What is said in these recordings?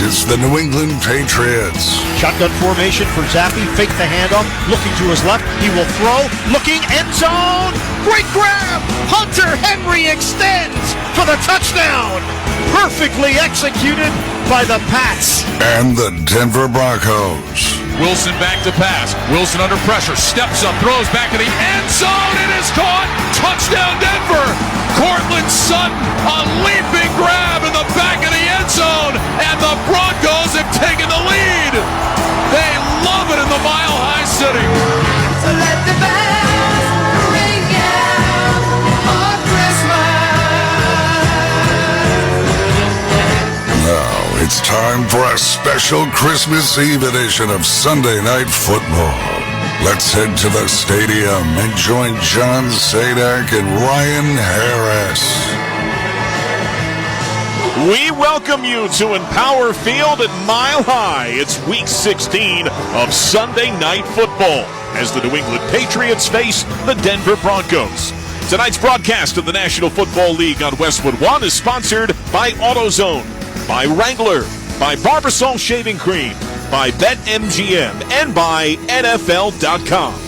is the New England Patriots. Shotgun formation for Zappi. Fake the handoff. Looking to his left. He will throw. Looking end zone. Great grab. Hunter Henry extends for the touchdown. Perfectly executed by the Pats. And the Denver Broncos. Wilson back to pass. Wilson under pressure. Steps up. Throws back to the end zone. It is caught. Touchdown Denver. Cortland Sutton. A leaping grab in the back of the end zone. And the Broncos have taken the lead. They love it in the Mile High City. So let the bells ring out on Christmas. Now it's time for a special Christmas Eve edition of Sunday Night Football. Let's head to the stadium and join John Sadak and Ryan Harris. We welcome you to Empower Field at Mile High. It's Week 16 of Sunday Night Football as the New England Patriots face the Denver Broncos. Tonight's broadcast of the National Football League on Westwood 1 is sponsored by AutoZone, by Wrangler, by Barbasol Shaving Cream, by BetMGM, and by NFL.com.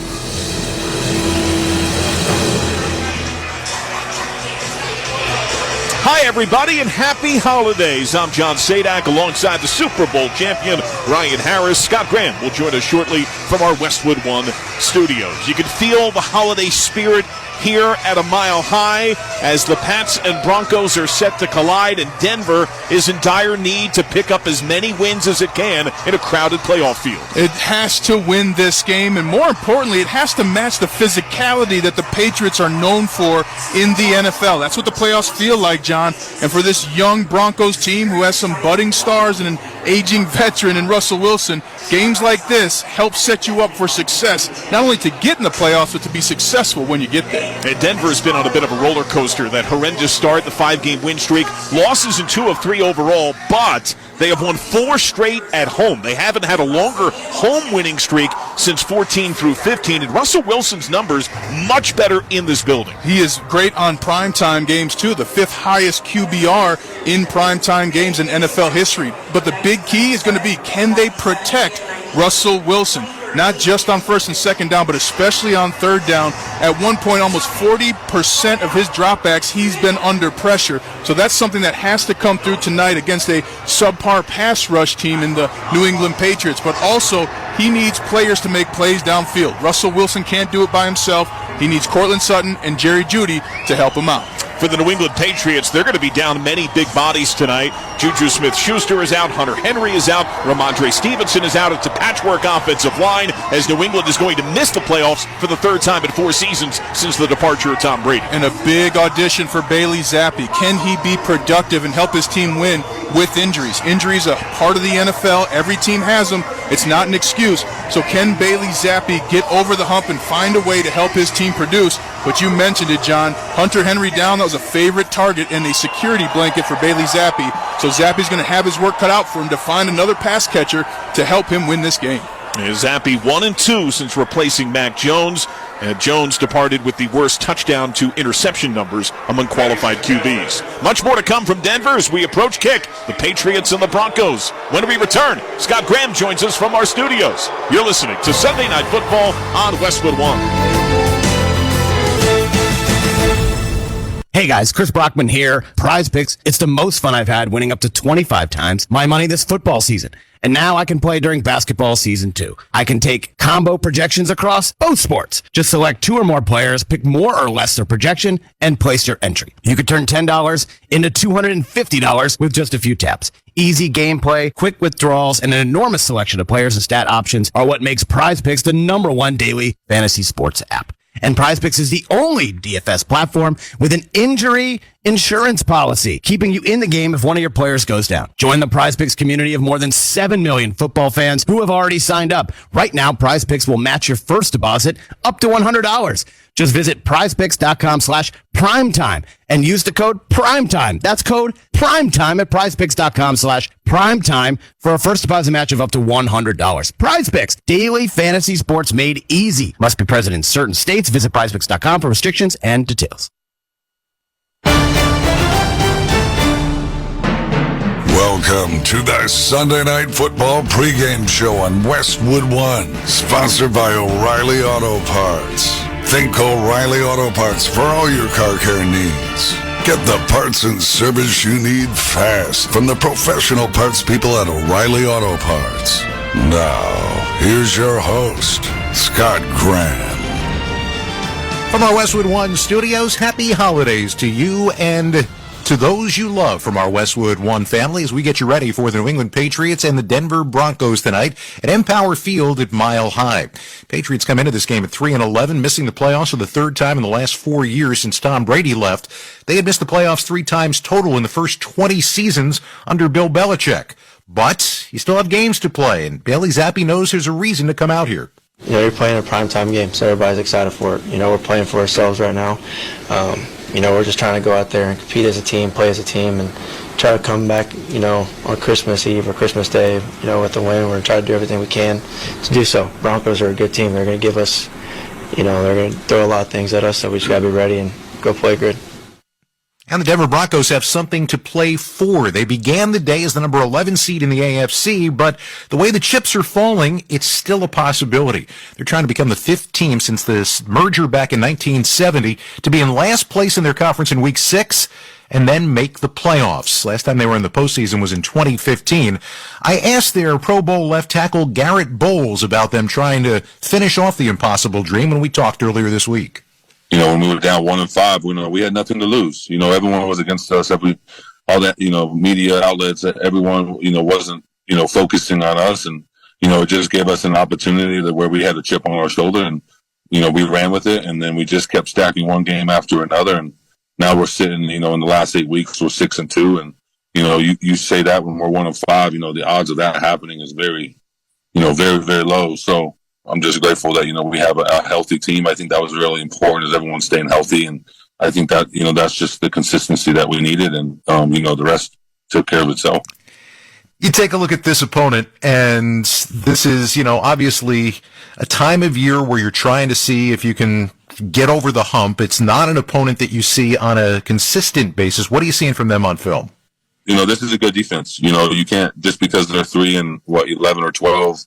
Hi, everybody, and happy holidays. I'm John Sadak alongside the Super Bowl champion, Ryan Harris. Scott Graham will join us shortly from our Westwood 1 studios. You can feel the holiday spirit here at a Mile High as the Pats and Broncos are set to collide, and Denver is in dire need to pick up as many wins as it can in a crowded playoff field. It has to win this game, and more importantly, it has to match the physicality that the Patriots are known for in the NFL. That's what the playoffs feel like, John. And for this young Broncos team who has some budding stars and an aging veteran in Russell Wilson, games like this help set you up for success, not only to get in the playoffs, but to be successful when you get there. And Denver's been on a bit of a roller coaster. That horrendous start, the 5-game win streak, losses in 2 of 3 overall, but they have won 4 straight at home. They haven't had a longer home winning streak since 14 through 15, and Russell Wilson's numbers much better in this building. He is great on primetime games, too, the 5th highest QBR in primetime games in NFL history. But the big key is going to be, can they protect Russell Wilson? Not just on first and second down, but especially on third down. At one point, almost 40% of his dropbacks, he's been under pressure. So that's something that has to come through tonight against a subpar pass rush team in the New England Patriots. But also, he needs players to make plays downfield. Russell Wilson can't do it by himself. He needs Cortland Sutton and Jerry Jeudy to help him out. For the New England Patriots, they're going to be down many big bodies tonight. Juju Smith-Schuster is out. Hunter Henry is out. Ramondre Stevenson is out. It's a patchwork offensive line as New England is going to miss the playoffs for the 3rd time in 4 seasons since the departure of Tom Brady. And a big audition for Bailey Zappi. Can he be productive and help his team win with injuries? Injuries are part of the NFL. Every team has them. It's not an excuse. So can Bailey Zappi get over the hump and find a way to help his team produce? But you mentioned it, John. Hunter Henry down. That was a favorite target and a security blanket for Bailey Zappi. So Zappi's going to have his work cut out for him to find another pass catcher to help him win this game. Zappi 1-2 since replacing Mac Jones. Jones departed with the worst touchdown to interception numbers among qualified QBs. Much more to come from Denver as we approach kick. The Patriots and the Broncos. When we return, Scott Graham joins us from our studios. You're listening to Sunday Night Football on Westwood 1. Hey guys, Chris Brockman here. Prize Picks, it's the most fun I've had, winning up to 25 times my money this football season. And now I can play during basketball season too. I can take combo projections across both sports. Just select 2 or more players, pick more or less their projection, and place your entry. You could turn $10 into $250 with just a few taps. Easy gameplay, quick withdrawals, and an enormous selection of players and stat options are what makes Prize Picks the #1 daily fantasy sports app. And Prize Picks is the only DFS platform with an injury insurance policy, keeping you in the game if one of your players goes down. Join the Prize Picks community of more than 7 million football fans who have already signed up. Right now, Prize Picks will match your first deposit up to $100. Just visit prizepicks.com/primetime and use the code PRIMETIME. That's code PRIMETIME at prizepicks.com/primetime for a first deposit match of up to $100. Prize Picks, daily fantasy sports made easy. Must be present in certain states. Visit prizepicks.com for restrictions and details. Welcome to the Sunday Night Football pregame show on Westwood One, sponsored by O'Reilly Auto Parts. Think O'Reilly Auto Parts for all your car care needs. Get the parts and service you need fast from the professional parts people at O'Reilly Auto Parts. Now, here's your host, Scott Graham. From our Westwood One studios, happy holidays to you and to those you love from our Westwood One family as we get you ready for the New England Patriots and the Denver Broncos tonight at Empower Field at Mile High. Patriots come into this game at 3-11, missing the playoffs for the third time in the last 4 years since Tom Brady left. They had missed the playoffs 3 times total in the first 20 seasons under Bill Belichick. But you still have games to play, and Bailey Zappi knows there's a reason to come out here. You know, you're playing a primetime game, so everybody's excited for it. You know, we're playing for ourselves right now. You know, we're just trying to go out there and compete as a team, play as a team, and try to come back, you know, on Christmas Eve or Christmas Day, you know, with a win. We're going to try to do everything we can to do so. Broncos are a good team. They're going to give us, you know, they're going to throw a lot of things at us, so we just got to be ready and go play good. And the Denver Broncos have something to play for. They began the day as the number 11 seed in the AFC, but the way the chips are falling, it's still a possibility. They're trying to become the 5th team since this merger back in 1970 to be in last place in their conference in Week 6 and then make the playoffs. Last time they were in the postseason was in 2015. I asked their Pro Bowl left tackle Garrett Bowles about them trying to finish off the impossible dream when we talked earlier this week. You know, when we were down 1-5, we had nothing to lose. You know, everyone was against us. All that, you know, media outlets, everyone, you know, wasn't, you know, focusing on us. And, you know, it just gave us an opportunity where we had a chip on our shoulder and, you know, we ran with it. And then we just kept stacking one game after another. And now we're sitting, you know, in the last 8 weeks, we're 6-2. And, you know, you say that when we're 1-5, you know, the odds of that happening is very, you know, very, very low. So I'm just grateful that, you know, we have a healthy team. I think that was really important, is everyone staying healthy. And I think that, you know, that's just the consistency that we needed. And, you know, the rest took care of itself. You take a look at this opponent, and this is, you know, obviously a time of year where you're trying to see if you can get over the hump. It's not an opponent that you see on a consistent basis. What are you seeing from them on film? You know, this is a good defense. You know, you can't, just because they're 11 or 12,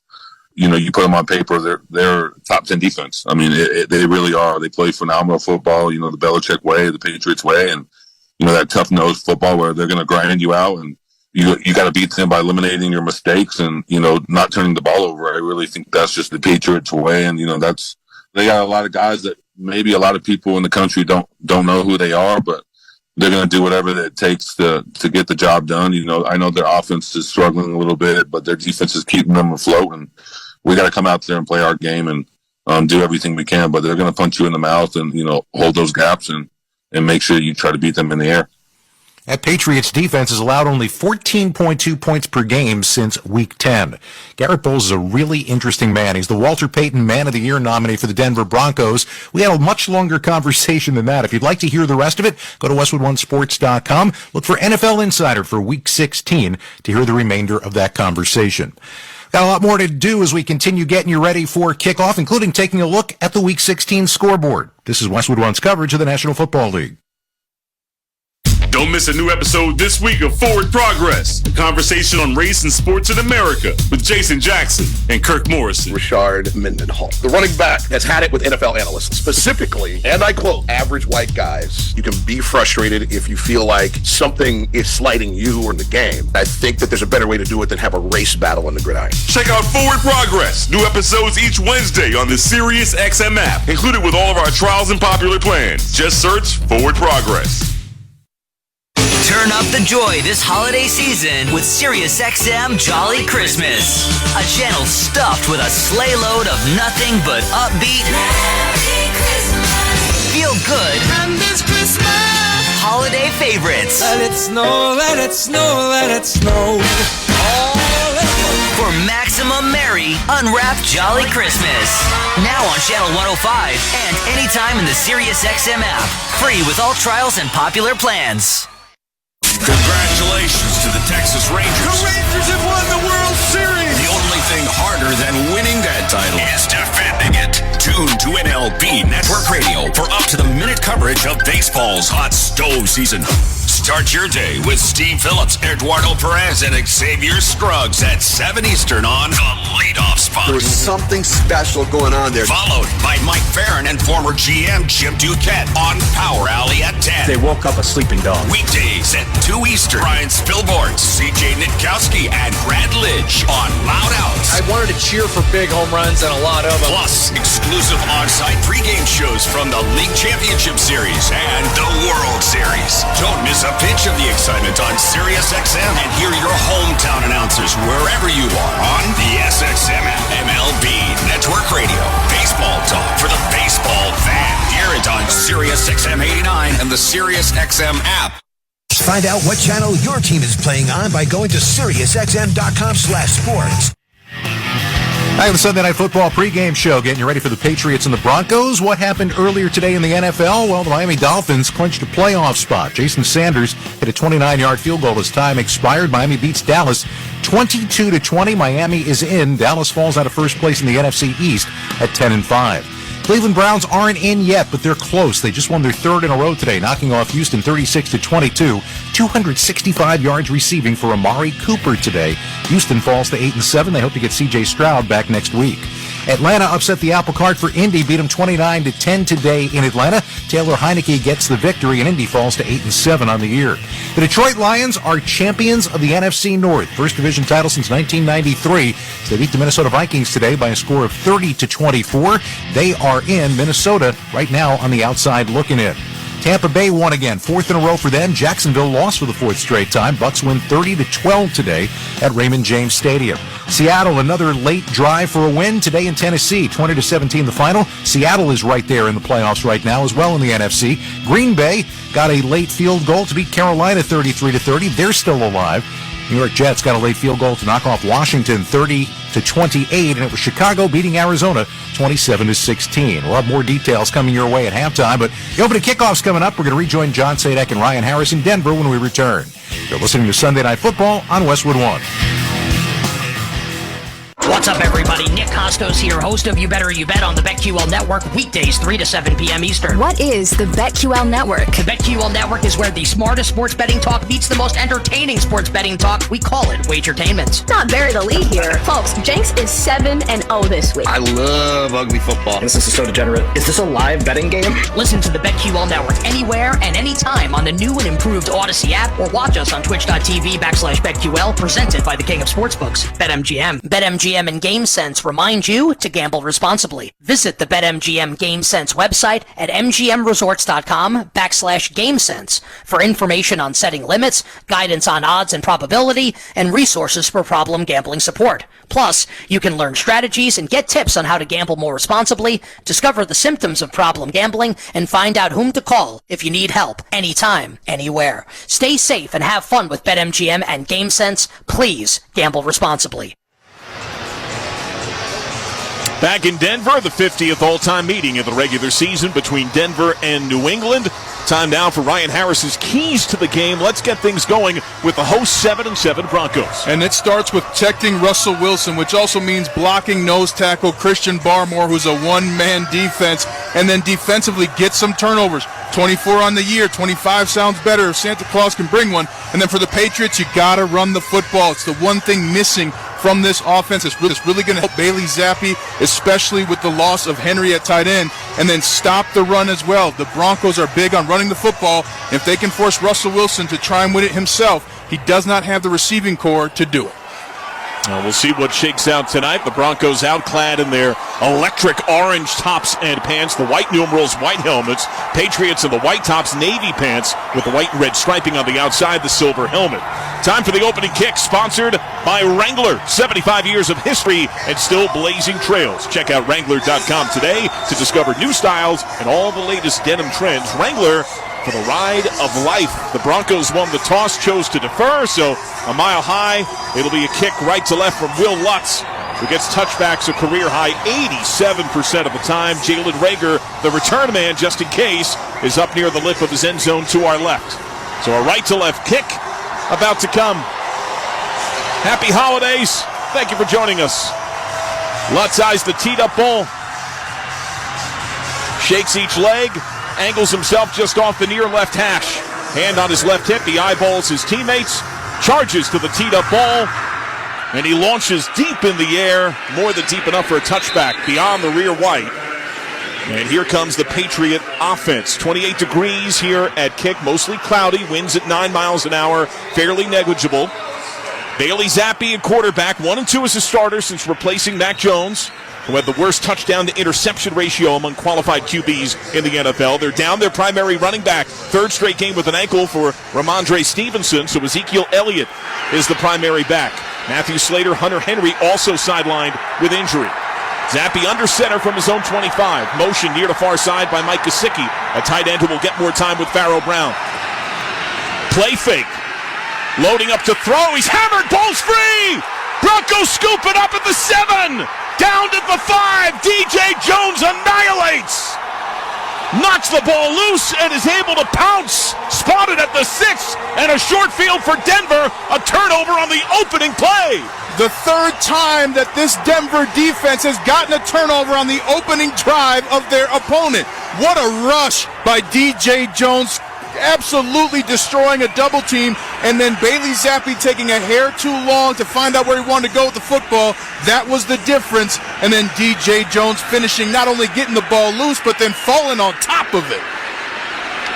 you know, you put them on paper, they're top 10 defense. I mean, they really are. They play phenomenal football, you know, the Belichick way, the Patriots way, and, you know, that tough-nosed football where they're going to grind you out, and you got to beat them by eliminating your mistakes and, you know, not turning the ball over. I really think that's just the Patriots way, and, you know, they got a lot of guys that maybe a lot of people in the country don't know who they are, but they're going to do whatever it takes to get the job done. You know, I know their offense is struggling a little bit, but their defense is keeping them afloat, and we got to come out there and play our game and do everything we can. But they're going to punch you in the mouth and, you know, hold those gaps and make sure you try to beat them in the air. That Patriots defense has allowed only 14.2 points per game since Week 10. Garrett Bowles is a really interesting man. He's the Walter Payton Man of the Year nominee for the Denver Broncos. We had a much longer conversation than that. If you'd like to hear the rest of it, go to WestwoodOneSports.com. Look for NFL Insider for Week 16 to hear the remainder of that conversation. Got a lot more to do as we continue getting you ready for kickoff, including taking a look at the Week 16 scoreboard. This is Westwood One's coverage of the National Football League. Don't miss a new episode this week of Forward Progress, a conversation on race and sports in America with Jason Jackson and Kirk Morrison. Richard Mendenhall, the running back, has had it with NFL analysts, specifically, and I quote, average white guys. You can be frustrated if you feel like something is slighting you or the game. I think that there's a better way to do it than have a race battle on the gridiron. Check out Forward Progress, new episodes each Wednesday on the Sirius XM app, included with all of our trials and popular plans. Just search Forward Progress. Turn up the joy this holiday season with SiriusXM Jolly Christmas. A channel stuffed with a sleigh load of nothing but upbeat, Merry Christmas, feel good, and this Christmas, holiday favorites. Let it snow, let it snow, let it snow. For maximum merry, unwrapped Jolly Christmas. Now on Channel 105 and anytime in the SiriusXM app. Free with all trials and popular plans. Congratulations to the Texas Rangers. The Rangers have won the World Series. The only thing harder than winning that title is defending it. Tune to NLP Network Radio for up to the minute accurate coverage of baseball's hot stove season. Start your day with Steve Phillips, Eduardo Perez, and Xavier Scruggs at 7 Eastern on the leadoff spot. There's something special going on there. Followed by Mike Farron and former GM Jim Duquette on Power Alley at 10. They woke up a sleeping dog. Weekdays at 2 Eastern. Brian Spilborn, CJ Nitkowski, and Brad Lidge on Loud Outs. I wanted to cheer for big home runs and a lot of them. Plus, exclusive on-site pregame shows from the League Championship Series and the World Series. Don't miss a pitch of the excitement on SiriusXM and hear your hometown announcers wherever you are on the SXM app. MLB Network Radio. Baseball talk for the baseball fan. Hear it on SiriusXM 89 and the SiriusXM app. Find out what channel your team is playing on by going to SiriusXM.com/sports. Hi, the Sunday Night Football pregame show, getting you ready for the Patriots and the Broncos. What happened earlier today in the NFL? Well, the Miami Dolphins clinched a playoff spot. Jason Sanders hit a 29-yard field goal as time expired. Miami beats Dallas 22-20. Miami is in. Dallas falls out of first place in the NFC East at 10-5. Cleveland Browns aren't in yet, but they're close. They just won their third in a row today, knocking off Houston 36-22. 265 yards receiving for Amari Cooper today. Houston falls to 8-7. They hope to get C.J. Stroud back next week. Atlanta upset the apple cart for Indy, beat them 29-10 today in Atlanta. Taylor Heineke gets the victory, and Indy falls to 8-7 on the year. The Detroit Lions are champions of the NFC North, first division title since 1993. They beat the Minnesota Vikings today by a score of 30-24. They are in. Minnesota right now on the outside looking in. Tampa Bay won again, fourth in a row for them. Jacksonville lost for the fourth straight time. Bucks win 30-12 today at Raymond James Stadium. Seattle, another late drive for a win today in Tennessee, 20-17 the final. Seattle is right there in the playoffs right now as well in the NFC. Green Bay got a late field goal to beat Carolina 33-30. They're still alive. New York Jets got a late field goal to knock off Washington 30-28, and it was Chicago beating Arizona 27-16. We'll have more details coming your way at halftime, but the opening kickoff's coming up. We're going to rejoin John Sadek and Ryan Harris in Denver when we return. You're listening to Sunday Night Football on Westwood One. What's up, everybody? Nick Costos here, host of You Better You Bet on the BetQL Network, weekdays 3 to 7 p.m. Eastern. What is the BetQL Network? The BetQL Network is where the smartest sports betting talk meets the most entertaining sports betting talk. We call it Wagertainment. Not bury the lead here. Folks, Jenks is 7-0 this week. I love ugly football. This is so degenerate. Is this a live betting game? Listen to the BetQL Network anywhere and anytime on the new and improved Odyssey app, or watch us on twitch.tv/BetQL, presented by the King of Sportsbooks, BetMGM. BetMGM and GameSense remind you to gamble responsibly. Visit the BetMGM GameSense website at mgmresorts.com/GameSense for information on setting limits, guidance on odds and probability, and resources for problem gambling support. Plus, you can learn strategies and get tips on how to gamble more responsibly, discover the symptoms of problem gambling, and find out whom to call if you need help anytime, anywhere. Stay safe and have fun with BetMGM and GameSense. Please gamble responsibly. Back in Denver, the 50th all-time meeting of the regular season between Denver and New England. Time now for Ryan Harris's keys to the game. Let's get things going with the host 7-7 Broncos. And it starts with protecting Russell Wilson, which also means blocking nose tackle Christian Barmore, who's a one-man defense, and then defensively get some turnovers. 24 on the year, 25 sounds better if Santa Claus can bring one. And then for the Patriots, you got to run the football. It's the one thing missing from this offense. It's really going to help Bailey Zappi, especially with the loss of Henry at tight end, and then stop the run as well. The Broncos are big on running the football. If they can force Russell Wilson to try and win it himself, he does not have the receiving core to do it. We'll see what shakes out tonight. The Broncos outclad in their electric orange tops and pants, the white numerals, white helmets. Patriots in the white tops, navy pants with the white and red striping on the outside, the silver helmet. Time for the opening kick, sponsored by Wrangler. 75 years of history and still blazing trails. Check out Wrangler.com today to discover new styles and all the latest denim trends. Wrangler, for the ride of life. The Broncos won the toss, chose to defer, so a mile high. It'll be a kick right to left from Will Lutz, who gets touchbacks a career high 87% of the time. Jalen Reagor, the return man, just in case, is up near the lip of his end zone to our left. So a right to left kick about to come. Happy holidays. Thank you for joining us. Lutz eyes the teed up ball. Shakes each leg. angles himself just off the near left hash. Hand on his left hip, he eyeballs his teammates, charges to the teed-up ball, and he launches deep in the air, more than deep enough for a touchback, beyond the rear white. And here comes the Patriot offense. 28 degrees here at kick, mostly cloudy, winds at 9 miles an hour, fairly negligible. Bailey Zappi at quarterback, 1-2 as a starter since replacing Mac Jones, who had the worst touchdown-to-interception ratio among qualified QBs in the NFL. They're down their primary running back, third straight game with an ankle for Ramondre Stevenson, so Ezekiel Elliott is the primary back. Matthew Slater, Hunter Henry also sidelined with injury. Zappi under center from his own 25. Motion near the far side by Mike Gesicki, a tight end who will get more time with Pharaoh Brown. Play fake. Loading up to throw. He's hammered. Ball's free. Broncos scoop it up at the 7. Down to the 5. DJ Jones annihilates. Knocks the ball loose and is able to pounce. Spotted at the 6. And a short field for Denver. A turnover on the opening play. The third time that this Denver defense has gotten a turnover on the opening drive of their opponent. What a rush by DJ Jones, absolutely destroying a double team, and then Bailey Zappi taking a hair too long to find out where he wanted to go with the football. That was the difference, and then DJ Jones finishing, not only getting the ball loose, but then falling on top of it.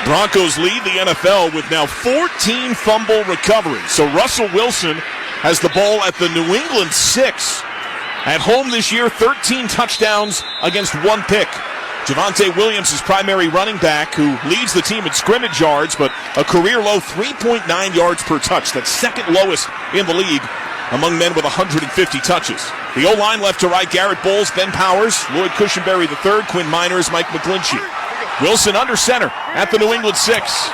Broncos lead the NFL with now 14 fumble recoveries. So Russell Wilson has the ball at the New England 6. At home this year, 13 touchdowns against 1 pick. Javonte Williams is primary running back, who leads the team in scrimmage yards, but a career-low 3.9 yards per touch. That's second lowest in the league among men with 150 touches. The O-line left to right, Garrett Bowles, Ben Powers, Lloyd Cushenberry III, Quinn Miners, Mike McGlinchey. Wilson under center at the New England 6.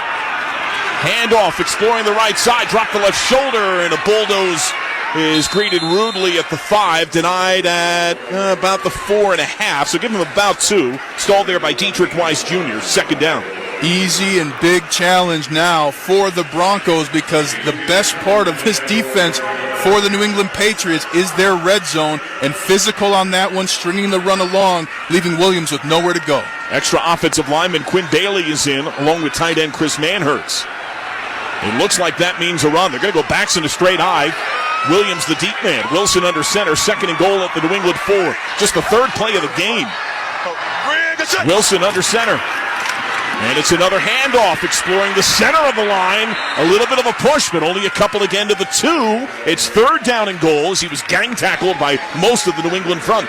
Handoff, exploring the right side, drop the left shoulder, and a bulldoze is greeted rudely at the 5, denied at about the 4.5, so give him about 2. Stalled there by Dietrich Weiss Jr., second down. Easy and big challenge now for the Broncos, because the best part of this defense for the New England Patriots is their red zone, and physical on that one, stringing the run along, leaving Williams with nowhere to go. Extra offensive lineman Quinn Bailey is in, along with tight end Chris Manhertz. It looks like that means a run. They're going to go backs in a straight eye. Williams, the deep man. Wilson under center. Second and goal at the New England 4. Just the third play of the game. Wilson under center. And it's another handoff, exploring the center of the line. A little bit of a push, but only a couple again to the 2. It's third down and goal as he was gang tackled by most of the New England front.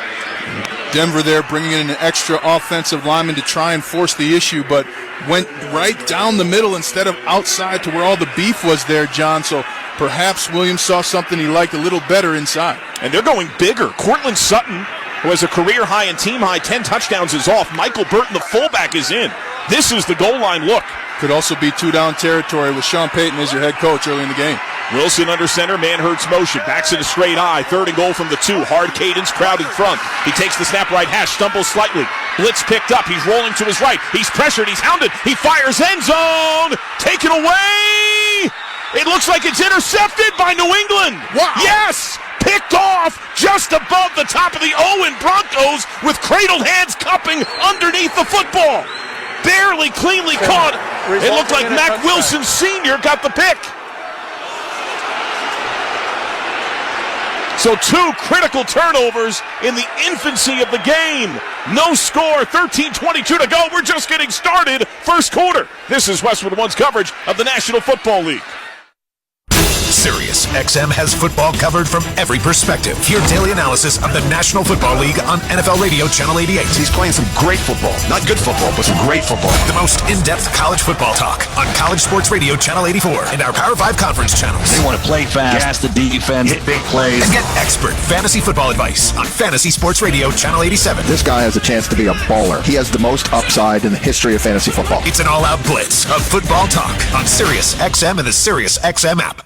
Denver there bringing in an extra offensive lineman to try and force the issue, but went right down the middle instead of outside to where all the beef was there, John. So perhaps Williams saw something he liked a little better inside. And they're going bigger. Cortland Sutton, who has a career high and team high 10 touchdowns, is off. Michael Burton, the fullback, is in. This is the goal line look. Could also be 2-down territory with Sean Payton as your head coach early in the game. Wilson under center, Manhertz motion, backs in a straight eye, third and goal from the 2, hard cadence, crowd in front. He takes the snap right hash, stumbles slightly, blitz picked up, he's rolling to his right, he's pressured, he's hounded, he fires end zone, taken away! It looks like it's intercepted by New England! Wow! Yes! Picked off just above the top of the Owen Broncos with cradled hands cupping underneath the football. Barely cleanly caught. It looked like Mac Wilson Sr. got the pick. So 2 critical turnovers in the infancy of the game. No score, 13:22 to go. We're just getting started. First quarter. This is Westwood One's coverage of the National Football League. Sirius XM has football covered from every perspective. Hear daily analysis of the National Football League on NFL Radio Channel 88. He's playing some great football. Not good football, but some great football. The most in-depth college football talk on College Sports Radio Channel 84 and our Power 5 conference channels. They want to play fast, gas the defense, hit big plays. And get expert fantasy football advice on Fantasy Sports Radio Channel 87. This guy has a chance to be a baller. He has the most upside in the history of fantasy football. It's an all-out blitz of football talk on Sirius XM and the Sirius XM app.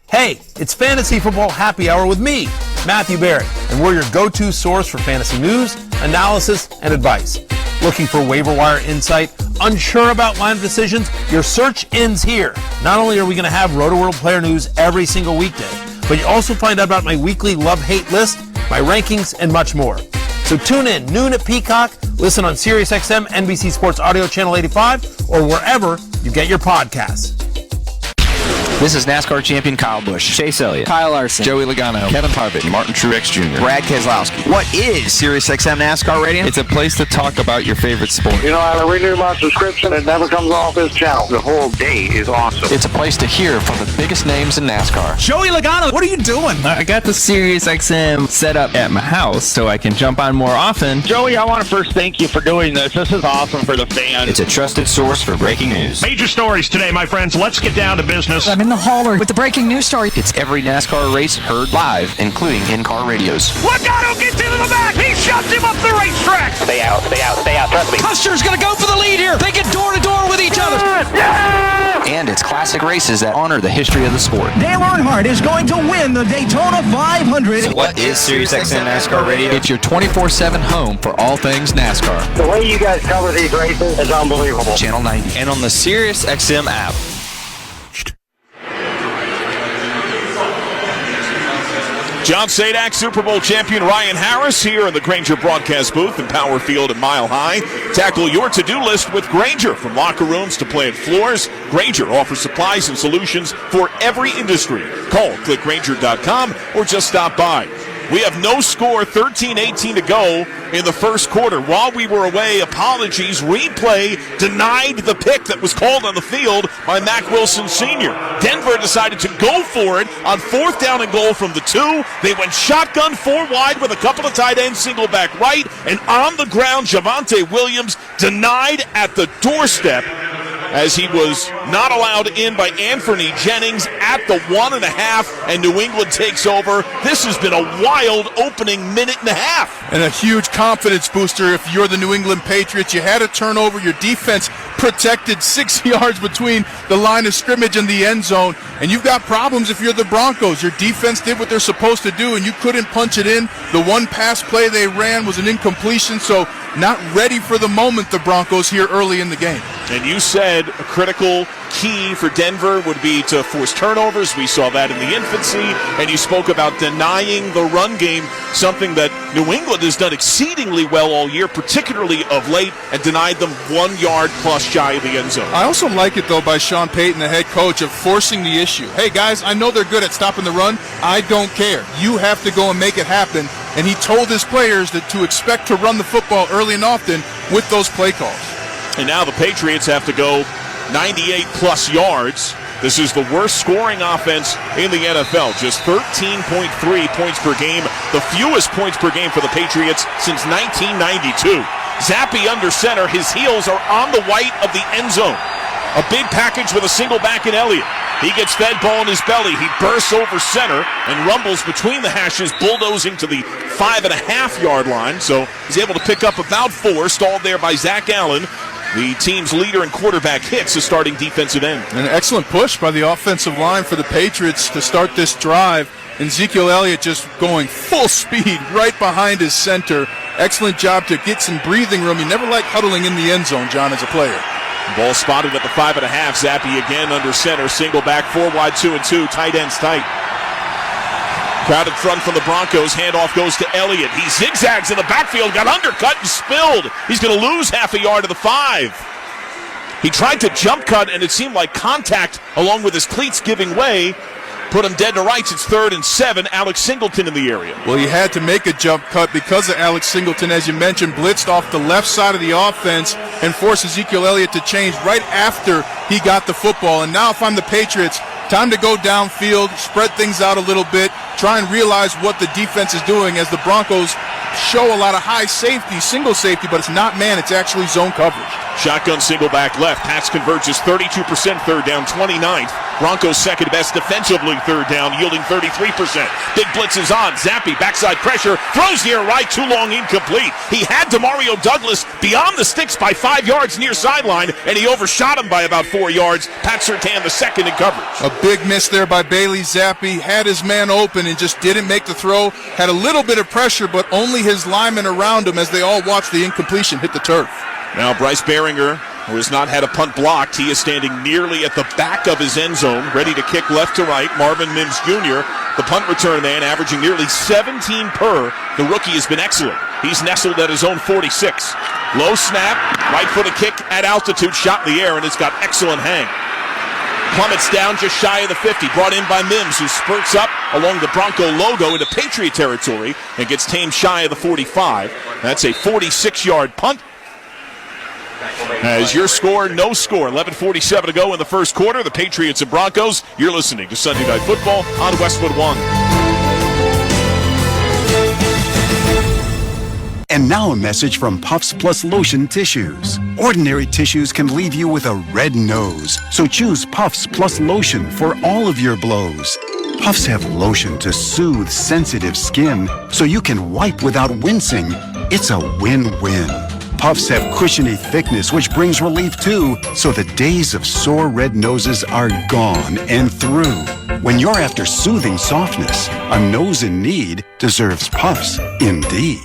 Hey, it's Fantasy Football Happy Hour with me, Matthew Barrett, and we're your go-to source for fantasy news, analysis, and advice. Looking for waiver wire insight? Unsure about line decisions? Your search ends here. Not only are we going to have Roto-World player news every single weekday, but you also find out about my weekly love-hate list, my rankings, and much more. So tune in noon at Peacock, listen on SiriusXM, NBC Sports Audio Channel 85, or wherever you get your podcasts. This is NASCAR champion Kyle Busch, Chase Elliott, Kyle Larson, Joey Logano, Kevin Harvick, Martin Truex Jr., Brad Keselowski. What is SiriusXM NASCAR Radio? It's a place to talk about your favorite sport. You know, I renew my subscription. It never comes off this channel. The whole day is awesome. It's a place to hear from the biggest names in NASCAR. Joey Logano, what are you doing? I got the SiriusXM set up at my house so I can jump on more often. Joey, I want to first thank you for doing this. This is awesome for the fans. It's a trusted source for breaking news. Major stories today, my friends. Let's get down to business. I'm in the hauler with the breaking news story. It's every NASCAR race heard live, including in-car radios. Logano gets into the back. He shoves him up the racetrack. Stay out. Trust me. Custer's going to go for the lead here. They get door to door with each other. Yeah! And it's classic races that honor the history of the sport. Dale Earnhardt is going to win the Daytona 500. So what is SiriusXM NASCAR Radio? It's your 24/7 home for all things NASCAR. The way you guys cover these races is unbelievable. Channel 90 and on the SiriusXM app. John Sadak, Super Bowl champion Ryan Harris here in the Grainger broadcast booth in Power Field and Mile High. Tackle your to-do list with Grainger. From locker rooms to plant floors, Grainger offers supplies and solutions for every industry. Call, click Grainger.com, or just stop by. We have no score, 13-18 to go in the first quarter. While we were away, apologies, replay denied the pick that was called on the field by Mack Wilson Sr. Denver decided to go for it on 4th down and goal from the 2. They went shotgun 4 wide with a couple of tight ends, single back right, and on the ground, Javonte Williams denied at the doorstep as he was not allowed in by Anthony Jennings at the 1.5, and New England takes over. This has been a wild opening minute and a half. And a huge confidence booster if you're the New England Patriots. You had a turnover. Your defense protected 6 yards between the line of scrimmage and the end zone. And you've got problems if you're the Broncos. Your defense did what they're supposed to do, and you couldn't punch it in. The one pass play they ran was an incompletion, so not ready for the moment, the Broncos, here early in the game. And you said a critical key for Denver would be to force turnovers. We saw that in the infancy. And you spoke about denying the run game, something that New England has done exceedingly well all year, particularly of late, and denied them 1 yard plus shy of the end zone. I also like it, though, by Sean Payton, the head coach, of forcing the issue. Hey, guys, I know they're good at stopping the run. I don't care. You have to go and make it happen. And he told his players that to expect to run the football early and often with those play calls. And now the Patriots have to go 98-plus yards. This is the worst scoring offense in the NFL. Just 13.3 points per game, the fewest points per game for the Patriots since 1992. Zappi under center. His heels are on the white of the end zone. A big package with a single back in Elliott. He gets fed ball in his belly. He bursts over center and rumbles between the hashes, bulldozing to the 5.5-yard line. So he's able to pick up about 4, stalled there by Zach Allen, the team's leader in quarterback hits, the starting defensive end. An excellent push by the offensive line for the Patriots to start this drive. And Ezekiel Elliott just going full speed right behind his center. Excellent job to get some breathing room. You never like huddling in the end zone, John, as a player. Ball spotted at the 5.5. Zappi again under center. Single back, 4 wide, 2 and 2. Tight ends tight. Crowded front from the Broncos. Handoff goes to Elliott. He zigzags in the backfield. Got undercut and spilled. He's going to lose half a yard to the 5. He tried to jump cut, and it seemed like contact along with his cleats giving way put him dead to rights. It's 3rd and 7. Alex Singleton in the area. Well, he had to make a jump cut because of Alex Singleton, as you mentioned, blitzed off the left side of the offense and forced Ezekiel Elliott to change right after he got the football. And now if I'm the Patriots, time to go downfield, spread things out a little bit, try and realize what the defense is doing as the Broncos show a lot of high safety, single safety, but it's not man, it's actually zone coverage. Shotgun single back left. Pats converges 32%, 3rd down, 29th. Broncos second best defensively, 3rd down, yielding 33%. Big blitz is on. Zappi, backside pressure, throws near right, too long, incomplete. He had DeMario Douglas beyond the sticks by 5 yards near sideline, and he overshot him by about 4 yards. Pat Surtain the second in coverage. A big miss there by Bailey Zappi. Had his man open and just didn't make the throw. Had a little bit of pressure, but only his linemen around him as they all watched the incompletion hit the turf. Now Bryce Behringer, who has not had a punt blocked, he is standing nearly at the back of his end zone, ready to kick left to right. Marvin Mims Jr., the punt return man, averaging nearly 17 per. The rookie has been excellent. He's nestled at his own 46. Low snap, right-footed kick at altitude, shot in the air, and it's got excellent hang. Plummets down just shy of the 50, brought in by Mims, who spurts up along the Bronco logo into Patriot territory and gets tamed shy of the 45. That's a 46-yard punt. As your score, no score. 11:47 to go in the first quarter. The Patriots and Broncos. You're listening to Sunday Night Football on Westwood One. And now a message from Puffs Plus Lotion Tissues. Ordinary tissues can leave you with a red nose, so choose Puffs Plus Lotion for all of your blows. Puffs have lotion to soothe sensitive skin, so you can wipe without wincing. It's a win-win. Puffs have cushiony thickness, which brings relief too, so the days of sore red noses are gone and through. When you're after soothing softness, a nose in need deserves Puffs indeed.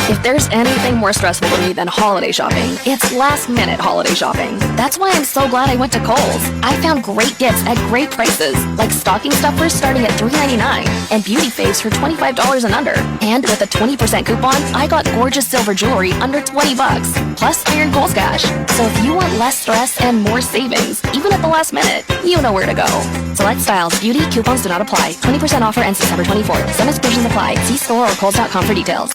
If there's anything more stressful for me than holiday shopping, it's last-minute holiday shopping. That's why I'm so glad I went to Kohl's. I found great gifts at great prices, like stocking stuffers starting at $3.99 and beauty faves for $25 and under. And with a 20% coupon, I got gorgeous silver jewelry under $20, plus Iron Kohl's Cash. So if you want less stress and more savings, even at the last minute, you know where to go. Select styles, beauty, coupons do not apply. 20% offer ends December 24th. Some exclusions apply. See store or Kohl's.com for details.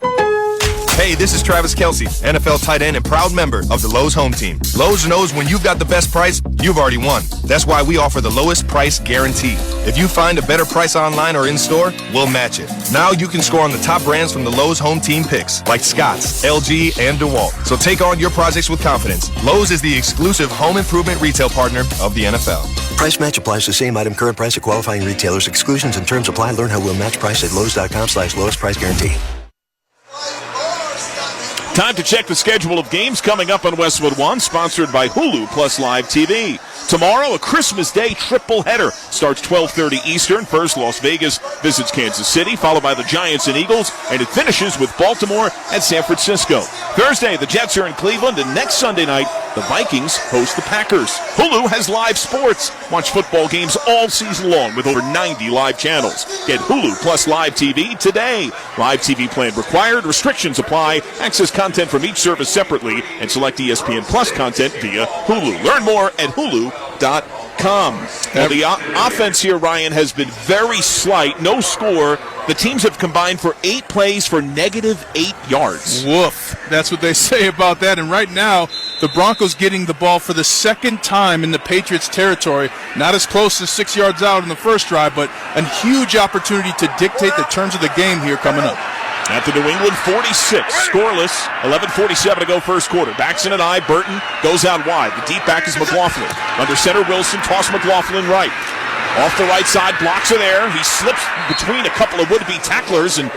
Hey, this is Travis Kelce, NFL tight end and proud member of the Lowe's home team. Lowe's knows when you've got the best price, you've already won. That's why we offer the lowest price guarantee. If you find a better price online or in-store, we'll match it. Now you can score on the top brands from the Lowe's home team picks, like Scotts, LG, and DeWalt. So take on your projects with confidence. Lowe's is the exclusive home improvement retail partner of the NFL. Price match applies to same item, current price of qualifying retailers. Exclusions and terms apply. Learn how we'll match price at Lowe's.com/lowest price guarantee. Time to check the schedule of games coming up on Westwood One, sponsored by Hulu Plus Live TV. Tomorrow, a Christmas Day triple header. Starts 12:30 Eastern. First, Las Vegas visits Kansas City, followed by the Giants and Eagles, and it finishes with Baltimore and San Francisco. Thursday, the Jets are in Cleveland, and next Sunday night, the Vikings host the Packers. Hulu has live sports. Watch football games all season long with over 90 live channels. Get Hulu Plus Live TV today. Live TV plan required. Restrictions apply. Access content from each service separately and select ESPN Plus content via Hulu. Learn more at Hulu.com. Now, the offense here, Ryan, has been very slight. No score. The teams have combined for 8 plays for -8 yards. Woof. That's what they say about that. And right now, the Broncos getting the ball for the second time in the Patriots' territory. Not as close as 6 yards out in the first drive, but a huge opportunity to dictate the terms of the game here coming up. At the New England 46, scoreless, 11:47 to go first quarter. Backs in an eye, Burton goes out wide. The deep back is McLaughlin. Under center, Wilson, toss McLaughlin right. Off the right side, blocks are there. He slips between a couple of would-be tacklers and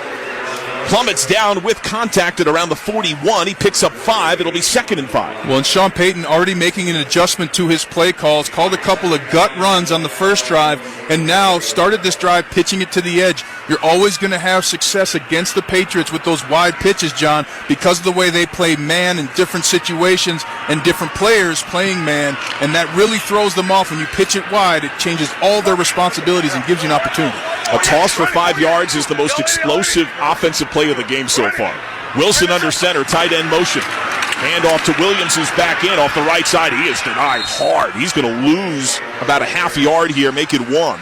plummets down with contact at around the 41. He picks up 5. It'll be 2nd and 5. Well, and Sean Payton already making an adjustment to his play calls, called a couple of gut runs on the first drive, and now started this drive pitching it to the edge. You're always going to have success against the Patriots with those wide pitches, John, because of the way they play man in different situations and different players playing man, and that really throws them off. When you pitch it wide, it changes all their responsibilities and gives you an opportunity. A toss for 5 yards is the most explosive offensive play of the game so far. Wilson under center, tight end motion. Hand off to Williams, who's back in off the right side. He is denied hard. He's going to lose about a half yard here, make it 1,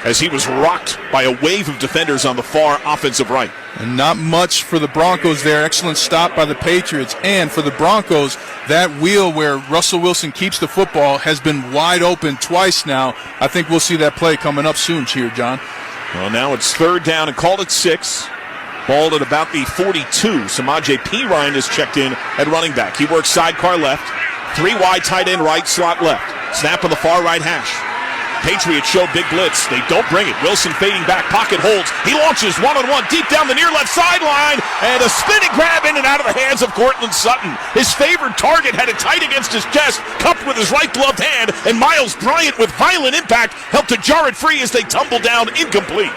as he was rocked by a wave of defenders on the far offensive right. And not much for the Broncos there. Excellent stop by the Patriots. And for the Broncos, that wheel where Russell Wilson keeps the football has been wide open twice now. I think we'll see that play coming up soon here, John. Well, now it's 3rd down and called it 6. Ball at about the 42. Samaje Perine is checked in at running back. He works sidecar left. 3 wide, tight end right, slot left. Snap on the far right hash. Patriots show big blitz. They don't bring it. Wilson fading back. Pocket holds. He launches one-on-one deep down the near left sideline. And a spinning grab in and out of the hands of Cortland Sutton. His favored target had it tight against his chest, cupped with his right gloved hand. And Miles Bryant, with violent impact, helped to jar it free as they tumble down incomplete.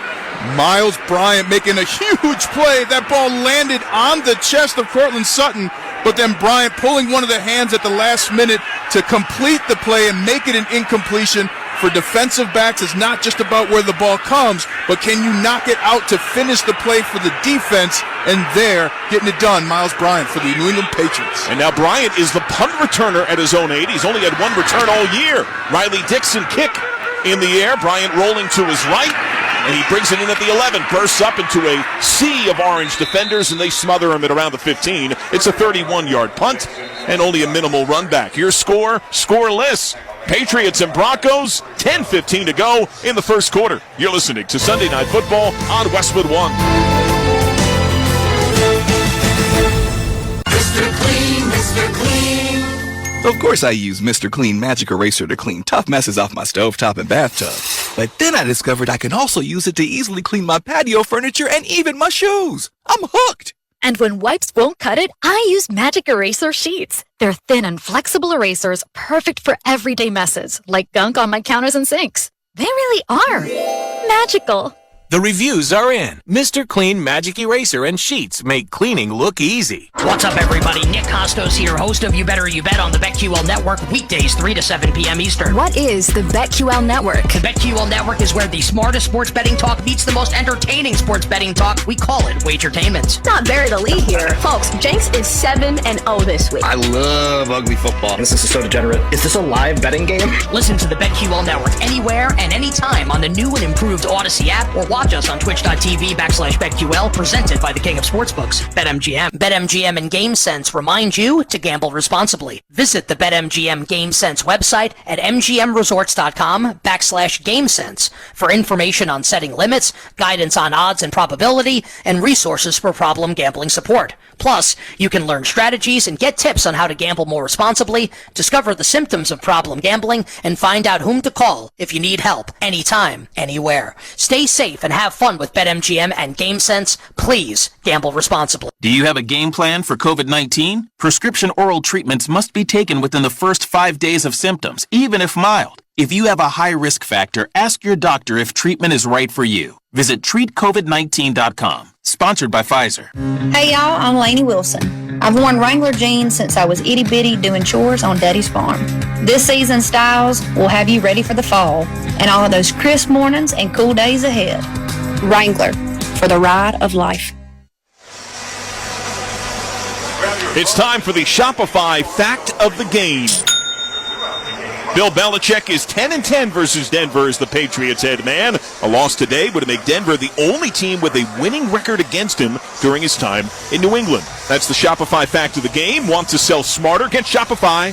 Miles Bryant making a huge play. That ball landed on the chest of Cortland Sutton, but then Bryant pulling one of the hands at the last minute to complete the play and make it an incompletion. For defensive backs, it's not just about where the ball comes, but can you knock it out to finish the play for the defense? and there, getting it done, Miles Bryant for the New England Patriots. And now Bryant is the punt returner at his own 8. He's only had one return all year. Riley Dixon kick in the air. Bryant rolling to his right, and he brings it in at the 11. Bursts up into a sea of orange defenders, and they smother him at around the 15. It's a 31-yard punt and only a minimal run back. Your score, scoreless. Patriots and Broncos, 10:15 to go in the first quarter. You're listening to Sunday Night Football on Westwood 1. Mr. Clean, Mr. Clean. Of course I use Mr. Clean Magic Eraser to clean tough messes off my stovetop and bathtub. But then I discovered I can also use it to easily clean my patio furniture and even my shoes. I'm hooked. And when wipes won't cut it, I use Magic Eraser Sheets. They're thin and flexible erasers, perfect for everyday messes, like gunk on my counters and sinks. They really are magical. The reviews are in. Mr. Clean Magic Eraser and Sheets make cleaning look easy. What's up, everybody? Nick Costos here, host of You Better You Bet on the BetQL Network, weekdays 3 to 7 p.m. Eastern. What is the BetQL Network? The BetQL Network is where the smartest sports betting talk meets the most entertaining sports betting talk. We call it Wagertainment. Not bury the lead here. Folks, Jenks is 7-0 this week. I love ugly football. This is so degenerate. Is this a live betting game? Listen to the BetQL Network anywhere and anytime on the new and improved Odyssey app, or watch us on twitch.tv/BetQL, presented by the King of Sportsbooks, BetMGM. BetMGM and GameSense remind you to gamble responsibly. Visit the BetMGM GameSense website at mgmresorts.com/GameSense for information on setting limits, guidance on odds and probability, and resources for problem gambling support. Plus, you can learn strategies and get tips on how to gamble more responsibly, discover the symptoms of problem gambling, and find out whom to call if you need help anytime, anywhere. Stay safe and have fun with BetMGM and GameSense. Please gamble responsibly. Do you have a game plan for COVID-19? Prescription oral treatments must be taken within the first 5 days of symptoms, even if mild. If you have a high risk factor, ask your doctor if treatment is right for you. Visit treatcovid19.com. Sponsored by Pfizer. Hey y'all, I'm Lainey Wilson. I've worn Wrangler jeans since I was itty bitty doing chores on Daddy's farm. This season's styles will have you ready for the fall and all of those crisp mornings and cool days ahead. Wrangler, for the ride of life. It's time for the Shopify Fact of the Game. Bill Belichick is 10-10 versus Denver as the Patriots head man. A loss today would make Denver the only team with a winning record against him during his time in New England. That's the Shopify Fact of the Game. Want to sell smarter? Get Shopify.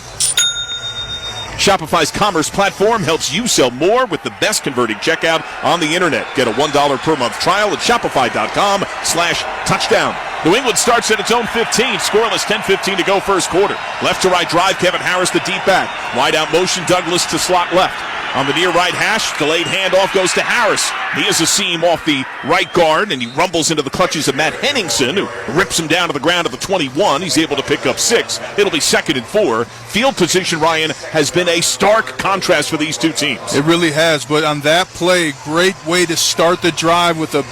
Shopify's commerce platform helps you sell more with the best converting checkout on the internet. Get a $1 per month trial at shopify.com/touchdown. New England starts at its own 15, scoreless, 10:15 to go first quarter. Left to right drive, Kevin Harris the deep back. Wide out motion, Douglas to slot left. On the near right hash, delayed handoff goes to Harris. He has a seam off the right guard, and he rumbles into the clutches of Matt Henningsen, who rips him down to the ground at the 21. He's able to pick up 6. It'll be 2nd and 4. Field position, Ryan, has been a stark contrast for these two teams. It really has, but on that play, great way to start the drive with a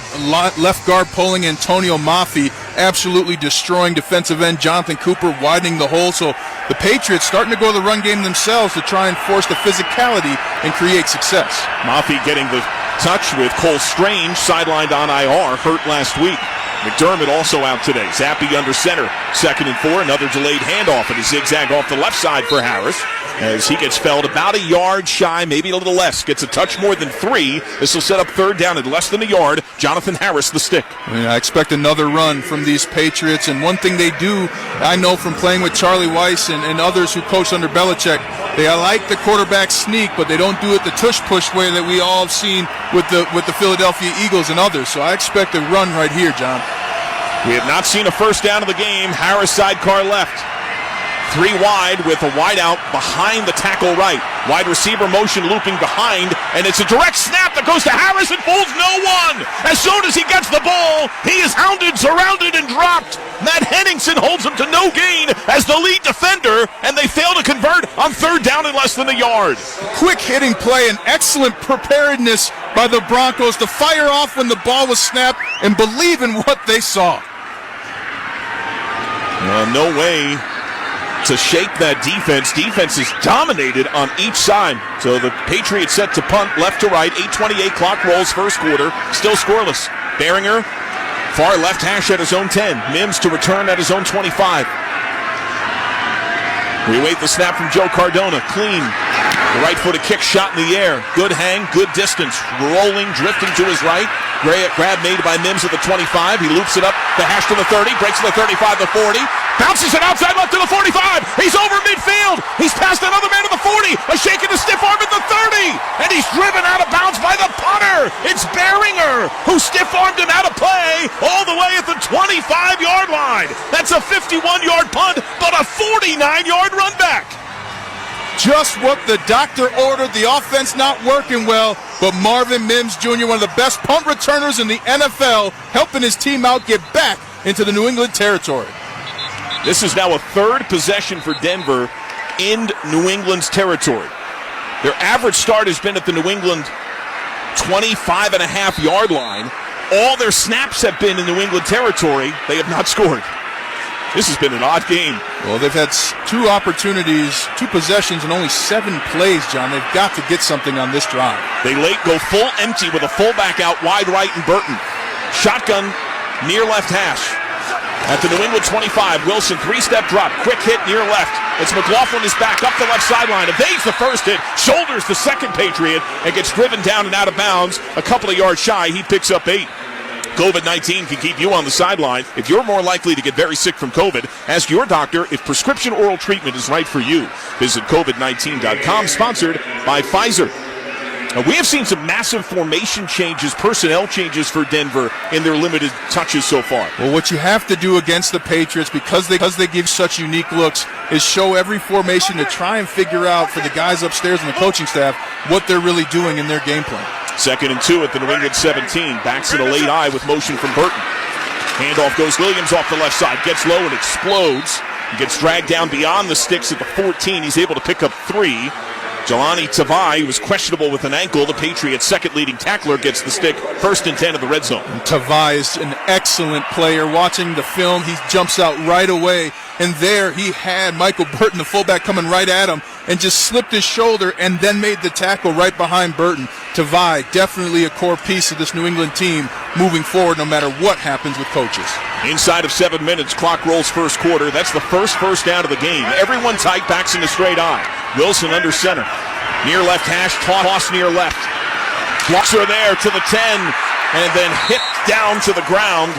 left guard pulling Antonio Mafi, absolutely destroying defensive end Jonathan Cooper, widening the hole. So the Patriots starting to go to the run game themselves to try and force the physicality and create success. Mafi getting the touch with Cole Strange, sidelined on IR, hurt last week. McDermott also out today. Zappi under center. 2nd and 4. Another delayed handoff and a zigzag off the left side for Harris as he gets felled about a yard shy, maybe a little less. Gets a touch more than 3. This will set up 3rd down at less than a yard. Jonathan Harris, the stick. I expect another run from these Patriots. And one thing they do, I know from playing with Charlie Weiss and others who coached under Belichick, they like the quarterback sneak, but they don't do it the tush-push way that we all have seen with the Philadelphia Eagles and others. So I expect a run right here, John. We have not seen a first down of the game. Harris sidecar left. 3 wide with a wide out behind the tackle right. Wide receiver motion looping behind, and it's a direct snap that goes to Harris and fools no one. As soon as he gets the ball, he is hounded, surrounded, and dropped. Matt Henningsen holds him to no gain as the lead defender, and they fail to convert on 3rd down in less than a yard. Quick hitting play and excellent preparedness by the Broncos to fire off when the ball was snapped and believe in what they saw. No way to shake that defense. Defense is dominated on each side. So the Patriots set to punt left to right. 8:28 clock rolls first quarter. Still scoreless. Behringer Far left hash at his own 10. Mims to return at his own 25. We wait the snap from Joe Cardona. Clean. The right-footed kick shot in the air. Good hang, good distance. Rolling, drifting to his right. Grab made by Mims at the 25. He loops it up the hash to the 30. Breaks to the 35, the 40. Bounces it outside left to the 45. He's over midfield. He's past another man to the 40. A shake and a stiff arm at the 30. And he's driven out of bounds by the punter. It's Behringer who stiff-armed him out of play all the way at the 25-yard line. That's a 51-yard punt, but a 49-yard run back. Just what the doctor ordered. The offense not working well, but Marvin Mims Jr., one of the best punt returners in the NFL, helping his team out get back into the New England territory. This is now a third possession for Denver in New England's territory. Their average start has been at the New England 25.5-yard line. All their snaps have been in New England territory. They have not scored. This has been an odd game. Well, they've had two opportunities, two possessions, and only 7 plays, John. They've got to get something on this drive. They late go full empty with a fullback out wide right and Burton. Shotgun near left hash. At the New England 25, Wilson, 3-step drop, quick hit near left. It's McLaughlin is back up the left sideline, evades the first hit, shoulders the second Patriot, and gets driven down and out of bounds. A couple of yards shy, he picks up 8. COVID-19 can keep you on the sideline. If you're more likely to get very sick from COVID, ask your doctor if prescription oral treatment is right for you. Visit COVID19.com, sponsored by Pfizer. Now, we have seen some massive formation changes, personnel changes for Denver in their limited touches so far. Well, what you have to do against the Patriots, because they give such unique looks, is show every formation to try and figure out for the guys upstairs and the coaching staff what they're really doing in their game plan. 2nd and 2 at the New England 17. Backs in a late eye with motion from Burton. Handoff goes Williams off the left side. Gets low and explodes. He gets dragged down beyond the sticks at the 14. He's able to pick up 3. Jelani Tavai, who was questionable with an ankle, the Patriots' second leading tackler, gets the stick. 1st and 10 of the red zone. Tavai is an excellent player. Watching the film, he jumps out right away. And there he had Michael Burton, the fullback, coming right at him and just slipped his shoulder and then made the tackle right behind Burton. Tavai, definitely a core piece of this New England team moving forward no matter what happens with coaches. Inside of 7 minutes, clock rolls first quarter. That's the first down of the game. Everyone tight, backs in a straight eye. Wilson under center. Near left hash, toss near left. Blocks are there to the 10 and then hit down to the ground.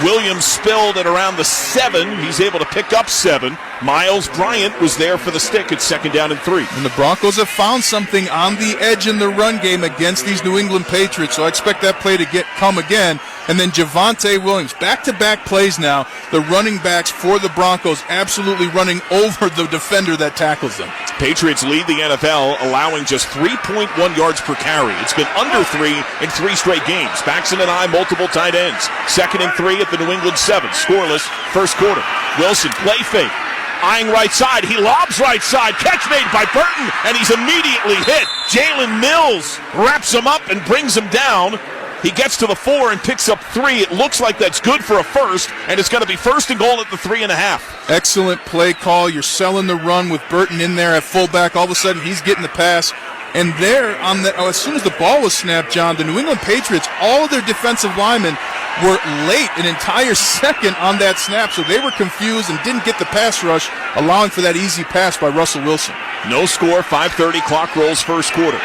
Williams spilled at around the 7. He's able to pick up 7. Miles Bryant was there for the stick at 2nd down and 3. And the Broncos have found something on the edge in the run game against these New England Patriots, so I expect that play to come again. And then Javonte Williams, back-to-back plays now. The running backs for the Broncos absolutely running over the defender that tackles them. Patriots lead the NFL, allowing just 3.1 yards per carry. It's been under 3 in 3 straight games. Baxton and I, multiple tight ends. 2nd and 3 at the New England 7. Scoreless first quarter. Wilson, play fake. Eyeing right side. He lobs right side. Catch made by Burton, and he's immediately hit. Jalen Mills wraps him up and brings him down. He gets to the 4 and picks up 3. It looks like that's good for a first, and it's going to be 1st and goal at the 3.5. Excellent play call. You're selling the run with Burton in there at fullback. All of a sudden, he's getting the pass. And there, as soon as the ball was snapped, John, the New England Patriots, all of their defensive linemen were late, an entire second on that snap, so they were confused and didn't get the pass rush, allowing for that easy pass by Russell Wilson. No score, 5:30, clock rolls first quarter.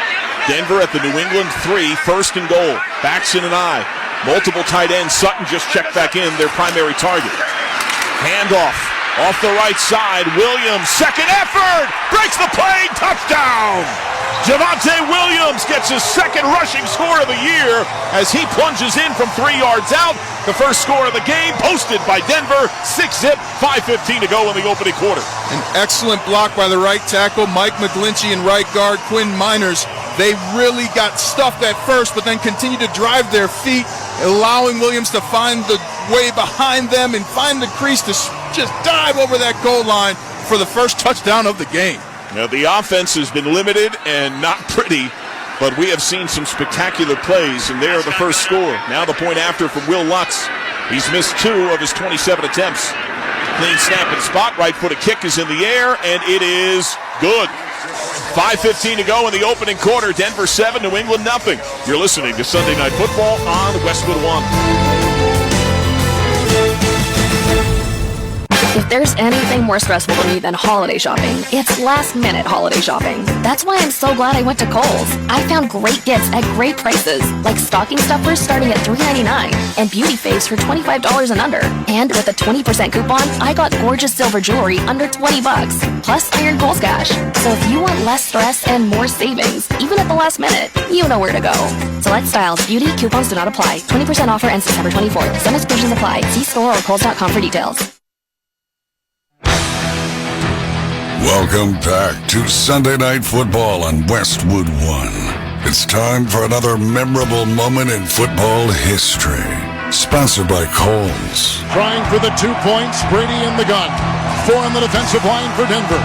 Denver at the New England 3, 1st and goal. Baxton and I, multiple tight ends. Sutton just checked back in, their primary target. Handoff off the right side. Williams, second effort, breaks the plane, touchdown! Javonte Williams gets his 2nd rushing score of the year as he plunges in from 3 yards out. The first score of the game posted by Denver. 6-zip, 5:15 to go in the opening quarter. An excellent block by the right tackle, Mike McGlinchey, and right guard Quinn Miners. They really got stuffed at first, but then continued to drive their feet, allowing Williams to find the way behind them and find the crease to just dive over that goal line for the first touchdown of the game. Now, the offense has been limited and not pretty, but we have seen some spectacular plays, and there the first score. Now the point after from Will Lutz. He's missed 2 of his 27 attempts. Clean snap and spot. Right-footed kick is in the air, and it is good. 5:15 to go in the opening quarter. Denver 7, New England nothing. You're listening to Sunday Night Football on Westwood 1. If there's anything more stressful to me than holiday shopping, it's last-minute holiday shopping. That's why I'm so glad I went to Kohl's. I found great gifts at great prices, like stocking stuffers starting at $3.99 and beauty faves for $25 and under. And with a 20% coupon, I got gorgeous silver jewelry under $20. Plus, I earned Kohl's Cash. So if you want less stress and more savings, even at the last minute, you know where to go. Select styles, beauty, coupons do not apply. 20% offer ends September 24th. Some exclusions apply. See store or Kohl's.com for details. Welcome back to Sunday Night Football on Westwood 1. It's time for another memorable moment in football history. Sponsored by Kohl's. Trying for the 2 points, Brady in the gun. 4 on the defensive line for Denver.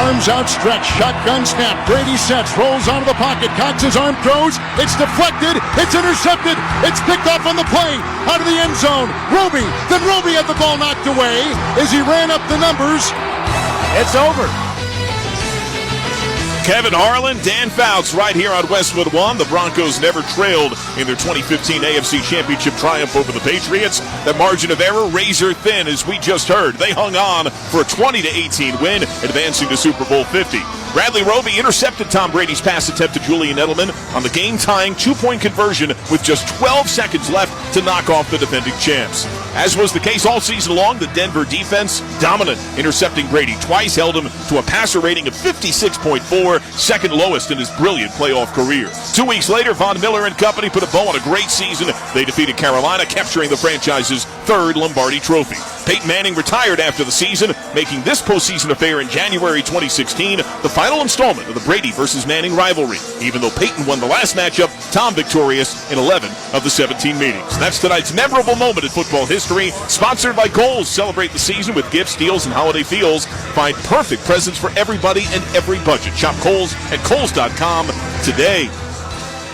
Arms outstretched, shotgun snap. Brady sets, rolls onto the pocket. Cocks his arm, throws. It's deflected. It's intercepted. It's picked off on the play. Out of the end zone. Roby. Then Roby had the ball knocked away as he ran up the numbers. It's over. Kevin Harlan, Dan Fouts right here on Westwood 1. The Broncos never trailed in their 2015 AFC Championship triumph over the Patriots. The margin of error razor thin, as we just heard. They hung on for a 20-18 win, advancing to Super Bowl 50. Bradley Roby intercepted Tom Brady's pass attempt to Julian Edelman on the game-tying 2-point conversion with just 12 seconds left to knock off the defending champs. As was the case all season long, the Denver defense dominant, intercepting Brady twice, held him to a passer rating of 56.4, second lowest in his brilliant playoff career. 2 weeks later, Von Miller and company put a bow on a great season. They defeated Carolina, capturing the franchise's third Lombardi trophy. Peyton Manning retired after the season, making this postseason affair in January 2016 the final installment of the Brady versus Manning rivalry. Even though Peyton won the last matchup, Tom victorious in 11 of the 17 meetings. That's tonight's memorable moment in football history, sponsored by Kohl's. Celebrate the season with gifts, deals, and holiday feels. Find perfect presents for everybody and every budget. Shop Kohl's at Kohl's.com today.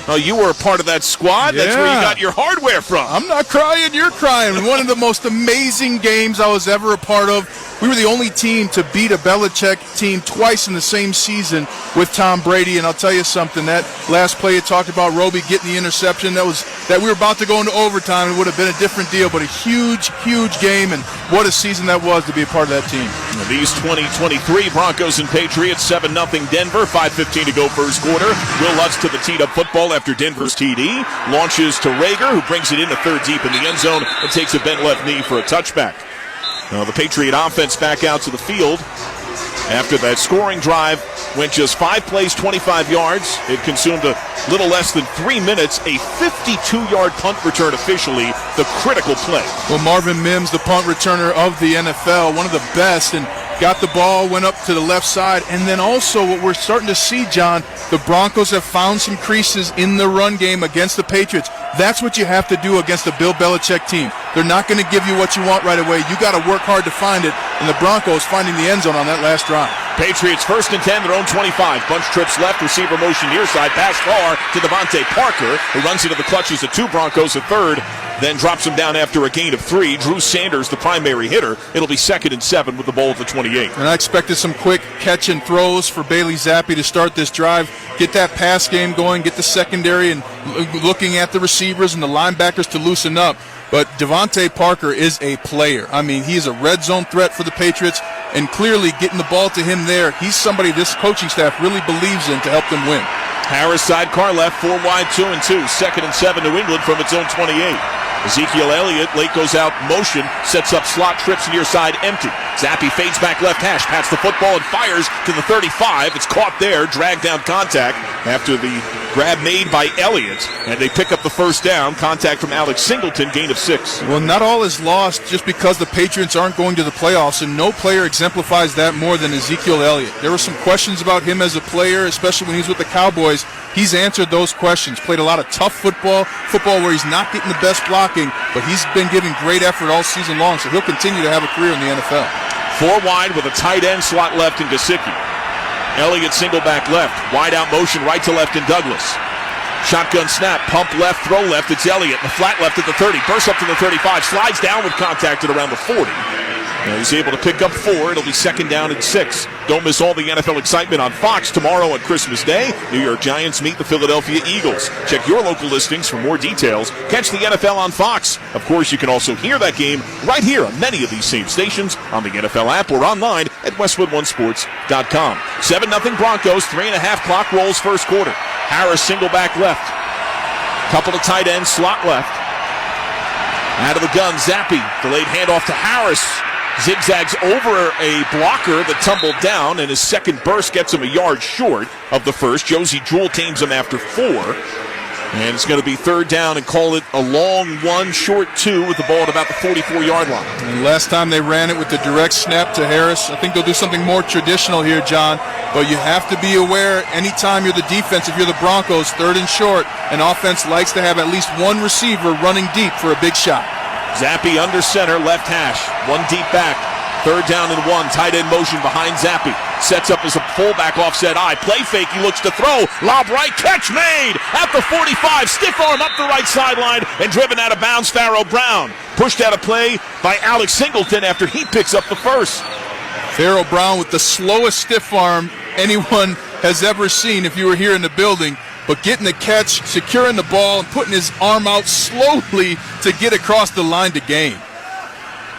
Oh, you were a part of that squad? That's where you got your hardware from. I'm not crying, you're crying. One of the most amazing games I was ever a part of. We were the only team to beat a Belichick team twice in the same season with Tom Brady. And I'll tell you something, that last play it talked about Roby getting the interception, that we were about to go into overtime. It would have been a different deal, but a huge, huge game. And what a season that was to be a part of that team. These 2023 Broncos and Patriots, 7-0 Denver, 5:15 to go first quarter. Will Lutz to the teed-up football after Denver's TD. Launches to Rager, who brings it in a third deep in the end zone and takes a bent left knee for a touchback. Now the Patriot offense back out to the field after that scoring drive. Went just 5 plays, 25 yards. It consumed a little less than 3 minutes. A 52-yard punt return officially the critical play. Well, Marvin Mims, the punt returner of the NFL, one of the best, and got the ball, went up to the left side. And then also what we're starting to see, John, the Broncos have found some creases in the run game against the Patriots. That's what you have to do against a Bill Belichick team. They're not going to give you what you want right away. You got to work hard to find it. And the Broncos finding the end zone on that last drive. Patriots 1st and 10, their own 25. Bunch trips left, receiver motion near side, pass far to Devontae Parker, who runs into the clutches of 2 Broncos at third, then drops him down after a gain of 3. Drew Sanders, the primary hitter. It'll be 2nd and 7 with the ball at the 28. And I expected some quick catch and throws for Bailey Zappi to start this drive, get that pass game going, get the secondary and looking at the receivers and the linebackers to loosen up. But Devontae Parker is a player. I mean, he is a red zone threat for the Patriots, and clearly getting the ball to him there, he's somebody this coaching staff really believes in to help them win. Harris sidecar left, 4 wide, 2 and 2. 2nd and 7 New England from its own 28. Ezekiel Elliott late goes out motion, sets up slot trips near side empty. Zappi fades back left hash, pats the football and fires to the 35. It's caught there, dragged down contact after the grab made by Elliott, and they pick up the first down. Contact from Alex Singleton, gain of 6. Well, not all is lost just because the Patriots aren't going to the playoffs, and no player exemplifies that more than Ezekiel Elliott. There were some questions about him as a player, especially when he's with the Cowboys. He's answered those questions, played a lot of tough football where he's not getting the best blocking, but he's been giving great effort all season long, so he'll continue to have a career in the NFL. 4 wide with a tight end slot left in Gesicki. Elliott single back left, wide out motion right to left in Douglas. Shotgun snap, pump left, throw left, it's Elliott. The flat left at the 30, bursts up to the 35, slides down with contact at around the 40. And he's able to pick up 4. It'll be 2nd down and 6. Don't miss all the NFL excitement on Fox tomorrow on Christmas Day. New York Giants meet the Philadelphia Eagles. Check your local listings for more details. Catch the NFL on Fox. Of course, you can also hear that game right here on many of these same stations on the NFL app or online at westwood1sports.com. 7-0 Broncos, 3.5 clock rolls first quarter. Harris single back left. Couple of tight ends, slot left. Out of the gun, Zappi. Delayed handoff to Harris. Zigzags over a blocker that tumbled down, and his second burst gets him a yard short of the first. Josie Jewell tames him after 4. And it's going to be 3rd down and call it a long 1, short 2 with the ball at about the 44-yard line. And last time they ran it with the direct snap to Harris. I think they'll do something more traditional here, John. But you have to be aware anytime you're the defense, if you're the Broncos, 3rd and short, an offense likes to have at least one receiver running deep for a big shot. Zappi under center, left hash. 1 deep back. 3rd down and 1. Tight end motion behind Zappi. Sets up as a fullback offset eye. Play fake. He looks to throw. Lob right. Catch made at the 45. Stiff arm up the right sideline and driven out of bounds. Pharaoh Brown pushed out of play by Alex Singleton after he picks up the first. Pharaoh Brown with the slowest stiff arm anyone has ever seen if you were here in the building. But getting the catch, securing the ball, and putting his arm out slowly to get across the line to gain.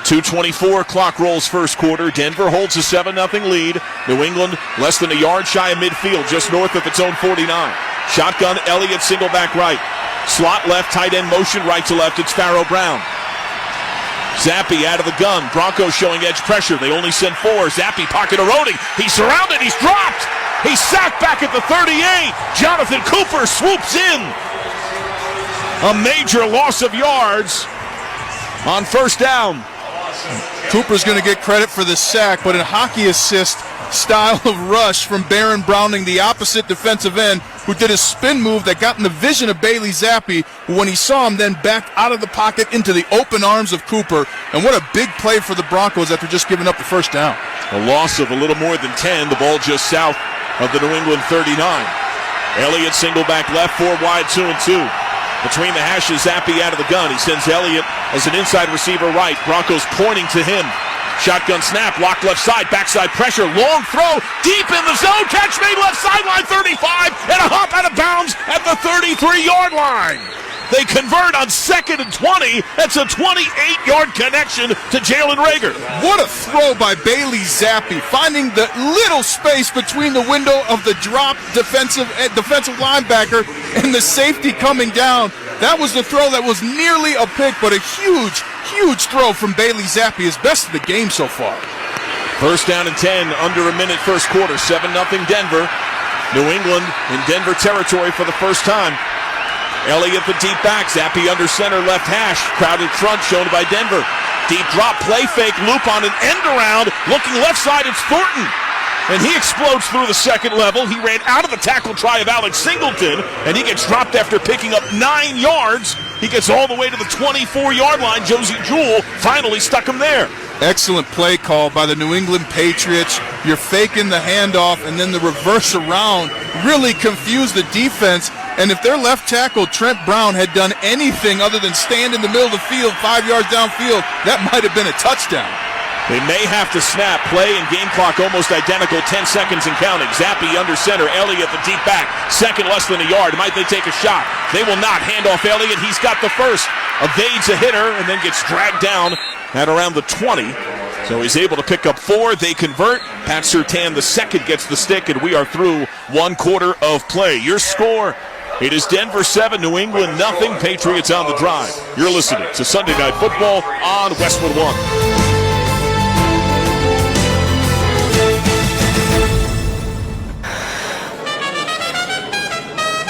2:24 clock rolls first quarter. Denver holds a 7-0 lead. New England less than a yard shy of midfield, just north of its own 49. Shotgun, Elliott, single back right. Slot left, tight end motion, right to left. It's Pharaoh Brown. Zappi out of the gun. Broncos showing edge pressure. They only send 4. Zappi pocket eroding. He's surrounded. He's dropped. He's sacked back at the 38. Jonathan Cooper swoops in. A major loss of yards on 1st down. Cooper's going to get credit for the sack, but in hockey assist style of rush from Baron Browning, the opposite defensive end, who did a spin move that got in the vision of Bailey Zappi, who when he saw him then backed out of the pocket into the open arms of Cooper. And what a big play for the Broncos after just giving up the 1st down. A loss of a little more than 10. The ball just south of the New England 39. Elliott single back left, 4 wide, 2 and 2. Between the hashes, Zappi out of the gun. He sends Elliott as an inside receiver right. Broncos pointing to him. Shotgun snap, lock left side, backside pressure, long throw, deep in the zone, catch made left sideline 35, and a hop out of bounds at the 33-yard line. They convert on 2nd and 20. That's a 28-yard connection to Jalen Reagor. What a throw by Bailey Zappi, finding the little space between the window of the drop defensive linebacker and the safety coming down. That was the throw that was nearly a pick, but a huge throw from Bailey Zappi, his best of the game so far. 1st down and 10, under a minute first quarter, 7-0 Denver. New England in Denver territory for the first time. Elliott the deep back, Zappi under center, left hash, crowded front shown by Denver. Deep drop, play fake, loop on an end around, looking left side, it's Thornton. And he explodes through the 2nd level. He ran out of the tackle try of Alex Singleton, and he gets dropped after picking up 9 yards. He gets all the way to the 24-yard line. Josie Jewell finally stuck him there. Excellent play call by the New England Patriots. You're faking the handoff, and then the reverse around really confused the defense. And if their left tackle, Trent Brown, had done anything other than stand in the middle of the field, 5 yards downfield, that might have been a touchdown. They may have to snap. Play and game clock almost identical, 10 seconds and counting. Zappi under center, Elliott the deep back, 2nd less than a yard. Might they take a shot? They will not. Hand off Elliott. He's got the first. Evades a hitter and then gets dragged down at around the 20. So he's able to pick up 4. They convert. Pat Surtain the second gets the stick, and we are through 1 quarter of play. Your score: it is Denver 7, New England nothing. Patriots on the drive. You're listening to Sunday Night Football on Westwood 1.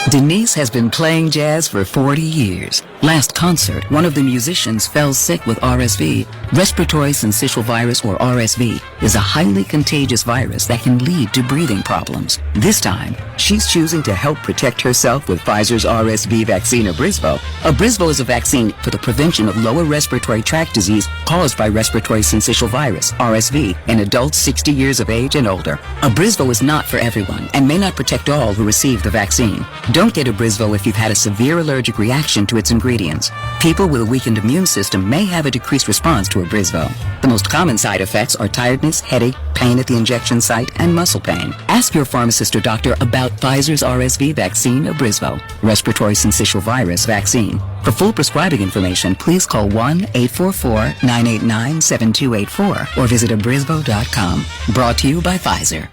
Denise has been playing jazz for 40 years. Last concert, one of the musicians fell sick with RSV. Respiratory syncytial virus, or RSV, is a highly contagious virus that can lead to breathing problems. This time, she's choosing to help protect herself with Pfizer's RSV vaccine, Abrysvo. Abrysvo is a vaccine for the prevention of lower respiratory tract disease caused by respiratory syncytial virus, RSV, in adults 60 years of age and older. Abrysvo is not for everyone and may not protect all who receive the vaccine. Don't get Abrysvo if you've had a severe allergic reaction to its ingredients. People with a weakened immune system may have a decreased response to Abrysvo. The most common side effects are tiredness, headache, pain at the injection site, and muscle pain. Ask your pharmacist or doctor about Pfizer's RSV vaccine, Abrysvo, respiratory syncytial virus vaccine. For full prescribing information, please call 1-844-989-7284 or visit abrysvo.com. Brought to you by Pfizer.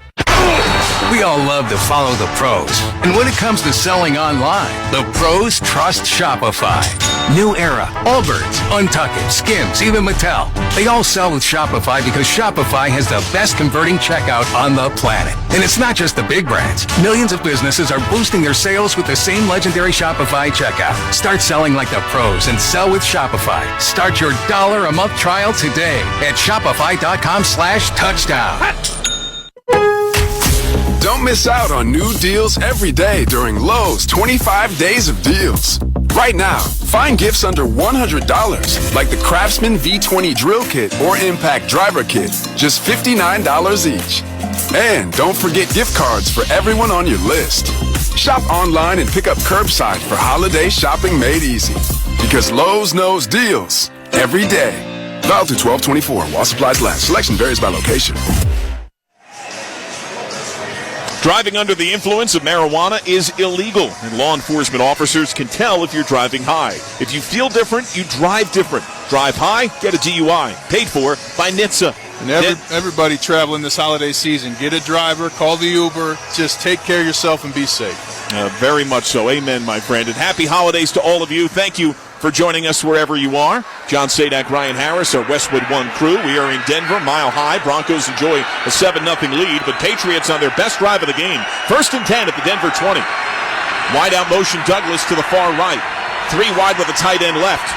We all love to follow the pros. And when it comes to selling online, the pros trust Shopify. New Era, Allbirds, Untuckit, Skims, even Mattel. They all sell with Shopify because Shopify has the best converting checkout on the planet. And it's not just the big brands. Millions of businesses are boosting their sales with the same legendary Shopify checkout. Start selling like the pros and sell with Shopify. Start your $1 a month trial today at shopify.com/touchdown. Don't miss out on new deals every day during Lowe's 25 Days of Deals. Right now, find gifts under $100, like the Craftsman V20 Drill Kit or Impact Driver Kit, just $59 each. And don't forget gift cards for everyone on your list. Shop online and pick up curbside for holiday shopping made easy. Because Lowe's knows deals every day. Valid through 12/24 while supplies last. Selection varies by location. Driving under the influence of marijuana is illegal, and law enforcement officers can tell if you're driving high. If you feel different, you drive different. Drive high, get a DUI. Paid for by NHTSA. And everybody traveling this holiday season, get a driver, call the Uber, just take care of yourself and be safe. Very much so. Amen, my friend. And happy holidays to all of you. Thank you for joining us wherever you are. John Sadak, Ryan Harris, our Westwood One crew. We are in Denver, Mile High. Broncos enjoy a 7-0 lead, but Patriots on their best drive of the game. 1st and 10 at the Denver 20. Wide out motion, Douglas to the far right. 3 wide with a tight end left.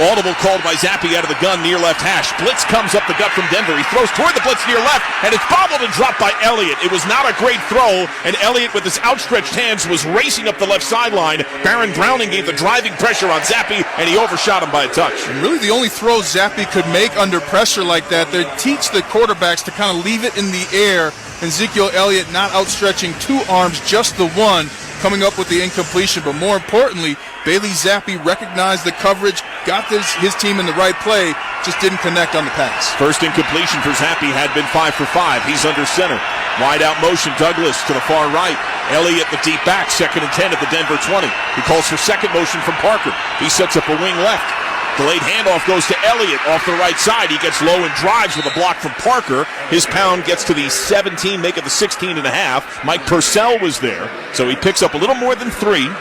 Audible called by Zappi out of the gun near left hash. Blitz comes up the gut from Denver. He throws toward the blitz near left, and it's bobbled and dropped by Elliott. It was not a great throw, and Elliott with his outstretched hands was racing up the left sideline. Baron Browning gave the driving pressure on Zappi, and he overshot him by a touch. And really the only throw Zappi could make under pressure like that, they teach the quarterbacks to kind of leave it in the air, and Ezekiel Elliott not outstretching 2 arms, just the one, coming up with the incompletion. But more importantly, Bailey Zappi recognized the coverage, got his team in the right play, just didn't connect on the pass. First incompletion for Zappi had been 5 for 5. He's under center. Wide out motion, Douglas to the far right. Elliott the deep back, 2nd and 10 at the Denver 20. He calls for second motion from Parker. He sets up a wing left. Delayed handoff goes to Elliott off the right side. He gets low and drives with a block from Parker. His pound gets to the 17, make it the 16.5. Mike Purcell was there, so he picks up a little more than 3.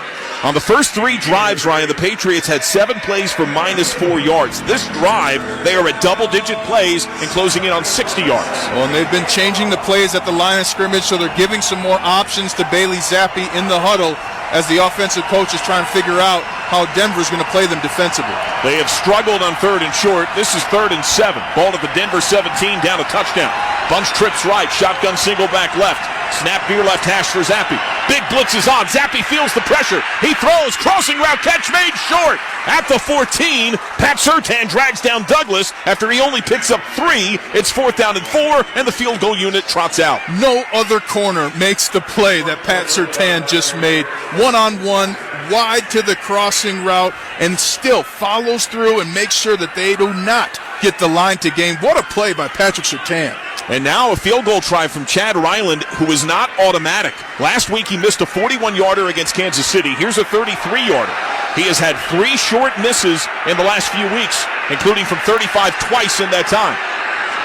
On the first 3 drives, Ryan, the Patriots had 7 plays for -4 yards. This drive, they are at double-digit plays and closing in on 60 yards. Well, and they've been changing the plays at the line of scrimmage, so they're giving some more options to Bailey Zappi in the huddle as the offensive coach is trying to figure out how Denver's going to play them defensively. They have struggled on 3rd and short. This is 3rd and 7. Ball at the Denver 17, down a touchdown. Bunch trips right, shotgun single back left. Snap near left hash for Zappi. Big blitz is on. Zappi feels the pressure. He throws. Crossing route catch made short. At the 14, Pat Surtain drags down Douglas after he only picks up 3. It's 4th down and 4, and the field goal unit trots out. No other corner makes the play that Pat Surtain just made. One-on-one, wide to the crossing route, and still follows through and makes sure that they do not get the line to gain. What a play by Patrick Surtain. And now a field goal try from Chad Ryland, who is not automatic. Last week he missed a 41-yarder against Kansas City. Here's a 33-yarder. He has had 3 short misses in the last few weeks, including from 35 twice in that time.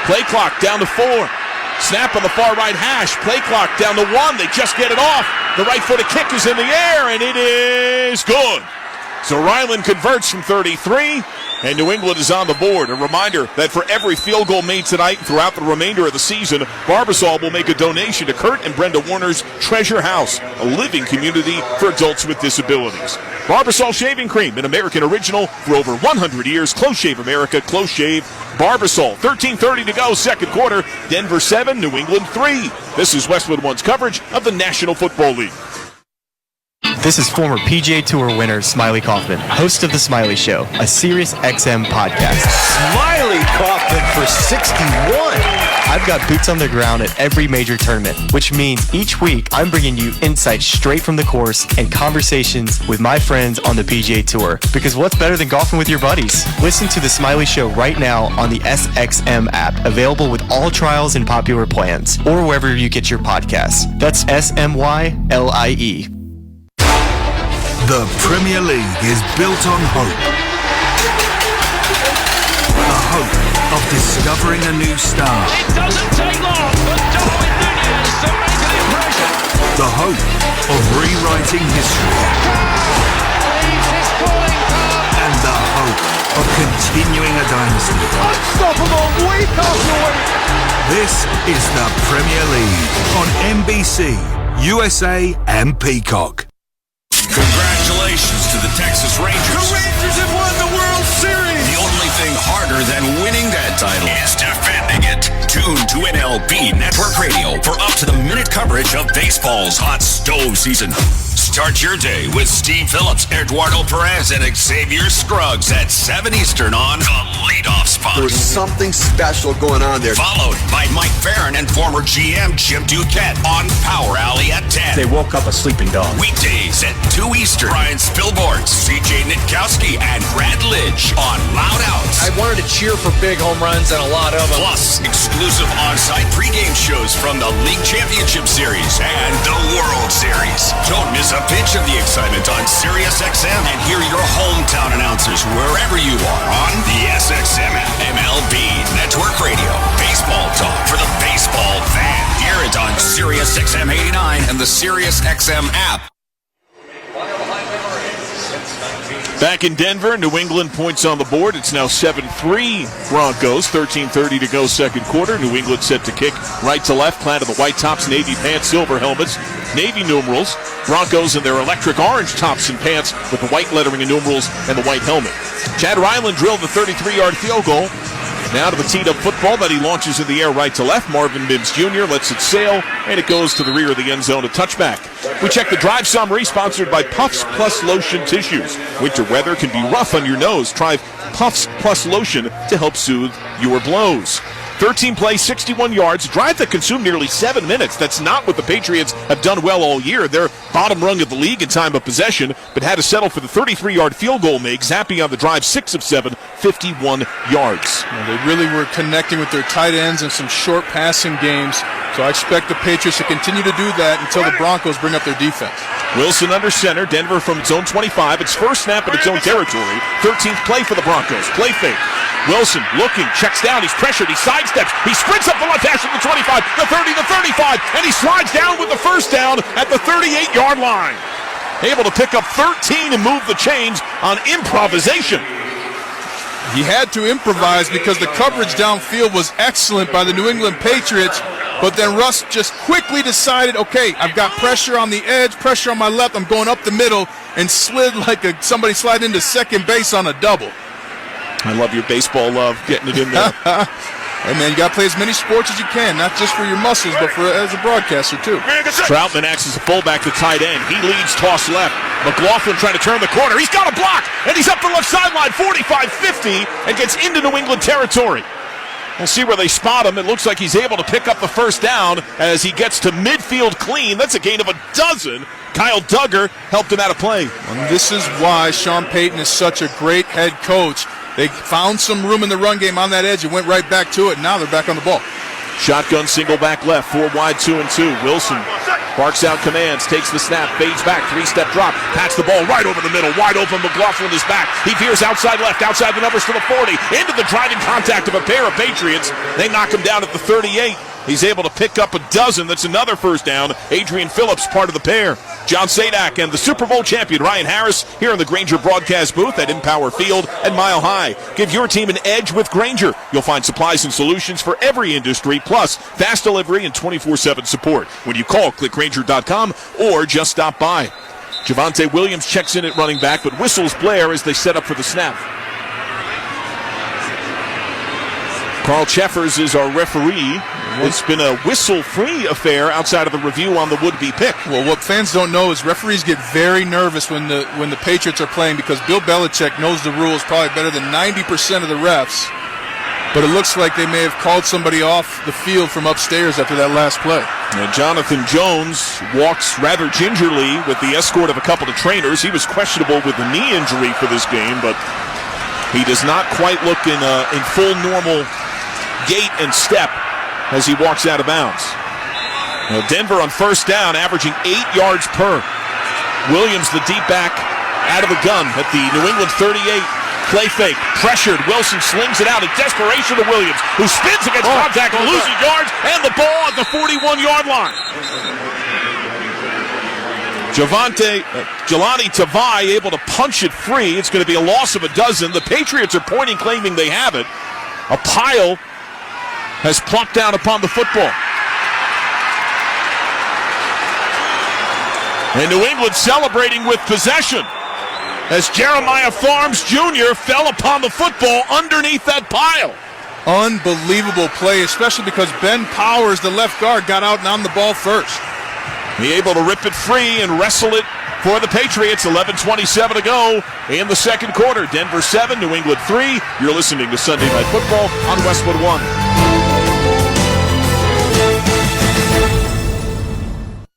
Play clock down to 4. Snap on the far right hash. Play clock down to 1. They just get it off. The right-footed kick is in the air, and it is good. So Ryland converts from 33, and New England is on the board. A reminder that for every field goal made tonight and throughout the remainder of the season, Barbasol will make a donation to Kurt and Brenda Warner's Treasure House, a living community for adults with disabilities. Barbasol Shaving Cream, an American original for over 100 years. Close Shave America, Close Shave Barbasol. 13:30 to go, second quarter. Denver 7, New England 3. This is Westwood One's coverage of the National Football League. This is former PGA Tour winner Smiley Kaufman, host of The Smiley Show, a Sirius XM podcast. Smiley Kaufman for 61. I've got boots on the ground at every major tournament, which means each week I'm bringing you insights straight from the course and conversations with my friends on the PGA Tour. Because what's better than golfing with your buddies? Listen to The Smiley Show right now on the SXM app, available with all trials and popular plans, or wherever you get your podcasts. That's SMYLIE. The Premier League is built on hope. The hope of discovering a new star. It doesn't take long for Darwin Núñez to make an impression. The hope of rewriting history. And the hope of continuing a dynasty. Unstoppable week after week. This is the Premier League on NBC, USA and Peacock. Congratulations to the Texas Rangers. The Rangers have won the World Series. The only thing harder than winning that title is defending it. Tune to MLB Network Radio for up-to-the-minute coverage of baseball's hot stove season. Start your day with Steve Phillips, Eduardo Perez, and Xavier Scruggs at 7 Eastern on the leadoff spot. There's something special going on there. Followed by Mike Farron and former GM Jim Duquette on Power Alley at 10. They woke up a sleeping dog. Weekdays at 2 Eastern. Brian Spilborn, CJ Nitkowski, and Brad Lidge on Loud Outs. I wanted to cheer for big home runs and a lot of them. Plus, exclusive on-site pregame shows from the League Championship Series and the World Series. Don't miss a pitch of the excitement on SiriusXM and hear your hometown announcers wherever you are on the SXM app. MLB Network Radio. Baseball talk for the baseball fan. Hear it on SiriusXM 89 and the SiriusXM app. Back in Denver, New England points on the board. It's now 7-3 Broncos, 13:30 to go second quarter. New England set to kick right to left, clad in the white tops, navy pants, silver helmets, navy numerals. Broncos in their electric orange tops and pants with the white lettering and numerals and the white helmet. Chad Ryland drilled the 33-yard field goal. Now to the teed-up football that he launches in the air right to left. Marvin Mims Jr. lets it sail, and it goes to the rear of the end zone, a touchback. We check the drive summary, sponsored by Puffs Plus Lotion Tissues. Winter weather can be rough on your nose. Try Puffs Plus Lotion to help soothe your blows. 13 plays, 61 yards, drive that consumed nearly 7 minutes. That's not what the Patriots have done well all year. They're bottom rung of the league in time of possession, but had to settle for the 33-yard field goal make. Zappy on the drive, 6 of 7, 51 yards. They really were connecting with their tight ends in some short passing games, so I expect the Patriots to continue to do that until the Broncos bring up their defense. Wilson under center, Denver from its own 25. Its first snap in its own territory. 13th play for the Broncos. Play fake. Wilson looking, checks down, he's pressured, he sidesteps, he sprints up the left hash of the 25, the 30, the 35, and he slides down with the first down at the 38-yard line. Able to pick up 13 and move the chains on improvisation. He had to improvise because the coverage downfield was excellent by the New England Patriots, but then Russ just quickly decided, okay, I've got pressure on the edge, pressure on my left, I'm going up the middle, and slid like somebody slide into second base on a double. I love your baseball love, getting it in there. Hey, man, you got to play as many sports as you can, not just for your muscles, but as a broadcaster, too. Troutman acts as a fullback to tight end. He leads toss left. McLaughlin trying to turn the corner. He's got a block, and he's up the left sideline, 45-50, and gets into New England territory. We'll see where they spot him. It looks like he's able to pick up the first down as he gets to midfield clean. That's a gain of 12. Kyle Duggar helped him out of play. And this is why Sean Payton is such a great head coach. They found some room in the run game on that edge and went right back to it. Now they're back on the ball. Shotgun single back left, 4 wide, 2 and 2. Wilson barks out commands, takes the snap, fades back, 3-step drop, pats the ball right over the middle, wide open. McLaughlin is back. He veers outside left, outside the numbers to the 40, into the driving contact of a pair of Patriots. They knock him down at the 38. He's able to pick up 12. That's another first down. Adrian Phillips, part of the pair. John Sadak and the Super Bowl champion Ryan Harris here in the Grainger broadcast booth at Empower Field and Mile High. Give your team an edge with Grainger. You'll find supplies and solutions for every industry, plus fast delivery and 24/7 support. When you call, click Grainger.com or just stop by. Javonte Williams checks in at running back, but whistles Blair as they set up for the snap. Carl Cheffers is our referee. It's been a whistle-free affair outside of the review on the would-be pick. Well, what fans don't know is referees get very nervous when the Patriots are playing because Bill Belichick knows the rules probably better than 90% of the refs. but it looks like they may have called somebody off the field from upstairs after that last play. And Jonathan Jones walks rather gingerly with the escort of a couple of trainers. He was questionable with a knee injury for this game, but he does not quite look in full normal gait and step as he walks out of bounds. Now Denver on first down, averaging 8 yards per. Williams, the deep back, out of the gun at the New England 38. Play fake, pressured. Wilson slings it out in desperation to Williams, who spins against contact and loses yards, and the ball at the 41-yard line. Jelani Tavai able to punch it free. It's going to be a loss of a dozen. The Patriots are pointing, claiming they have it. A pile has plucked down upon the football. And New England celebrating with possession as Jeremiah Farms Jr. fell upon the football underneath that pile. Unbelievable play, especially because Ben Powers, the left guard, got out and on the ball first. He able to rip it free and wrestle it for the Patriots. 11:27 to go in the second quarter. Denver 7, New England 3. You're listening to Sunday Night Football on Westwood 1.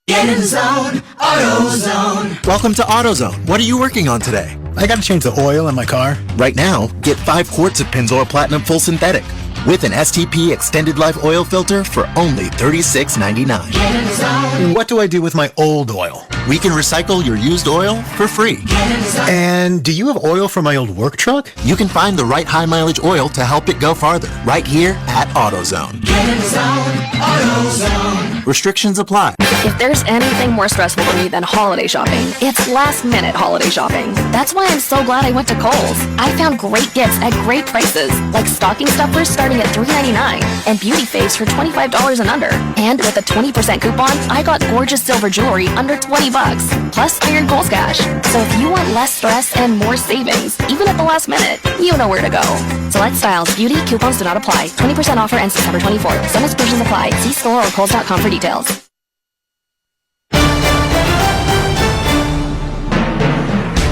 Get in the zone, AutoZone. Welcome to AutoZone. What are you working on today? I got to change the oil in my car. Right now, get 5 quarts of Pennzoil Platinum Full Synthetic with an STP Extended Life Oil Filter for only $36.99. Get in the zone. What do I do with my old oil? We can recycle your used oil for free. Get in the zone. And do you have oil for my old work truck? You can find the right high mileage oil to help it go farther right here at AutoZone. Get in the zone, AutoZone. Restrictions apply. If there's anything more stressful for me than holiday shopping, it's last-minute holiday shopping. That's why I'm so glad I went to Kohl's. I found great gifts at great prices, like stocking stuffers starting at $3.99 and beauty faves for $25 and under. And with a 20% coupon, I got gorgeous silver jewelry under $20, plus iron gold cash. So if you want less stress and more savings, even at the last minute, you know where to go. Select styles, beauty, coupons do not apply. 20% offer ends September 24th. Some exclusions apply. See store or Kohls.com for details.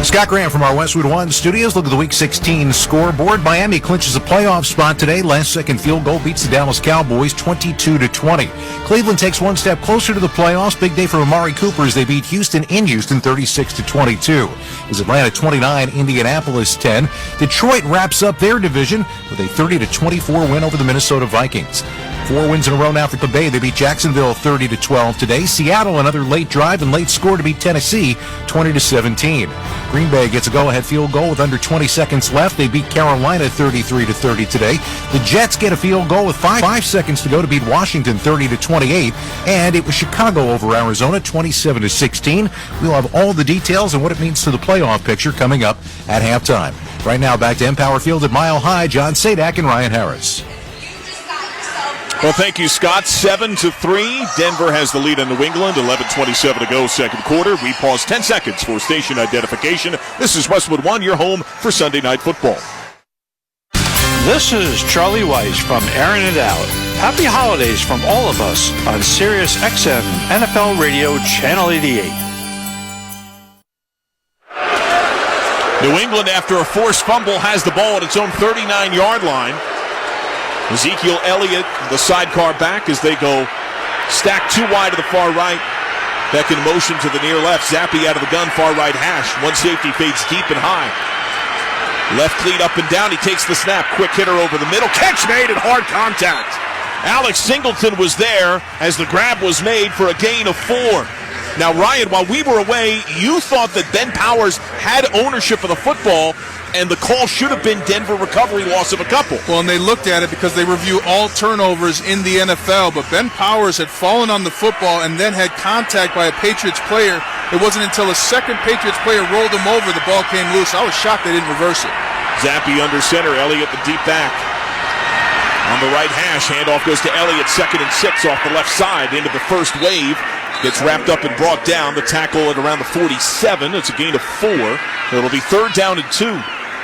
Scott Graham from our Westwood One studios. Look at the Week 16 scoreboard. Miami clinches a playoff spot today. Last-second field goal beats the Dallas Cowboys 22-20. Cleveland takes one step closer to the playoffs. Big day for Amari Cooper as they beat Houston in Houston 36-22. As Atlanta 29, Indianapolis 10. Detroit wraps up their division with a 30-24 win over the Minnesota Vikings. 4 wins in a row now for the Bay. They beat Jacksonville 30-12 today. Seattle, another late drive and late score to beat Tennessee 20-17. Green Bay gets a go-ahead field goal with under 20 seconds left. They beat Carolina 33-30 today. The Jets get a field goal with 5 seconds to go to beat Washington 30-28. And it was Chicago over Arizona 27-16. We'll have all the details and what it means to the playoff picture coming up at halftime. Right now, back to Empower Field at Mile High. John Sadak and Ryan Harris. Well, thank you, Scott. 7-3. Denver has the lead on New England. 11:27 to go, second quarter. We pause 10 seconds for station identification. This is Westwood One, your home for Sunday Night Football. This is Charlie Weiss from Aaron It Out. Happy holidays from all of us on Sirius XM NFL Radio Channel 88. New England, after a forced fumble, has the ball at its own 39-yard line. Ezekiel Elliott, the sidecar back, as they go stacked too wide to the far right. Beck in motion to the near left. Zappi out of the gun, far right hash. One safety fades deep and high. Left cleat up and down. He takes the snap. Quick hitter over the middle. Catch made and hard contact. Alex Singleton was there as the grab was made for a gain of 4. Now, Ryan, while we were away, you thought that Ben Powers had ownership of the football, and the call should have been Denver recovery loss of a couple. Well, and they looked at it because they review all turnovers in the NFL, but Ben Powers had fallen on the football and then had contact by a Patriots player. It wasn't until a second Patriots player rolled him over the ball came loose. I was shocked they didn't reverse it. Zappi under center, Elliott the deep back. On the right hash, handoff goes to Elliott, 2nd and 6 off the left side into the first wave. Gets wrapped up and brought down. The tackle at around the 47. It's a gain of 4. It'll be 3rd down and 2.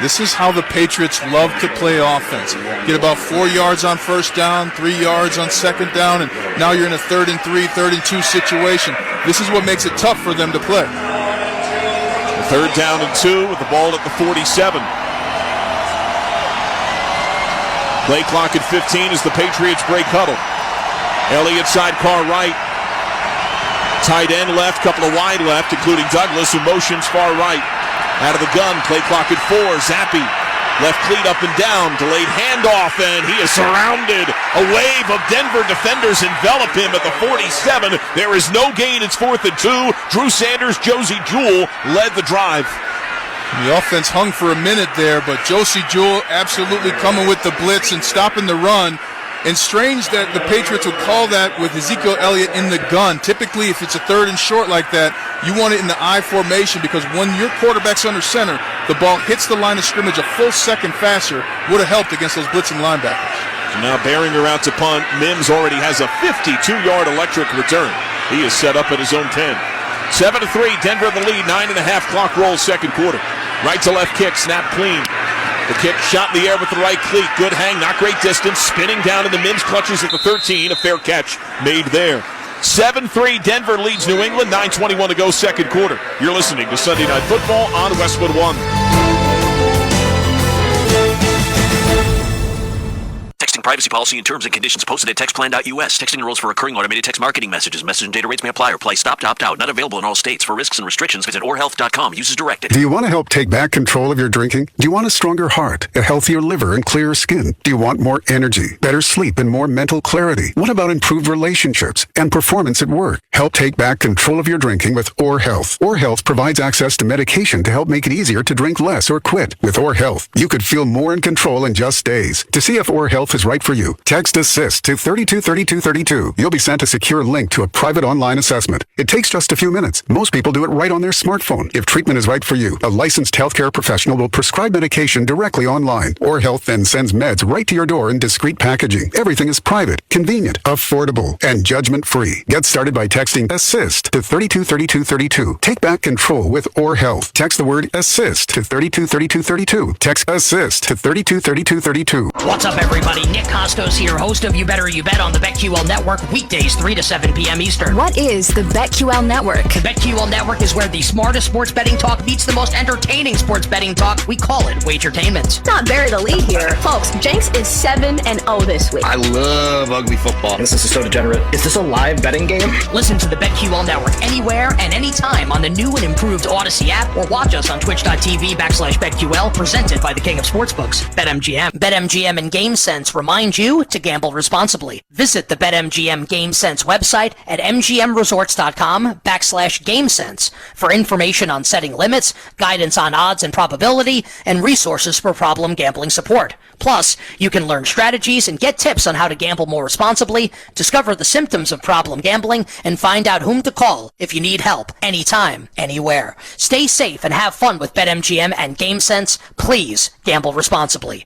This is how the Patriots love to play offense. Get about 4 yards on first down, 3 yards on second down, and now you're in a 3rd and 3, 3rd and 2 situation. This is what makes it tough for them to play. 3rd down and 2 with the ball at the 47. Play clock at 15 as the Patriots break huddle. Elliott sidecar right. Tight end left, couple of wide left, including Douglas, who motions far right. Out of the gun, play clock at 4. Zappe, left cleat up and down, delayed handoff, and he is surrounded. A wave of Denver defenders envelop him at the 47. There is no gain. It's 4th and 2. Drew Sanders, Josie Jewell led the drive. The offense hung for a minute there, but Josie Jewell absolutely coming with the blitz and stopping the run. And strange that the Patriots would call that with Ezekiel Elliott in the gun. Typically, if it's a 3rd and short like that, you want it in the I formation, because when your quarterback's under center, the ball hits the line of scrimmage a full second faster. Would have helped against those blitzing linebackers. So now Behringer out to punt. Mims already has a 52-yard electric return. He is set up at his own 10. 7-3, Denver the lead. 9.5 clock rolls, second quarter. Right to left kick, snap clean. The kick shot in the air with the right cleat. Good hang, not great distance. Spinning down in the Mims clutches at the 13. A fair catch made there. 7-3, Denver leads New England. 9:21 to go, second quarter. You're listening to Sunday Night Football on Westwood One. Texting privacy policy and terms and conditions posted at textplan.us. Texting enrolls for recurring automated text marketing messages. Message and data rates may apply or apply stop to opt out. Not available in all states. For risks and restrictions, visit orhealth.com. Use as directed. Do you want to help take back control of your drinking? Do you want a stronger heart, a healthier liver, and clearer skin? Do you want more energy, better sleep, and more mental clarity? What about improved relationships and performance at work? Help take back control of your drinking with Or Health. Or Health provides access to medication to help make it easier to drink less or quit. With Or Health, you could feel more in control in just days. To see if Or Health is right for you, text ASSIST to 323232. You'll be sent a secure link to a private online assessment. It takes just a few minutes. Most people do it right on their smartphone. If treatment is right for you, a licensed healthcare professional will prescribe medication directly online. Or Health then sends meds right to your door in discreet packaging. Everything is private, convenient, affordable, and judgment-free. Get started by texting ASSIST to 323232. Take back control with Or Health. Text the word ASSIST to 323232. Text ASSIST to 323232. What's up, everybody? Nick Costos here, host of You Better You Bet on the BetQL Network, weekdays 3 to 7 p.m. Eastern. What is the BetQL Network? The BetQL Network is where the smartest sports betting talk meets the most entertaining sports betting talk. We call it Wagertainment. Not bury the lead here. Folks, Jenks is 7-0 this week. I love ugly football. This is so degenerate. Is this a live betting game? Listen to the BetQL Network anywhere and anytime on the new and improved Odyssey app, or watch us on twitch.tv/BetQL, presented by the King of Sportsbooks, BetMGM. BetMGM and GameSense remind you to gamble responsibly. Visit the BetMGM GameSense website at mgmresorts.com/GameSense for information on setting limits, guidance on odds and probability, and resources for problem gambling support. Plus, you can learn strategies and get tips on how to gamble more responsibly, discover the symptoms of problem gambling, and find out whom to call if you need help anytime, anywhere. Stay safe and have fun with BetMGM and GameSense. Please gamble responsibly.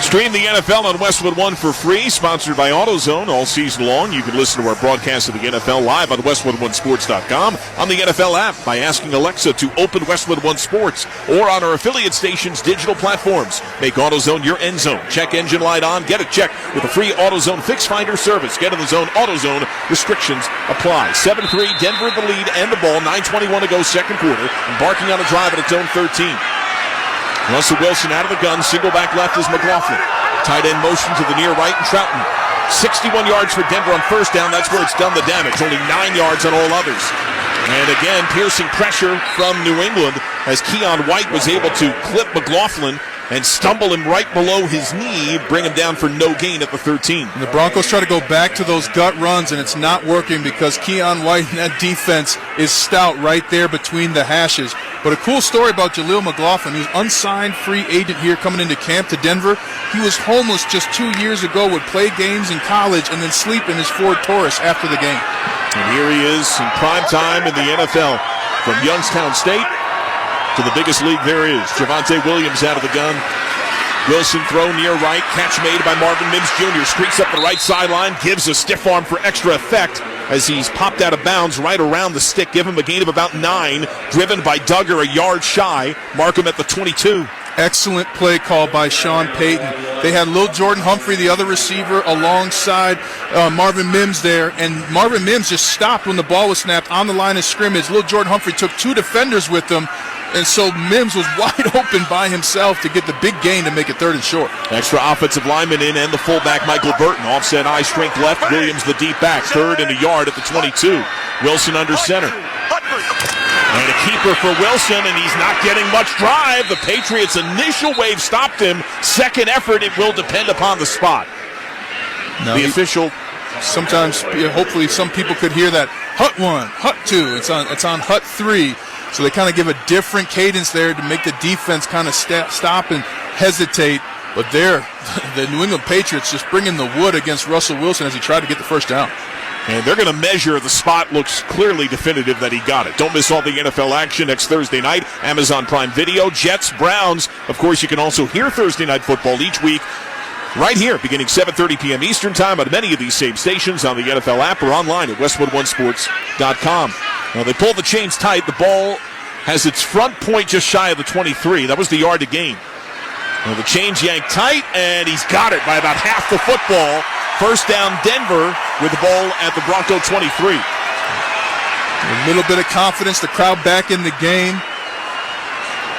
Stream the NFL on Westwood One for free, sponsored by AutoZone all season long. You can listen to our broadcast of the NFL live on WestwoodOneSports.com, on the NFL app by asking Alexa to open Westwood One Sports, or on our affiliate stations' digital platforms. Make AutoZone your end zone. Check engine light on. Get it checked with a free AutoZone Fix Finder service. Get in the zone. AutoZone. Restrictions apply. 7-3, Denver the lead and the ball. 9:21 to go, second quarter. Embarking on a drive at its own 13. Russell Wilson out of the gun, single back left is McLaughlin. Tight end motion to the near right and Troughton. 61 yards for Denver on first down. That's where it's done the damage. Only 9 yards on all others. And again, piercing pressure from New England as Keon White was able to clip McLaughlin and stumble him right below his knee, bring him down for no gain at the 13. And the Broncos try to go back to those gut runs, and it's not working because Keon White and that defense is stout right there between the hashes. But a cool story about Jaleel McLaughlin, who's unsigned free agent here coming into camp to Denver. He was homeless just 2 years ago, would play games in college and then sleep in his Ford Taurus after the game. And here he is in prime time in the NFL from Youngstown State to the biggest league there is. Javonte Williams out of the gun. Wilson throw near right. Catch made by Marvin Mims Jr. Streaks up the right sideline. Gives a stiff arm for extra effect as he's popped out of bounds right around the stick. Give him a gain of about 9. Driven by Duggar a yard shy. Mark him at the 22. Excellent play call by Sean Payton. They had Lil Jordan Humphrey, the other receiver, alongside Marvin Mims there, and Marvin Mims just stopped when the ball was snapped on the line of scrimmage. Lil Jordan Humphrey took 2 defenders with him, And so Mims was wide open by himself to get the big gain to make it 3rd and short. Extra offensive lineman in and the fullback Michael Burton. Offset eye strength left. Williams the deep back. 3rd and a yard at the 22. Wilson under center. And a keeper for Wilson, and he's not getting much drive. The Patriots' initial wave stopped him. Second effort, it will depend upon the spot. No, the official. Sometimes, hopefully, some people could hear that. Hut 1, Hut 2. It's on Hut 3. So they kind of give a different cadence there to make the defense kind of stop and hesitate. But there, the New England Patriots just bringing the wood against Russell Wilson as he tried to get the first down. And they're going to measure. The spot looks clearly definitive that he got it. Don't miss all the NFL action next Thursday night. Amazon Prime Video, Jets, Browns. Of course, you can also hear Thursday Night Football each week right here, beginning 7:30 p.m. Eastern Time on many of these same stations on the NFL app or online at westwood1sports.com. Now, they pull the chains tight. The ball has its front point just shy of the 23. That was the yard to gain. Now, the chains yanked tight, and he's got it by about half the football. First down, Denver, with the ball at the Bronco 23. A little bit of confidence, the crowd back in the game.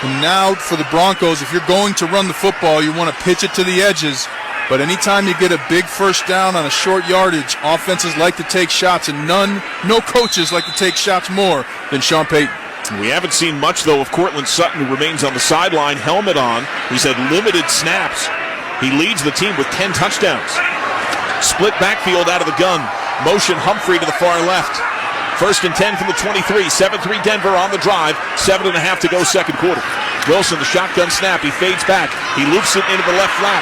And now for the Broncos, if you're going to run the football, you want to pitch it to the edges. But anytime you get a big first down on a short yardage, offenses like to take shots, and no coaches like to take shots more than Sean Payton. We haven't seen much, though, of Courtland Sutton, who remains on the sideline, helmet on. He's had limited snaps. He leads the team with 10 touchdowns. Split backfield out of the gun. Motion Humphrey to the far left. 1st and 10 from the 23. 7-3 Denver on the drive. 7.5 to go second quarter. Wilson, the shotgun snap. He fades back. He loops it into the left flap.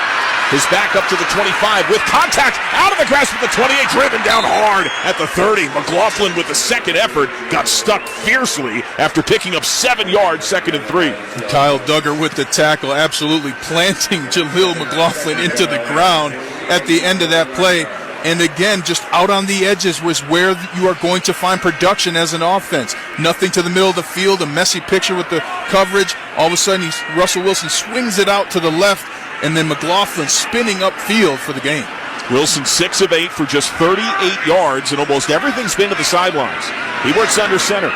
His back up to the 25 with contact. Out of the grasp of the 28. Driven down hard at the 30. McLaughlin with the second effort got stuck fiercely after picking up 7 yards, 2nd and 3. Kyle Duggar with the tackle, absolutely planting Jaleel McLaughlin into the ground at the end of that play. And again, just out on the edges was where you are going to find production as an offense. Nothing to the middle of the field, a messy picture with the coverage. All of a sudden, Russell Wilson swings it out to the left, and then McLaughlin spinning upfield for the game. Wilson 6 of 8 for just 38 yards, and almost everything's been to the sidelines. He works under center.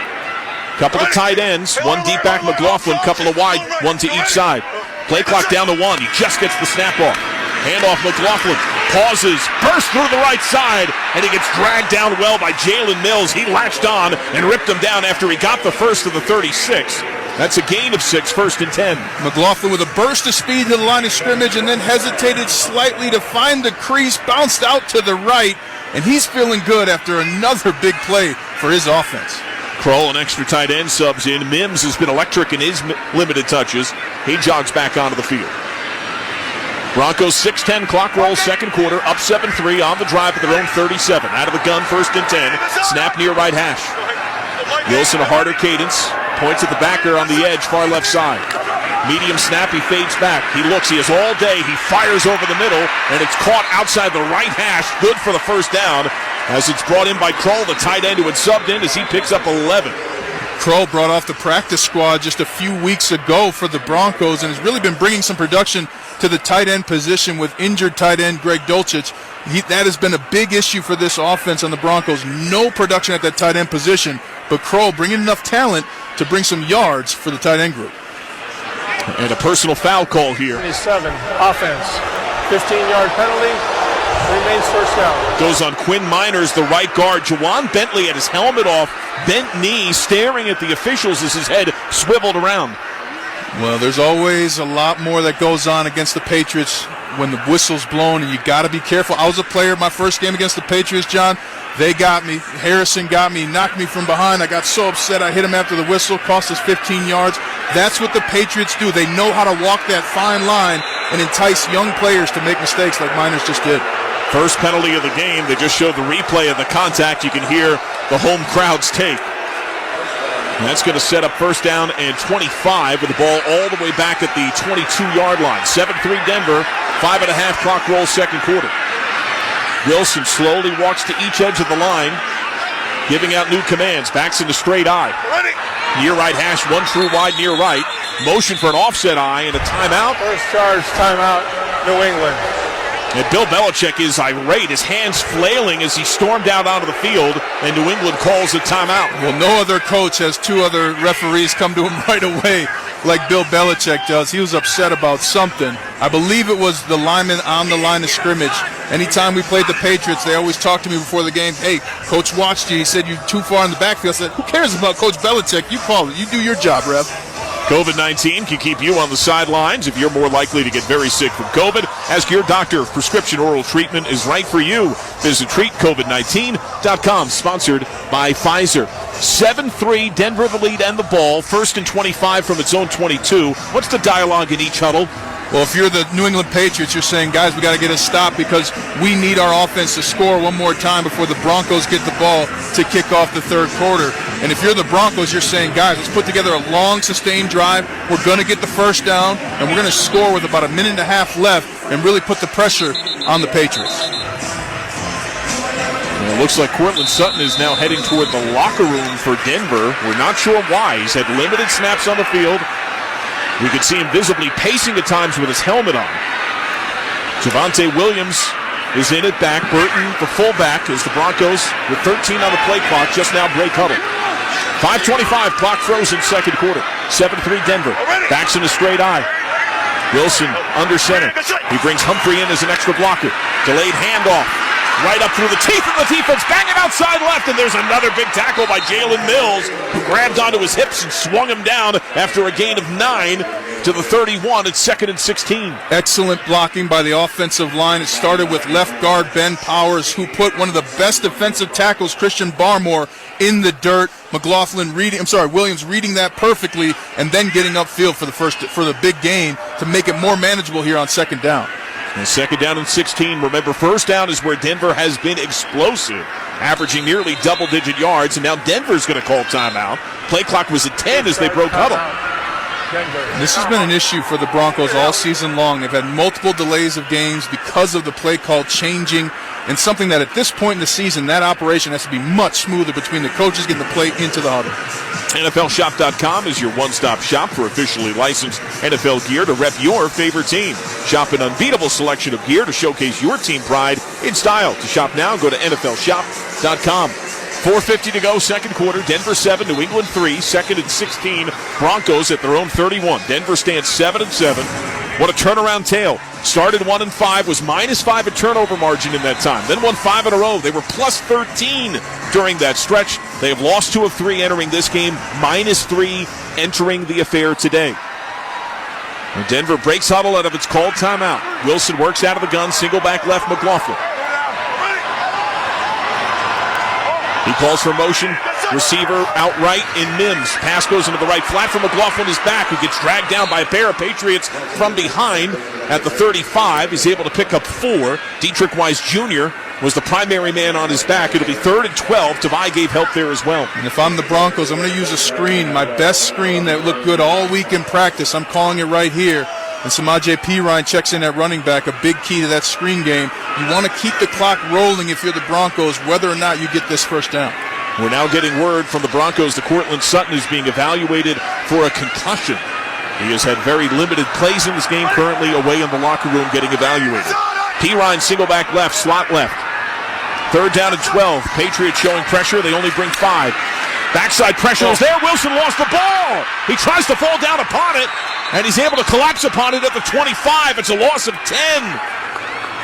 Couple of tight ends, one deep back McLaughlin, couple of wide, one to each side. Play clock down to 1. He just gets the snap off. Handoff McLaughlin, pauses, bursts through the right side, and he gets dragged down well by Jalen Mills. He latched on and ripped him down after he got the first of the 36. That's a gain of 6, 1st and 10. McLaughlin with a burst of speed to the line of scrimmage and then hesitated slightly to find the crease, bounced out to the right, and he's feeling good after another big play for his offense. Kroll, an extra tight end, subs in. Mims has been electric in his limited touches. He jogs back onto the field. Broncos 6:10 clock roll, second quarter, up 7-3 on the drive at their own 37. Out of the gun, 1st and 10. Snap near right hash. Wilson, a harder cadence. Points at the backer on the edge, far left side. Medium snap, he fades back. He looks, he has all day. He fires over the middle, and it's caught outside the right hash. Good for the first down as it's brought in by Kroll, the tight end who had subbed in as he picks up 11. Kroll brought off the practice squad just a few weeks ago for the Broncos and has really been bringing some production to the tight end position with injured tight end Greg Dulcich. That has been a big issue for this offense on the Broncos. No production at that tight end position, but Kroll bringing enough talent to bring some yards for the tight end group. And a personal foul call here. 27, offense, 15-yard penalty, remains first down. Goes on Quinn Miners, the right guard. Jawan Bentley had his helmet off, bent knee, staring at the officials as his head swiveled around. Well, there's always a lot more that goes on against the Patriots when the whistle's blown, and you got to be careful. I was a player my first game against the Patriots, John. They got me. Harrison got me, knocked me from behind. I got so upset I hit him after the whistle, cost us 15 yards. That's what the Patriots do. They know how to walk that fine line and entice young players to make mistakes like Miners just did. First penalty of the game. They just showed the replay of the contact. You can hear the home crowd's take. And that's going to set up first down and 25 with the ball all the way back at the 22-yard line. 7-3 Denver, 5.5 clock roll, second quarter. Wilson slowly walks to each edge of the line, giving out new commands. Backs into straight eye. Near right hash, one true wide near right. Motion for an offset eye and a timeout. First charge, timeout, New England. And Bill Belichick is irate, his hands flailing as he stormed out onto the field, and New England calls a timeout. Well, no other coach has two other referees come to him right away like Bill Belichick does. He was upset about something. I believe it was the lineman on the line of scrimmage. Anytime we played the Patriots, they always talked to me before the game, hey, Coach watched you. He said you're too far in the backfield. I said, who cares about Coach Belichick? You call it. You do your job, Rev. COVID-19 can keep you on the sidelines if you're more likely to get very sick from COVID. Ask your doctor if prescription oral treatment is right for you. Visit treatcovid19.com, sponsored by Pfizer. 7-3, Denver the lead and the ball. 1st and 25 from its own 22. What's the dialogue in each huddle? Well, if you're the New England Patriots, you're saying, guys, we got to get a stop because we need our offense to score one more time before the Broncos get the ball to kick off the third quarter. And if you're the Broncos, you're saying, guys, let's put together a long, sustained drive. We're going to get the first down, and we're going to score with about a minute and a half left and really put the pressure on the Patriots. Well, it looks like Courtland Sutton is now heading toward the locker room for Denver. We're not sure why. He's had limited snaps on the field. We can see him visibly pacing at times with his helmet on. Javonte Williams is in at back. Burton, the fullback, as the Broncos, with 13 on the play clock, just now break huddle. 5:25, clock frozen, second quarter. 7-3 Denver. Backs in a straight eye. Wilson under center. He brings Humphrey in as an extra blocker. Delayed handoff. Right up through the teeth of the defense, banging outside left, and there's another big tackle by Jalen Mills, who grabbed onto his hips and swung him down after a gain of 9 to the 31 at 2nd and 16. Excellent blocking by the offensive line. It started with left guard Ben Powers, who put one of the best defensive tackles, Christian Barmore, in the dirt. Williams reading that perfectly, and then getting upfield for the big gain to make it more manageable here on second down. And second down and 16. Remember, first down is where Denver has been explosive, averaging nearly double-digit yards, and now Denver's going to call timeout. Play clock was at 10 as they broke huddle. This has been an issue for the Broncos all season long. They've had multiple delays of games because of the play call changing, and something that at this point in the season, that operation has to be much smoother between the coaches getting the play into the huddle. NFLShop.com is your one-stop shop for officially licensed NFL gear to rep your favorite team. Shop an unbeatable selection of gear to showcase your team pride in style. To shop now, go to NFLShop.com. 4:50 to go, second quarter. Denver 7, New England 3. 2nd and 16. Broncos at their own 31. Denver stands 7-7. What a turnaround tale. Started 1-5, was -5 at turnover margin in that time. Then won 5 in a row. They were +13 during that stretch. They have lost 2 of 3 entering this game, -3 entering the affair today. And Denver breaks huddle out of its called timeout. Wilson works out of the gun, single back left, McLaughlin. He calls for motion, receiver outright in Mims. Pass goes into the right flat for McLaughlin, is back, who gets dragged down by a pair of Patriots from behind at the 35. He's able to pick up 4. Dietrich Wise Jr. was the primary man on his back. It'll be 3rd and 12. Tavai gave help there as well. And if I'm the Broncos, I'm going to use a screen, my best screen that looked good all week in practice. I'm calling it right here. And Samaje Perine checks in at running back, a big key to that screen game. You want to keep the clock rolling if you're the Broncos, whether or not you get this first down. We're now getting word from the Broncos that Courtland Sutton is being evaluated for a concussion. He has had very limited plays in this game, currently away in the locker room getting evaluated. Perine single back left, slot left. 3rd down and 12. Patriots showing pressure. They only bring 5. Backside pressure is there. Wilson lost the ball. He tries to fall down upon it, and he's able to collapse upon it at the 25. It's a loss of 10.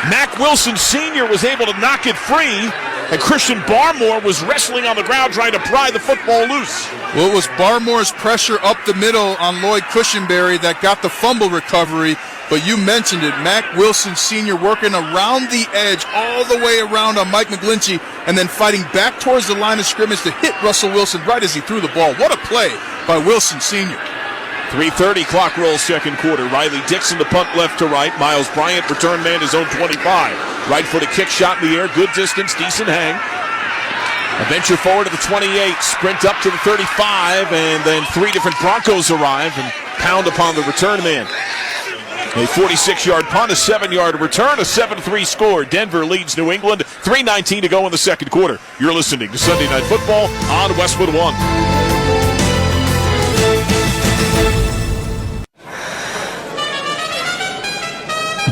Mack Wilson Sr. was able to knock it free, and Christian Barmore was wrestling on the ground trying to pry the football loose. Well, it was Barmore's pressure up the middle on Lloyd Cushenberry that got the fumble recovery, but you mentioned it. Mack Wilson Sr. working around the edge, all the way around on Mike McGlinchey, and then fighting back towards the line of scrimmage to hit Russell Wilson right as he threw the ball. What a play by Wilson Sr. 3:30 clock rolls, second quarter. Riley Dixon the punt left to right. Miles Bryant return man his own 25. Right footed kick shot in the air. Good distance, decent hang. A venture forward to the 28. Sprint up to the 35. And then 3 different Broncos arrive and pound upon the return man. A 46-yard punt, a 7-yard return, a 7-3 score. Denver leads New England. 3:19 to go in the second quarter. You're listening to Sunday Night Football on Westwood 1.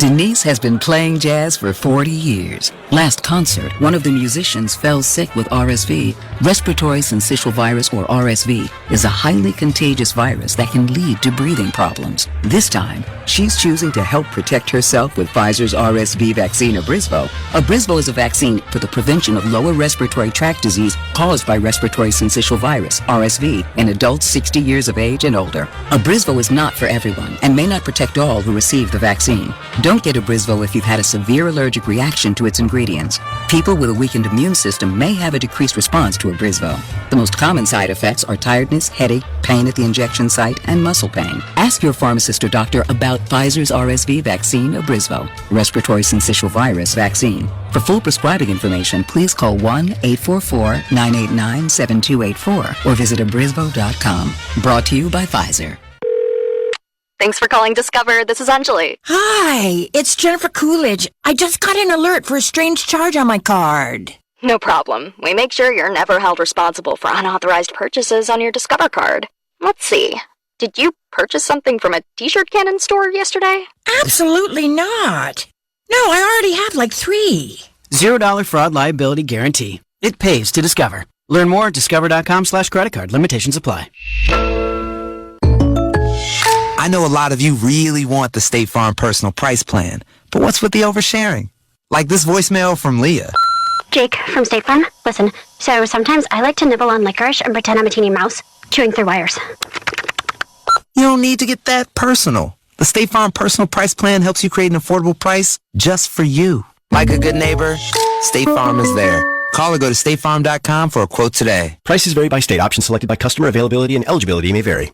Denise has been playing jazz for 40 years. Last concert, one of the musicians fell sick with RSV. Respiratory syncytial virus, or RSV, is a highly contagious virus that can lead to breathing problems. This time, she's choosing to help protect herself with Pfizer's RSV vaccine, Abrysvo. Abrysvo is a vaccine for the prevention of lower respiratory tract disease caused by respiratory syncytial virus, RSV, in adults 60 years of age and older. Abrysvo is not for everyone and may not protect all who receive the vaccine. Don't get Abrysvo if you've had a severe allergic reaction to its ingredients. People with a weakened immune system may have a decreased response to Abrysvo. The most common side effects are tiredness, headache, pain at the injection site, and muscle pain. Ask your pharmacist or doctor about Pfizer's RSV vaccine, Abrysvo, respiratory syncytial virus vaccine. For full prescribing information, please call 1-844-989-7284 or visit abrysvo.com. Brought to you by Pfizer. Thanks for calling Discover. This is Anjali. Hi, it's Jennifer Coolidge. I just got an alert for a strange charge on my card. No problem. We make sure you're never held responsible for unauthorized purchases on your Discover card. Let's see. Did you purchase something from a t-shirt cannon store yesterday? Absolutely not. No, I already have like 3. $0 fraud liability guarantee. It pays to Discover. Learn more at discover.com/creditcard. Limitations apply. I know a lot of you really want the State Farm Personal Price Plan, but what's with the oversharing? Like this voicemail from Leah. Jake from State Farm. Listen, so sometimes I like to nibble on licorice and pretend I'm a teeny mouse, chewing through wires. You don't need to get that personal. The State Farm Personal Price Plan helps you create an affordable price just for you. Like a good neighbor, State Farm is there. Call or go to statefarm.com for a quote today. Prices vary by state. Options selected by customer. Availability and eligibility may vary.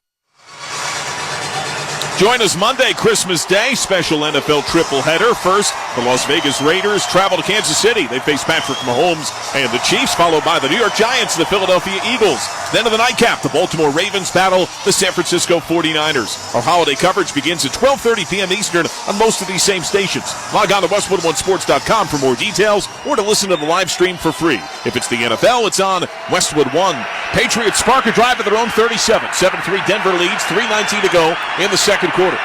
Join us Monday, Christmas Day, special NFL triple header. First, the Las Vegas Raiders travel to Kansas City. They face Patrick Mahomes and the Chiefs, followed by the New York Giants and the Philadelphia Eagles. Then of the nightcap, the Baltimore Ravens battle the San Francisco 49ers. Our holiday coverage begins at 12:30 p.m. Eastern on most of these same stations. Log on to WestwoodOneSports.com for more details or to listen to the live stream for free. If it's the NFL, it's on Westwood One. Patriots spark a drive at their own 37. 7-3 Denver leads, 3:19 to go in the second quarter.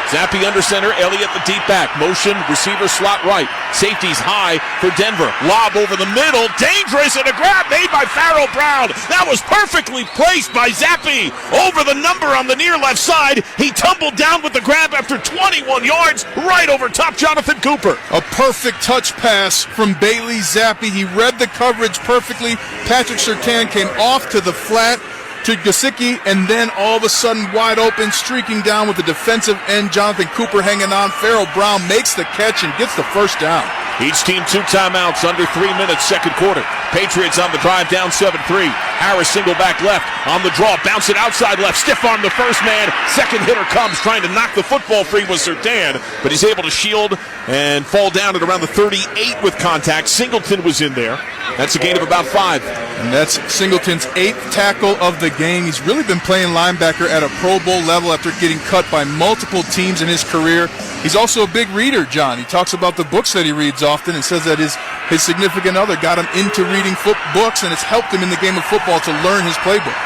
Zappi under center, Elliott the deep back. Motion, receiver slot right. Safety's high for Denver. Lob over the middle, dangerous, and a grab made by Farrell Brown. That was perfectly placed by Zappi. Over the number on the near left side. He tumbled down with the grab after 21 yards, right over top Jonathan Cooper. A perfect touch pass from Bailey Zappi. He read the coverage perfectly. Patrick Surtain came off to the flat to Gesicki, and then all of a sudden wide open, streaking down with the defensive end, Jonathan Cooper hanging on. Farrell Brown makes the catch and gets the first down. Each team 2 timeouts, under 3 minutes, second quarter. Patriots on the drive, down 7-3. Harris single back left, on the draw, bounce it outside left, stiff arm the first man. Second hitter comes, trying to knock the football free with Surtain, but he's able to shield and fall down at around the 38 with contact. Singleton was in there. That's a gain of about 5. And that's Singleton's 8th tackle of the game. He's really been playing linebacker at a Pro Bowl level after getting cut by multiple teams in his career. He's also a big reader, John. He talks about the books that he reads often and says that his significant other got him into reading books, and it's helped him in the game of football to learn his playbook.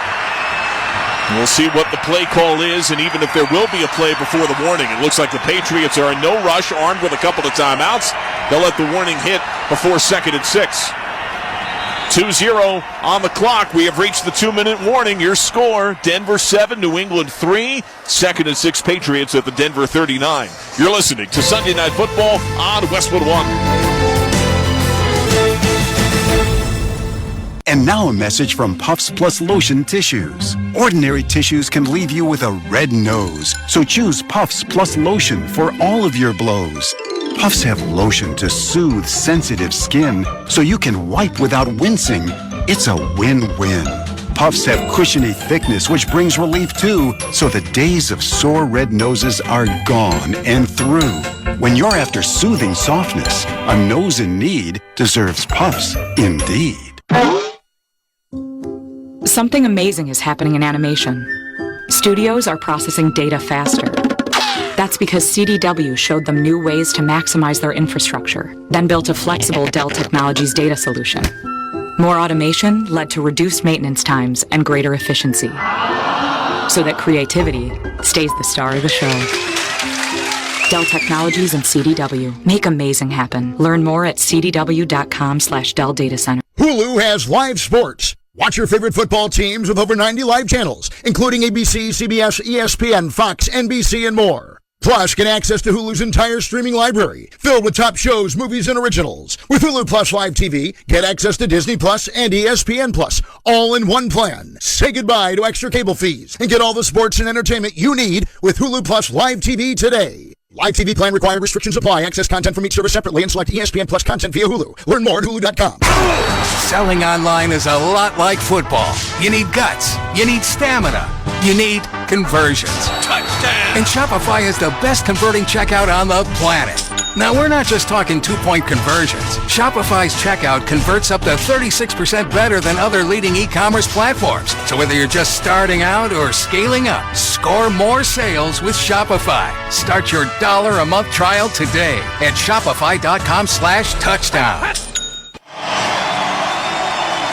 We'll see what the play call is, and even if there will be a play before the warning. It looks like the Patriots are in no rush, armed with a couple of timeouts. They'll let the warning hit before 2nd and 6. 2-0 on the clock. We have reached the 2-minute warning. Your score, Denver 7, New England 3. 2nd and 6 Patriots at the Denver 39. You're listening to Sunday Night Football on Westwood One. And now a message from Puffs Plus Lotion Tissues. Ordinary tissues can leave you with a red nose, so choose Puffs Plus Lotion for all of your blows. Puffs have lotion to soothe sensitive skin, so you can wipe without wincing. It's a win-win. Puffs have cushiony thickness, which brings relief too, so the days of sore red noses are gone and through. When you're after soothing softness, a nose in need deserves Puffs indeed. Something amazing is happening in animation. Studios are processing data faster. That's because CDW showed them new ways to maximize their infrastructure, then built a flexible Dell Technologies data solution. More automation led to reduced maintenance times and greater efficiency, so that creativity stays the star of the show. Dell Technologies and CDW. Make amazing happen. Learn more at cdw.com/Dell Data Center. Hulu has live sports. Watch your favorite football teams with over 90 live channels, including ABC, CBS, ESPN, Fox, NBC, and more. Plus, get access to Hulu's entire streaming library, filled with top shows, movies, and originals. With Hulu Plus Live TV, get access to Disney Plus and ESPN Plus, all in one plan. Say goodbye to extra cable fees and get all the sports and entertainment you need with Hulu Plus Live TV today. Live TV plan required. Restrictions apply. Access content from each service separately and select ESPN Plus content via Hulu. Learn more at Hulu.com. Selling online is a lot like football. You need guts. You need stamina. You need conversions. Touchdown! And Shopify is the best converting checkout on the planet. Now, we're not just talking 2-point conversions. Shopify's checkout converts up to 36% better than other leading e-commerce platforms. So whether you're just starting out or scaling up, score more sales with Shopify. Start your $1 a month trial today at shopify.com/touchdown.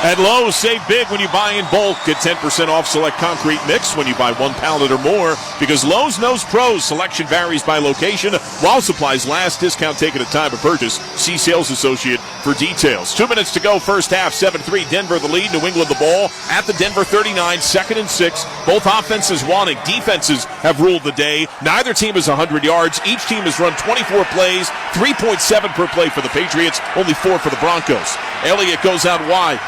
At Lowe's, save big when you buy in bulk. Get 10% off select concrete mix when you buy 1 pallet or more. Because Lowe's knows pros. Selection varies by location. While supplies last, discount taken at time of purchase. See sales associate for details. 2 minutes to go, first half. 7-3, Denver the lead. New England the ball at the Denver 39, 2nd and 6. Both offenses wanting. Defenses have ruled the day. Neither team is 100 yards. Each team has run 24 plays, 3.7 per play for the Patriots, only 4 for the Broncos. Elliott goes out wide.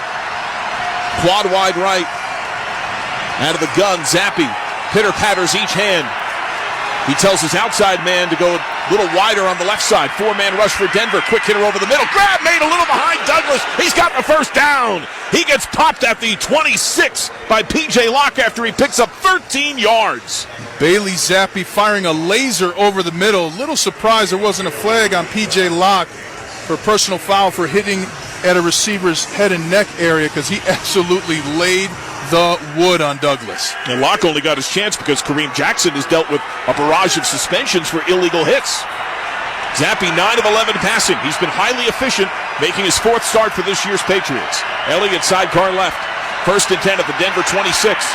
Quad wide right. Out of the gun, Zappi. Pitter-patters each hand. He tells his outside man to go a little wider on the left side. 4-man rush for Denver. Quick hitter over the middle. Grab made a little behind Douglas. He's got the first down. He gets popped at the 26 by P.J. Locke after he picks up 13 yards. Bailey Zappi firing a laser over the middle. Little surprised there wasn't a flag on P.J. Locke for a personal foul for hitting at a receiver's head and neck area, because he absolutely laid the wood on Douglas. And Locke only got his chance because Kareem Jackson has dealt with a barrage of suspensions for illegal hits. Zappi 9 of 11 passing. He's been highly efficient, making his 4th start for this year's Patriots. Elliott sidecar left. 1st and 10 at the Denver 26.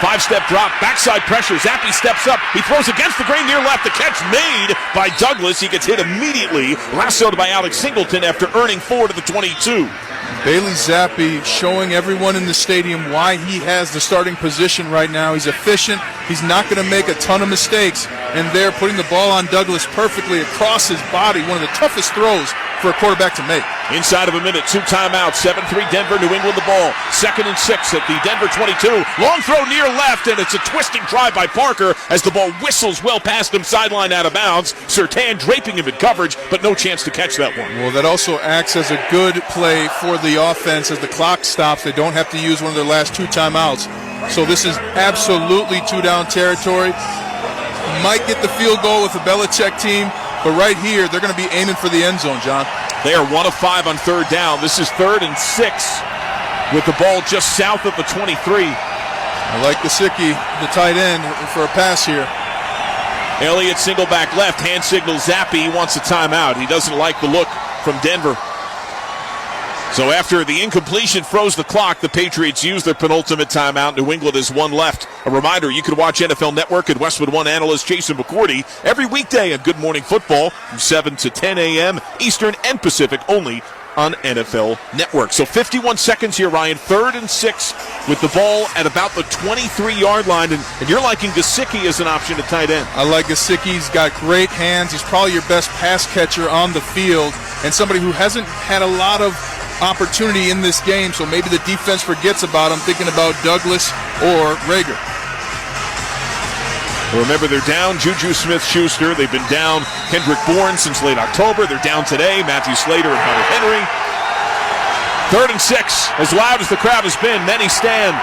5-step drop, backside pressure. Zappi steps up. He throws against the grain near left. The catch made by Douglas. He gets hit immediately. Lassoed by Alex Singleton after earning 4 to the 22. Bailey Zappi showing everyone in the stadium why he has the starting position right now. He's efficient. He's not going to make a ton of mistakes. And they're putting the ball on Douglas perfectly across his body. One of the toughest throws for a quarterback to make. Inside of a minute, 2 timeouts. 7-3 Denver, New England the ball. 2nd and 6 at the Denver 22. Long throw near left, and it's a twisting try by Parker as the ball whistles well past him, sideline out of bounds. Surtain draping him in coverage, but no chance to catch that one. Well, that also acts as a good play for the offense as the clock stops. They don't have to use one of their last 2 timeouts. So this is absolutely 2-down territory. Might get the field goal with the Belichick team, but right here, they're going to be aiming for the end zone, John. They are 1 of 5 on 3rd down. This is 3rd and 6 with the ball just south of the 23. I like Gesicki, the tight end, for a pass here. Elliott single back left, hand signal Zappi. He wants a timeout. He doesn't like the look from Denver. So after the incompletion froze the clock, the Patriots used their penultimate timeout. New England has 1 left. A reminder, you can watch NFL Network and Westwood One analyst Jason McCourty every weekday on Good Morning Football from 7 to 10 a.m. Eastern and Pacific, only on NFL Network. So 51 seconds here, Ryan. 3rd and 6 with the ball at about the 23-yard line. And you're liking Gesicki as an option at tight end. I like Gesicki. He's got great hands. He's probably your best pass catcher on the field and somebody who hasn't had a lot of opportunity in this game, so maybe the defense forgets about him, thinking about Douglas or Rager. Remember, they're down Juju Smith-Schuster. They've been down Kendrick Bourne since late October. They're down today Matthew Slater and Hunter Henry. 3rd and 6, as loud as the crowd has been, many stand.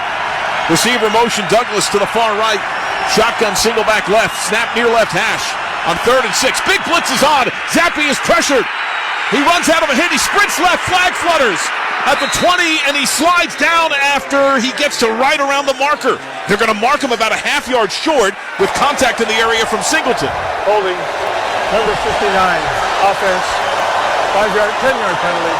Receiver motion, Douglas to the far right. Shotgun single back left, snap near left hash. On 3rd and 6, big blitz is on. Zappi is pressured. He runs out of a hit. He sprints left. Flag flutters at the 20, and he slides down after he gets to right around the marker. They're going to mark him about a half-yard short with contact in the area from Singleton. Holding, number 59, offense, 10-yard penalty.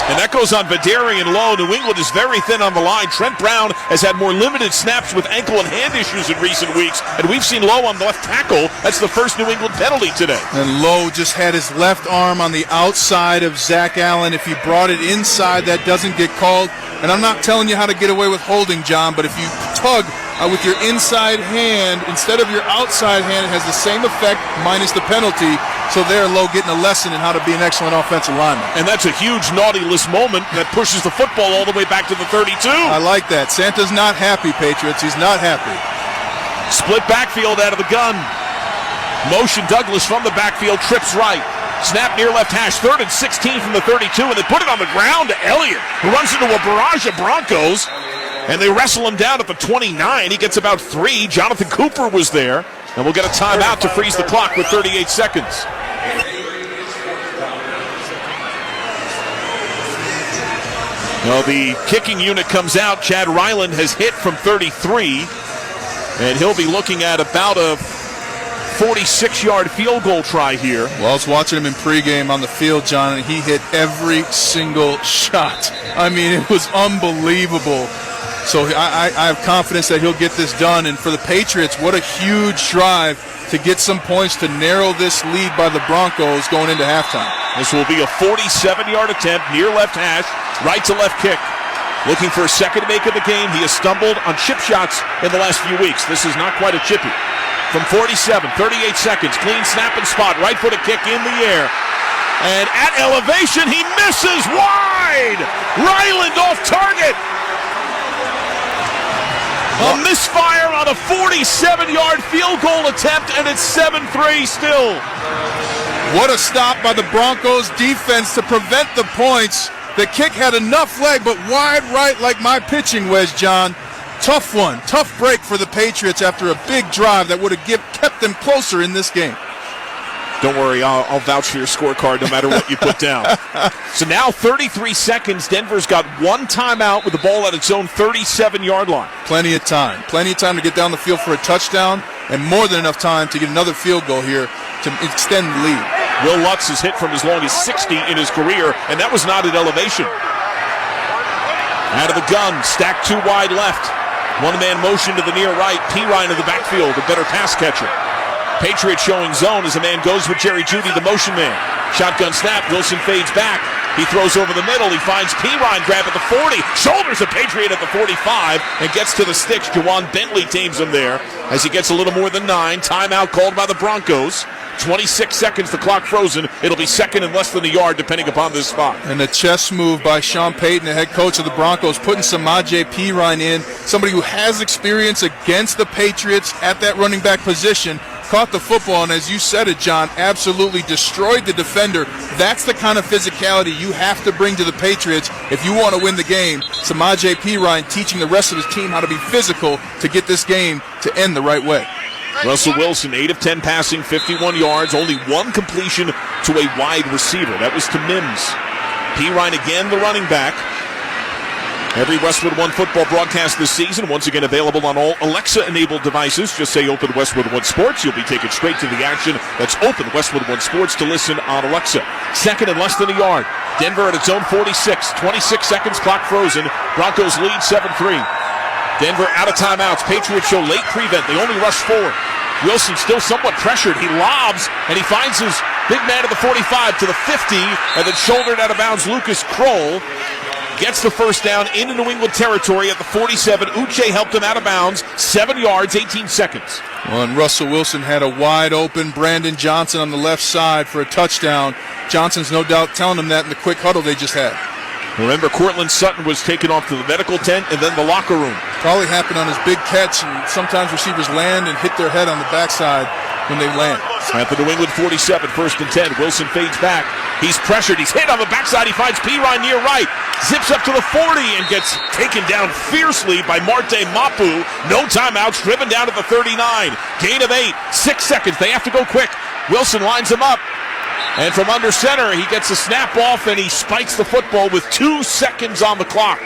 And that goes on Vidarian Lowe. New England is very thin on the line. Trent Brown has had more limited snaps with ankle and hand issues in recent weeks, and we've seen Lowe on the left tackle. That's the first New England penalty today. And Lowe just had his left arm on the outside of Zach Allen. If he brought it inside, that doesn't get called. And I'm not telling you how to get away with holding, John, but if you tug with your inside hand instead of your outside hand, it has the same effect minus the penalty. So there, Lowe getting a lesson in how to be an excellent offensive lineman. And that's a huge naughty list moment that pushes the football all the way back to the 32. I like that. Santa's not happy, Patriots. He's not happy. Split backfield out of the gun. Motion Douglas from the backfield, trips right. Snap near left hash, 3rd and 16 from the 32, and they put it on the ground to Elliott, who runs into a barrage of Broncos, and they wrestle him down at the 29. He gets about 3. Jonathan Cooper was there, and we'll get a timeout to freeze the clock with 38 seconds. Well, the kicking unit comes out. Chad Ryland has hit from 33, and he'll be looking at about a 46-yard field goal try here. Well, I was watching him in pregame on the field, John, and he hit every single shot. I mean, it was unbelievable. So I have confidence that he'll get this done. And for the Patriots, what a huge drive to get some points to narrow this lead by the Broncos going into halftime. This will be a 47-yard attempt, near left hash, right to left kick. Looking for a second to make of the game. He has stumbled on chip shots in the last few weeks. This is not quite a chippy. From 47, 38 seconds, clean snap and spot, right footed kick in the air. And at elevation, he misses wide! Ryland off target! A misfire on a 47-yard field goal attempt, and it's 7-3 still. What a stop by the Broncos defense to prevent the points. The kick had enough leg, but wide right like my pitching wedge, John. Tough one. Tough break for the Patriots after a big drive that would have kept them closer in this game. Don't worry, I'll vouch for your scorecard no matter what you put down. So now 33 seconds. Denver's got one timeout with the ball at its own 37-yard line. Plenty of time. Plenty of time to get down the field for a touchdown, and more than enough time to get another field goal here to extend the lead. Will Lutz has hit from as long as 60 in his career, and that was not at elevation. Out of the gun, stacked 2 wide left. One-man motion to the near right. Pirine in the backfield, a better pass catcher. Patriots showing zone as a man goes with Jerry Jeudy, the motion man. Shotgun snap, Wilson fades back. He throws over the middle. He finds Pirine, grab at the 40. Shoulders a Patriot at the 45 and gets to the sticks. Jawan Bentley tames him there as he gets a little more than 9. Timeout called by the Broncos. 26 seconds, the clock frozen. It'll be second and less than a yard depending upon this spot. And the chess move by Sean Payton, the head coach of the Broncos, putting Samaje Perine in, somebody who has experience against the Patriots at that running back position, caught the football, and as you said it, John, absolutely destroyed the defender. That's the kind of physicality you have to bring to the Patriots if you want to win the game. Samaje Perine teaching the rest of his team how to be physical to get this game to end the right way. Russell Wilson, 8 of 10 passing, 51 yards, only 1 completion to a wide receiver. That was to Mims. Pirine again, the running back. Every Westwood One football broadcast this season, once again available on all Alexa-enabled devices. Just say Open Westwood One Sports. You'll be taken straight to the action. That's Open Westwood One Sports to listen on Alexa. Second and less than a yard. Denver at its own 46. 26 seconds, clock frozen. Broncos lead 7-3. Denver out of timeouts. Patriots show late prevent. They only rush forward. Wilson still somewhat pressured. He lobs, and he finds his big man at the 45 to the 50, and then shouldered out of bounds Lucas Kroll. Gets the first down into New England territory at the 47. Uche helped him out of bounds. 7 yards, 18 seconds. Well, and Russell Wilson had a wide open Brandon Johnson on the left side for a touchdown. Johnson's no doubt telling him that in the quick huddle they just had. Remember, Cortland Sutton was taken off to the medical tent and then the locker room. Probably happened on his big catch, and sometimes receivers land and hit their head on the backside when they land. At the New England 47, 1st and 10. Wilson fades back. He's pressured. He's hit on the backside. He finds Pirine near right. Zips up to the 40 and gets taken down fiercely by Marte Mapu. No timeouts. Driven down at the 39. Gain of 8. 6 seconds. They have to go quick. Wilson lines him up. And from under center, he gets a snap off and he spikes the football with 2 seconds on the clock.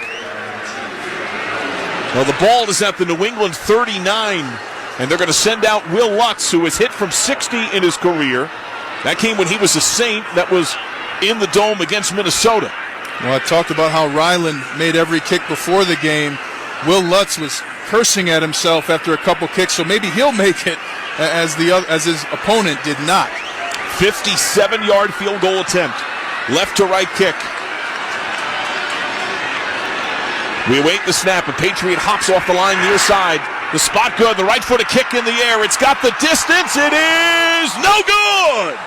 Well, the ball is at the New England 39, and they're going to send out Will Lutz, who has hit from 60 in his career. That came when he was a Saint. That was in the Dome against Minnesota. Well, I talked about how Ryland made every kick before the game. Will Lutz was cursing at himself after a couple kicks, so maybe he'll make it as his opponent did not. 57-yard field goal attempt. Left to right kick. We await the snap. A Patriot hops off the line near side. The spot good. The right foot a kick in the air. It's got the distance. It is no good.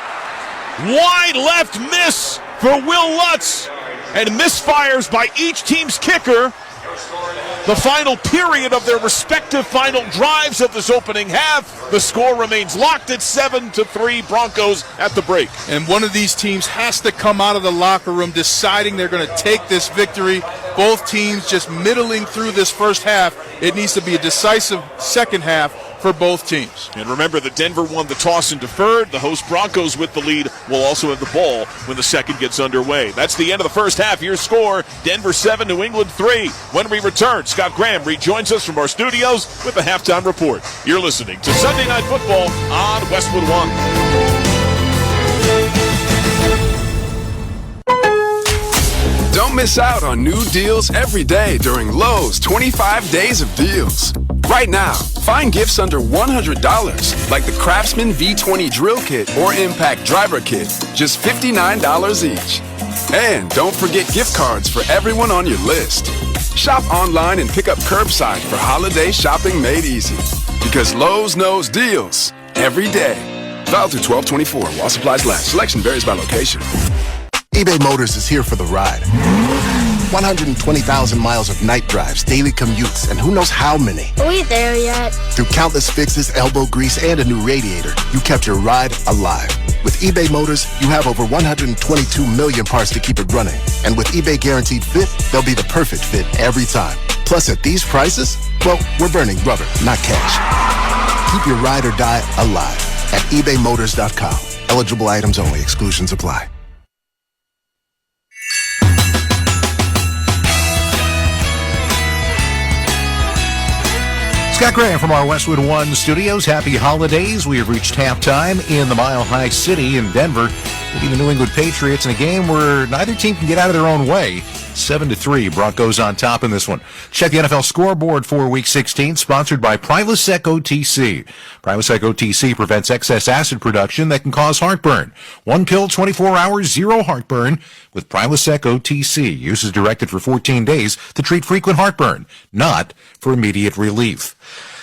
Wide left miss for Will Lutz. And misfires by each team's kicker. The final period of their respective final drives of this opening half. The score remains locked at 7-3 Broncos at the break. And one of these teams has to come out of the locker room deciding they're going to take this victory. Both teams just middling through this first half. It needs to be a decisive second half for both teams. And remember that Denver won the toss and deferred. The host Broncos with the lead will also have the ball when the second gets underway. That's the end of the first half. Your score, Denver 7, New England 3. When we return, Scott Graham rejoins us from our studios with the halftime report. You're listening to Sunday Night Football on Westwood 1. Don't miss out on new deals every day during Lowe's 25 Days of Deals. Right now, find gifts under $100, like the Craftsman V20 Drill Kit or Impact Driver Kit, just $59 each. And don't forget gift cards for everyone on your list. Shop online and pick up curbside for holiday shopping made easy. Because Lowe's knows deals every day. Valid through 12/24 while supplies last. Selection varies by location. eBay Motors is here for the ride. 120,000 miles of night drives, daily commutes, and who knows how many. Are we there yet? Through countless fixes, elbow grease, and a new radiator, you kept your ride alive. With eBay Motors, you have over 122 million parts to keep it running. And with eBay Guaranteed Fit, they'll be the perfect fit every time. Plus, at these prices, well, we're burning rubber, not cash. Keep your ride or die alive at ebaymotors.com. Eligible items only. Exclusions apply. Scott Graham from our Westwood 1 studios. Happy holidays. We have reached halftime in the Mile High City in Denver, leading the New England Patriots in a game where neither team can get out of their own way. 7-3, Broncos on top in this one. Check the NFL scoreboard for Week 16, sponsored by Prilosec OTC. Prilosec OTC prevents excess acid production that can cause heartburn. One pill, 24 hours, zero heartburn with Prilosec OTC. Use is directed for 14 days to treat frequent heartburn, not for immediate relief.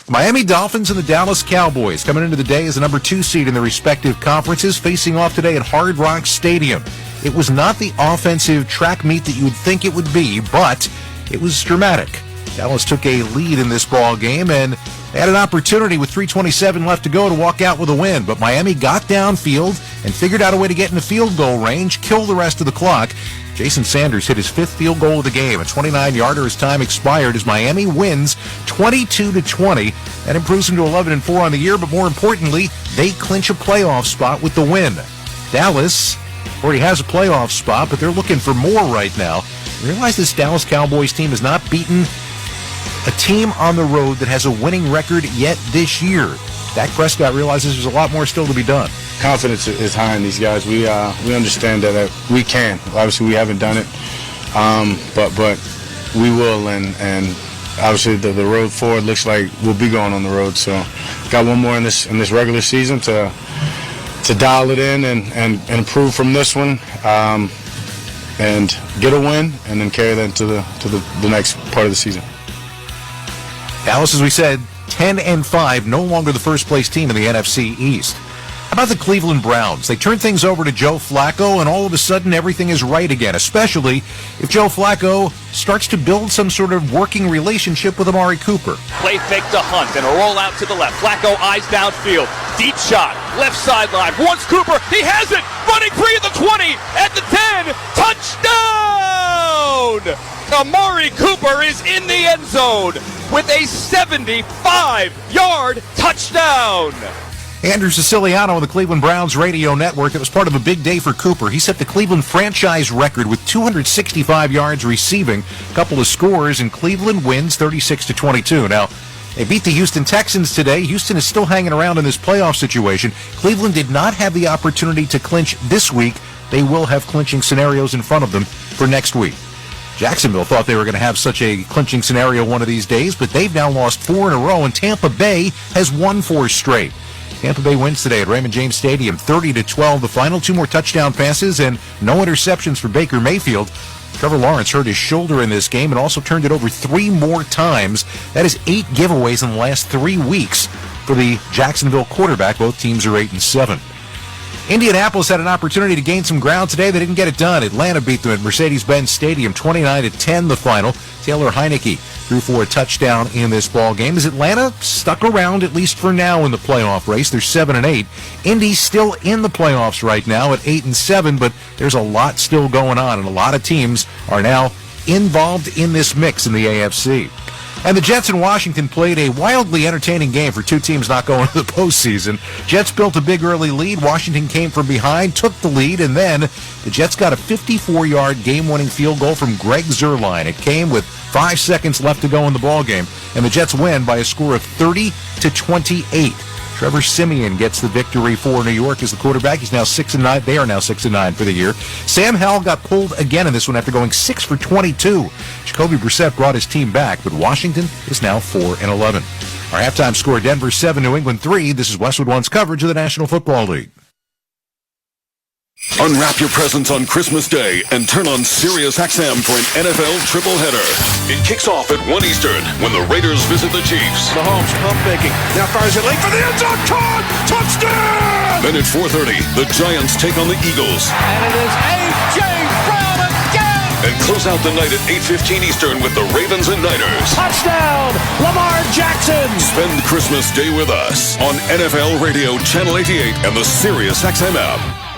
The Miami Dolphins and the Dallas Cowboys coming into the day as the number 2 seed in their respective conferences, facing off today at Hard Rock Stadium. It was not the offensive track meet that you would think it would be, but it was dramatic. Dallas took a lead in this ball game, and they had an opportunity with 3:27 left to go to walk out with a win. But Miami got downfield and figured out a way to get into field goal range, kill the rest of the clock. Jason Sanders hit his 5th field goal of the game, a 29-yarder as time expired, as Miami wins 22-20. That improves them to 11-4 on the year, but more importantly, they clinch a playoff spot with the win. Dallas already has a playoff spot, but they're looking for more right now. Realize this Dallas Cowboys team has not beaten a team on the road that has a winning record yet this year. Dak Prescott realizes there's a lot more still to be done. Confidence is high in these guys. We understand that we can. Obviously, we haven't done it, but we will. And obviously, the road forward looks like we'll be going on the road. So, got one more in this regular season to dial it in and improve from this one, and get a win, and then carry that into the next part of the season. Dallas, as we said, 10-5, no longer the first-place team in the NFC East. How about the Cleveland Browns? They turn things over to Joe Flacco, and all of a sudden everything is right again, especially if Joe Flacco starts to build some sort of working relationship with Amari Cooper. Play fake to Hunt, and a roll out to the left. Flacco eyes downfield. Deep shot, left sideline. Wants Cooper. He has it. Running free at the 20, at the 10. Touchdown! Amari Cooper is in the end zone with a 75-yard touchdown. Andrew Siciliano on the Cleveland Browns radio network. It was part of a big day for Cooper. He set the Cleveland franchise record with 265 yards receiving. A couple of scores, and Cleveland wins 36-22. Now, they beat the Houston Texans today. Houston is still hanging around in this playoff situation. Cleveland did not have the opportunity to clinch this week. They will have clinching scenarios in front of them for next week. Jacksonville thought they were going to have such a clinching scenario one of these days, but they've now lost 4 in a row, and Tampa Bay has won 4 straight. Tampa Bay wins today at Raymond James Stadium, 30-12. The final 2 more touchdown passes and no interceptions for Baker Mayfield. Trevor Lawrence hurt his shoulder in this game and also turned it over 3 more times. That is 8 giveaways in the last 3 weeks for the Jacksonville quarterback. Both teams are 8-7. Indianapolis had an opportunity to gain some ground today. They didn't get it done. Atlanta beat them at Mercedes-Benz Stadium, 29-10 the final. Taylor Heineke threw for a touchdown in this ball game. As Atlanta stuck around, at least for now, in the playoff race. They're 7-8. Indy's still in the playoffs right now at 8-7, but there's a lot still going on, and a lot of teams are now involved in this mix in the AFC. And the Jets and Washington played a wildly entertaining game for 2 teams not going to the postseason. Jets built a big early lead. Washington came from behind, took the lead, and then the Jets got a 54-yard game-winning field goal from Greg Zuerlein. It came with 5 seconds left to go in the ballgame, and the Jets win by a score of 30-28. Trevor Siemian gets the victory for New York as the quarterback. He's now 6-9. They are now 6-9 for the year. Sam Howell got pulled again in this one after going 6 for 22. Jacoby Brissett brought his team back, but Washington is now 4-11. Our halftime score: Denver 7, New England 3. This is Westwood One's coverage of the National Football League. Unwrap your presents on Christmas Day and turn on SiriusXM for an NFL triple header. It kicks off at 1 Eastern when the Raiders visit the Chiefs. Mahomes pump faking. Now fires it late for the end zone. Caught! Touchdown! Then at 4:30, the Giants take on the Eagles. And it is A.J. Brown again! And close out the night at 8:15 Eastern with the Ravens and Niners. Touchdown! Lamar Jackson! Spend Christmas Day with us on NFL Radio Channel 88 and the SiriusXM app.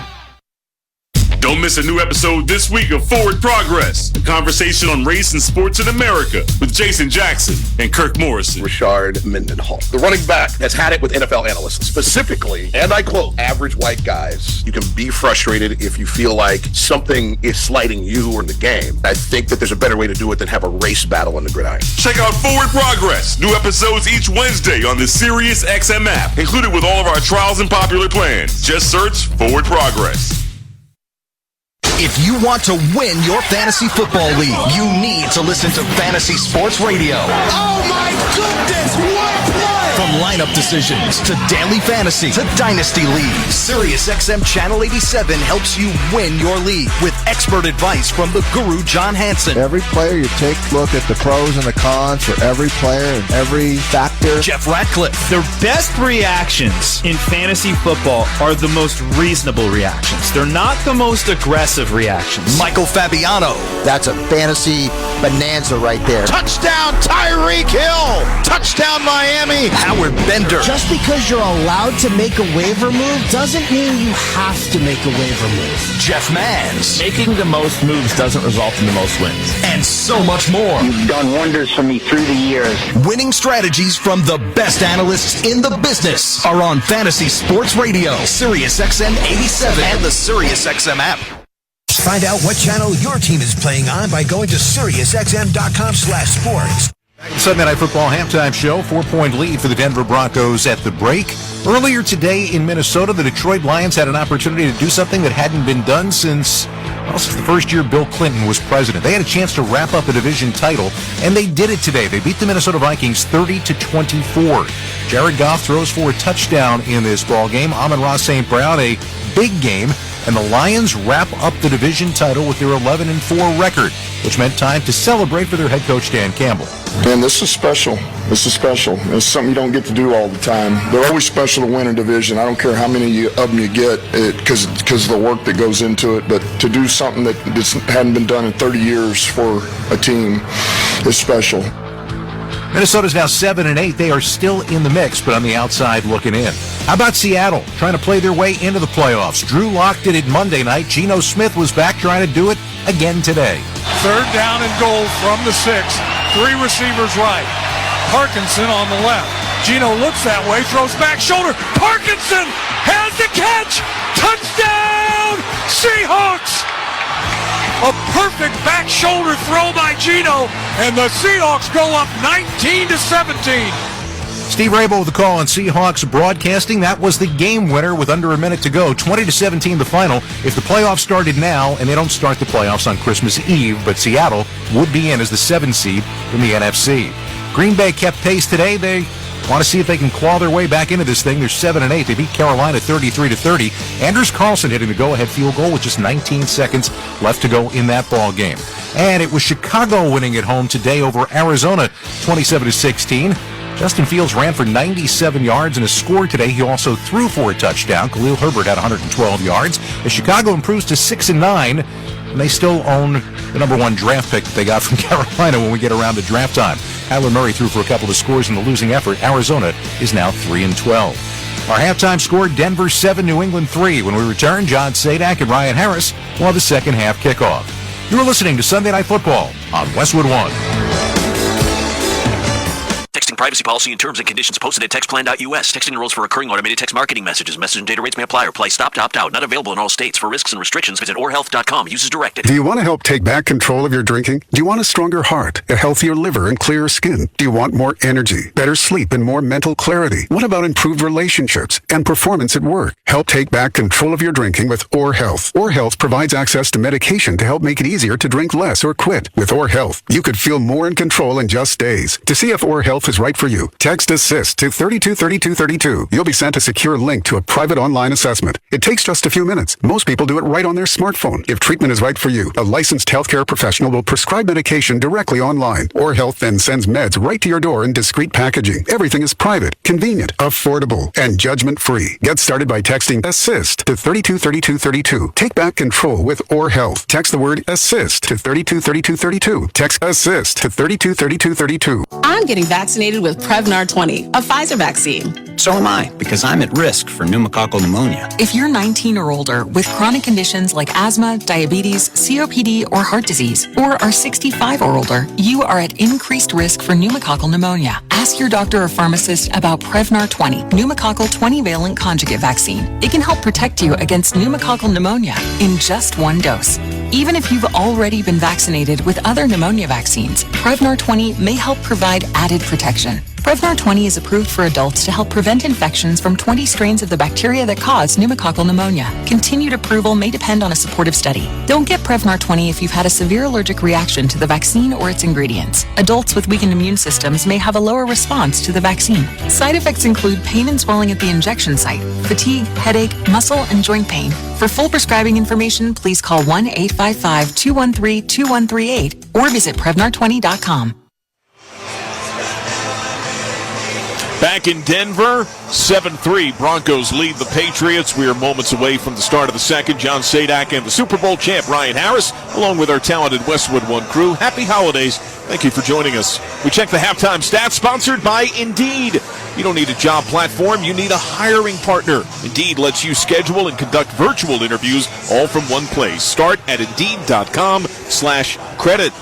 Don't miss a new episode this week of Forward Progress, a conversation on race and sports in America with Jason Jackson and Kirk Morrison. Rashard Mendenhall, the running back, has had it with NFL analysts, specifically, and I quote, average white guys. You can be frustrated if you feel like something is slighting you or the game. I think that there's a better way to do it than have a race battle on the gridiron. Check out Forward Progress, new episodes each Wednesday on the SiriusXM app, included with all of our trials and popular plans. Just search Forward Progress. If you want to win your fantasy football league, you need to listen to Fantasy Sports Radio. Oh my goodness, what a play! From lineup decisions to daily fantasy to dynasty leagues, SiriusXM Channel 87 helps you win your league with expert advice from the guru John Hansen. Every player you take a look at the pros and the cons for every player and every factor. Jeff Ratcliffe. The best reactions in fantasy football are the most reasonable reactions. They're not the most aggressive reactions. Michael Fabiano. That's a fantasy bonanza right there. Touchdown Tyreek Hill! Touchdown Miami! Howard Bender. Just because you're allowed to make a waiver move doesn't mean you have to make a waiver move. Jeff Mans. Making the most moves doesn't result in the most wins. And so much more. You've done wonders for me through the years. Winning strategies from the best analysts in the business are on Fantasy Sports Radio, SiriusXM 87, and the SiriusXM app. Find out what channel your team is playing on by going to SiriusXM.com/sports. Sunday Night Football halftime show, 4-point lead for the Denver Broncos at the break. Earlier today in Minnesota, the Detroit Lions had an opportunity to do something that hadn't been done since the first year Bill Clinton was president. They had a chance to wrap up a division title, and they did it today. They beat the Minnesota Vikings 30-24. Jared Goff throws for a touchdown in this ball game. Amon-Ra St. Brown, a big game. And the Lions wrap up the division title with their 11-4 record, which meant time to celebrate for their head coach, Dan Campbell. Man, this is special. This is special. It's something you don't get to do all the time. They're always special to win a division. I don't care how many of them you get because of the work that goes into it. But to do something that hadn't been done in 30 years for a team is special. Minnesota's now 7-8. They are still in the mix, but on the outside looking in. How about Seattle trying to play their way into the playoffs? Drew Lock did it Monday night. Geno Smith was back trying to do it again today. 3rd down and goal from the 6. 3 receivers right. Parkinson on the left. Geno looks that way, throws back shoulder. Parkinson has the catch. Touchdown, Seahawks! A perfect back shoulder throw by Geno, and the Seahawks go up 19-17. Steve Raible with the call on Seahawks Broadcasting. That was the game winner with under a minute to go. 20-17 the final. If the playoffs started now, and they don't start the playoffs on Christmas Eve, but Seattle would be in as the 7th seed in the NFC. Green Bay kept pace today. They want to see if they can claw their way back into this thing. They're 7-8. They beat Carolina 33-30. Andrews Carlson hitting the go-ahead field goal with just 19 seconds left to go in that ball game. And it was Chicago winning at home today over Arizona 27-16. Justin Fields ran for 97 yards and a score today. He also threw for a touchdown. Khalil Herbert had 112 yards. As Chicago improves to 6-9, and they still own the number 1 draft pick that they got from Carolina when we get around to draft time. Kyler Murray threw for a couple of scores in the losing effort. Arizona is now 3-12. Our halftime score, Denver 7, New England 3. When we return, John Sadak and Ryan Harris will have the second half kickoff. You are listening to Sunday Night Football on Westwood One. Texting privacy policy and terms and conditions posted at textplan.us. Texting enrolls for recurring automated text marketing messages. Message and data rates may apply or apply stop to opt out. Not available in all states. For risks and restrictions, visit orhealth.com. Use as directed. Do you want to help take back control of your drinking? Do you want a stronger heart, a healthier liver, and clearer skin? Do you want more energy, better sleep, and more mental clarity? What about improved relationships and performance at work? Help take back control of your drinking with Or Health. Or Health provides access to medication to help make it easier to drink less or quit. With Or Health, you could feel more in control in just days. To see if Or Health is right for you, text ASSIST to 323232. You'll be sent a secure link to a private online assessment. It takes just a few minutes. Most people do it right on their smartphone. If treatment is right for you, a licensed healthcare professional will prescribe medication directly online. Or Health then sends meds right to your door in discreet packaging. Everything is private, convenient, affordable, and judgment-free. Get started by texting ASSIST to 323232. Take back control with Or Health. Text the word ASSIST to 323232. Text ASSIST to 323232. I'm getting vaccinated with Prevnar 20, a Pfizer vaccine. So am I, because I'm at risk for pneumococcal pneumonia. If you're 19 or older with chronic conditions like asthma, diabetes, COPD, or heart disease, or are 65 or older, you are at increased risk for pneumococcal pneumonia. Ask your doctor or pharmacist about Prevnar 20, pneumococcal 20-valent conjugate vaccine. It can help protect you against pneumococcal pneumonia in just 1 dose. Even if you've already been vaccinated with other pneumonia vaccines, Prevnar 20 may help provide added protection. Prevnar 20 is approved for adults to help prevent infections from 20 strains of the bacteria that cause pneumococcal pneumonia. Continued approval may depend on a supportive study. Don't get Prevnar 20 if you've had a severe allergic reaction to the vaccine or its ingredients. Adults with weakened immune systems may have a lower response to the vaccine. Side effects include pain and swelling at the injection site, fatigue, headache, muscle, and joint pain. For full prescribing information, please call 1-855-213-2138 or visit Prevnar20.com. Back in Denver, 7-3. Broncos lead the Patriots. We are moments away from the start of the second. John Sadak and the Super Bowl champ Ryan Harris, along with our talented Westwood One crew. Happy holidays. Thank you for joining us. We check the halftime stats, sponsored by Indeed. You don't need a job platform. You need a hiring partner. Indeed lets you schedule and conduct virtual interviews all from one place. Start at Indeed.com/credit.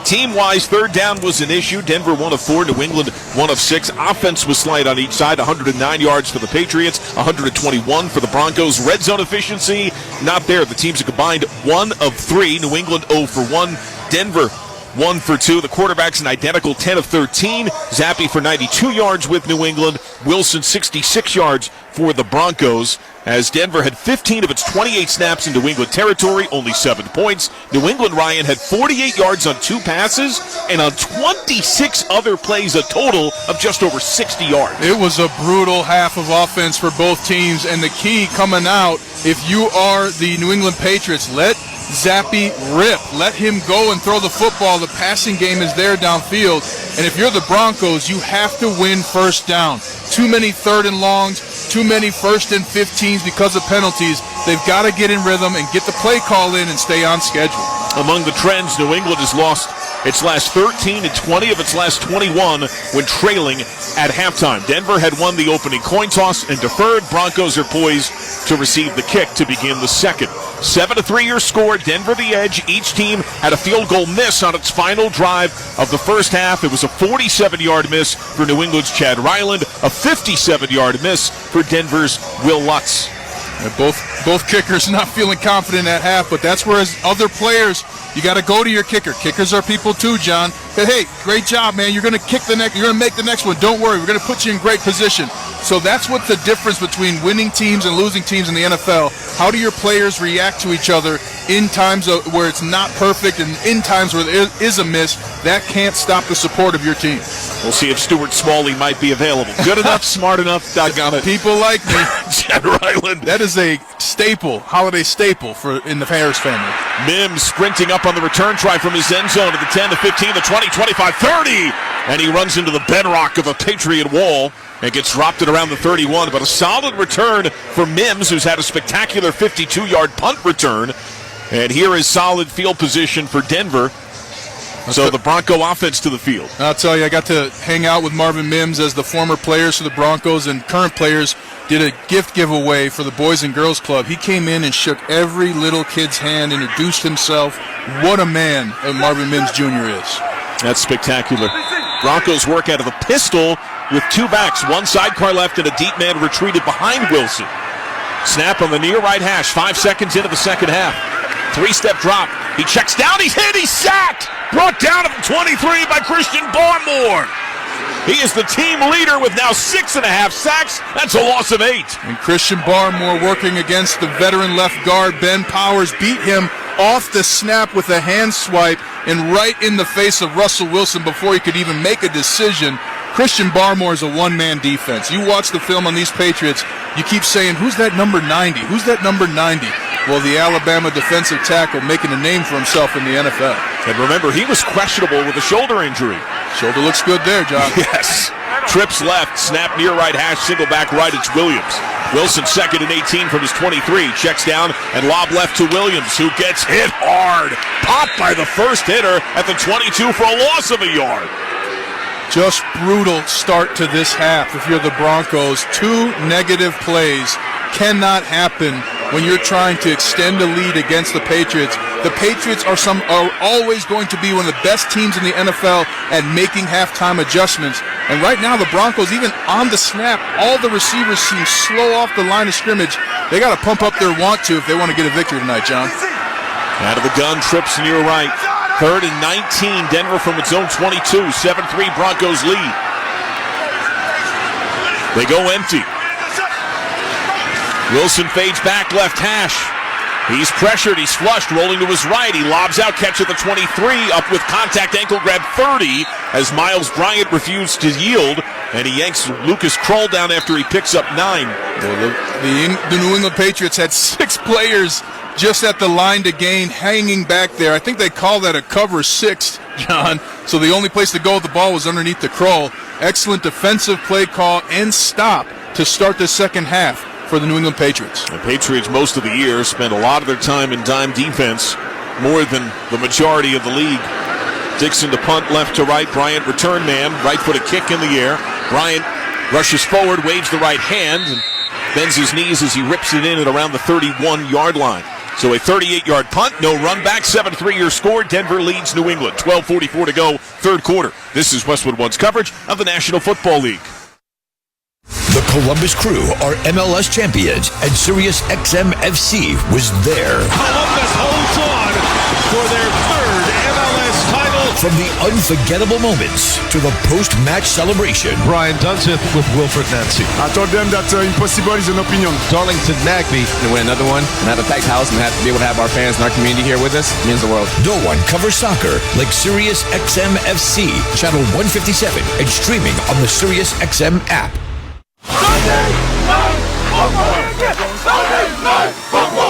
Team-wise, third down was an issue. Denver 1 of 4, New England 1 of 6. Offense was slight on each side. 109 yards for the Patriots, 121 for the Broncos. Red zone efficiency, not there. The teams are combined 1 of 3. New England 0 for 1. Denver 1 for 2. The quarterback's an identical 10 of 13. Zappi for 92 yards with New England. Wilson 66 yards for the Broncos, as Denver had 15 of its 28 snaps in New England territory, only 7 points. New England, Ryan, had 48 yards on 2 passes, and on 26 other plays, a total of just over 60 yards. It was a brutal half of offense for both teams, and the key coming out, if you are the New England Patriots, let Zappi rip. Let him go and throw the football. The passing game is there downfield. And if you're the Broncos, you have to win first down. Too many third and longs, too many first and 15s because of penalties. They've got to get in rhythm and get the play call in and stay on schedule. Among the trends, New England has lost its last 13 and 20 of its last 21 when trailing at halftime. Denver had won the opening coin toss and deferred. Broncos are poised to receive the kick to begin the second. 7-3 your score, Denver the edge. Each team had a field goal miss on its final drive of the first half. It was a 47-yard miss for New England's Chad Ryland, a 57-yard miss for Denver's Will Lutz. And both kickers not feeling confident at half, but that's where as other players, you got to go to your kicker. Kickers are people too, John. Hey, great job, man. You're going to kick the next. You're going to make the next one. Don't worry. We're going to put you in great position. So that's what the difference between winning teams and losing teams in the NFL. How do your players react to each other in times where it's not perfect and in times where there is a miss? That can't stop the support of your team. We'll see if Stuart Smalley might be available. Good enough, smart enough, doggone it. People like me. Chad Ryland. That is a staple, holiday staple in the Harris family. Mims sprinting up on the return try from his end zone to the 10, the 15, the 20, 25, 30. And he runs into the bedrock of a Patriot wall and gets dropped at around the 31. But a solid return for Mims, who's had a spectacular 52-yard punt return. And here is solid field position for Denver. So the Bronco offense to the field. I'll tell you, I got to hang out with Marvin Mims as the former players for the Broncos and current players did a gift giveaway for the Boys and Girls Club. He came in and shook every little kid's hand, introduced himself. What a man Marvin Mims Jr. is. That's spectacular. Broncos work out of the pistol with two backs, one sidecar left and a deep man retreated behind Wilson. Snap on the near right hash, 5 seconds into the second half. 3-step drop. He checks down, he's hit, he's sacked! Brought down at the 23 by Christian Barmore. He is the team leader with now 6.5 sacks. That's a loss of 8. And Christian Barmore working against the veteran left guard, Ben Powers, beat him off the snap with a hand swipe and right in the face of Russell Wilson before he could even make a decision. Christian Barmore is a one-man defense. You watch the film on these Patriots, you keep saying, who's that number 90? Who's that number 90? Well, the Alabama defensive tackle making a name for himself in the NFL. And remember, he was questionable with a shoulder injury. Shoulder looks good there, John. Yes. Trips left, snap near right hash, single back right, it's Williams. Wilson 2nd and 18 from his 23, checks down and lob left to Williams, who gets hit hard. Popped by the first hitter at the 22 for a loss of a yard. Just brutal start to this half. If you're the Broncos, 2 negative plays cannot happen when you're trying to extend a lead against the Patriots. The Patriots are always going to be one of the best teams in the NFL at making halftime adjustments. And right now, the Broncos, even on the snap, all the receivers seem slow off the line of scrimmage. They got to pump up their want to if they want to get a victory tonight, John. Out of the gun, trips near right. 3rd and 19, Denver from its own 22. 7-3 Broncos lead. They go empty. Wilson fades back left hash. He's pressured, he's flushed, rolling to his right. He lobs out, catch at the 23, up with contact, ankle grab 30, as Miles Bryant refused to yield, and he yanks Lucas Kroll down after he picks up 9. Well, the New England Patriots had 6 players just at the line to gain, hanging back there. I think they call that a cover 6, John. So the only place to go with the ball was underneath the Kroll. Excellent defensive play call and stop to start the second half for the New England Patriots. The Patriots most of the year spend a lot of their time in dime defense, more than the majority of the league. Dixon to punt left to right. Bryant return man, right foot a kick in the air. Bryant rushes forward, waves the right hand, and bends his knees as he rips it in at around the 31-yard line. So a 38-yard punt, no run back, 7-3 your score. Denver leads New England. 12:44 to go, third quarter. This is Westwood One's coverage of the National Football League. The Columbus Crew are MLS champions, and SiriusXM FC was there. Columbus holds on for their 3rd MLS title. From the unforgettable moments to the post-match celebration. Brian Dunseth with Wilfred Nancy. I told them that impossible is an opinion. Darlington Nagby to win another one and have a packed house and have to be able to have our fans and our community here with us means the world. No one covers soccer like SiriusXM FC, channel 157, and streaming on the SiriusXM app.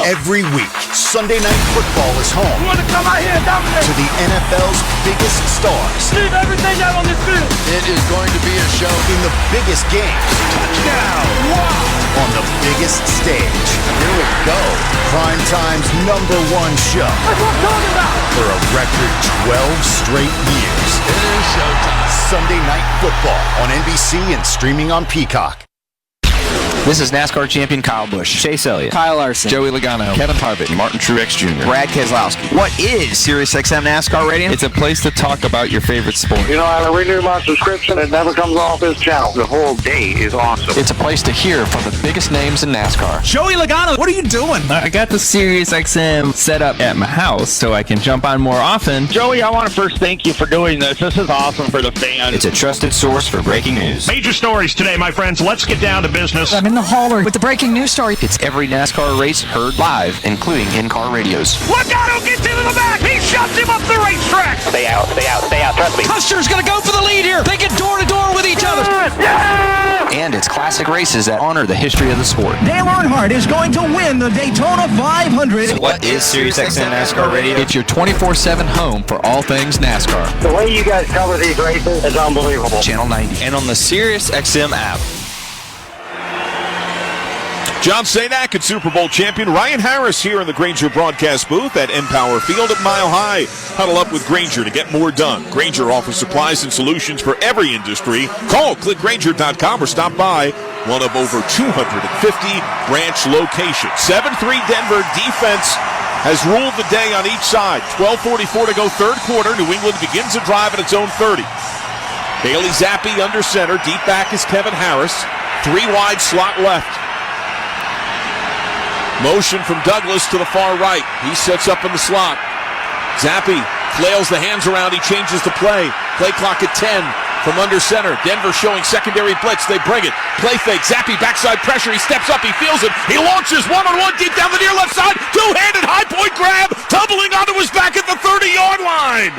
Every week, Sunday Night Football is home to the NFL's biggest stars. Leave everything out on this field. It is going to be a show in the biggest games. Touchdown! Wow! On the biggest stage. Here we go. Primetime's #1 show. That's what I'm talking about. For a record 12 straight years. It is showtime. Sunday Night Football on NBC and streaming on Peacock. This is NASCAR champion Kyle Busch, Chase Elliott, Kyle Larson, Joey Logano, Kevin Harvick, Martin Truex Jr., Brad Keselowski. What is SiriusXM NASCAR Radio? It's a place to talk about your favorite sport. You know, I renew my subscription. It never comes off this channel. The whole day is awesome. It's a place to hear from the biggest names in NASCAR. Joey Logano, what are you doing? I got the SiriusXM set up at my house so I can jump on more often. Joey, I want to first thank you for doing this. This is awesome for the fans. It's a trusted source for breaking news. Major stories today, my friends. Let's get down to business. I'm in the hauler with the breaking news story. It's every NASCAR race heard live, including in-car radios. Logano gets into the back. He shoves him up the racetrack. Stay out. Trust me. Custer's going to go for the lead here. They get door to door with each other. And it's classic races that honor the history of the sport. Dale Earnhardt is going to win the Daytona 500. So what is SiriusXM NASCAR Radio? It's your 24/7 home for all things NASCAR. The way you guys cover these races is unbelievable. Channel 90 and on the SiriusXM app. John Sadak and Super Bowl champion Ryan Harris here in the Grainger broadcast booth at Empower Field at Mile High. Huddle up with Grainger to get more done. Grainger offers supplies and solutions for every industry. Call clickgrainger.com or stop by one of over 250 branch locations. 7-3 Denver defense has ruled the day on each side. 12:44 to go third quarter. New England begins a drive at its own 30. Bailey Zappi under center. Deep back is Kevin Harris. 3 wide slot left. Motion from Douglas to the far right. He sets up in the slot. Zappi flails the hands around. He changes the play. Play clock at 10 from under center. Denver showing secondary blitz. They bring it. Play fake. Zappi backside pressure. He steps up. He feels it. He launches one-on-one deep down the near left side. Two-handed high point grab. Tumbling onto his back at the 30-yard line.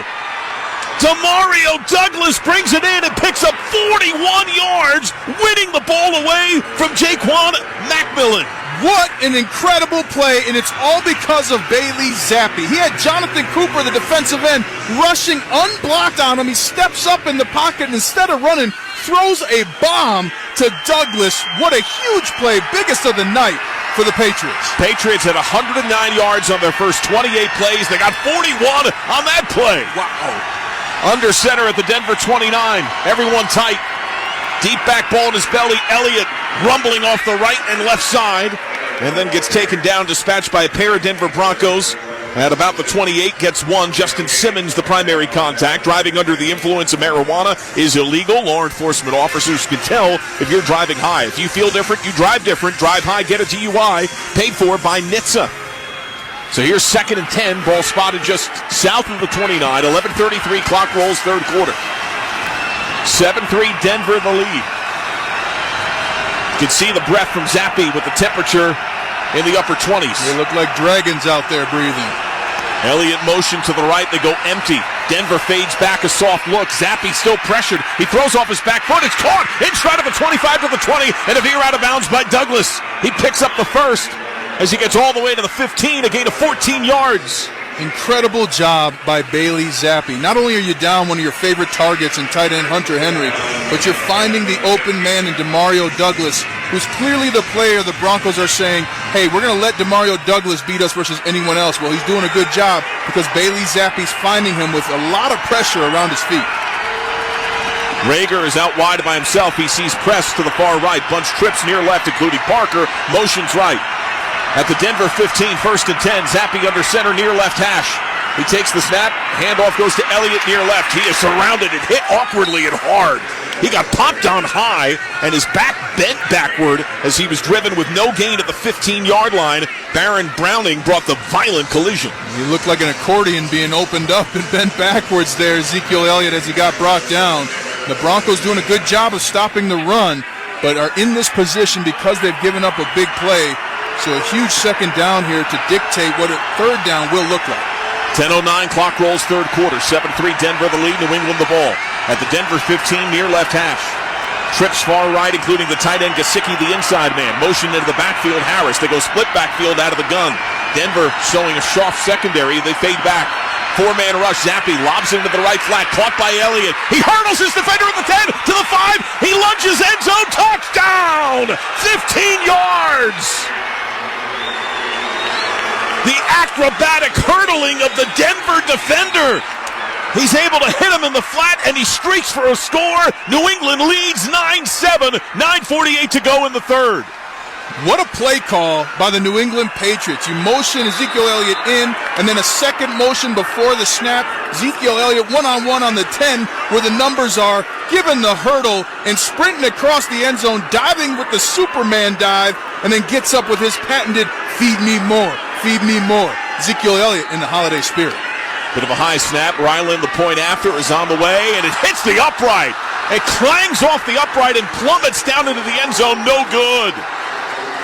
Demario Douglas brings it in and picks up 41 yards, winning the ball away from Jaquan Macmillan. What an incredible play, and it's all because of Bailey Zappi. He had Jonathan Cooper, the defensive end, rushing unblocked on him. He steps up in the pocket, and instead of running, throws a bomb to Douglas. What a huge play, biggest of the night for the Patriots. Patriots had 109 yards on their first 28 plays. They got 41 on that play. Wow. Under center at the Denver 29. Everyone tight. Deep back ball in his belly. Elliott rumbling off the right and left side. And then gets taken down, dispatched by a pair of Denver Broncos. At about the 28, gets one. Justin Simmons, the primary contact. Driving under the influence of marijuana is illegal. Law enforcement officers can tell if you're driving high. If you feel different, you drive different. Drive high, get a DUI. Paid for by NHTSA. So here's 2nd and 10. Ball spotted just south of the 29. 11:33 clock rolls third quarter. 7-3 Denver in the lead. You can see the breath from Zappi with the temperature in the upper 20s. They look like dragons out there breathing. Elliott motion to the right. They go empty. Denver fades back a soft look. Zappi still pressured. He throws off his back foot. It's caught inside of the 25 to the 20 and a veer out of bounds by Douglas. He picks up the first as he gets all the way to the 15, a gain of 14 yards. Incredible job by Bailey Zappi. Not only are you down one of your favorite targets in tight end Hunter Henry, but you're finding the open man in Demario Douglas, who's clearly the player the Broncos are saying, hey, we're going to let Demario Douglas beat us versus anyone else. Well, he's doing a good job because Bailey Zappi's finding him with a lot of pressure around his feet. Rager is out wide by himself. He sees press to the far right. Bunch trips near left, including Parker. Motions right. At the Denver 15, 1st and 10, Zappi under center near left hash. He takes the snap, handoff goes to Elliott near left. He is surrounded and hit awkwardly and hard. He got popped on high, and his back bent backward as he was driven with no gain at the 15-yard line. Baron Browning brought the violent collision. He looked like an accordion being opened up and bent backwards there, Ezekiel Elliott, as he got brought down. The Broncos doing a good job of stopping the run, but are in this position because they've given up a big play. So a huge second down here to dictate what a third down will look like. 10:09 clock rolls third quarter. 7-3 Denver the lead. New England the ball. At the Denver 15 near left hash. Trips far right, including the tight end Gesicki, the inside man. Motion into the backfield Harris. They go split backfield out of the gun. Denver showing a soft secondary. They fade back. 4-man rush. Zappi lobs into the right flat. Caught by Elliott. He hurdles his defender at the 10 to the 5. He lunges end zone. Touchdown! 15 yards! The acrobatic hurdling of the Denver defender. He's able to hit him in the flat, and he streaks for a score. New England leads 9-7, 9:48 to go in the third. What a play call by the New England Patriots. You motion Ezekiel Elliott in, and then a second motion before the snap. Ezekiel Elliott one-on-one on the 10 where the numbers are, given the hurdle and sprinting across the end zone, diving with the Superman dive, and then gets up with his patented feed me more, feed me more. Ezekiel Elliott in the holiday spirit. Bit of a high snap. Ryland, the point after, is on the way, and it hits the upright. It clangs off the upright and plummets down into the end zone. No good.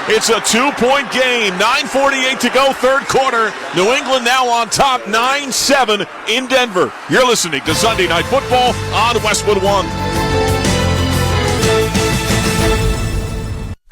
It's a 2-point game. 9:48 to go, third quarter. New England now on top, 9-7 in Denver. You're listening to Sunday Night Football on Westwood One.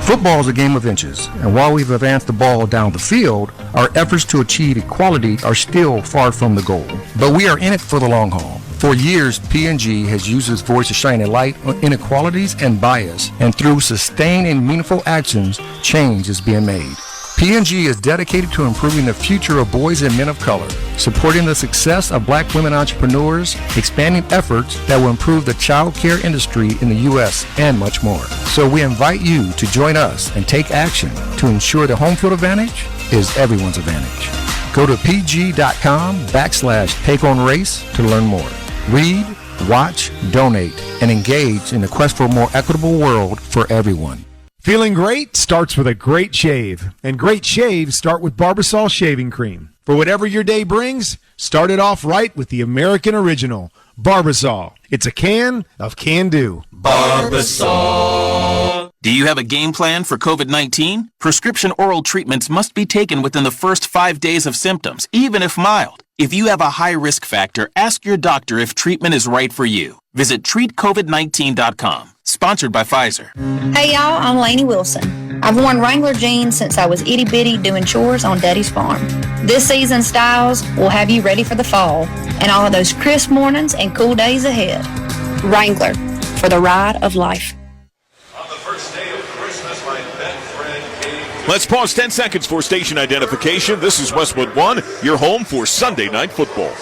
Football is a game of inches, and while we've advanced the ball down the field, our efforts to achieve equality are still far from the goal. But we are in it for the long haul. For years, P&G has used its voice to shine a light on inequalities and bias, and through sustained and meaningful actions, change is being made. P&G is dedicated to improving the future of boys and men of color, supporting the success of black women entrepreneurs, expanding efforts that will improve the child care industry in the U.S., and much more. So we invite you to join us and take action to ensure the home field advantage is everyone's advantage. Go to pg.com/takeonrace to learn more. Read, watch, donate, and engage in the quest for a more equitable world for everyone. Feeling great starts with a great shave, and great shaves start with Barbasol shaving cream. For whatever your day brings, start it off right with the American original, Barbasol. It's a can of can-do. Barbasol. Do you have a game plan for COVID-19? Prescription oral treatments must be taken within the first 5 days of symptoms, even if mild. If you have a high risk factor, ask your doctor if treatment is right for you. Visit treatcovid19.com. Sponsored by Pfizer. Hey y'all, I'm Lainey Wilson. I've worn Wrangler jeans since I was itty bitty doing chores on Daddy's farm. This season's styles will have you ready for the fall and all of those crisp mornings and cool days ahead. Wrangler, for the ride of life. Let's pause 10 seconds for station identification. This is Westwood One, your home for Sunday Night Football.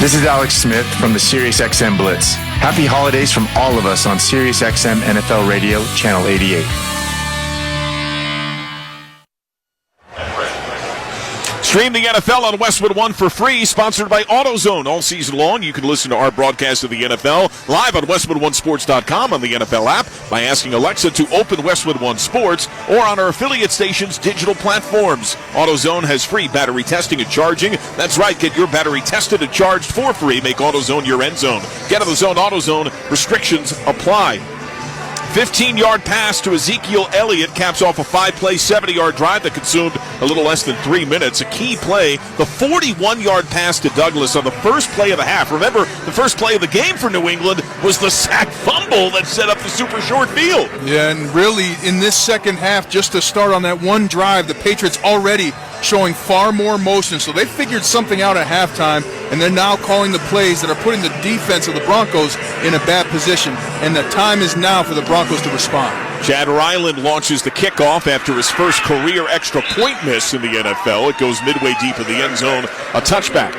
This is Alex Smith from the SiriusXM Blitz. Happy holidays from all of us on SiriusXM NFL Radio, Channel 88. Stream the NFL on Westwood One for free, sponsored by AutoZone. All season long, you can listen to our broadcast of the NFL live on WestwoodOneSports.com on the NFL app by asking Alexa to open Westwood One Sports or on our affiliate stations' digital platforms. AutoZone has free battery testing and charging. That's right, get your battery tested and charged for free. Make AutoZone your end zone. Get on the zone, AutoZone. Restrictions apply. 15-yard pass to Ezekiel Elliott caps off a 5-play, 70-yard drive that consumed a little less than 3 minutes. A key play, the 41-yard pass to Douglas on the first play of the half. Remember, the first play of the game for New England was the sack fumble that set up the super short field. Yeah, and really, in this second half, just to start on that one drive, the Patriots already showing far more motion. So they figured something out at halftime, and they're now calling the plays that are putting the defense of the Broncos in a bad position. And the time is now for the Broncos to respond. Chad Ryland launches the kickoff after his first career extra point miss in the NFL. It goes midway deep in the end zone, a touchback.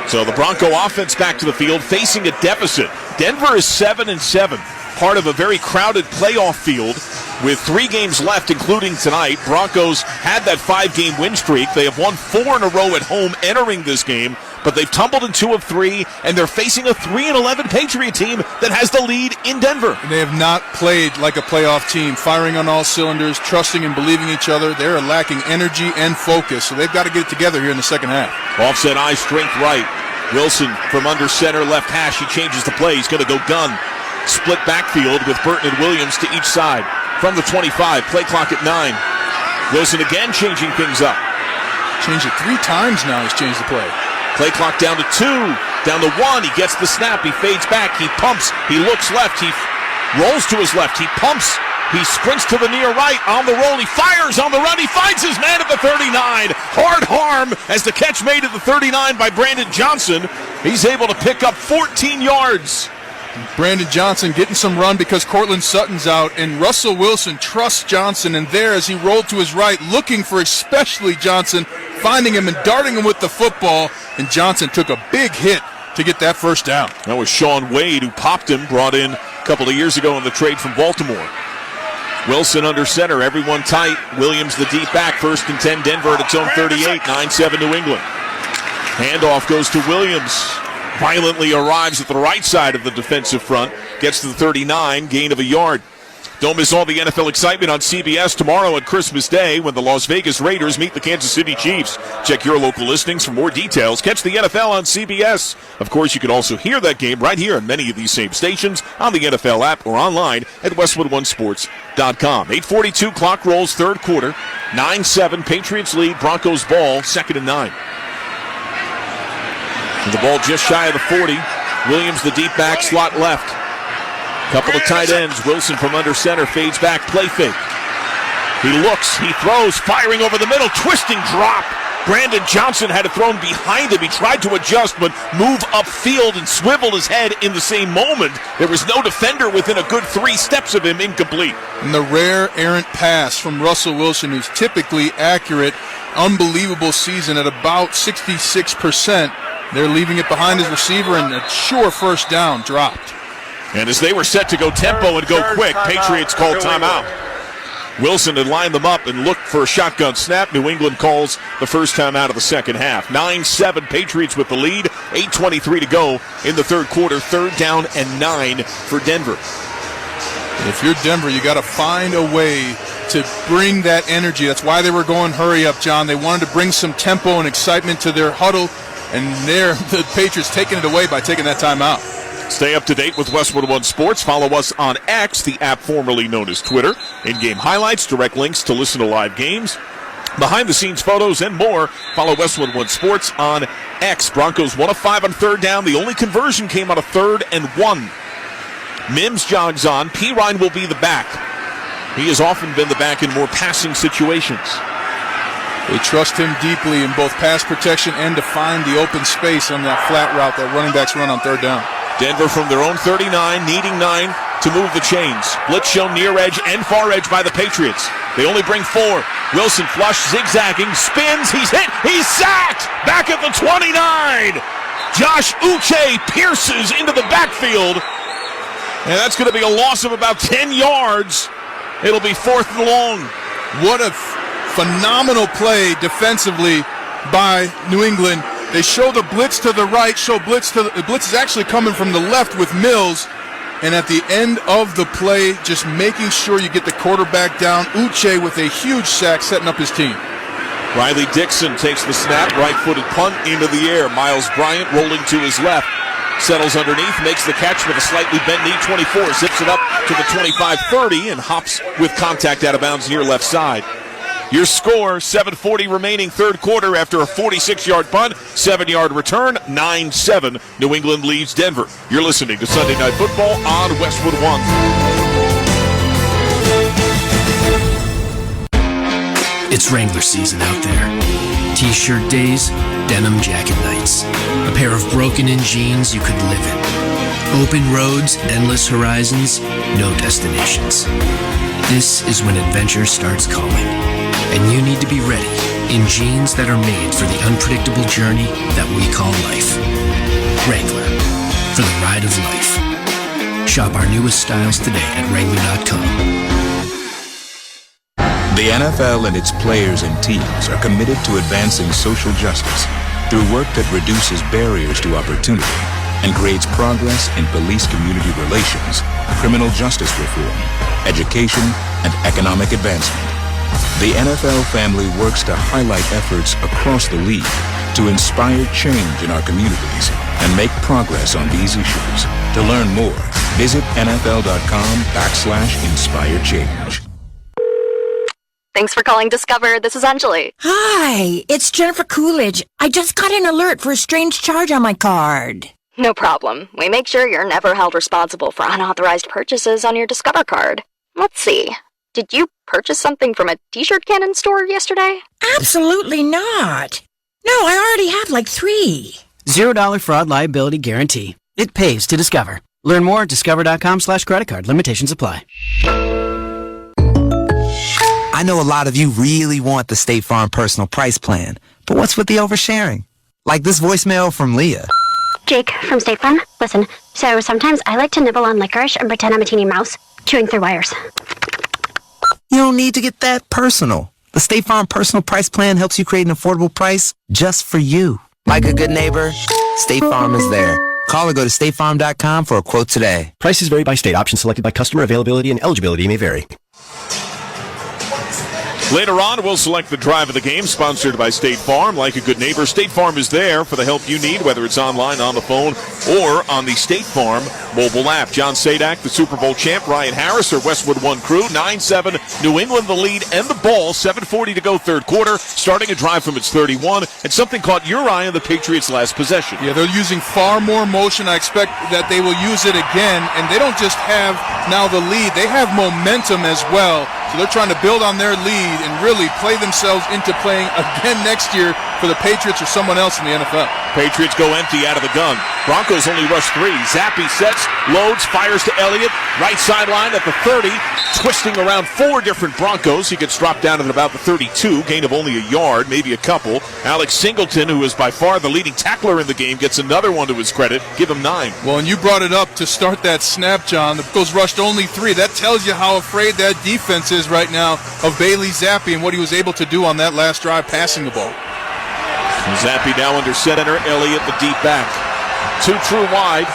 So the Bronco offense back to the field, facing a deficit. Denver is 7-7, part of a very crowded playoff field with 3 games left, including tonight. Broncos had that 5-game win streak. They have won 4 in a row at home entering this game, but they've tumbled in 2 of 3, and they're facing a 3-11 Patriot team that has the lead in Denver. And they have not played like a playoff team, firing on all cylinders, trusting and believing each other. They are lacking energy and focus, so they've got to get it together here in the second half. Offset eye, strength right. Wilson from under center, left hash. He changes the play. He's going to go gun. Split backfield with Burton and Williams to each side. From the 25, play clock at 9. Wilson again changing things up. Changed it 3 times now. He's changed the play. Play clock down to 2, down to 1. He gets the snap. He fades back. He pumps. He looks left. He rolls to his left. He pumps. He sprints to the near right. On the roll. He fires on the run. He finds his man at the 39. Hard harm as the catch made at the 39 by Brandon Johnson. He's able to pick up 14 yards. Brandon Johnson getting some run because Cortland Sutton's out, and Russell Wilson trusts Johnson, and there as he rolled to his right, looking for especially Johnson, finding him and darting him with the football, and Johnson took a big hit to get that first down. That was Sean Wade who popped him, brought in a couple of years ago in the trade from Baltimore. Wilson under center, everyone tight. Williams the deep back, 1st and 10, Denver at its own 38, 9-7 New England. Handoff goes to Williams. Violently arrives at the right side of the defensive front, gets to the 39, gain of a yard. Don't miss all the NFL excitement on CBS tomorrow on Christmas Day when the Las Vegas Raiders meet the Kansas City Chiefs. Check your local listings for more details. Catch the NFL on CBS. Of course, you can also hear that game right here on many of these same stations on the NFL app or online at westwood1sports.com. 8:42 clock rolls, third quarter. 9-7, Patriots lead, Broncos ball, 2nd and 9. And the ball just shy of the 40. Williams the deep back, slot left. Couple of tight ends. Wilson from under center fades back, play fake. He looks, he throws, firing over the middle, twisting drop. Brandon Johnson had it thrown behind him. He tried to adjust, but move upfield and swiveled his head in the same moment. There was no defender within a good 3 steps of him, incomplete. And the rare errant pass from Russell Wilson, who's typically accurate, unbelievable season at about 66%. They're leaving it behind his receiver, and a sure first down dropped. And as they were set to go tempo and go quick, Patriots called timeout. Wilson had lined them up and looked for a shotgun snap. New England calls the first time out of the second half. 9-7, Patriots with the lead. 8:23 to go in the third quarter. 3rd down and 9 for Denver. If you're Denver, you got to find a way to bring that energy. That's why they were going hurry up, John. They wanted to bring some tempo and excitement to their huddle, and the Patriots taking it away by taking that timeout. Stay up to date with Westwood One Sports. Follow us on X, the app formerly known as Twitter. In-game highlights, direct links to listen to live games, behind-the-scenes photos, and more. Follow Westwood One Sports on X. Broncos 1 of 5 on 3rd down. The only conversion came out of 3rd and 1. Mims jogs on. Pirine will be the back. He has often been the back in more passing situations. They trust him deeply in both pass protection and to find the open space on that flat route that running backs run on 3rd down. Denver from their own 39, needing 9 to move the chains. Blitz shown near edge and far edge by the Patriots. They only bring 4. Wilson flush, zigzagging, spins, he's hit, he's sacked! Back at the 29! Josh Uche pierces into the backfield. And that's going to be a loss of about 10 yards. It'll be 4th and long. What a phenomenal play defensively by New England. They show the blitz to the right, the blitz is actually coming from the left with Mills, and at the end of the play, just making sure you get the quarterback down. Uche with a huge sack setting up his team. Riley Dixon takes the snap, right-footed punt into the air. Miles Bryant rolling to his left. Settles underneath, makes the catch with a slightly bent knee, 24, zips it up to the 25-30, and hops with contact out of bounds near left side. Your score, 7:40 remaining, third quarter after a 46-yard punt, 7-yard return, 9-7. New England leads Denver. You're listening to Sunday Night Football on Westwood One. It's Wrangler season out there. T-shirt days, denim jacket nights. A pair of broken-in jeans you could live in. Open roads, endless horizons, no destinations. This is when adventure starts calling. And you need to be ready in jeans that are made for the unpredictable journey that we call life. Wrangler, for the ride of life. Shop our newest styles today at Wrangler.com. The NFL and its players and teams are committed to advancing social justice through work that reduces barriers to opportunity and creates progress in police-community relations, criminal justice reform, education, and economic advancement. The NFL family works to highlight efforts across the league to inspire change in our communities and make progress on these issues. To learn more, visit NFL.com/inspirechange. Thanks for calling Discover. This is Anjali. Hi, it's Jennifer Coolidge. I just got an alert for a strange charge on my card. No problem. We make sure you're never held responsible for unauthorized purchases on your Discover card. Let's see. Did you purchase something from a t-shirt cannon store yesterday? Absolutely not. No, I already have like 3. $0 fraud liability guarantee. It pays to Discover. Learn more at discover.com/creditcard. Limitations apply. I know a lot of you really want the State Farm personal price plan, but what's with the oversharing? Like this voicemail from Leah. Jake from State Farm. Listen, so sometimes I like to nibble on licorice and pretend I'm a teeny mouse, chewing through wires. You don't need to get that personal. The State Farm Personal Price Plan helps you create an affordable price just for you. Like a good neighbor, State Farm is there. Call or go to statefarm.com for a quote today. Prices vary by state. Options selected by customer. Availability and eligibility may vary. Later on, we'll select the drive of the game, sponsored by State Farm. Like a good neighbor, State Farm is there for the help you need, whether it's online, on the phone, or on the State Farm mobile app. John Sadak, the Super Bowl champ, Ryan Harris, our Westwood 1 crew, 9-7, New England the lead and the ball, 7:40 to go third quarter, starting a drive from its 31, and something caught your eye on the Patriots' last possession. Yeah, they're using far more motion. I expect that they will use it again, and they don't just have now the lead, they have momentum as well. So they're trying to build on their lead and really play themselves into playing again next year for the Patriots or someone else in the NFL. Patriots go empty out of the gun. Broncos only rush 3. Zappi sets, loads, fires to Elliott. Right sideline at the 30, twisting around 4 different Broncos. He gets dropped down at about the 32, gain of only a yard, maybe a couple. Alex Singleton, who is by far the leading tackler in the game, gets another one to his credit. Give him 9. Well, and you brought it up to start that snap, John. The Broncos rushed only 3. That tells you how afraid that defense is right now of Bailey Zappi and what he was able to do on that last drive passing the ball. Zappi now under center. Elliott, the deep back. 2 true wide.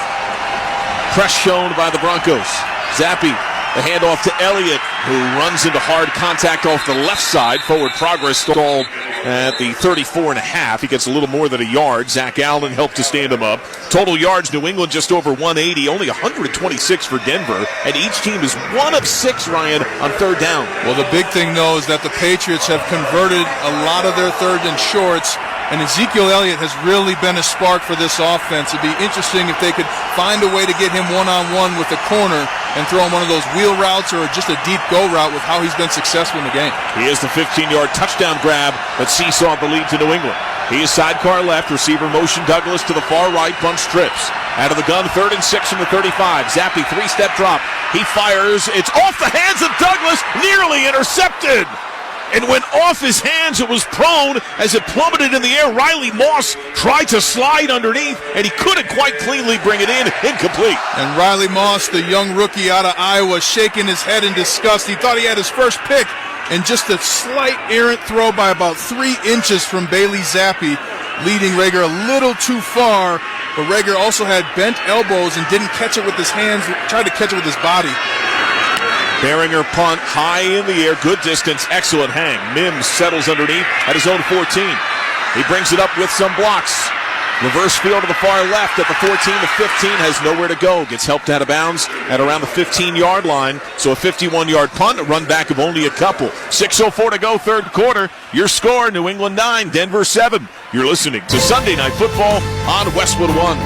Press shown by the Broncos. Zappi, the handoff to Elliott, who runs into hard contact off the left side. Forward progress stalled at the 34.5. He gets a little more than a yard. Zach Allen helped to stand him up. Total yards, New England just over 180, only 126 for Denver. And each team is 1 of 6, Ryan, on third down. Well, the big thing, though, is that the Patriots have converted a lot of their third and shorts. And Ezekiel Elliott has really been a spark for this offense. It'd be interesting if they could find a way to get him one-on-one with the corner and throw him one of those wheel routes or just a deep go route with how he's been successful in the game. He is the 15-yard touchdown grab that seesawed the lead to New England. He is sidecar left, receiver motion Douglas to the far right, bunch trips. Out of the gun, 3rd and 6 from the 35. Zappi, 3-step drop. He fires. It's off the hands of Douglas, nearly intercepted. It went off his hands. It was prone as it plummeted in the air. Riley Moss tried to slide underneath, and he couldn't quite cleanly bring it in. Incomplete. And Riley Moss, the young rookie out of Iowa, shaking his head in disgust. He thought he had his first pick, and just a slight errant throw by about 3 inches from Bailey Zappi, leading Rager a little too far. But Rager also had bent elbows and didn't catch it with his hands, tried to catch it with his body. Behringer punt high in the air, good distance, excellent hang. Mims settles underneath at his own 14. He brings it up with some blocks. Reverse field to the far left at the 14 to 15, has nowhere to go. Gets helped out of bounds at around the 15-yard line. So a 51-yard punt, a run back of only a couple. 6:04 to go, third quarter. Your score, New England 9, Denver 7. You're listening to Sunday Night Football on Westwood 1.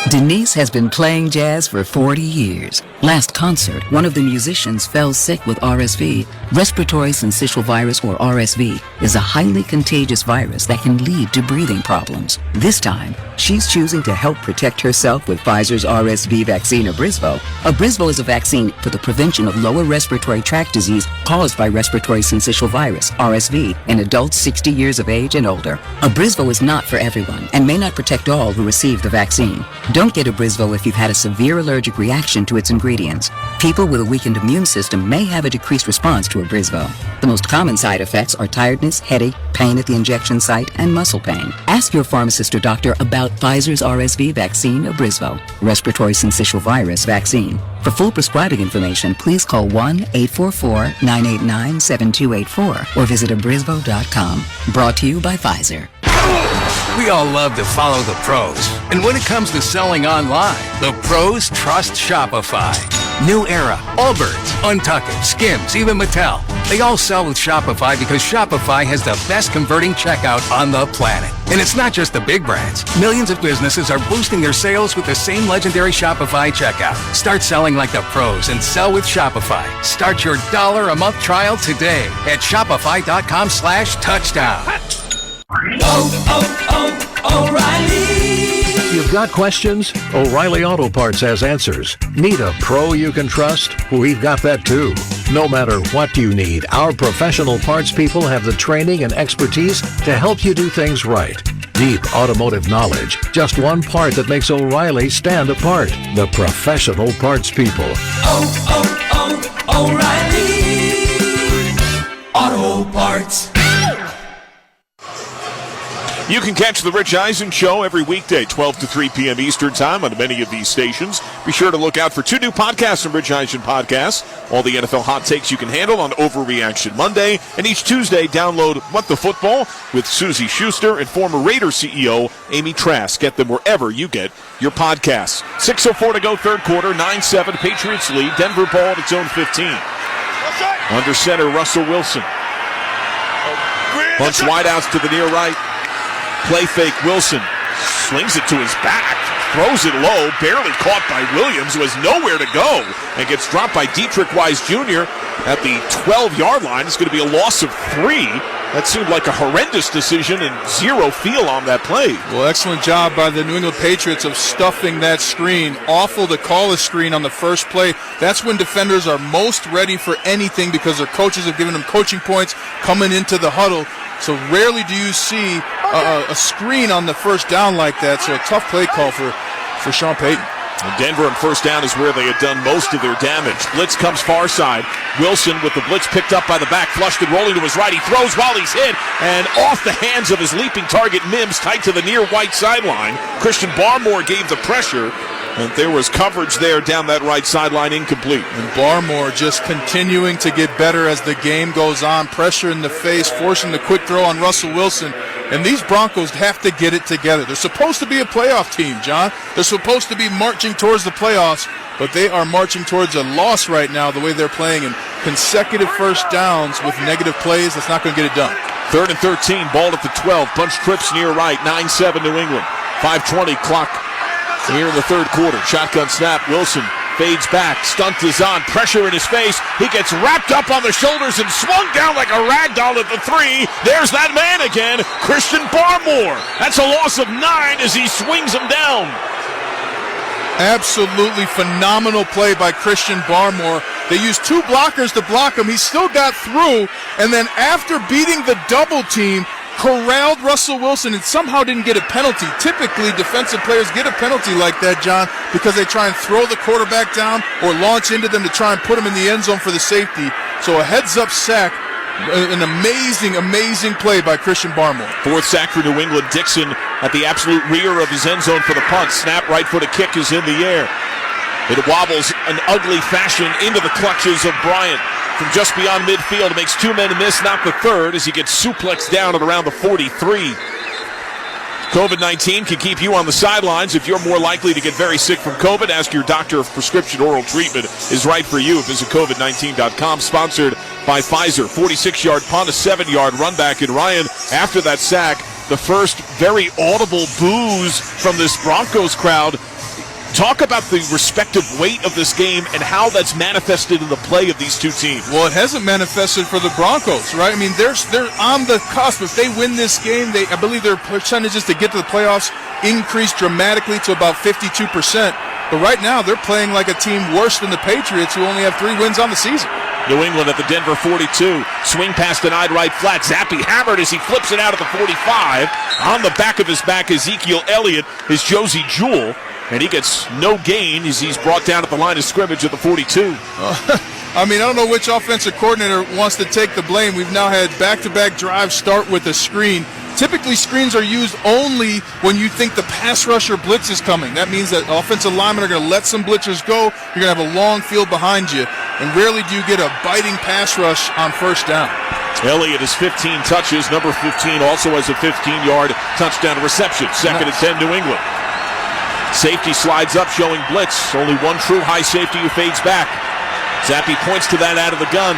Denise has been playing jazz for 40 years. Last concert, one of the musicians fell sick with RSV. Respiratory syncytial virus, or RSV, is a highly contagious virus that can lead to breathing problems. This time, she's choosing to help protect herself with Pfizer's RSV vaccine, Abrysvo. Abrysvo is a vaccine for the prevention of lower respiratory tract disease caused by respiratory syncytial virus, RSV, in adults 60 years of age and older. Abrysvo is not for everyone and may not protect all who receive the vaccine. Don't get Abrysvo if you've had a severe allergic reaction to its ingredients. People with a weakened immune system may have a decreased response to Abrysvo. The most common side effects are tiredness, headache, pain at the injection site, and muscle pain. Ask your pharmacist or doctor about Pfizer's RSV vaccine, Abrysvo, respiratory syncytial virus vaccine. For full prescribing information, please call 1-844-989-7284 or visit abrysvo.com. Brought to you by Pfizer. We all love to follow the pros. And when it comes to selling online, the pros trust Shopify. New Era, Allbirds, Untuckit, Skims, even Mattel. They all sell with Shopify because Shopify has the best converting checkout on the planet. And it's not just the big brands. Millions of businesses are boosting their sales with the same legendary Shopify checkout. Start selling like the pros and sell with Shopify. Start your $1 a month trial today at shopify.com/touchdown. O'Reilly. You've got questions? O'Reilly Auto Parts has answers. Need a pro you can trust? We've got that too. No matter what you need, our professional parts people have the training and expertise to help you do things right. Deep automotive knowledge. Just one part that makes O'Reilly stand apart. The professional parts people. O'Reilly Auto Parts. You can catch The Rich Eisen Show every weekday, 12 to 3 p.m. Eastern Time on many of these stations. Be sure to look out for 2 new podcasts from Rich Eisen Podcasts. All the NFL hot takes you can handle on Overreaction Monday. And each Tuesday, download What the Football with Susie Schuster and former Raiders CEO Amy Trask. Get them wherever you get your podcasts. 6:04 to go, third quarter, 9-7. Patriots lead. Denver ball at its own 15. Under center, Russell Wilson. Bunch wideouts to the near right. Play fake, Wilson slings it to his back, throws it low, barely caught by Williams, who has nowhere to go, and gets dropped by Dietrich Wise Jr. at the 12-yard line. It's going to be a loss of 3. That seemed like a horrendous decision and zero feel on that play. Well, excellent job by the New England Patriots of stuffing that screen. Awful to call a screen on the first play. That's when defenders are most ready for anything because their coaches have given them coaching points coming into the huddle. So rarely do you see a screen on the first down like that. So a tough play call for Sean Payton. And Denver on first down is where they had done most of their damage. Blitz comes far side. Wilson with the blitz picked up by the back, flushed and rolling to his right. He throws while he's hit, and off the hands of his leaping target, Mims, tight to the near white sideline. Christian Barmore gave the pressure, and there was coverage there down that right sideline, incomplete. And Barmore just continuing to get better as the game goes on. Pressure in the face, forcing the quick throw on Russell Wilson. And these Broncos have to get it together. They're supposed to be a playoff team, John. They're supposed to be marching towards the playoffs, but they are marching towards a loss right now the way they're playing. And consecutive first downs with negative plays, that's not going to get it done. 3rd and 13, ball at the 12. Bunch trips near right, 9-7 New England. 5:20 clock here in the third quarter. Shotgun snap, Wilson fades back, stunt is on, pressure in his face. He gets wrapped up on the shoulders and swung down like a rag doll at the 3. There's that man again, Christian Barmore. That's a loss of 9 as he swings him down. Absolutely phenomenal play by Christian Barmore. They used 2 blockers to block him. He still got through, and then after beating the double team, corralled Russell Wilson and somehow didn't get a penalty. Typically, defensive players get a penalty like that, John, because they try and throw the quarterback down or launch into them to try and put him in the end zone for the safety. So a heads-up sack, an amazing, amazing play by Christian Barmore. 4th sack for New England. Dixon at the absolute rear of his end zone for the punt. Snap, right-footed kick is in the air. It wobbles an ugly fashion into the clutches of Bryant. From just beyond midfield, makes 2 men miss, not the third, as he gets suplexed down at around the 43. COVID-19 can keep you on the sidelines. If you're more likely to get very sick from COVID, ask your doctor if prescription oral treatment is right for you. Visit COVID19.com, sponsored by Pfizer. 46-yard punt, a 7-yard run back, and Ryan, after that sack, the first very audible boos from this Broncos crowd. Talk about the respective weight of this game and how that's manifested in the play of these two teams. Well, it hasn't manifested for the Broncos, right? I mean, they're on the cusp. If they win this game, I believe their percentages to get to the playoffs increase dramatically to about 52%. But right now, they're playing like a team worse than the Patriots, who only have 3 wins on the season. New England at the Denver 42. Swing pass denied right flat. Zappe hammered as he flips it out at the 45. On the back of his back, Ezekiel Elliott is Josie Jewell. And he gets no gain as he's brought down at the line of scrimmage at the 42. I mean, I don't know which offensive coordinator wants to take the blame. We've now had back-to-back drives start with a screen. Typically, screens are used only when you think the pass rush or blitz is coming. That means that offensive linemen are going to let some blitzers go. You're going to have a long field behind you. And rarely do you get a biting pass rush on first down. Elliott has 15 touches. Number 15 also has a 15-yard touchdown reception. 2nd and 10, New England. Safety slides up, showing blitz. Only one true high safety who fades back. Zappe points to that out of the gun.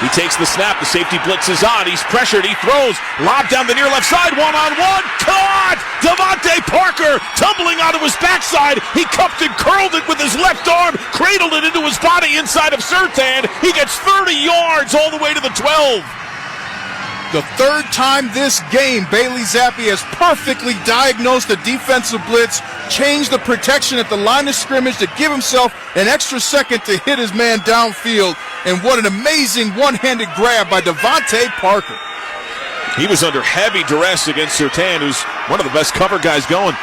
He takes the snap. The safety blitz is on. He's pressured. He throws. Lob down the near left side. One-on-one. Caught! Devontae Parker tumbling onto his backside. He cupped and curled it with his left arm. Cradled it into his body inside of Surtain. He gets 30 yards all the way to the 12. The 3rd time this game, Bailey Zappe has perfectly diagnosed the defensive blitz, changed the protection at the line of scrimmage to give himself an extra second to hit his man downfield. And what an amazing one-handed grab by Devontae Parker. He was under heavy duress against Surtain, who's one of the best cover guys going.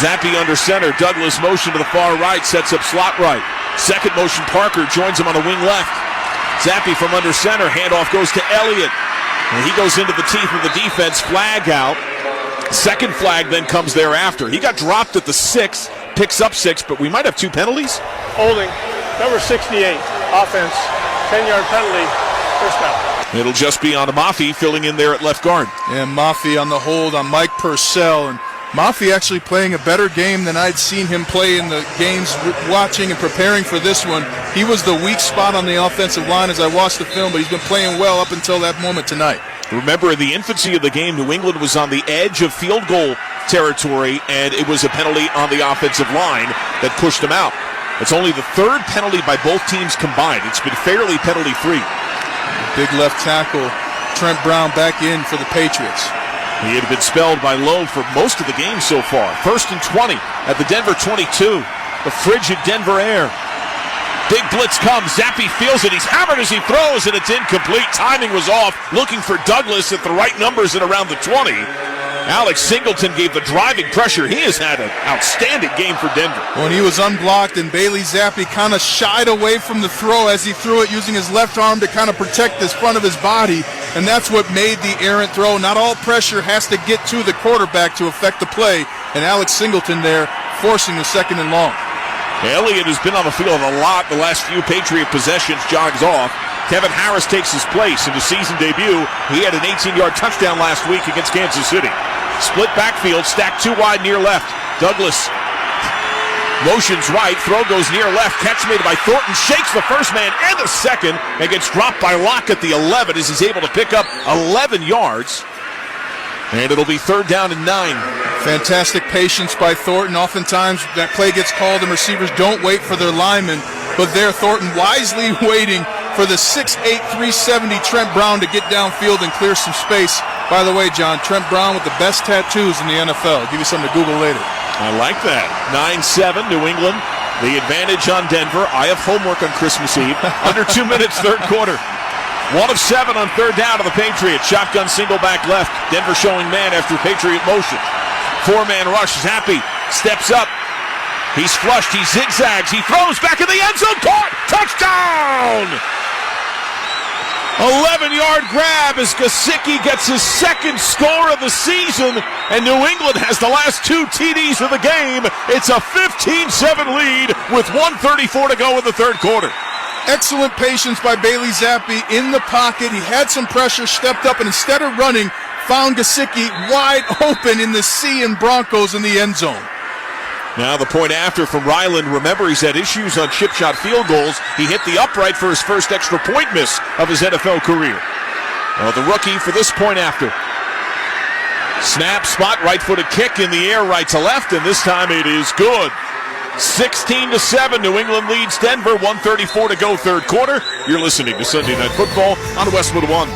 Zappi under center. Douglas motion to the far right, sets up slot right. Second motion, Parker joins him on the wing left. Zappi from under center. Handoff goes to Elliott. And he goes into the teeth of the defense. Flag out. Second flag then comes thereafter. He got dropped at the 6, picks up 6, but we might have 2 penalties. Holding, number 68, offense, 10-yard penalty, first down. It'll just be on Mafi filling in there at left guard. And Mafi on the hold on Mike Purcell. And Mafi actually playing a better game than I'd seen him play in the games watching and preparing for this one. He was the weak spot on the offensive line as I watched the film, but he's been playing well up until that moment tonight. Remember, in the infancy of the game, New England was on the edge of field goal territory, and it was a penalty on the offensive line that pushed them out. It's only the 3rd penalty by both teams combined. It's been fairly penalty-free. Big left tackle, Trent Brown back in for the Patriots. He had been spelled by Lowe for most of the game so far. 1st and 20 at the Denver 22. The frigid Denver air. Big blitz comes. Zappi feels it. He's hammered as he throws, and it's incomplete. Timing was off. Looking for Douglas at the right numbers at around the 20. Alex Singleton gave the driving pressure. He has had an outstanding game for Denver. When he was unblocked, and Bailey Zappi kind of shied away from the throw as he threw it, using his left arm to kind of protect the front of his body, and that's what made the errant throw. Not all pressure has to get to the quarterback to affect the play, and Alex Singleton there forcing the 2nd and long. Elliott has been on the field a lot the last few Patriot possessions, jogs off. Kevin Harris takes his place in his season debut. He had an 18-yard touchdown last week against Kansas City. Split backfield, stacked 2 wide near left. Douglas motions right, throw goes near left, catch made by Thornton, shakes the first man and the second, and gets dropped by Locke at the 11 as he's able to pick up 11 yards. And it'll be 3rd down and 9. Fantastic patience by Thornton. Oftentimes that play gets called and receivers don't wait for their linemen, but there Thornton wisely waiting for the 6'8", 370 Trent Brown to get downfield and clear some space. By the way, John, Trent Brown with the best tattoos in the NFL. I'll give you something to Google later. I like that. 9-7, New England. The advantage on Denver. I have homework on Christmas Eve. Under 2 minutes, 3rd quarter. 1 of 7 on 3rd down to the Patriots. Shotgun single back left. Denver showing man after Patriot motion. 4-man rush. Zappi steps up. He's flushed. He zigzags. He throws back in the end zone. Caught. Touchdown! 11-yard grab as Gesicki gets his 2nd score of the season, and New England has the last 2 TDs of the game. It's a 15-7 lead with 1:34 to go in the 3rd quarter. Excellent patience by Bailey Zappi in the pocket. He had some pressure, stepped up, and instead of running, found Gesicki wide open in the sea and Broncos in the end zone. Now the point after from Ryland. Remember, he's had issues on chip shot field goals. He hit the upright for his first extra point miss of his NFL career. Well, the rookie for this point after. Snap, spot, right-footed kick in the air, right to left, and this time it is good. 16-7, New England leads Denver. 1:34 to go, 3rd quarter. You're listening to Sunday Night Football on Westwood 1.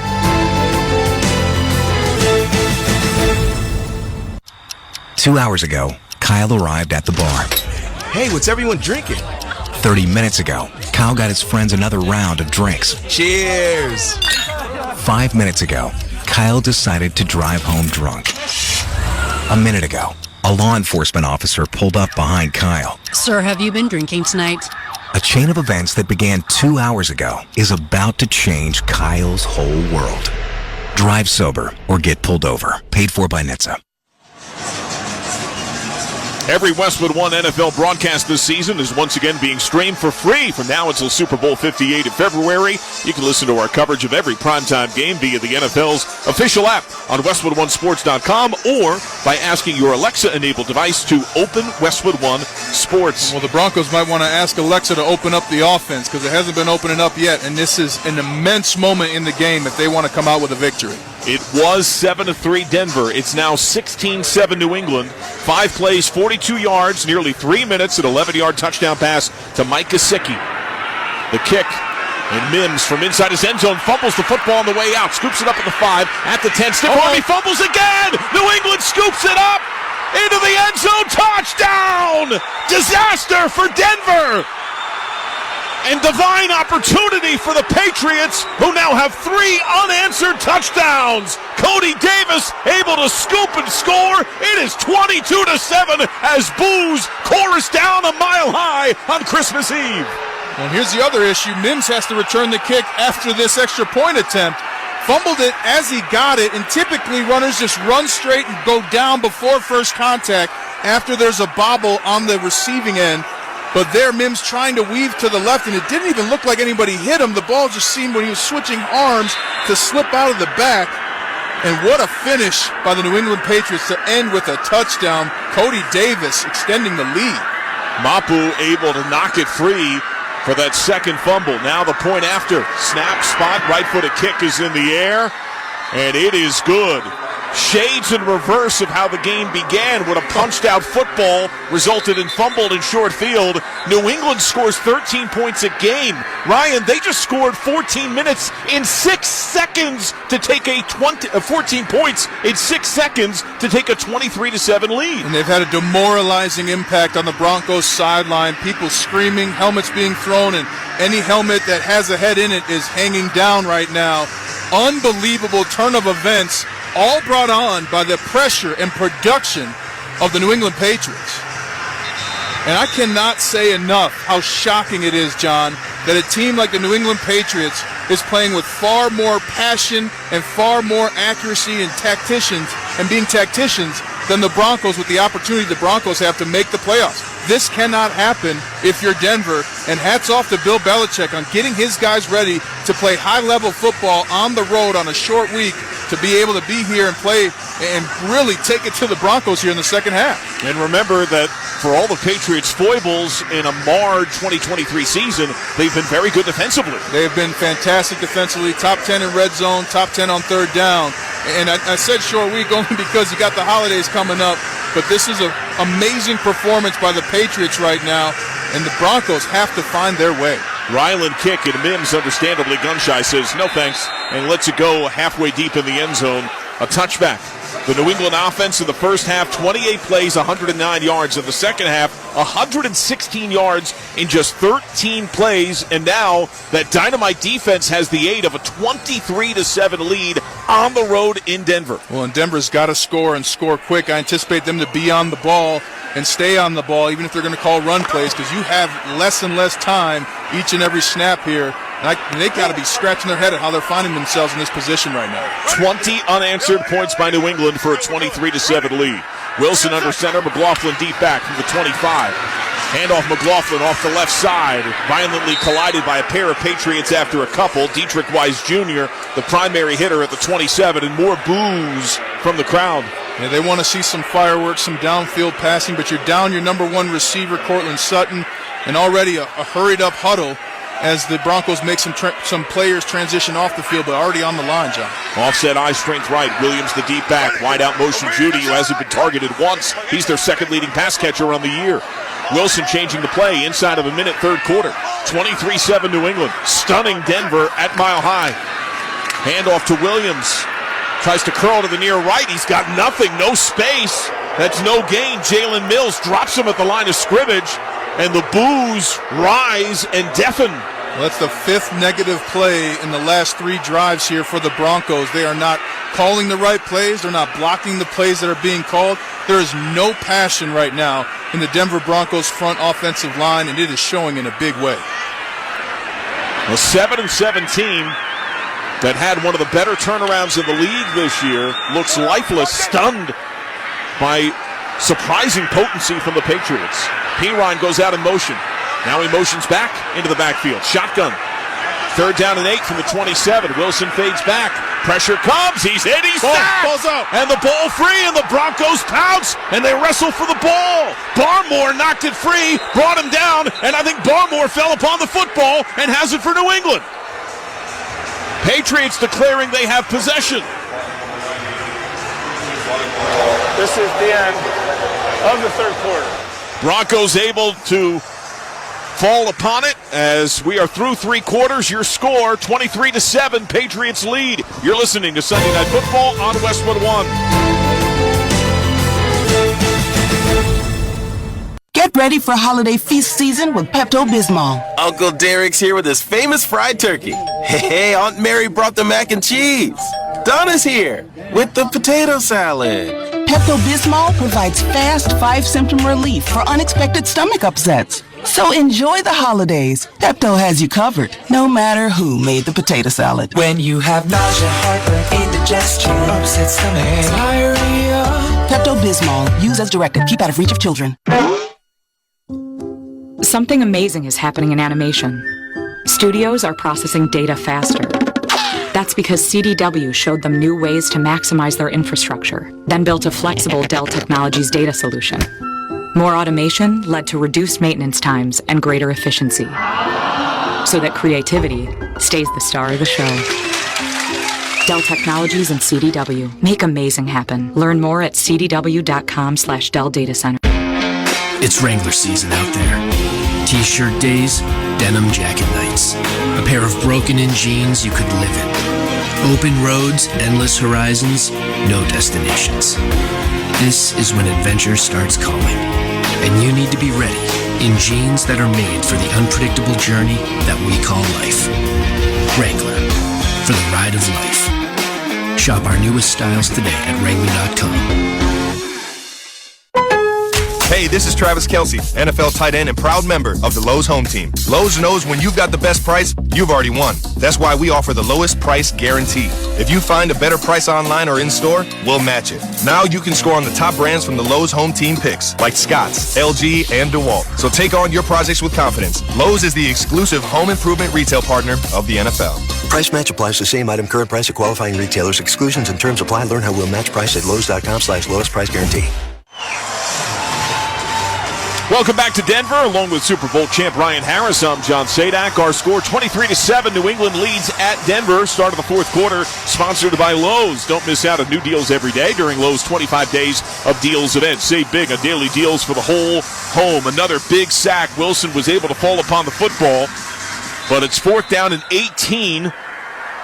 Two hours ago, Kyle arrived at the bar. Hey, what's everyone drinking? 30 minutes ago, Kyle got his friends another round of drinks. Cheers! 5 minutes ago, Kyle decided to drive home drunk. A minute ago, a law enforcement officer pulled up behind Kyle. Sir, have you been drinking tonight? A chain of events that began 2 hours ago is about to change Kyle's whole world. Drive sober or get pulled over. Paid for by NHTSA. Every Westwood 1 NFL broadcast this season is once again being streamed for free from now until Super Bowl 58 in February. You can listen to our coverage of every primetime game via the NFL's official app on Westwood1Sports.com or by asking your Alexa-enabled device to open Westwood 1 Sports. Well, the Broncos might want to ask Alexa to open up the offense because it hasn't been opening up yet, and this is an immense moment in the game if they want to come out with a victory. It was 7-3 Denver. It's now 16-7 New England. 5 plays, 42 yards, nearly 3 minutes, an 11-yard touchdown pass to Mike Gesicki. The kick, and Mims from inside his end zone fumbles the football on the way out, scoops it up at the 5, at the 10, stiff arm, he fumbles again! New England scoops it up into the end zone, touchdown! Disaster for Denver! And divine opportunity for the Patriots, who now have 3 unanswered touchdowns. Cody Davis able to scoop and score. It is 22-7 as boos chorus down a mile high on Christmas Eve. And here's the other issue. Mims has to return the kick after this extra point attempt. Fumbled it as he got it, and typically runners just run straight and go down before first contact after there's a bobble on the receiving end. But there, Mims trying to weave to the left, and it didn't even look like anybody hit him. The ball just seemed, when he was switching arms, to slip out of the back. And what a finish by the New England Patriots to end with a touchdown. Cody Davis extending the lead. Mapu able to knock it free for that second fumble. Now the point after. Snap, spot, right-footed kick is in the air, and it is good. Shades in reverse of how the game began when a punched-out football resulted in fumbled in short field. New England scores 13 points a game. Ryan, they just scored 14 minutes in 6 seconds to take 14 points in 6 seconds to take a 23-7 lead. And they've had a demoralizing impact on the Broncos sideline. People screaming, helmets being thrown, and any helmet that has a head in it is hanging down right now. Unbelievable turn of events, all brought on by the pressure and production of the New England Patriots. And I cannot say enough how shocking it is, John, that a team like the New England Patriots is playing with far more passion and far more accuracy and being tacticians than the Broncos, with the opportunity the Broncos have to make the playoffs. This cannot happen if you're Denver, and hats off to Bill Belichick on getting his guys ready to play high-level football on the road on a short week, to be able to be here and play and really take it to the Broncos here in the second half. And remember that for all the Patriots' foibles in a marred 2023 season, they've been very good defensively. They've been fantastic defensively, top 10 in red zone, top 10 on third down. And I said short week only because you got the holidays coming up, but this is an amazing performance by the Patriots right now, and the Broncos have to find their way. Ryland kick, and Mims, understandably gun-shy, says no thanks and lets it go halfway deep in the end zone. A touchback. The New England offense in the first half, 28 plays, 109 yards. In the second half, 116 yards in just 13 plays. And now that dynamite defense has the aid of a 23-7 lead on the road in Denver. Well, and Denver's got to score and score quick. I anticipate them to be on the ball and stay on the ball, even if they're going to call run plays, because you have less and less time each and every snap here. And they got to be scratching their head at how they're finding themselves in this position right now. 20 unanswered points by New England for a 23-7 lead. Wilson under center, McLaughlin deep back from the 25. Handoff McLaughlin off the left side, violently collided by a pair of Patriots after a couple. Dietrich Wise Jr., the primary hitter at the 27, and more boos from the crowd. Yeah, they want to see some fireworks, some downfield passing, but you're down your number one receiver, Cortland Sutton, and already a hurried-up huddle as the Broncos make some players transition off the field, but already on the line, John. Offset eye strength right. Williams the deep back. Wide out motion Judy, who hasn't been targeted once. He's their second leading pass catcher on the year. Wilson changing the play inside of a minute, third quarter. 23-7 New England. Stunning Denver at Mile High. Handoff to Williams. Tries to curl to the near right. He's got nothing, no space. That's no gain. Jalen Mills drops him at the line of scrimmage, and the boos rise and deafen. Well, that's the fifth negative play in the last 3 drives here for the Broncos. They are not calling the right plays. They're not blocking the plays that are being called. There is no passion right now in the Denver Broncos front offensive line, and it is showing in a big way. A 7-7 team that had one of the better turnarounds in the league this year looks lifeless, stunned by surprising potency from the Patriots. Pirine goes out in motion. Now he motions back into the backfield. Shotgun. 3rd down and 8 from the 27. Wilson fades back. Pressure comes. He's hit. He's sacked. Ball's out. And the ball free, and the Broncos pounce, and they wrestle for the ball. Barmore knocked it free, brought him down, and I think Barmore fell upon the football and has it for New England. Patriots declaring they have possession. This is the end of the third quarter. Broncos able to fall upon it as we are through 3 quarters. Your score, 23-7, Patriots lead. You're listening to Sunday Night Football on Westwood 1. Get ready ready for holiday feast season with Pepto-Bismol. Uncle Derek's here with his famous fried turkey. Hey, Aunt Mary brought the mac and cheese. Donna's here with the potato salad. Pepto-Bismol provides fast 5-symptom relief for unexpected stomach upsets. So enjoy the holidays. Pepto has you covered, no matter who made the potato salad. When you have nausea, heartburn, indigestion, upset stomach, diarrhea. Pepto-Bismol. Use as directed. Keep out of reach of children. Something amazing is happening in animation. Studios are processing data faster. That's because CDW showed them new ways to maximize their infrastructure, then built a flexible Dell Technologies data solution. More automation led to reduced maintenance times and greater efficiency, so that creativity stays the star of the show. Dell Technologies and CDW. Make amazing happen. Learn more at cdw.com/Dell Data Center. It's Wrangler season out there. T-shirt days, denim jacket nights. A pair of broken-in jeans you could live in. Open roads, endless horizons, no destinations. This is when adventure starts calling. And you need to be ready in jeans that are made for the unpredictable journey that we call life. Wrangler, for the ride of life. Shop our newest styles today at Wrangler.com. Hey, this is Travis Kelce, NFL tight end and proud member of the Lowe's home team. Lowe's knows when you've got the best price, you've already won. That's why we offer the lowest price guarantee. If you find a better price online or in-store, we'll match it. Now you can score on the top brands from the Lowe's home team picks, like Scotts, LG, and DeWalt. So take on your projects with confidence. Lowe's is the exclusive home improvement retail partner of the NFL. Price match applies to same item, current price of qualifying retailers. Exclusions and terms apply. Learn how we'll match price at Lowes.com/lowest price guarantee. Welcome back to Denver, along with Super Bowl champ Ryan Harris. I'm John Sadak. Our score 23-7. New England leads at Denver. Start of the fourth quarter, sponsored by Lowe's. Don't miss out on new deals every day during Lowe's 25 Days of Deals event. Save big on daily deals for the whole home. Another big sack. Wilson was able to fall upon the football, but it's 4th down and 18.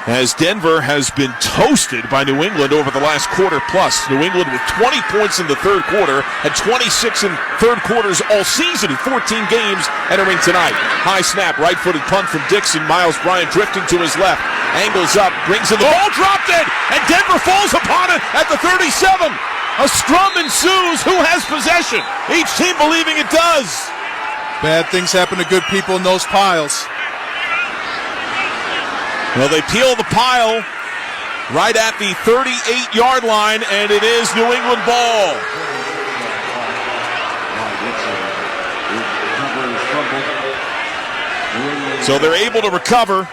As Denver has been toasted by New England over the last quarter plus. New England with 20 points in the third quarter, had 26 in third quarters all season in 14 games entering tonight. High snap, right-footed punt from Dixon. Miles Bryant drifting to his left. Angles up, brings in the ball, dropped it, and Denver falls upon it at the 37. A scrum ensues. Who has possession? Each team believing it does. Bad things happen to good people in those piles. Well, they peel the pile right at the 38-yard line, and it is New England ball. So they're able to recover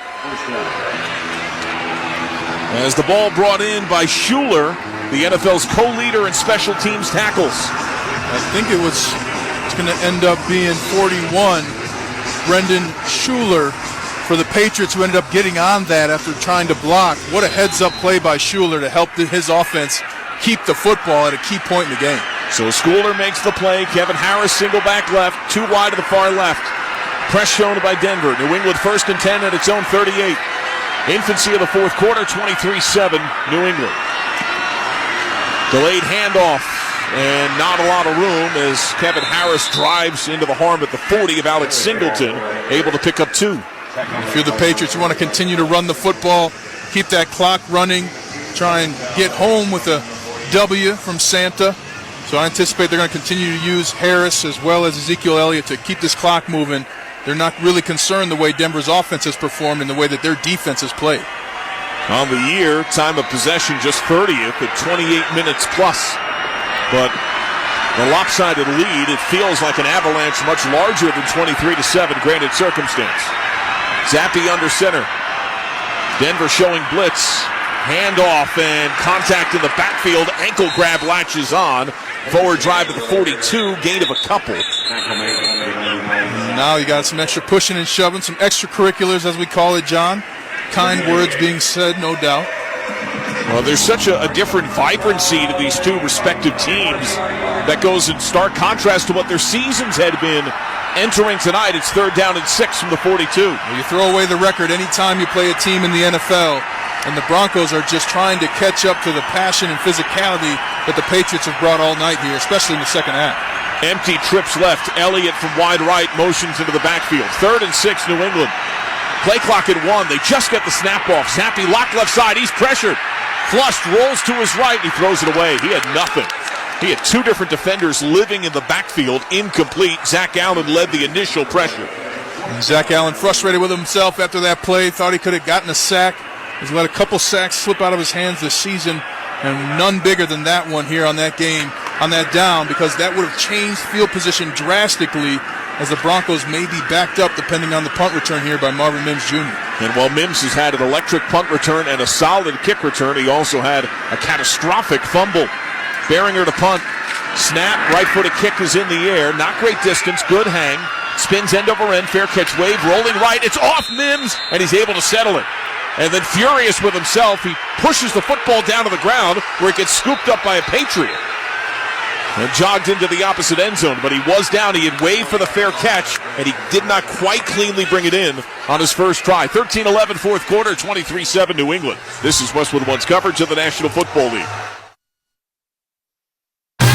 as the ball brought in by Schuler, the NFL's co-leader in special teams tackles. I think it's going to end up being 41. Brendan Schuler for the Patriots, who ended up getting on that after trying to block. What a heads-up play by Schuler to help his offense keep the football at a key point in the game. So Schooler makes the play. Kevin Harris single back left, 2 wide to the far left. Press shown by Denver. New England 1st and 10 at its own 38. Infancy of the fourth quarter, 23-7 New England. Delayed handoff, and not a lot of room as Kevin Harris drives into the harm at the 40 of Alex Singleton, able to pick up 2. If you're the Patriots, you want to continue to run the football, keep that clock running, try and get home with a W from Santa. So I anticipate they're going to continue to use Harris as well as Ezekiel Elliott to keep this clock moving. They're not really concerned the way Denver's offense has performed and the way that their defense has played. On the year, time of possession just 30th at 28 minutes plus. But the lopsided lead, it feels like an avalanche much larger than 23-7, granted circumstance. Zappi under center. Denver showing blitz. Handoff and contact in the backfield. Ankle grab latches on. Forward drive to the 42. Gain of a couple. Now you got some extra pushing and shoving, some extracurriculars as we call it, John. Kind words being said, no doubt. Well, there's such a different vibrancy to these two respective teams that goes in stark contrast to what their seasons had been. Entering tonight, it's 3rd down and 6 from the 42. You throw away the record anytime you play a team in the NFL, and the Broncos are just trying to catch up to the passion and physicality that the Patriots have brought all night here, especially in the second half. Empty, trips left. Elliott from wide right, motions into the backfield. 3rd and 6, New England. Play clock at 1. They just get the snap off. Zappi locked left side. He's pressured. Flushed, rolls to his right. He throws it away. He had nothing. He had 2 different defenders living in the backfield. Incomplete. Zach Allen led the initial pressure. And Zach Allen frustrated with himself after that play. Thought he could have gotten a sack. He's let a couple sacks slip out of his hands this season, and none bigger than that one here on that game, on that down, because that would have changed field position drastically, as the Broncos may be backed up depending on the punt return here by Marvin Mims Jr. And while Mims has had an electric punt return and a solid kick return, he also had a catastrophic fumble. Behringer to punt. Snap, right-footed kick is in the air. Not great distance, good hang. Spins end over end, fair catch wave, rolling right. It's off Mims, and he's able to settle it. And then furious with himself, he pushes the football down to the ground where it gets scooped up by a Patriot. And jogged into the opposite end zone, but he was down. He had waved for the fair catch, and he did not quite cleanly bring it in on his first try. 13-11 fourth quarter, 23-7 New England. This is Westwood One's coverage of the National Football League.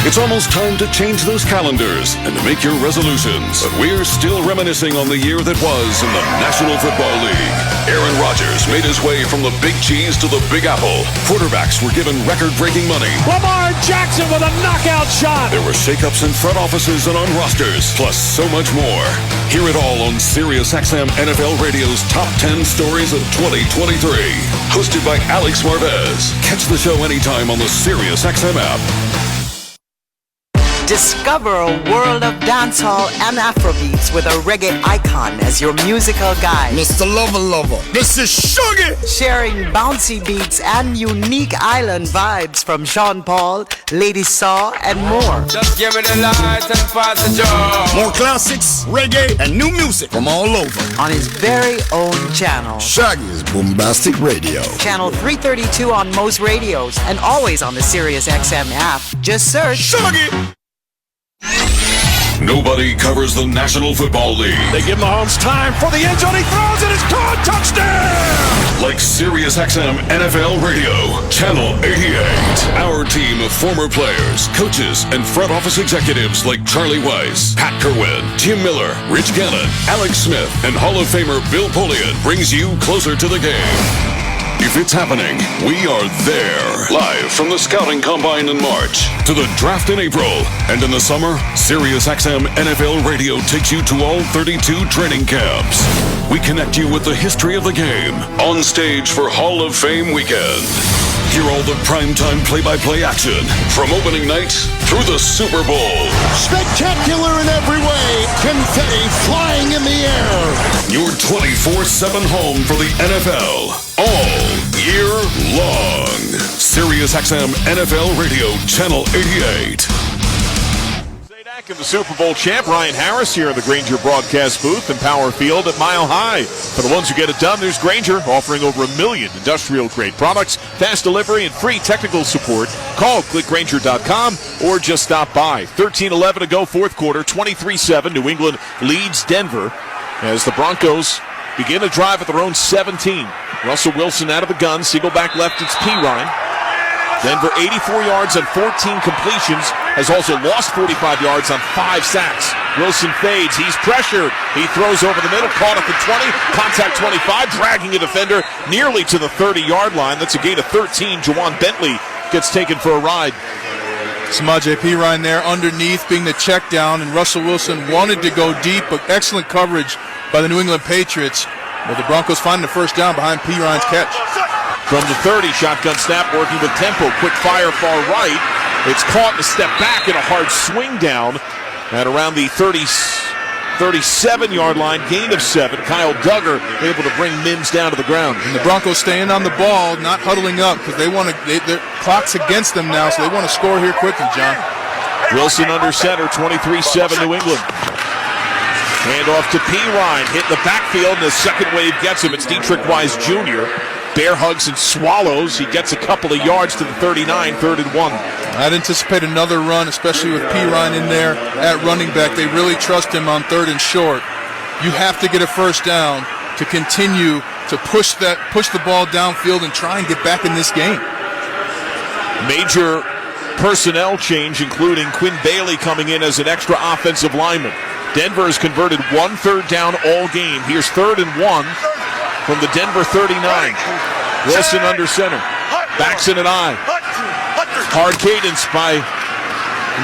It's almost time to change those calendars and to make your resolutions. But we're still reminiscing on the year that was in the National Football League. Aaron Rodgers made his way from the Big Cheese to the Big Apple. Quarterbacks were given record-breaking money. Lamar Jackson with a knockout shot. There were shakeups in front offices and on rosters, plus so much more. Hear it all on SiriusXM NFL Radio's Top 10 Stories of 2023. Hosted by Alex Marvez. Catch the show anytime on the SiriusXM app. Discover a world of dancehall and Afrobeats with a reggae icon as your musical guide. Mr. Lover, this is Sugar! Sharing bouncy beats and unique island vibes from Sean Paul, Lady Saw, and more. Just give it a light and pass the job. More classics, reggae, and new music from all over. On his very own channel. Shaggy's Bombastic Radio. Channel 332 on most radios and always on the SiriusXM app. Just search Shaggy! Nobody covers the National Football League. They give Mahomes time for the end zone. He throws it. It's caught. Touchdown! Like SiriusXM NFL Radio, Channel 88. Our team of former players, coaches, and front office executives like Charlie Weiss, Pat Kerwin, Tim Miller, Rich Gannon, Alex Smith, and Hall of Famer Bill Polian brings you closer to the game. If it's happening, we are there. Live from the Scouting Combine in March to the draft in April. And in the summer, SiriusXM NFL Radio takes you to all 32 training camps. We connect you with the history of the game on stage for Hall of Fame weekend. Hear all the primetime play-by-play action from opening night through the Super Bowl. Spectacular in every way. Confetti flying in the air. Your 24/7 home for the NFL all year long. SiriusXM NFL Radio, Channel 88. And the Super Bowl champ, Ryan Harris, here in the Grainger broadcast booth in Power Field at Mile High. For the ones who get it done, there's Grainger, offering over 1 million industrial-grade products, fast delivery, and free technical support. Call clickgrainger.com or just stop by. 13-11 to go, fourth quarter, 23-7. New England leads Denver as the Broncos begin a drive at their own 17. Russell Wilson out of the gun, single back left, it's Pirine. Denver 84 yards on 14 completions, has also lost 45 yards on 5 sacks. Wilson fades, he's pressured. He throws over the middle, caught at the 20, contact 25, dragging a defender nearly to the 30-yard line. That's a gain of 13. Jawan Bentley gets taken for a ride. Samaje Pirine there underneath being the check down, and Russell Wilson wanted to go deep, but excellent coverage by the New England Patriots. But the Broncos find the first down behind Pirine's catch. From the 30, shotgun snap, working with tempo, quick fire far right. It's caught in a step back and a hard swing down at around the 37-yard line, gain of 7. Kyle Duggar able to bring Mims down to the ground. And the Broncos staying on the ball, not huddling up, because they want to. Their clock's against them now, so they want to score here quickly, John. Wilson under center, 23-7 New England. Hand off to Pirine, hit the backfield, and the second wave gets him. It's Dietrich Wise Jr. Bear hugs and swallows. He gets a couple of yards to the 39, 3rd and 1. I'd anticipate another run, especially with Pirine in there at running back. They really trust him on 3rd and short. You have to get a first down to continue to push the ball downfield and try and get back in this game. Major personnel change, including Quinn Bailey coming in as an extra offensive lineman. Denver has converted 1 third down all game. Here's 3rd and 1 from the Denver 39. Wilson under center. Backs in an eye. Hard cadence by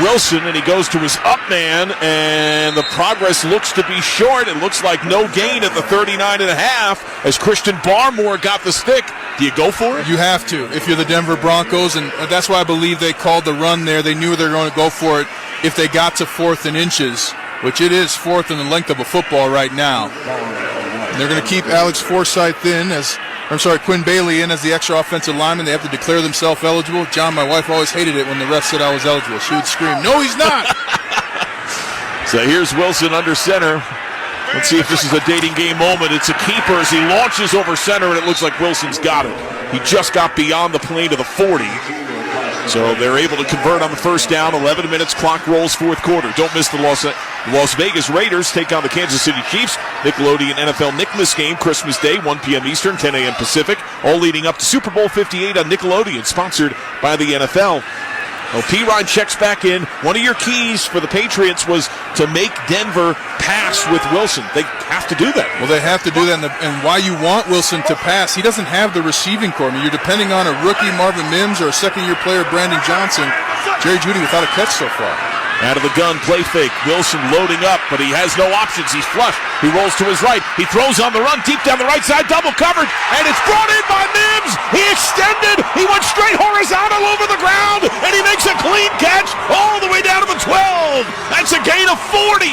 Wilson, and he goes to his up man, and the progress looks to be short. It looks like no gain at the 39.5 as Christian Barmore got the stick. Do you go for it? You have to if you're the Denver Broncos, and that's why I believe they called the run there. They knew they were going to go for it if they got to 4th and inches, which it is 4th in the length of a football right now. And they're going to keep Quinn Bailey in as the extra offensive lineman. They have to declare themselves eligible. John, my wife always hated it when the ref said I was eligible. She would scream, "No, he's not!" So here's Wilson under center. Let's see if this is a dating game moment. It's a keeper as he launches over center, and it looks like Wilson's got it. He just got beyond the plane to the 40. So they're able to convert on the first down. 11 minutes, clock rolls, 4th quarter. Don't miss the Las Vegas Raiders take on the Kansas City Chiefs. Nickelodeon NFL Nickmas game, Christmas Day, 1 p.m. Eastern, 10 a.m. Pacific. All leading up to Super Bowl 58 on Nickelodeon, sponsored by the NFL. Well, P-Ryan checks back in. One of your keys for the Patriots was to make Denver pass with Wilson. They have to do that. Well, they have to do that, and why you want Wilson to pass, he doesn't have the receiving corps. I mean, you're depending on a rookie Marvin Mims or a second-year player Brandon Johnson. Jerry Jeudy without a catch so far. Out of the gun, play fake. Wilson loading up, but he has no options. He's flush. He rolls to his right. He throws on the run, deep down the right side, double covered, and it's brought in by Mims. He extended. He went straight horizontal over the ground, and he makes a clean catch all the way down to the 12. That's a gain of 47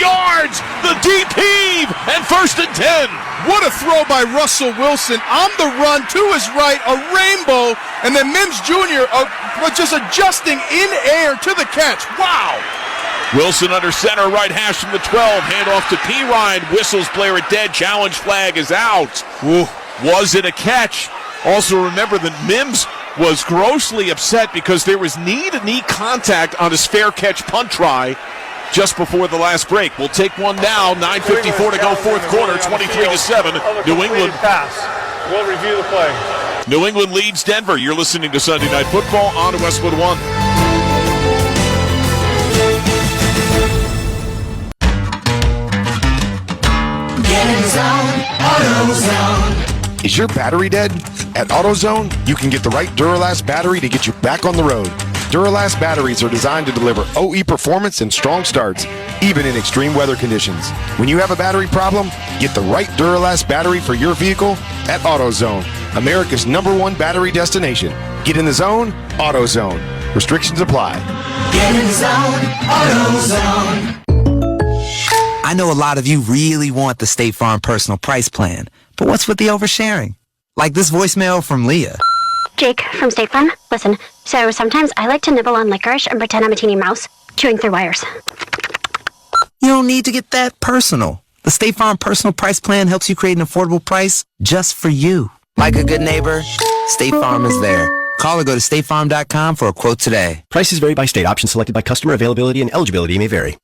yards. The deep heave, and 1st and 10. What a throw by Russell Wilson on the run to his right, a rainbow, and then Mims Jr. Was just adjusting in air to the catch. Wow! Wilson under center, right hash from the 12. Hand off to P-Ryan. Whistles, player at dead. Challenge flag is out. Ooh. Was it a catch? Also remember that Mims was grossly upset because there was knee-to-knee contact on his fair catch punt try just before the last break. We'll take one now. 9:54 to go, 4th quarter, 23-7. New England. We'll review the play. New England leads Denver. You're listening to Sunday Night Football on Westwood 1. Get in the zone, AutoZone. Is your battery dead? At AutoZone, you can get the right Duralast battery to get you back on the road. Duralast batteries are designed to deliver OE performance and strong starts, even in extreme weather conditions. When you have a battery problem, get the right Duralast battery for your vehicle at AutoZone, America's #1 battery destination. Get in the zone, AutoZone. Restrictions apply. Get in the zone, AutoZone. I know a lot of you really want the State Farm personal price plan, but what's with the oversharing? Like this voicemail from Leah. Jake from State Farm. Listen, so sometimes I like to nibble on licorice and pretend I'm a teeny mouse, chewing through wires. You don't need to get that personal. The State Farm personal price plan helps you create an affordable price just for you. Like a good neighbor, State Farm is there. Call or go to statefarm.com for a quote today. Prices vary by state. Options selected by customer. Availability and eligibility may vary.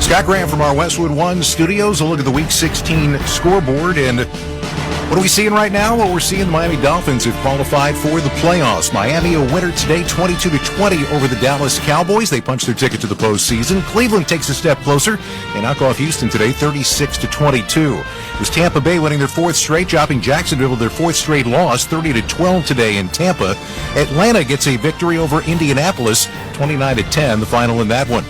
Scott Graham from our Westwood 1 studios. A look at the Week 16 scoreboard. And what are we seeing right now? Well, we're seeing the Miami Dolphins have qualified for the playoffs. Miami a winner today, 22-20 over the Dallas Cowboys. They punched their ticket to the postseason. Cleveland takes a step closer. They knock off Houston today, 36-22. It was Tampa Bay winning their 4th straight, dropping Jacksonville their 4th straight loss, 30-12 today in Tampa. Atlanta gets a victory over Indianapolis, 29-10, the final in that one.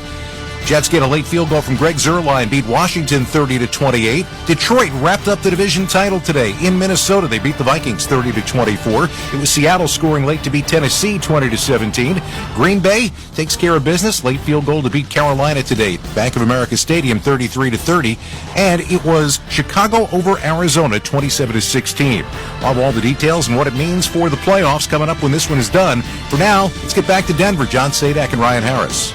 Jets get a late field goal from Greg Zuerlein, beat Washington 30-28. Detroit wrapped up the division title today in Minnesota. They beat the Vikings 30-24. It was Seattle scoring late to beat Tennessee 20-17. Green Bay takes care of business. Late field goal to beat Carolina today. Bank of America Stadium 33-30. And it was Chicago over Arizona 27-16. I'll have all the details and what it means for the playoffs coming up when this one is done. For now, let's get back to Denver. John Sadak and Ryan Harris.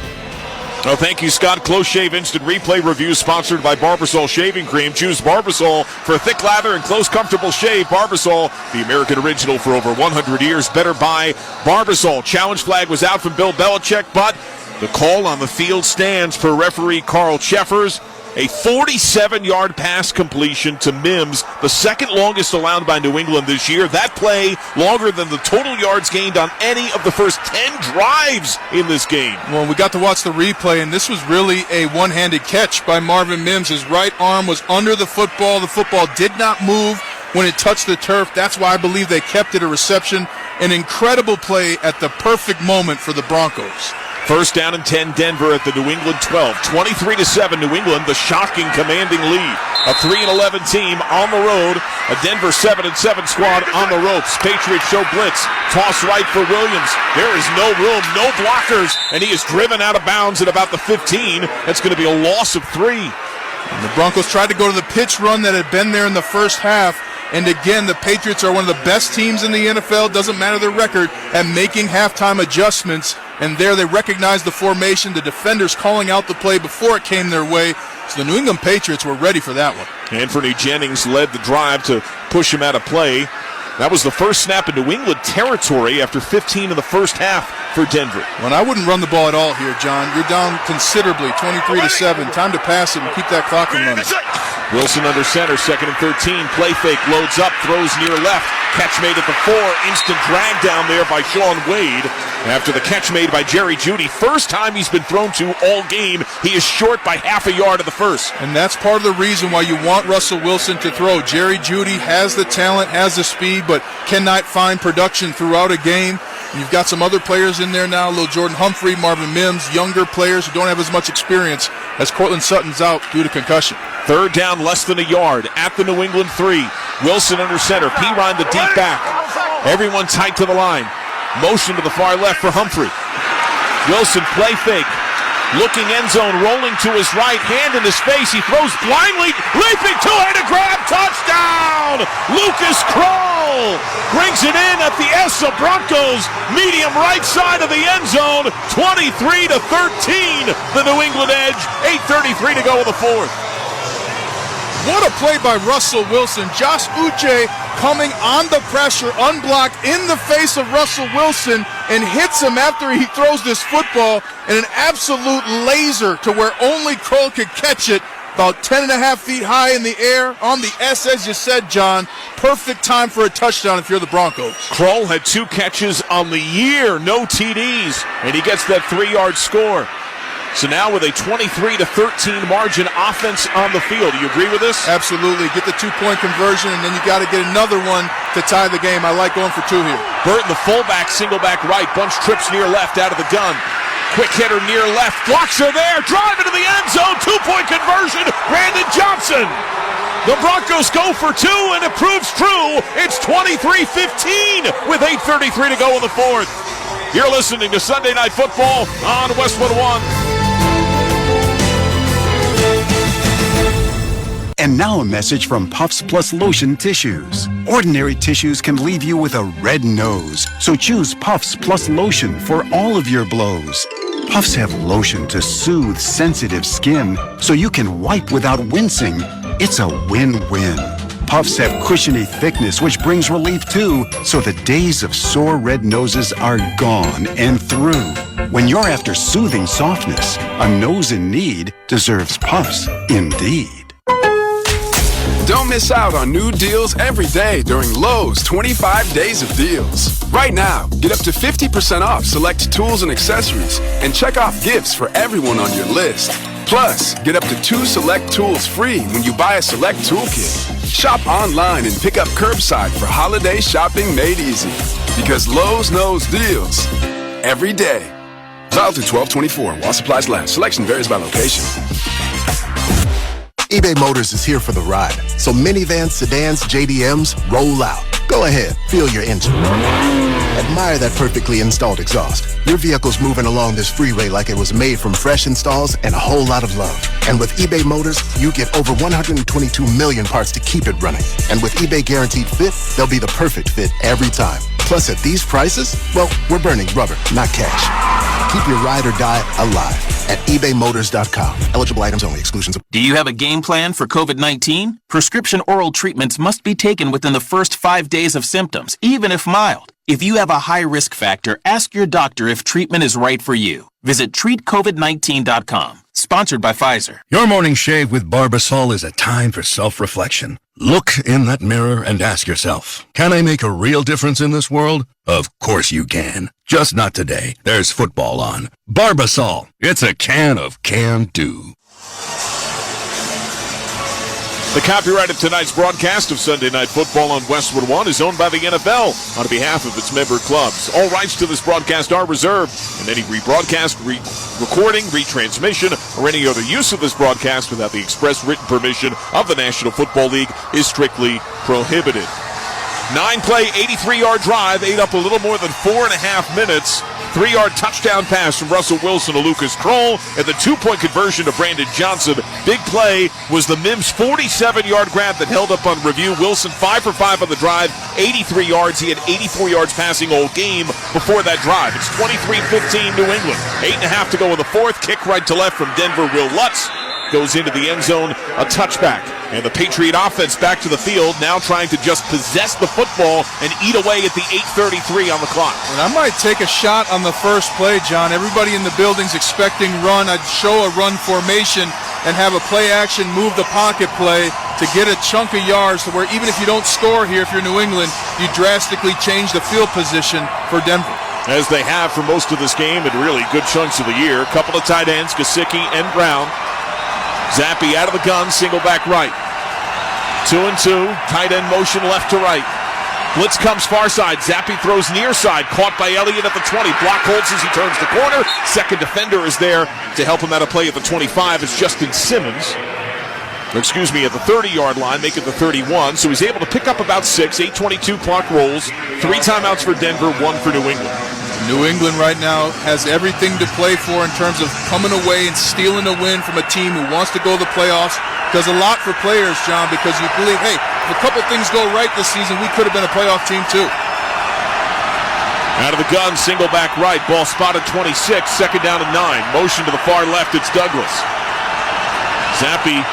Oh, thank you, Scott. Close Shave Instant Replay Review sponsored by Barbasol Shaving Cream. Choose Barbasol for thick lather and close, comfortable shave. Barbasol, the American original for over 100 years. Better buy Barbasol. Challenge flag was out from Bill Belichick, but the call on the field stands for referee Carl Cheffers. A 47-yard pass completion to Mims, the second longest allowed by New England this year. That play longer than the total yards gained on any of the first 10 drives in this game. Well, we got to watch the replay, and this was really a one-handed catch by Marvin Mims. His right arm was under the football. The football did not move when it touched the turf. That's why I believe they kept it a reception. An incredible play at the perfect moment for the Broncos. First down and 10, Denver at the New England 12. 23-7, New England, the shocking, commanding lead. A 3-11 team on the road. A Denver 7-7 squad on the ropes. Patriots show blitz. Toss right for Williams. There is no room, no blockers, and he is driven out of bounds at about the 15. That's going to be a loss of 3. And the Broncos tried to go to the pitch run that had been there in the first half. And again, the Patriots are one of the best teams in the NFL, doesn't matter their record, at making halftime adjustments. And there they recognized the formation, the defenders calling out the play before it came their way. So the New England Patriots were ready for that one. Anthony Jennings led the drive to push him out of play. That was the first snap in New England territory after 15 in the first half for Denver. Well, I wouldn't run the ball at all here, John. You're down considerably, 23-7. Time to pass it and keep that clock running. Wilson under center, 2nd and 13. Play fake, loads up, throws near left. Catch made at the 4. Instant drag down there by Sean Wade. After the catch made by Jerry Jeudy. First time he's been thrown to all game. He is short by half a yard of the first. And that's part of the reason why you want Russell Wilson to throw. Jerry Jeudy has the talent, has the speed, but cannot find production throughout a game. And you've got some other players in there now, little Jordan Humphrey, Marvin Mims, younger players who don't have as much experience as Cortland Sutton's out due to concussion. Third down, less than a yard at the New England 3. Wilson under center. Perine the deep back. Everyone tight to the line. Motion to the far left for Humphrey. Wilson play fake. Looking end zone, rolling to his right, hand in his face. He throws blindly, leaping, two-handed grab, touchdown! Lucas Kroll brings it in at the ESA Broncos medium right side of the end zone. 23-13, the New England Edge. 8:33 to go in the fourth. What a play by Russell Wilson. Josh Uche coming on the pressure, unblocked in the face of Russell Wilson, and hits him after he throws this football in an absolute laser to where only Kroll could catch it, about 10.5 feet high in the air on the S, as you said, John. Perfect time for a touchdown if you're the Broncos. Kroll had 2 catches on the year, no TDs, and he gets that 3-yard score. So now with a 23-13 margin, offense on the field. Do you agree with this? Absolutely. Get the 2-point conversion, and then you got to get another one to tie the game. I like going for 2 here. Burton, the fullback, single back right. Bunch trips near left out of the gun. Quick hitter near left. Blocks are there. Drive into the end zone. 2-point conversion. Brandon Johnson. The Broncos go for 2, and it proves true. It's 23-15 with 8:33 to go in the fourth. You're listening to Sunday Night Football on Westwood 1. And now a message from Puffs Plus Lotion Tissues. Ordinary tissues can leave you with a red nose, so choose Puffs Plus Lotion for all of your blows. Puffs have lotion to soothe sensitive skin, so you can wipe without wincing. It's a win-win. Puffs have cushiony thickness, which brings relief too, so the days of sore red noses are gone and through. When you're after soothing softness, a nose in need deserves Puffs indeed. Don't miss out on new deals every day during Lowe's 25 Days of Deals. Right now, get up to 50% off select tools and accessories, and check off gifts for everyone on your list. Plus, get up to 2 select tools free when you buy a select toolkit. Shop online and pick up curbside for holiday shopping made easy. Because Lowe's knows deals every day. Valid through 12/24 while supplies last. Selection varies by location. eBay Motors is here for the ride. So minivans, sedans, JDMs, roll out. Go ahead, feel your engine. Admire that perfectly installed exhaust. Your vehicle's moving along this freeway like it was made from fresh installs and a whole lot of love. And with eBay Motors, you get over 122 million parts to keep it running. And with eBay Guaranteed Fit, they'll be the perfect fit every time. Plus, at these prices, well, we're burning rubber, not cash. Keep your ride or die alive at ebaymotors.com. Eligible items only. Exclusions. Do you have a game plan for COVID-19? Prescription oral treatments must be taken within the first 5 days of symptoms, even if mild. If you have a high risk factor, ask your doctor if treatment is right for you. Visit treatcovid19.com. Sponsored by Pfizer. Your morning shave with Barbasol is a time for self-reflection. Look in that mirror and ask yourself, can I make a real difference in this world? Of course you can. Just not today. There's football on. Barbasol. It's a can of can-do. The copyright of tonight's broadcast of Sunday Night Football on Westwood One is owned by the NFL on behalf of its member clubs. All rights to this broadcast are reserved, and any rebroadcast, recording, retransmission, or any other use of this broadcast without the express written permission of the National Football League is strictly prohibited. 9-play, 83-yard drive, ate up a little more than 4.5 minutes. 3-yard touchdown pass from Russell Wilson to Lucas Kroll, and the 2-point conversion to Brandon Johnson. Big play was the Mims 47-yard grab that held up on review. Wilson 5 for 5 on the drive, 83 yards. He had 84 yards passing all game before that drive. It's 23-15 New England. 8.5 to go in the fourth. Kick right to left from Denver. Will Lutz goes into the end zone, a touchback. And the Patriot offense back to the field, now trying to just possess the football and eat away at the 8:33 on the clock. And I might take a shot on the first play, John. Everybody in the building's expecting run. I'd show a run formation and have a play-action move the pocket play to get a chunk of yards to where even if you don't score here, if you're New England, you drastically change the field position for Denver. As they have for most of this game and really good chunks of the year. A couple of tight ends, Gesicki and Brown. Zappi out of the gun, single back right. 2-2, tight end motion left to right. Blitz comes far side. Zappi throws near side, caught by Elliott at the 20. Block holds as he turns the corner. Second defender is there to help him out of play at the 25. It's Justin Simmons. At the 30-yard line, make it the 31. So he's able to pick up about 6. 8:22 clock rolls. 3 timeouts for Denver, 1 for New England. New England right now has everything to play for in terms of coming away and stealing a win from a team who wants to go to the playoffs. Does a lot for players, John, because you believe, hey, if a couple things go right this season, we could have been a playoff team too. Out of the gun, single back right. Ball spotted 26, second down and 9. Motion to the far left, it's Douglas. Zappi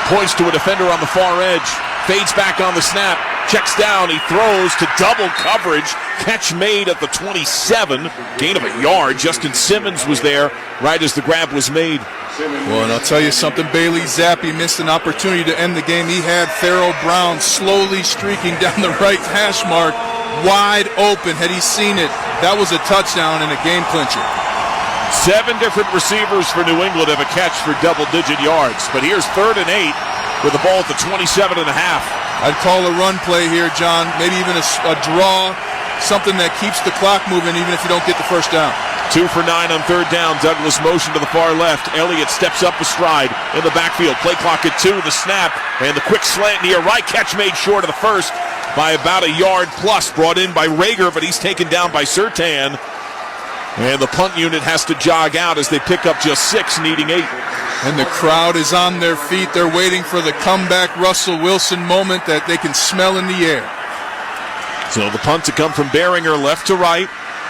points to a defender on the far edge. Fades back on the snap. Checks down, he throws to double coverage. Catch made at the 27. Gain of a yard. Justin Simmons was there right as the grab was made. Well, and I'll tell you something, Bailey Zappi missed an opportunity to end the game. He had Pharaoh Brown slowly streaking down the right hash mark, wide open. Had he seen it, that was a touchdown and a game clincher. 7 different receivers for New England have a catch for double-digit yards. But here's 3rd and 8 with the ball at the 27.5. I'd call a run play here, John. Maybe even a draw, something that keeps the clock moving even if you don't get the first down. 2 for 9 on 3rd down. Douglas motion to the far left. Elliott steps up a stride in the backfield. Play clock at 2. The snap and the quick slant near right. Catch made short of the first by about a yard plus. Brought in by Rager, but he's taken down by Surtain. And the punt unit has to jog out as they pick up just 6, needing 8. And the crowd is on their feet. They're waiting for the comeback Russell Wilson moment that they can smell in the air. So the punt to come from Behringer, left to right.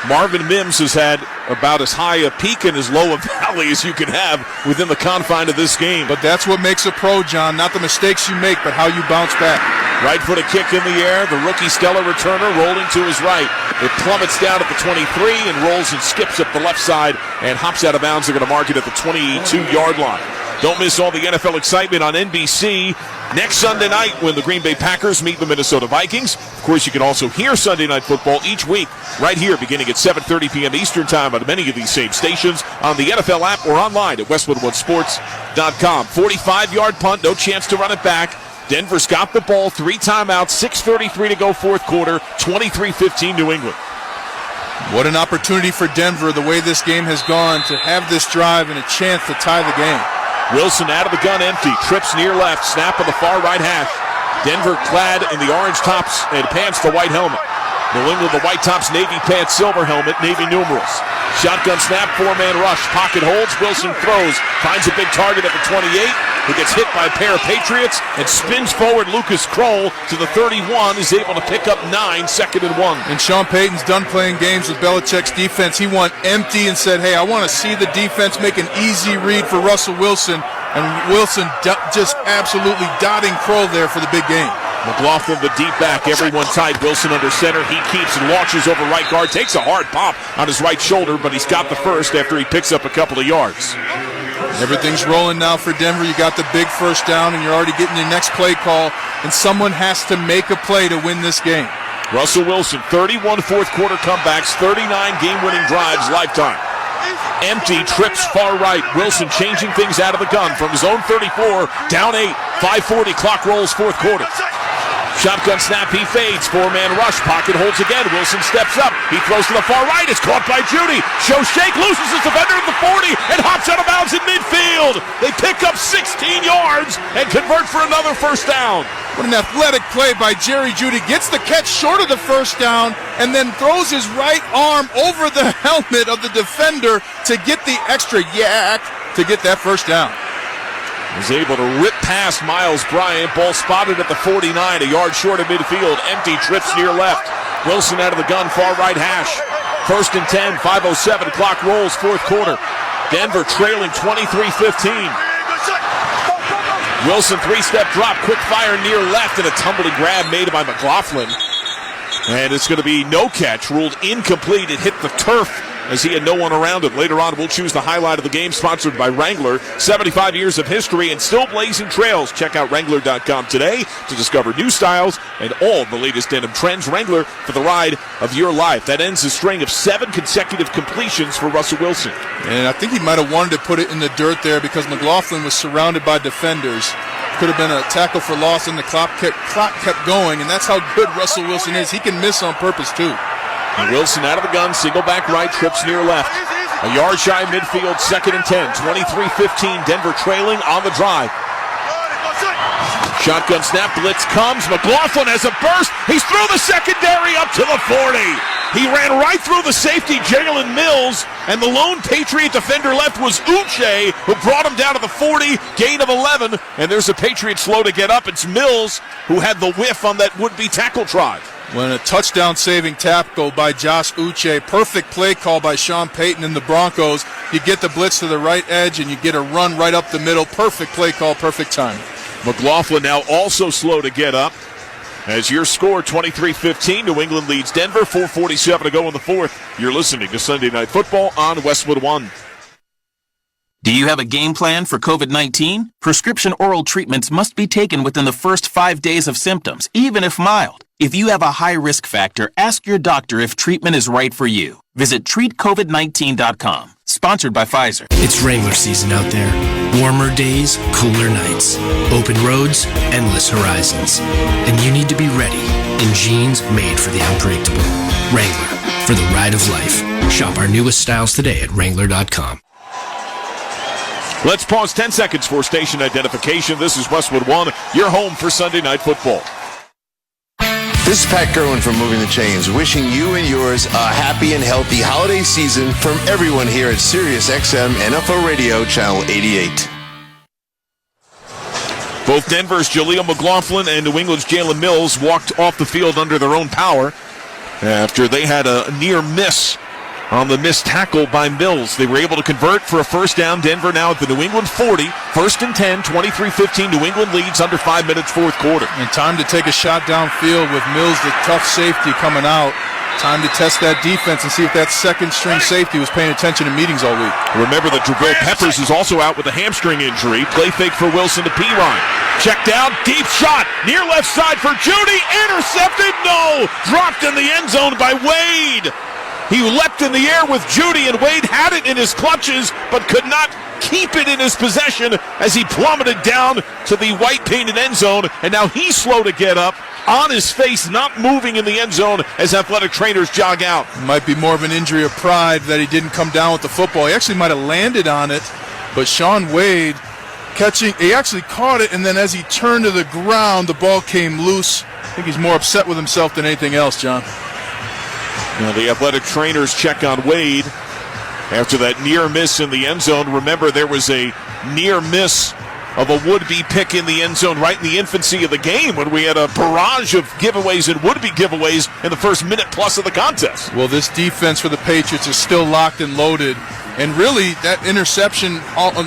Marvin Mims has had about as high a peak and as low a valley as you can have within the confine of this game. But that's what makes a pro, John. Not the mistakes you make, but how you bounce back. Right-footed kick in the air. The rookie stellar returner rolling to his right. It plummets down at the 23 and rolls and skips up the left side and hops out of bounds. They're going to mark it at the 22-yard line. Don't miss all the NFL excitement on NBC next Sunday night when the Green Bay Packers meet the Minnesota Vikings. Of course, you can also hear Sunday Night Football each week right here beginning at 7:30 p.m. Eastern Time on many of these same stations, on the NFL app or online at westwood1sports.com. 45-yard punt, no chance to run it back. Denver's got the ball, 3 timeouts, 6:33 to go fourth quarter, 23-15 New England. What an opportunity for Denver, the way this game has gone, to have this drive and a chance to tie the game. Wilson out of the gun empty, trips near left, snap on the far right hash. Denver clad in the orange tops and pants, the white helmet. New England, the white tops, navy pants, silver helmet, navy numerals. Shotgun snap, 4-man rush, pocket holds, Wilson throws, finds a big target at the 28. He gets hit by a pair of Patriots and spins forward. Lucas Kroll to the 31 is able to pick up 9, 2nd and 1. And Sean Payton's done playing games with Belichick's defense. He went empty and said, hey, I want to see the defense make an easy read for Russell Wilson. And Wilson just absolutely dotting Kroll there for the big game. McLaughlin, the deep back, everyone tight. Wilson under center. He keeps and launches over right guard. Takes a hard pop on his right shoulder, but he's got the first after he picks up a couple of yards. Everything's rolling now for Denver. You got the big first down, and you're already getting your next play call, and someone has to make a play to win this game. Russell Wilson, 31 fourth-quarter comebacks, 39 game-winning drives lifetime. Empty, trips far right. Wilson changing things out of the gun from his own 34, down 8, 5:40, clock rolls, fourth quarter. Shotgun snap, he fades, four-man rush, pocket holds again. Wilson steps up, he throws to the far right, it's caught by Judy. Shows shake, loses his defender at the 40, and hops out of bounds in midfield. They pick up 16 yards and convert for another first down. What an athletic play by Jerry Judy. Gets the catch short of the first down and then throws his right arm over the helmet of the defender to get the extra yak to get that first down. Was able to rip past Miles Bryant. Ball spotted at the 49, a yard short of midfield. Empty, trips near left. Wilson out of the gun, far right hash. First and 10, 5:07, clock rolls, fourth quarter. Denver trailing 23-15. Wilson, three-step drop, quick fire near left, and a tumbling grab made by McLaughlin. And it's going to be no catch, ruled incomplete. It hit the turf as he had no one around him. Later on, we'll choose the highlight of the game, sponsored by Wrangler. 75 years of history and still blazing trails. Check out Wrangler.com today to discover new styles and all the latest denim trends. Wrangler, for the ride of your life. That ends a string of 7 consecutive completions for Russell Wilson. And I think he might have wanted to put it in the dirt there because McLaughlin was surrounded by defenders. Could have been a tackle for loss, and the clock kept going, and that's how good Russell Wilson is. He can miss on purpose, too. And Wilson out of the gun, single back right, trips near left. A yard shy midfield, second and 10, 23-15, Denver trailing on the drive. Shotgun snap, blitz comes. McLaughlin has a burst. He's through the secondary up to the 40. He ran right through the safety, Jalen Mills, and the lone Patriot defender left was Uche, who brought him down to the 40, gain of 11, and there's a Patriot slow to get up. It's Mills who had the whiff on that would-be tackle try. When a touchdown-saving tackle by Josh Uche, perfect play call by Sean Payton and the Broncos. You get the blitz to the right edge, and you get a run right up the middle. Perfect play call, perfect time. McLaughlin now also slow to get up. As your score, 23-15, New England leads Denver, 4:47 to go in the fourth. You're listening to Sunday Night Football on Westwood One. Do you have a game plan for COVID-19? Prescription oral treatments must be taken within the first 5 days of symptoms, even if mild. If you have a high risk factor, ask your doctor if treatment is right for you. Visit treatcovid19.com. Sponsored by Pfizer. It's Wrangler season out there. Warmer days, cooler nights. Open roads, endless horizons. And you need to be ready in jeans made for the unpredictable. Wrangler, for the ride of life. Shop our newest styles today at Wrangler.com. Let's pause 10 seconds for station identification. This is Westwood One, your home for Sunday Night Football. This is Pat Gerwin from Moving the Chains, wishing you and yours a happy and healthy holiday season from everyone here at Sirius XM NFL Radio, Channel 88. Both Denver's Jaleel McLaughlin and New England's Jalen Mills walked off the field under their own power after they had a near miss on the missed tackle by Mills. They were able to convert for a first down. Denver now at the New England 40. First and 10, 23-15. New England leads under 5 minutes, fourth quarter. And time to take a shot downfield with Mills, the tough safety, coming out. Time to test that defense and see if that second-string safety was paying attention in meetings all week. Remember that Jabril Peppers is also out with a hamstring injury. Play fake for Wilson to Pirine. Check down, deep shot, near left side for Judy. Intercepted, no! Dropped in the end zone by Wade. He leapt in the air with Judy, and Wade had it in his clutches, but could not keep it in his possession as he plummeted down to the white-painted end zone, and now he's slow to get up, on his face, not moving in the end zone as athletic trainers jog out. Might be more of an injury of pride that he didn't come down with the football. He actually might have landed on it, but Shaun Wade he actually caught it, and then as he turned to the ground, the ball came loose. I think he's more upset with himself than anything else, John. Now the athletic trainers check on Wade after that near miss in the end zone. Remember, there was a near miss of a would-be pick in the end zone right in the infancy of the game when we had a barrage of giveaways and would-be giveaways in the first minute plus of the contest. Well, this defense for the Patriots is still locked and loaded. And really, that interception,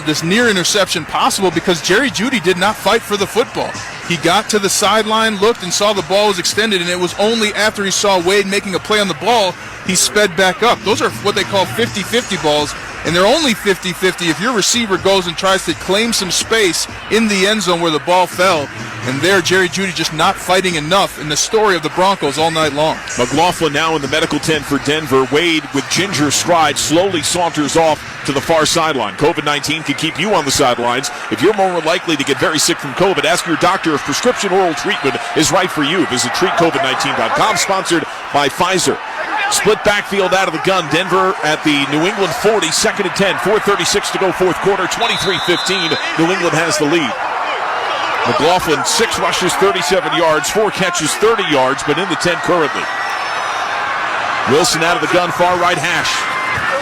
this near interception possible because Jerry Jeudy did not fight for the football. He got to the sideline, looked, and saw the ball was extended, and it was only after he saw Wade making a play on the ball, he sped back up. Those are what they call 50-50 balls, and they're only 50-50 if your receiver goes and tries to claim some space in the end zone where the ball fell. And there, Jerry Jeudy just not fighting enough in the story of the Broncos all night long. McLaughlin now in the medical tent for Denver. Wade with ginger stride slowly saunters off to the far sideline. COVID-19 can keep you on the sidelines. If you're more likely to get very sick from COVID, ask your doctor if prescription oral treatment is right for you. Visit treatcovid19.com, sponsored by Pfizer. Split backfield out of the gun. Denver at the New England 40, 2nd and 10, 4:36 to go, fourth quarter, 23-15. New England has the lead. McLaughlin, 6 rushes, 37 yards, 4 catches, 30 yards, but in the 10 currently. Wilson out of the gun, far right hash.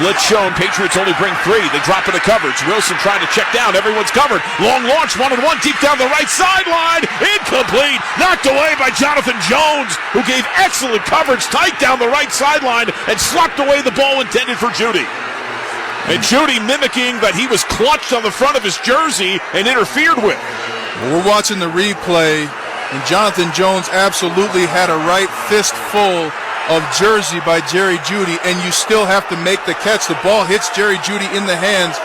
Blitz shown, Patriots only bring 3. They drop into coverage. Wilson trying to check down. Everyone's covered. Long launch, 1-on-1, deep down the right sideline. Incomplete. Knocked away by Jonathan Jones, who gave excellent coverage tight down the right sideline and slapped away the ball intended for Jeudy. And Jeudy mimicking that he was clutched on the front of his jersey and interfered with. We're watching the replay, and Jonathan Jones absolutely had a right fistful of jersey by Jerry Jeudy, and you still have to make the catch. The ball hits Jerry Jeudy in the hands.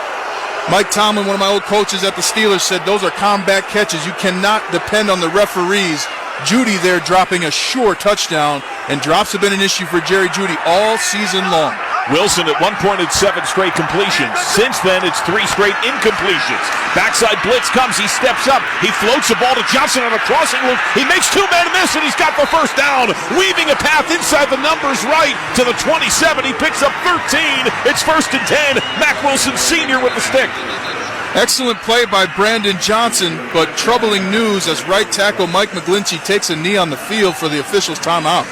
Mike Tomlin, one of my old coaches at the Steelers, said those are combat catches. You cannot depend on the referees. Jeudy there dropping a sure touchdown, and drops have been an issue for Jerry Jeudy all season long. Wilson at one point had 7 straight completions. Since then, it's 3 straight incompletions. Backside blitz comes, he steps up, he floats the ball to Johnson on a crossing loop. He makes 2-man miss, and he's got the first down. Weaving a path inside the numbers right to the 27. He picks up 13. It's 1st and 10. Mack Wilson Sr. with the stick. Excellent play by Brandon Johnson, but troubling news as right tackle Mike McGlinchey takes a knee on the field for the officials' timeout.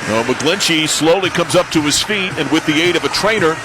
Well, McGlinchey slowly comes up to his feet, and with the aid of a trainer,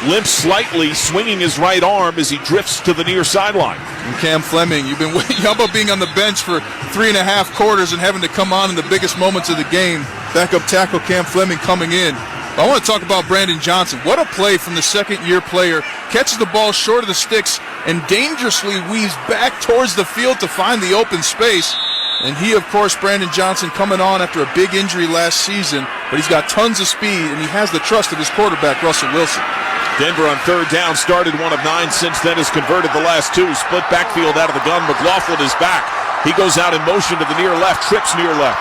limps slightly, swinging his right arm as he drifts to the near sideline. And Cam Fleming, you've been waiting. How about being on the bench for 3.5 quarters and having to come on in the biggest moments of the game? Backup tackle Cam Fleming coming in. I want to talk about Brandon Johnson. What a play from the second-year player. Catches the ball short of the sticks and dangerously weaves back towards the field to find the open space. And he, of course, Brandon Johnson, coming on after a big injury last season, but he's got tons of speed, and he has the trust of his quarterback, Russell Wilson. Denver on 3rd down, started 1 of 9 since then, has converted the last 2. Split backfield out of the gun. McLaughlin is back. He goes out in motion to the near left, trips near left.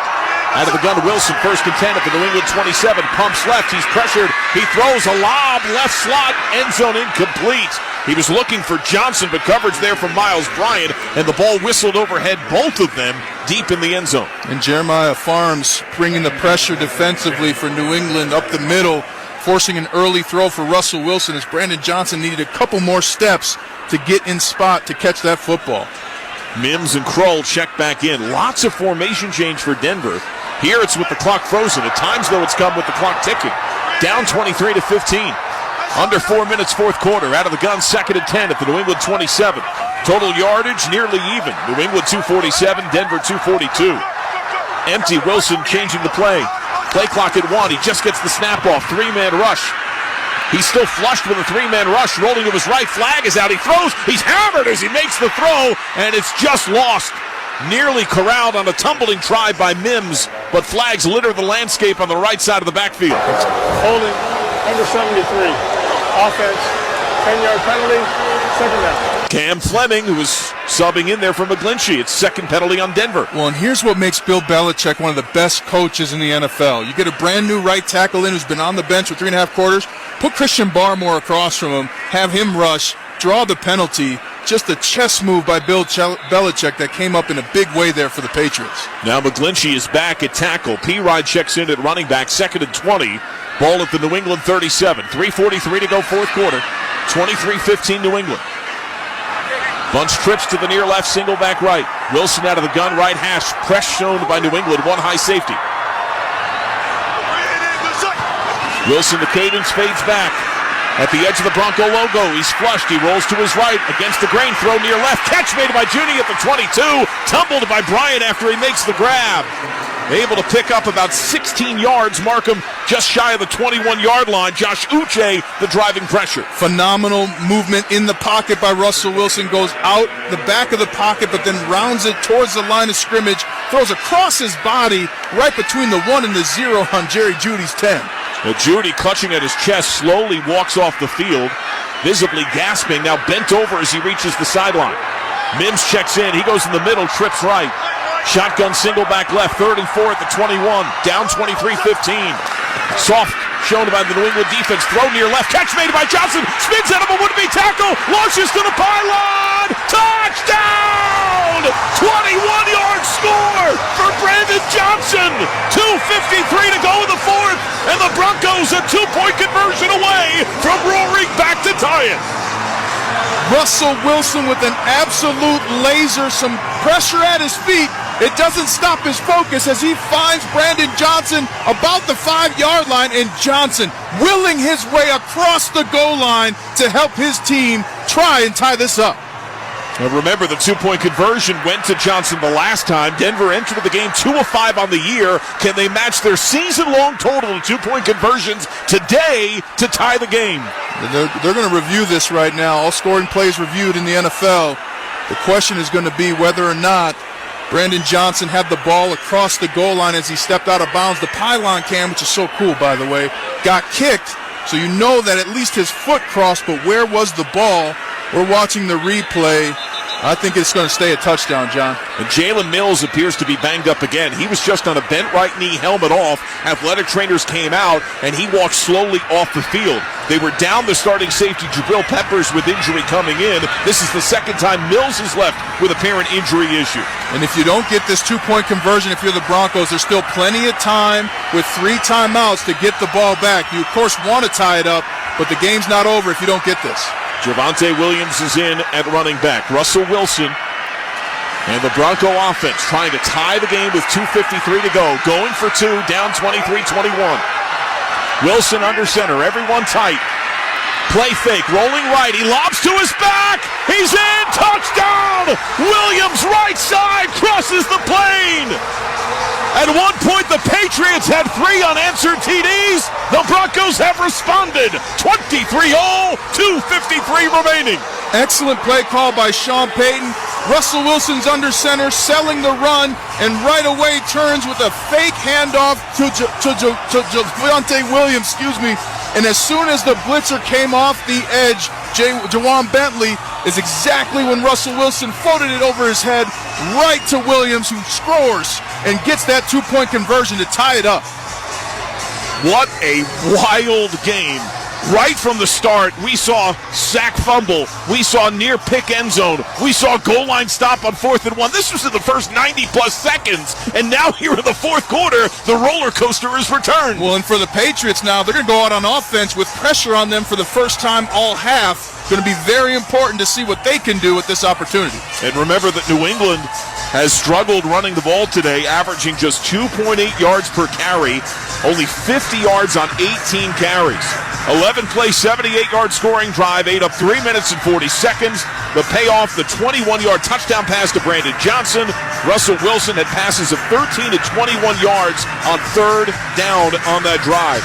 Out of the gun, Wilson, 1st and 10 at the New England 27. Pumps left, he's pressured. He throws a lob, left slot, end zone incomplete. He was looking for Johnson, but coverage there from Miles Bryant, and the ball whistled overhead, both of them deep in the end zone. And Jeremiah Farms bringing the pressure defensively for New England up the middle, forcing an early throw for Russell Wilson as Brandon Johnson needed a couple more steps to get in spot to catch that football. Mims and Kroll check back in. Lots of formation change for Denver. Here it's with the clock frozen. At times, though, it's come with the clock ticking. Down 23-15. Under 4 minutes, fourth quarter. Out of the gun, 2nd and 10 at the New England 27. Total yardage nearly even. New England 247, Denver 242. Empty. Wilson changing the play. Play clock at 1. He just gets the snap off. 3-man rush. He's still flushed with a 3-man rush. Rolling to his right. Flag is out. He throws. He's hammered as he makes the throw, and it's just lost. Nearly corralled on a tumbling try by Mims, but flags litter the landscape on the right side of the backfield. Holding under 73. Offense, 10-yard penalty, 2nd down. Cam Fleming, who was subbing in there for McGlinchey. It's 2nd penalty on Denver. Well, and here's what makes Bill Belichick one of the best coaches in the NFL. You get a brand new right tackle in who's been on the bench for 3.5 quarters. Put Christian Barmore across from him, have him rush, draw the penalty. Just a chess move by Bill Belichick that came up in a big way there for the Patriots. Now McGlinchey is back at tackle. P-Rod checks in at running back, 2nd and 20. Ball at the New England 37. 3:43 to go, fourth quarter. 23-15 New England. Bunch trips to the near left, single back right. Wilson out of the gun, right hash. Press shown by New England, 1 high safety. Wilson, the cadence fades back. At the edge of the Bronco logo, he's flushed. He rolls to his right against the grain, throw near left. Catch made by Jeudy at the 22. Tumbled by Bryant after he makes the grab. able to pick up about 16 yards, mark him just shy of the 21-yard line. Josh Uche, the driving pressure. Phenomenal movement in the pocket by Russell Wilson, goes out the back of the pocket, but then rounds it towards the line of scrimmage, throws across his body right between the 1 and the 0 on Jerry Jeudy's 10. Now Jeudy, clutching at his chest, slowly walks off the field, visibly gasping, now bent over as he reaches the sideline. Mims checks in. He goes in the middle, trips right. Shotgun single back left, 3rd and 4 at the 21. Down 23-15. Soft shown by the New England defense. Throw near left. Catch made by Johnson. Spins out of a would-be tackle. Launches to the pylon. Touchdown! 21-yard score for Brandon Johnson. 2:53 to go in the 4th. And the Broncos a 2-point conversion away from roaring back to tie it. Russell Wilson with an absolute laser, some pressure at his feet. It doesn't stop his focus as he finds Brandon Johnson about the 5-yard line, and Johnson willing his way across the goal line to help his team try and tie this up. Now remember, the 2-point conversion went to Johnson the last time. Denver entered the game 2 of 5 on the year. Can they match their season-long total of 2-point conversions today to tie the game? They're going to review this right now. All scoring plays reviewed in the NFL. The question is going to be whether or not Brandon Johnson had the ball across the goal line as he stepped out of bounds. The pylon cam, which is so cool, by the way, got kicked, so you know that at least his foot crossed, but where was the ball? We're watching the replay. I think it's going to stay a touchdown, John. And Jalen Mills appears to be banged up again. He was just on a bent right knee, helmet off. Athletic trainers came out, and he walked slowly off the field. They were down the starting safety, Jabril Peppers, with injury coming in. This is the second time Mills has left with apparent injury issue. And if you don't get this 2-point conversion, if you're the Broncos, there's still plenty of time with 3 timeouts to get the ball back. You, of course, want to tie it up, but the game's not over if you don't get this. Javonte Williams is in at running back. Russell Wilson and the Bronco offense trying to tie the game with 2:53 to go. Going for 2, down 23-21. Wilson under center, everyone tight. Play fake, rolling right. He lobs to his back. He's in. Touchdown! Williams right side crosses the plane. At one point, the Patriots had 3 unanswered TDs. The Broncos have responded. 23-all, 2:53 remaining. Excellent play call by Sean Payton. Russell Wilson's under center, selling the run, and right away turns with a fake handoff to Javonte Williams, And as soon as the blitzer came off the edge, Jawan Bentley is exactly when Russell Wilson floated it over his head right to Williams, who scores and gets that 2-point conversion to tie it up. What a wild game. Right from the start, we saw sack fumble. We saw near pick end zone. We saw goal line stop on 4th and 1. This was in the first 90-plus seconds. And now here in the 4th quarter, the roller coaster is returned. Well, and for the Patriots now, they're going to go out on offense with pressure on them for the first time all half. Going to be very important to see what they can do with this opportunity. And remember that New England has struggled running the ball today, averaging just 2.8 yards per carry, only 50 yards on 18 carries. 11-play, 78-yard scoring drive, ate up 3 minutes and 40 seconds. The payoff, the 21-yard touchdown pass to Brandon Johnson. Russell Wilson had passes of 13 to 21 yards on 3rd down on that drive.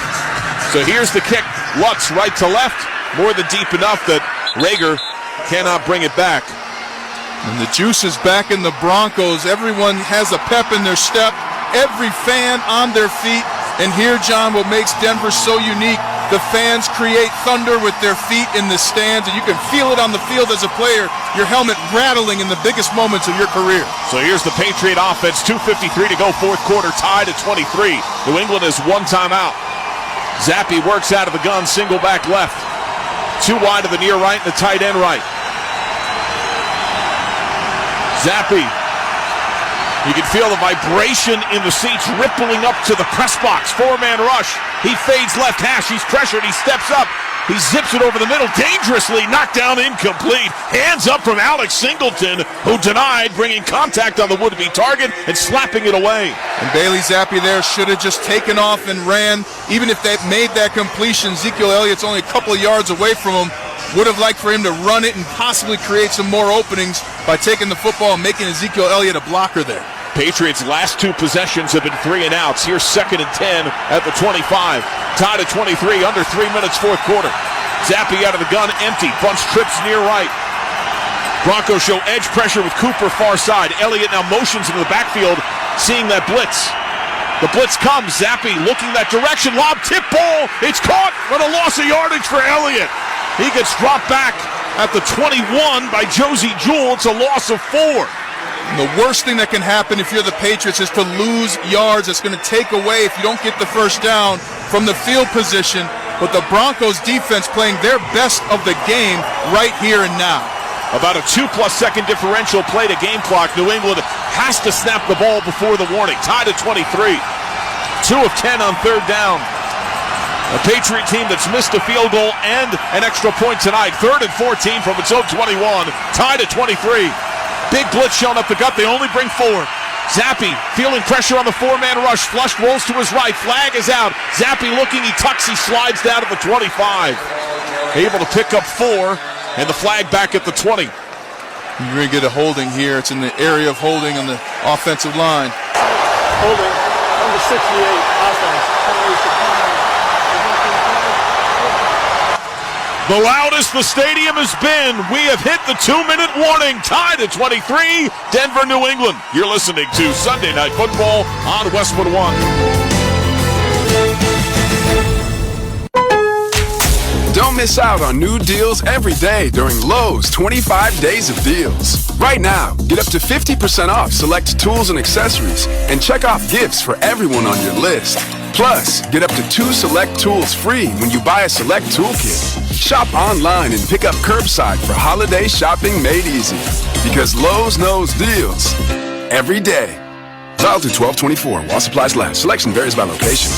So here's the kick. Lutz right to left, more than deep enough that Rager cannot bring it back. And the juice is back in the Broncos. Everyone has a pep in their step. Every fan on their feet. And here, John, what makes Denver so unique, the fans create thunder with their feet in the stands, and you can feel it on the field as a player, your helmet rattling in the biggest moments of your career. So here's the Patriot offense, 2:53 to go, 4th quarter, tied at 23. New England has 1 timeout. Zappi works out of the gun, single back left. 2 wide to the near right and the tight end right. Zappi. You can feel the vibration in the seats rippling up to the press box. 4-man rush. He fades left hash. He's pressured. He steps up. He zips it over the middle. Dangerously knocked down, incomplete. Hands up from Alex Singleton, who denied, bringing contact on the would-be target and slapping it away. And Bailey Zappi there should have just taken off and ran. Even if they made that completion, Ezekiel Elliott's only a couple of yards away from him. Would have liked for him to run it and possibly create some more openings by taking the football and making Ezekiel Elliott a blocker there. Patriots' last 2 possessions have been 3 and outs. Here's 2nd and 10 at the 25. Tied at 23, under 3 minutes, 4th quarter. Zappi out of the gun, empty. Bunch trips near right. Broncos show edge pressure with Cooper far side. Elliott now motions into the backfield, seeing that blitz. The blitz comes. Zappi looking that direction. Lob, tip ball. It's caught, but a loss of yardage for Elliott. He gets dropped back at the 21 by Josie Jewell. It's a loss of 4. The worst thing that can happen if you're the Patriots is to lose yards. It's going to take away if you don't get the first down from the field position. But the Broncos defense playing their best of the game right here and now. About a 2+ second differential play to game clock. New England has to snap the ball before the warning. Tied at 23. 2 of 10 on 3rd down. A Patriot team that's missed a field goal and an extra point tonight. 3rd and 14 from its own 21. Tied at 23. Big blitz showing up the gut. They only bring 4. Zappi feeling pressure on the 4-man rush. Flush rolls to his right. Flag is out. Zappi looking. He tucks. He slides down to the 25. Able to pick up 4. And the flag back at the 20. You're going to get a holding here. It's in the area of holding on the offensive line. Holding, number 68, offense. The loudest the stadium has been. We have hit the 2-minute warning. Tied at 23. Denver, New England. You're listening to Sunday Night Football on Westwood 1. Don't miss out on new deals every day during Lowe's 25 Days of Deals. Right now, get up to 50% off select tools and accessories and check off gifts for everyone on your list. Plus, get up to 2 select tools free when you buy a select toolkit. Shop online and pick up curbside for holiday shopping made easy. Because Lowe's knows deals every day. Valid through 12/24 while supplies last. Selection varies by location.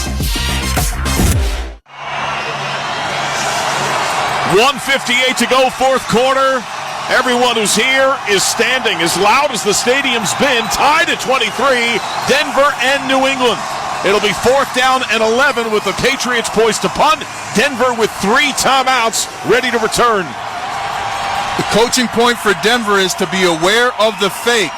1:58 to go, 4th quarter. Everyone who's here is standing as loud as the stadium's been. Tied at 23, Denver and New England. It'll be 4th down and 11 with the Patriots poised to punt. Denver with 3 timeouts ready to return. The coaching point for Denver is to be aware of the fake.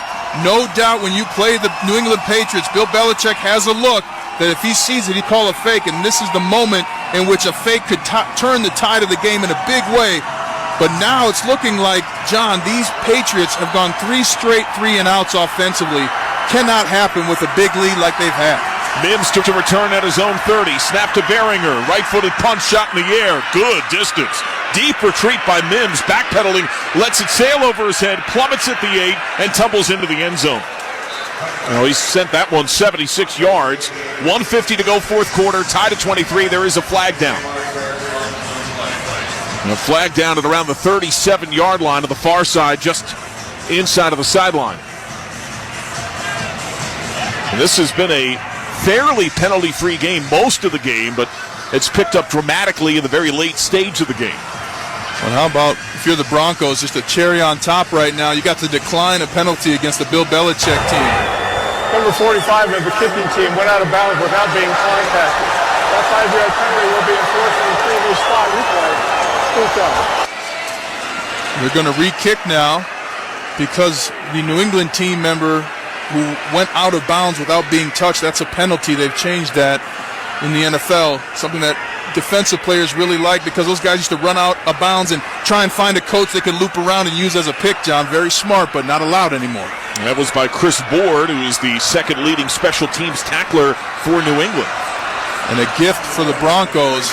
No doubt when you play the New England Patriots, Bill Belichick has a look that if he sees it, he'd call a fake, and this is the moment in which a fake could turn the tide of the game in a big way. But now it's looking like, John, these Patriots have gone 3 straight 3-and-outs offensively. Cannot happen with a big lead like they've had. Mims to return at his own 30. Snap to Behringer. Right-footed punch shot in the air. Good distance. Deep retreat by Mims. Backpedaling. Lets it sail over his head. Plummets at the 8 and tumbles into the end zone. Now he sent that one 76 yards. 1:50 to go, 4th quarter. Tied at 23. There is a flag down. And a flag down at around the 37-yard line on the far side, just inside of the sideline. And this has been a fairly penalty-free game most of the game, but it's picked up dramatically in the very late stage of the game. Well, how about if you're the Broncos, just a cherry on top right now, you got to decline a penalty against the Bill Belichick team. Number 45 of the kicking team went out of bounds without being contacted. That 5-yard penalty will be enforced in the previous spot replay. They're going to re-kick now because the New England team member who went out of bounds without being touched, that's a penalty. They've changed that in the NFL, something that defensive players really like because those guys used to run out of bounds and try and find a coach they could loop around and use as a pick, John. Very smart, but not allowed anymore. And that was by Chris Board, who is the second leading special teams tackler for New England. And a gift for the Broncos.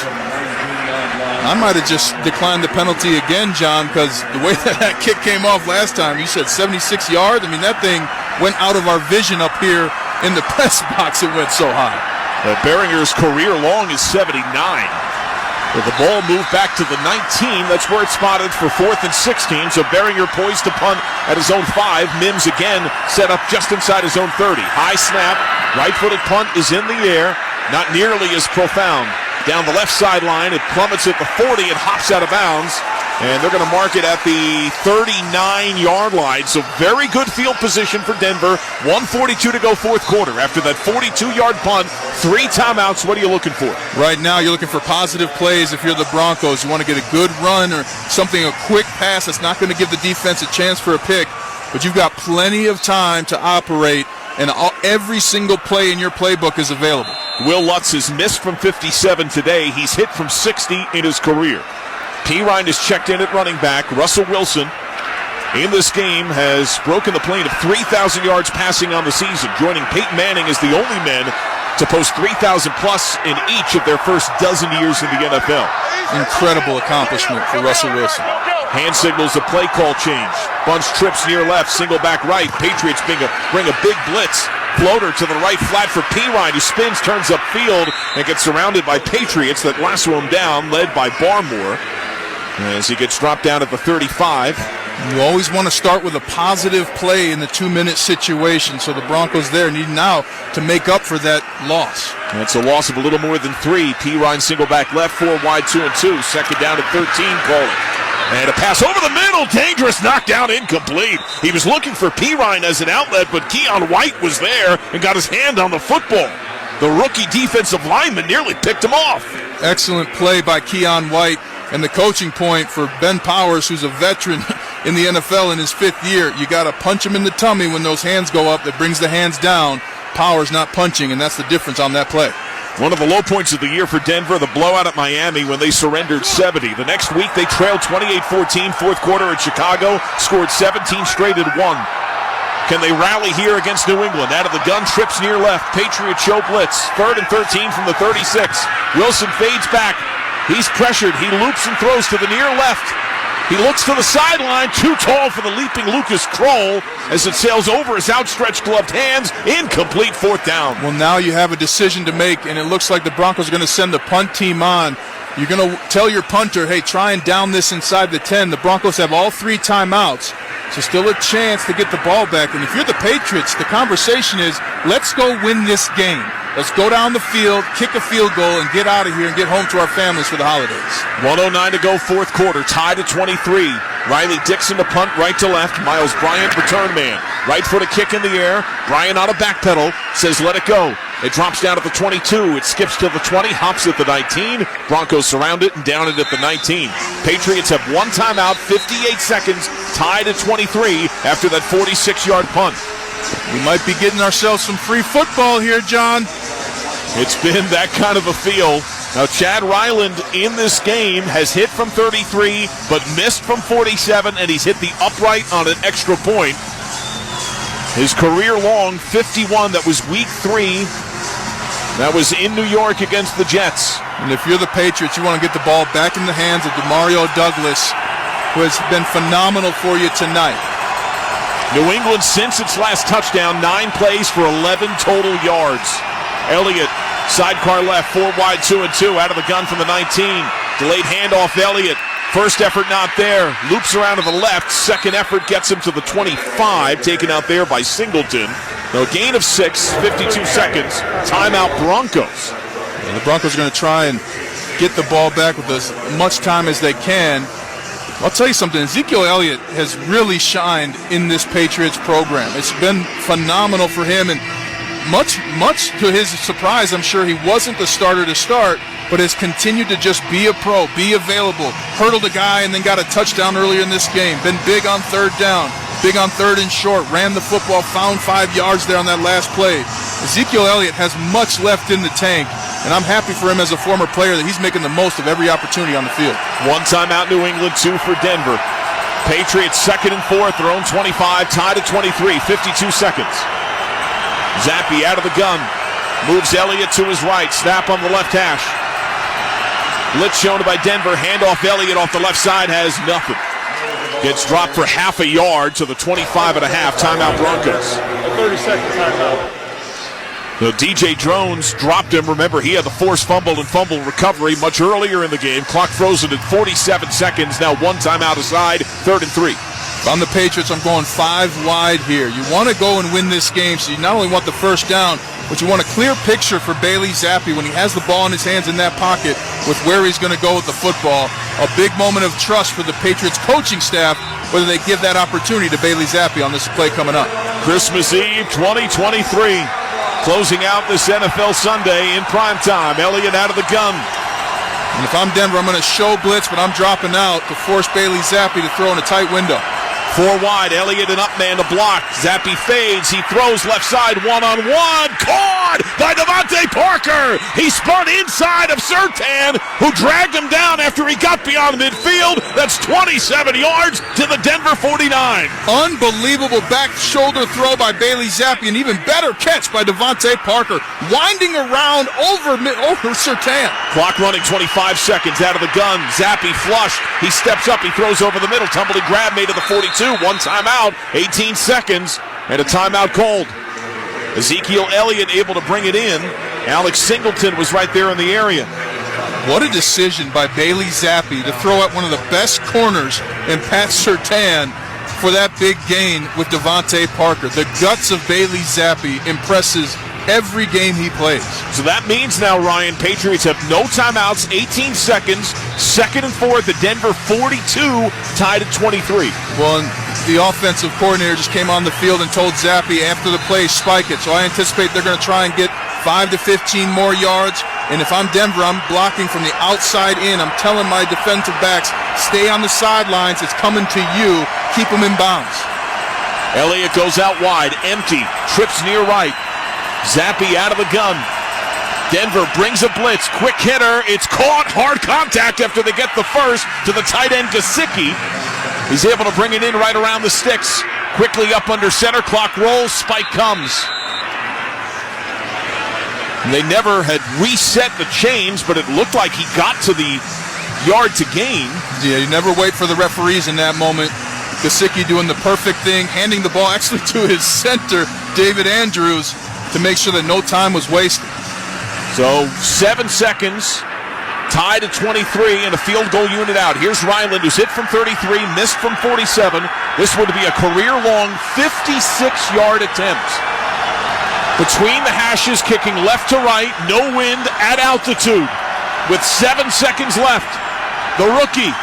I might have just declined the penalty again, John, because the way that kick came off last time, you said 76 yards. I mean, that thing went out of our vision up here in the press box. It went so high. Behringer's career long is 79. With the ball moved back to the 19, that's where it's spotted for 4th and 16. So Behringer poised to punt at his own 5. Mims again set up just inside his own 30. High snap, right-footed punt is in the air, not nearly as profound. Down the left sideline, it plummets at the 40 and hops out of bounds. And they're going to mark it at the 39-yard line. So very good field position for Denver. 1:42 to go, 4th quarter. After that 42-yard punt, 3 timeouts. What are you looking for? Right now, you're looking for positive plays if you're the Broncos. You want to get a good run or something, a quick pass that's not going to give the defense a chance for a pick. But you've got plenty of time to operate and every single play in your playbook is available. Will Lutz has missed from 57 today. He's hit from 60 in his career. Pirine is checked in at running back. Russell Wilson in this game has broken the plane of 3,000 yards passing on the season, joining Peyton Manning as the only men to post 3,000 plus in each of their first dozen years in the NFL. Incredible accomplishment for Russell Wilson. Hand signals a play call change. Bunch trips near left, single back right. Patriots bring a big blitz. Floater to the right flat for Pirine, who spins, turns upfield, and gets surrounded by Patriots that lasso him down, led by Barmore, as he gets dropped down at the 35. You always want to start with a positive play in the 2-minute situation, so the Broncos there need now to make up for that loss. That's a loss of a little more than 3. Pirine single back left, 4 wide, 2 and 2. Second down at 13, call it. And a pass over the middle, dangerous, knockdown, incomplete. He was looking for Pirine as an outlet, but Keon White was there and got his hand on the football. The rookie defensive lineman nearly picked him off. Excellent play by Keon White, and the coaching point for Ben Powers, who's a veteran in the NFL in his 5th year. You got to punch him in the tummy when those hands go up. That brings the hands down. Powers not punching, and that's the difference on that play. One of the low points of the year for Denver, the blowout at Miami when they surrendered 70. The next week they trailed 28-14, fourth quarter at Chicago, scored 17 straight and won. Can they rally here against New England? Out of the gun, trips near left. Patriot show blitz. 3rd and 13 from the 36. Wilson fades back. He's pressured. He loops and throws to the near left. He looks to the sideline, too tall for the leaping Lucas Kroll as it sails over his outstretched gloved hands. Incomplete, 4th down. Well, now you have a decision to make, and it looks like the Broncos are going to send the punt team on. You're going to tell your punter, hey, try and down this inside the 10. The Broncos have all 3 timeouts, so still a chance to get the ball back. And if you're the Patriots, the conversation is, let's go win this game. Let's go down the field, kick a field goal, and get out of here and get home to our families for the holidays. 1:09 to go, 4th quarter, tied at 23. Riley Dixon to punt right to left. Miles Bryant, return man. Right foot a kick in the air. Bryant on a back pedal, says let it go. It drops down at the 22. It skips to the 20, hops at the 19. Broncos surround it and down it at the 19. Patriots have 1 timeout, 58 seconds, tied at 23 after that 46-yard punt. We might be getting ourselves some free football here, John. It's been that kind of a feel. Now, Chad Ryland in this game has hit from 33, but missed from 47, and he's hit the upright on an extra point. His career-long 51, that was week 3. That was in New York against the Jets. And if you're the Patriots, you want to get the ball back in the hands of DeMario Douglas, who has been phenomenal for you tonight. New England, since its last touchdown, 9 plays for 11 total yards. Elliott, sidecar left, 4 wide, 2 and 2, out of the gun from the 19. Delayed handoff, Elliott. First effort not there. Loops around to the left. Second effort gets him to the 25, taken out there by Singleton. No gain of 6, 52 seconds. Timeout Broncos. And the Broncos are going to try and get the ball back with as much time as they can. I'll tell you something, Ezekiel Elliott has really shined in this Patriots program. It's been phenomenal for him, and much to his surprise, I'm sure he wasn't the starter to start, but has continued to just be a pro, be available, hurdled a guy and then got a touchdown earlier in this game, been big on 3rd down, big on 3rd and short, ran the football, found 5 yards there on that last play. Ezekiel Elliott has much left in the tank, and I'm happy for him as a former player that he's making the most of every opportunity on the field. 1 timeout New England, 2 for Denver. Patriots 2nd and 4 at their own 25, tied at 23, 52 seconds. Zappi out of the gun, moves Elliott to his right, snap on the left hash. Blitz shown by Denver, handoff Elliott off the left side, has nothing. Gets dropped for half a yard to the 25 and a half, timeout Broncos. 30-second timeout. So DJ Jones dropped him. Remember, he had the forced fumble and fumble recovery much earlier in the game. Clock frozen at 47 seconds. Now 1 timeout aside, 3rd and 3. If I'm the Patriots, I'm going 5 wide here. You want to go and win this game, so you not only want the first down, but you want a clear picture for Bailey Zappi when he has the ball in his hands in that pocket with where he's going to go with the football. A big moment of trust for the Patriots coaching staff, whether they give that opportunity to Bailey Zappi on this play coming up. Christmas Eve 2023. Closing out this NFL Sunday in prime time. Elliott out of the gun. And if I'm Denver, I'm going to show blitz, but I'm dropping out to force Bailey Zappi to throw in a tight window. 4 wide, Elliott and up man to block. Zappi fades, he throws left side one-on-one. Caught by Devontae Parker. He spun inside of Surtain, who dragged him down after he got beyond midfield. That's 27 yards to the Denver 49. Unbelievable back shoulder throw by Bailey Zappi, and even better catch by Devontae Parker, winding around over Surtain. Clock running, 25 seconds out of the gun. Zappi flushed. He steps up, he throws over the middle. Tumbling grab made to the 42. One timeout, 18 seconds, and a timeout called. Ezekiel Elliott able to bring it in. Alex Singleton was right there in the area. What a decision by Bailey Zappi to throw at one of the best corners in Pat Surtain for that big gain with Devontae Parker. The guts of Bailey Zappi impresses every game he plays. So that means now, Ryan, Patriots have no timeouts, 18 seconds, 2nd and 4 at the Denver 42, tied at 23. Well, and the offensive coordinator just came on the field and told Zappi after the play, spike it. So I anticipate they're going to try and get 5 to 15 more yards. And if I'm Denver, I'm blocking from the outside in. I'm telling my defensive backs, stay on the sidelines. It's coming to you. Keep them in bounds. Elliott goes out wide, empty, trips near right. Zappi out of the gun. Denver brings a blitz. Quick hitter. It's caught. Hard contact after they get the first to the tight end Gesicki. He's able to bring it in right around the sticks. Quickly up under center. Clock rolls. Spike comes. They never had reset the chains, but it looked like he got to the yard to gain. Yeah, you never wait for the referees in that moment. Gesicki doing the perfect thing, handing the ball actually to his center, David Andrews, to make sure that no time was wasted. So 7 seconds, tied at 23, and a field goal unit out. Here's Ryland, who's hit from 33, missed from 47. This would be a career-long 56-yard attempt. Between the hashes, kicking left to right, no wind, at altitude. With 7 seconds left, the rookie.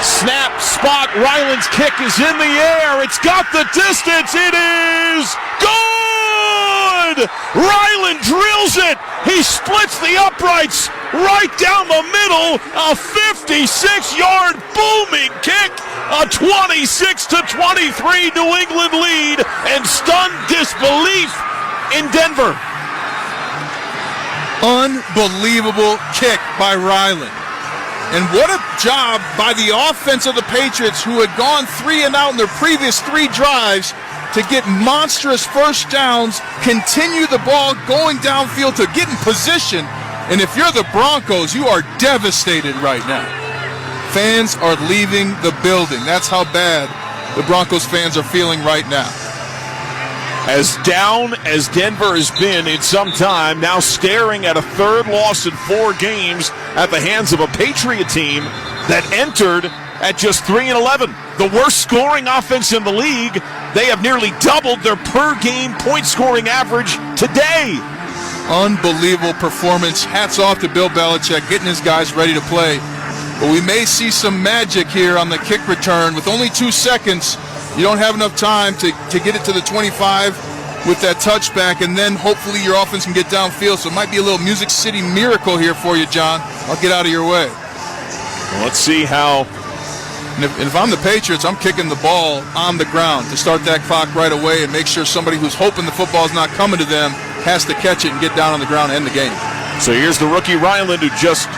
Snap, spot, Ryland's kick is in the air. It's got the distance. It is good! Ryland drills it. He splits the uprights right down the middle. A 56-yard booming kick. A 26-23 New England lead, and stunned disbelief in Denver. Unbelievable kick by Ryland. And what a job by the offense of the Patriots, who had gone 3 and out in their previous 3 drives, to get monstrous first downs, continue the ball going downfield to get in position. And if you're the Broncos, you are devastated right now. Fans are leaving the building. That's how bad the Broncos fans are feeling right now. As down as Denver has been in some time, now staring at a 3rd loss in 4 games at the hands of a Patriot team that entered at just 3-11. The worst scoring offense in the league. They have nearly doubled their per-game point-scoring average today. Unbelievable performance. Hats off to Bill Belichick, getting his guys ready to play. But we may see some magic here on the kick return. With only 2 seconds, you don't have enough time to get it to the 25 with that touchback, and then hopefully your offense can get downfield. So it might be a little Music City miracle here for you, John. I'll get out of your way. Well, let's see how. And if I'm the Patriots, I'm kicking the ball on the ground to start that clock right away and make sure somebody who's hoping the football's not coming to them has to catch it and get down on the ground and end the game. So here's the rookie Ryland, who just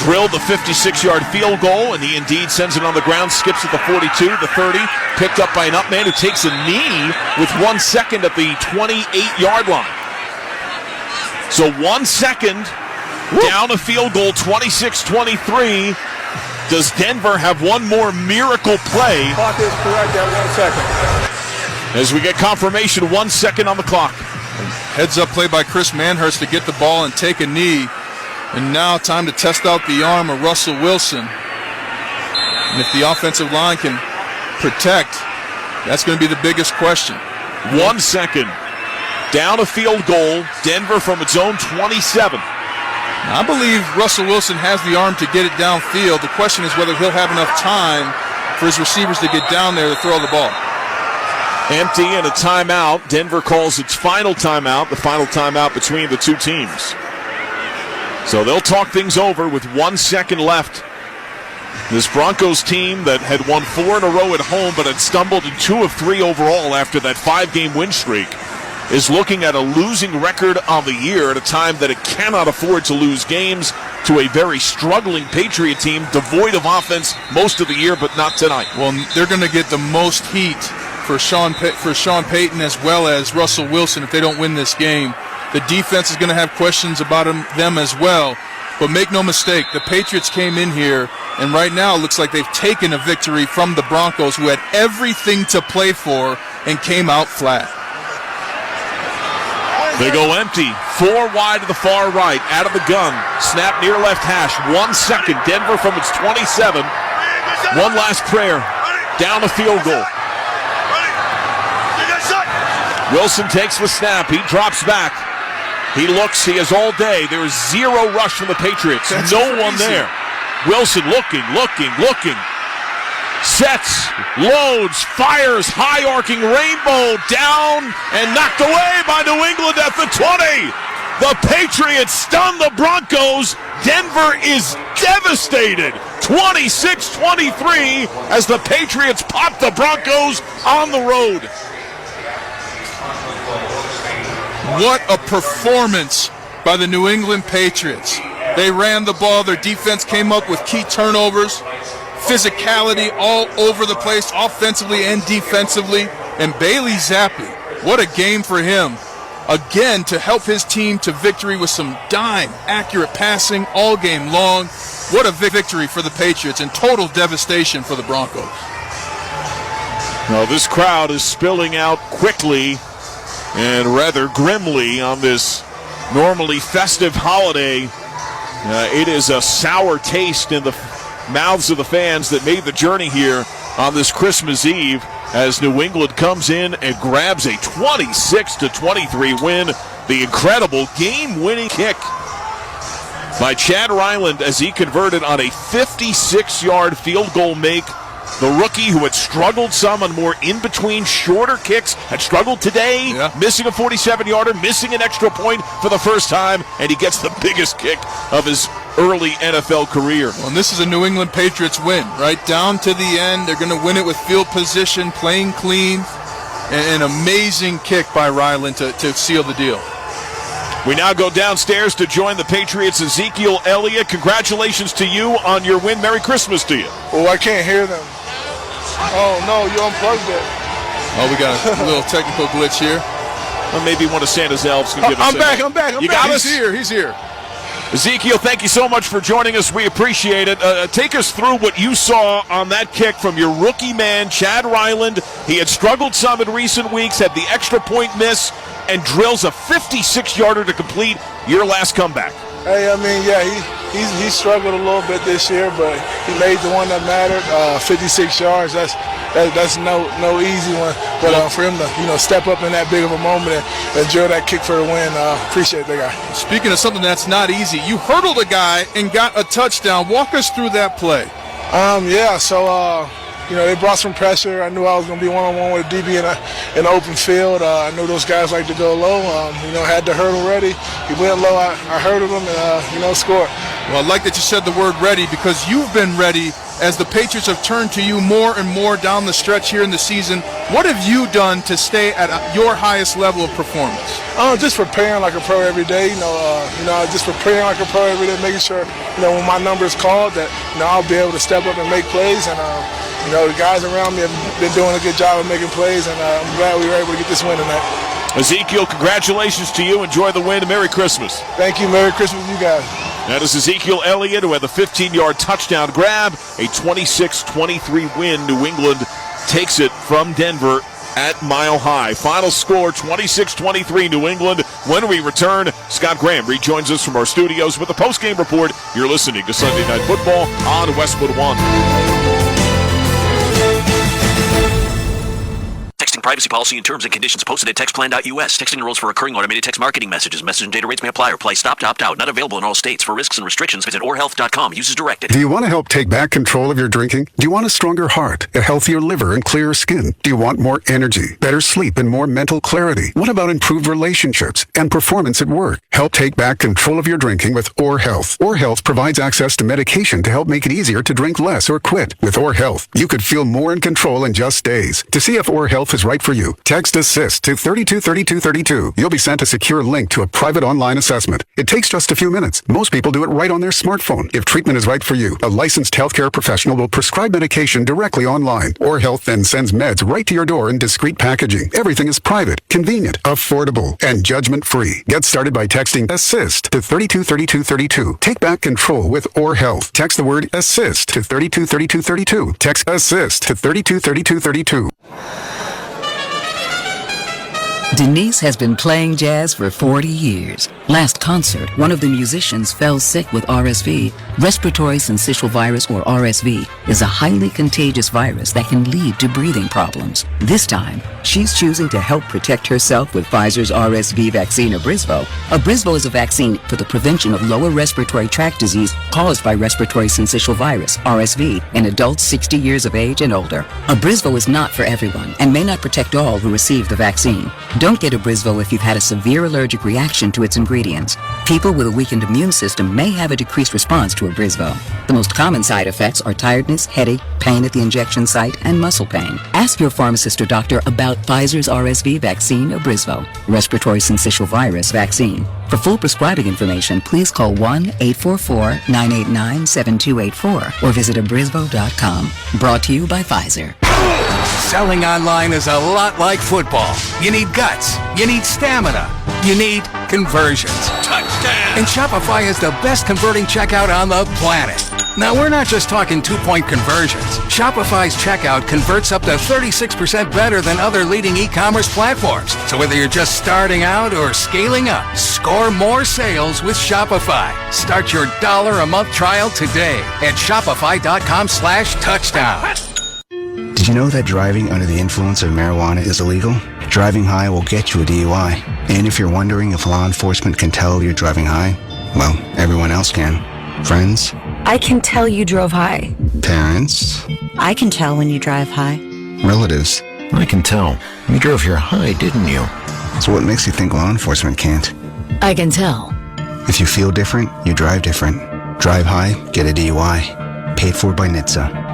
drilled the 56-yard field goal, and he indeed sends it on the ground, skips at the 42, the 30, picked up by an up man who takes a knee with 1 second at the 28-yard line. So 1 second, down a field goal, 26-23. Does Denver have one more miracle play? Clock is correct at 1 second. As we get confirmation, 1 second on the clock. Heads-up play by Chris Manhurst to get the ball and take a knee. And now time to test out the arm of Russell Wilson. And if the offensive line can protect, that's going to be the biggest question. 1 second. Down a field goal. Denver from its own 27. Now, I believe Russell Wilson has the arm to get it downfield. The question is whether he'll have enough time for his receivers to get down there to throw the ball. Empty and a timeout. Denver calls its final timeout, the final timeout between the two teams. So they'll talk things over with 1 second left This Broncos team that had won 4 in a row at home but had stumbled in 2 of 3 overall after that 5-game win streak is looking at a losing record on the year at a time that it cannot afford to lose games to a very struggling Patriot team devoid of offense most of the year, but not tonight. Well, they're going to get the most heat for Sean Payton as well as Russell Wilson if they don't win this game. The defense is going to have questions about them as well. But make no mistake, the Patriots came in here, and right now it looks like they've taken a victory from the Broncos, who had everything to play for and came out flat. They go empty, 4 wide to the far right, out of the gun, snap near left hash, 1 second, Denver from its 27, one last prayer, down a field goal. Wilson takes the snap, he drops back, he looks, he has all day, there is 0 rush from the Patriots, That's no crazy. one there. Wilson looking, sets, loads, fires, high arcing rainbow, down and knocked away by New England at the 20. The Patriots stun the Broncos. Denver is devastated. 26-23 as the Patriots pop the Broncos on the road. What a performance by the New England Patriots. They ran the ball. Their defense came up with key turnovers. Physicality all over the place, offensively and defensively. And Bailey Zappi, what a game for him. Again, to help his team to victory with some accurate passing all game long. What a victory for the Patriots and total devastation for the Broncos. Now this crowd is spilling out quickly and rather grimly on this normally festive holiday. It is a sour taste in the mouths of the fans that made the journey here on this Christmas Eve as New England comes in and grabs a 26-23 win. The incredible game-winning kick by Chad Ryland as he converted on a 56-yard field goal make. The rookie who had struggled some on more in-between shorter kicks had struggled today, missing a 47-yarder, missing an extra point for the first time, and he gets the biggest kick of his early NFL career. Well, and this is a New England Patriots win, right down to the end. They're going to win it with field position, playing clean, and an amazing kick by Ryland to seal the deal. We now go downstairs to join the Patriots' Ezekiel Elliott. Congratulations to you on your win. Merry Christmas to you. Oh, I can't hear them. Oh, no, you unplugged it. Oh, we got a little technical glitch here. Well, maybe one of Santa's elves can give us I'm back. You got us? He's here. Ezekiel, thank you so much for joining us. We appreciate it. Take us through what you saw on that kick from your rookie man, Chad Ryland. He had struggled some in recent weeks, had the extra point miss, and drills a 56-yarder to complete your last comeback. Hey, I mean, yeah, he struggled a little bit this year, but he made the one that mattered. 56 yards, that's no easy one. But for him to step up in that big of a moment and drill that kick for the win, appreciate the guy. Speaking of something that's not easy, you hurdled a guy and got a touchdown. Walk us through that play. They brought some pressure. I knew I was going to be one-on-one with a DB in an open field. I knew those guys like to go low. Had the hurdle ready. He went low. I hurdled him and, scored. Well, I like that you said the word ready because you've been ready as the Patriots have turned to you more and more down the stretch here in the season. What have you done to stay at your highest level of performance? Just preparing like a pro every day. Just preparing like a pro every day, making sure, when my number is called that, I'll be able to step up and make plays. And, the guys around me have been doing a good job of making plays, and I'm glad we were able to get this win tonight. Ezekiel, congratulations to you. Enjoy the win, and Merry Christmas. Thank you. Merry Christmas to you guys. That is Ezekiel Elliott, who had the 15-yard touchdown grab. A 26-23 win. New England takes it from Denver at Mile High. Final score, 26-23 New England. When we return, Scott Graham rejoins us from our studios with a post-game report. You're listening to Sunday Night Football on Westwood 1. Texting privacy policy and terms and conditions posted at textplan.us. Texting enrolls for recurring automated text marketing messages. Message and data rates may apply or apply stop to opt out. Not available in all states. For risks and restrictions, visit orhealth.com. Use as directed. Do you want to help take back control of your drinking? Do you want a stronger heart, a healthier liver, and clearer skin? Do you want more energy, better sleep, and more mental clarity? What about improved relationships and performance at work? Help take back control of your drinking with Or Health. Or Health provides access to medication to help make it easier to drink less or quit. With Or Health, you could feel more in control in just days. To see if Or Health is right for you, text ASSIST to 323232. You'll be sent a secure link to a private online assessment. It takes just a few minutes. Most people do it right on their smartphone. If treatment is right for you, a licensed healthcare professional will prescribe medication directly online. Or Health then sends meds right to your door in discreet packaging. Everything is private, convenient, affordable, and judgment-free. Get started by texting ASSIST to 323232. Take back control with Or Health. Text the word ASSIST to 323232. Text ASSIST to 323232. Denise has been playing jazz for 40 years. Last concert, one of the musicians fell sick with RSV. Respiratory syncytial virus, or RSV, is a highly contagious virus that can lead to breathing problems. This time, she's choosing to help protect herself with Pfizer's RSV vaccine, Abrysvo. Abrysvo is a vaccine for the prevention of lower respiratory tract disease caused by respiratory syncytial virus, RSV, in adults 60 years of age and older. Abrysvo is not for everyone and may not protect all who receive the vaccine. Don't get Abrysvo if you've had a severe allergic reaction to its ingredients. People with a weakened immune system may have a decreased response to Abrysvo. The most common side effects are tiredness, headache, pain at the injection site, and muscle pain. Ask your pharmacist or doctor about Pfizer's RSV vaccine, Abrysvo, respiratory syncytial virus vaccine. For full prescribing information, please call 1-844-989-7284 or visit abrysvo.com. Brought to you by Pfizer. Selling online is a lot like football. You need guts. You need stamina. You need conversions. Touchdown! And Shopify is the best converting checkout on the planet. Now, we're not just talking 2-point conversions. Shopify's checkout converts up to 36% better than other leading e-commerce platforms. So whether you're just starting out or scaling up, score more sales with Shopify. Start your $1 a month trial today at shopify.com/touchdown. Did you know that driving under the influence of marijuana is illegal? Driving high will get you a DUI. And if you're wondering if law enforcement can tell you're driving high, well, everyone else can. Friends? I can tell you drove high. Parents? I can tell when you drive high. Relatives? I can tell. You drove here high, didn't you? So what makes you think law enforcement can't? I can tell. If you feel different, you drive different. Drive high, get a DUI. Paid for by NHTSA.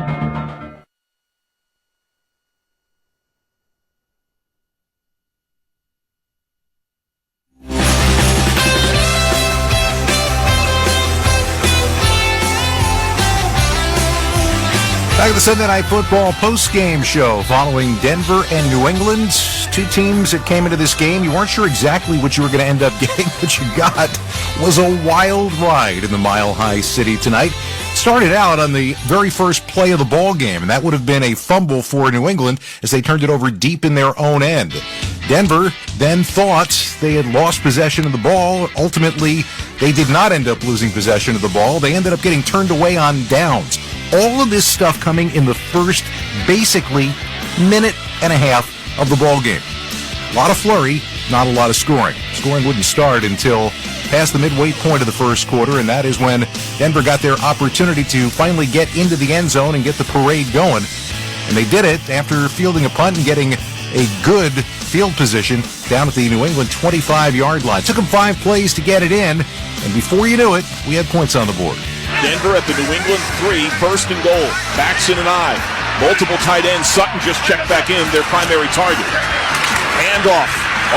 Back at the Sunday Night Football post-game show following Denver and New England. Two teams that came into this game. You weren't sure exactly what you were going to end up getting. What you got was a wild ride in the Mile High City tonight. Started out on the very first play of the ball game, and that would have been a fumble for New England as they turned it over deep in their own end. Denver then thought they had lost possession of the ball. Ultimately, they did not end up losing possession of the ball. They ended up getting turned away on downs. All of this stuff coming in the first, basically, minute and a half of the ball game. A lot of flurry, not a lot of scoring. Scoring wouldn't start until past the midway point of the first quarter, and that is when Denver got their opportunity to finally get into the end zone and get the parade going. And they did it after fielding a punt and getting a good field position down at the New England 25-yard line. Took them 5 plays to get it in, and before you knew it, we had points on the board. Denver at the New England 3, first and goal. Baxton and I. Multiple tight ends. Sutton just checked back in, their primary target. Handoff.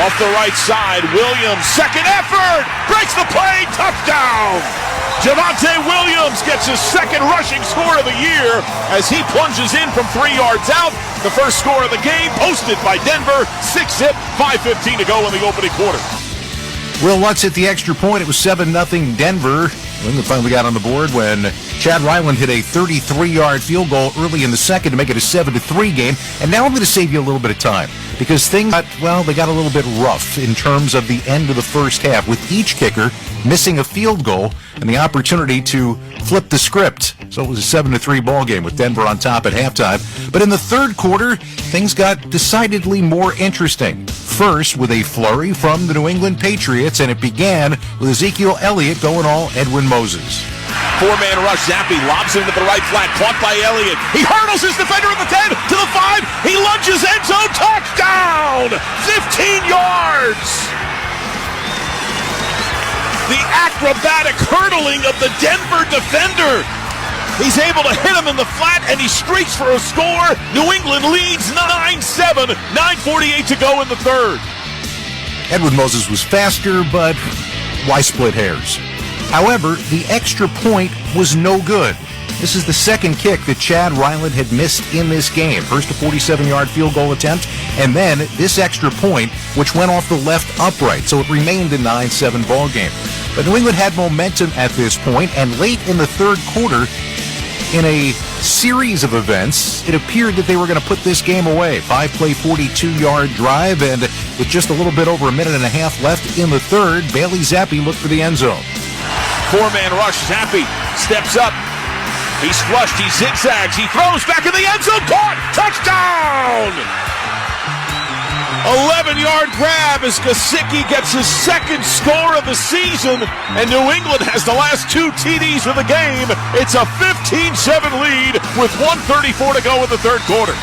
Off the right side. Williams, second effort. Breaks the play. Touchdown. Javonte Williams gets his second rushing score of the year as he plunges in from 3 yards out. The first score of the game posted by Denver. 6-zip, 5:15 to go in the opening quarter. Will Lutz hit the extra point. It was 7-0 Denver. New England finally got on the board when Chad Ryland hit a 33-yard field goal early in the second to make it a 7-3 game. And now I'm going to save you a little bit of time because things got a little bit rough in terms of the end of the first half with each kicker missing a field goal and the opportunity to flip the script. So it was a 7-3 ball game with Denver on top at halftime. But in the third quarter, things got decidedly more interesting. First, with a flurry from the New England Patriots, and it began with Ezekiel Elliott going all Edwin Moses. Four-man rush. Zappi lobs it into the right flat. Caught by Elliott. He hurdles his defender at the 10 to the 5. He lunges end zone. Touchdown! 15 yards! The acrobatic hurdling of the Denver defender. He's able to hit him in the flat, and he streaks for a score. New England leads 9-7. 9:48 to go in the third. Edwin Moses was faster, but why split hairs? However, the extra point was no good. This is the second kick that Chad Ryland had missed in this game. First a 47-yard field goal attempt, and then this extra point, which went off the left upright, so it remained a 9-7 ball game. But New England had momentum at this point, and late in the third quarter, in a series of events, it appeared that they were going to put this game away. 5-play, 42-yard drive, and with just a little bit over a minute and a half left in the third, Bailey Zappi looked for the end zone. Four-man rush. Zappi steps up. He's flushed. He zigzags. He throws back in the end zone. Caught. Touchdown! 11-yard grab as Gesicki gets his second score of the season, and New England has the last two TDs of the game. It's a 15-7 lead with 1:34 to go in the third quarter.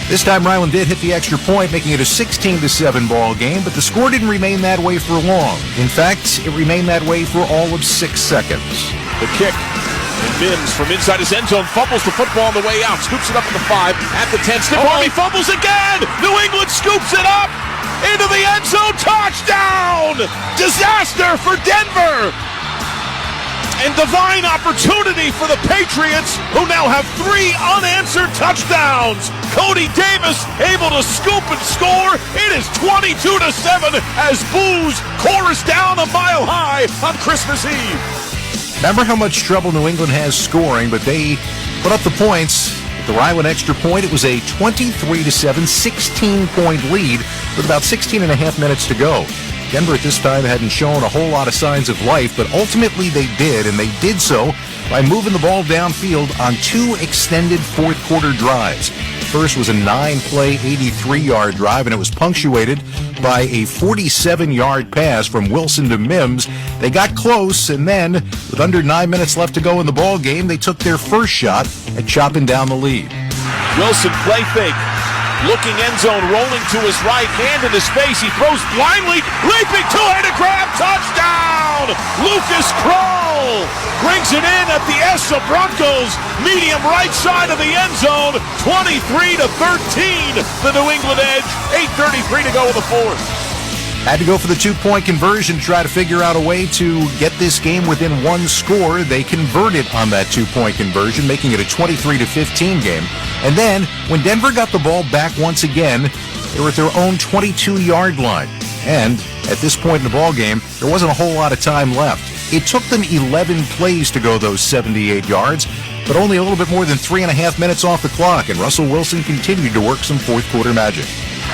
This time Ryland did hit the extra point, making it a 16-7 ball game, but the score didn't remain that way for long. In fact, it remained that way for all of 6 seconds. The kick, and Mims from inside his end zone fumbles the football on the way out, scoops it up at the 5, at the 10, stiff arm, he fumbles again! New England scoops it up into the end zone, touchdown! Disaster for Denver! And divine opportunity for the Patriots, who now have 3 unanswered touchdowns. Cody Davis able to scoop and score. It is 22-7 as boos chorus down a mile high on Christmas Eve. Remember how much trouble New England has scoring, but they put up the points. With the Ryland extra point, it was a 23-7, 16-point lead with about 16 and a half minutes to go. Denver at this time hadn't shown a whole lot of signs of life, but ultimately they did, and they did so by moving the ball downfield on 2 extended fourth-quarter drives. First was a 9-play, 83-yard drive, and it was punctuated by a 47-yard pass from Wilson to Mims. They got close, and then, with under 9 minutes left to go in the ball game, they took their first shot at chopping down the lead. Wilson play fake. Looking end zone, rolling to his right, hand in his face. He throws blindly, leaping, two-handed grab, touchdown! Lucas Kroll brings it in at the ESSA Broncos medium right side of the end zone. 23-13, the New England Edge. 8:33 to go in the fourth. Had to go for the 2-point conversion to try to figure out a way to get this game within 1 score. They converted on that 2-point conversion, making it a 23-15 game. And then, when Denver got the ball back once again, they were at their own 22-yard line. And at this point in the ball game, there wasn't a whole lot of time left. It took them 11 plays to go those 78 yards, but only a little bit more than 3.5 minutes off the clock, and Russell Wilson continued to work some fourth-quarter magic.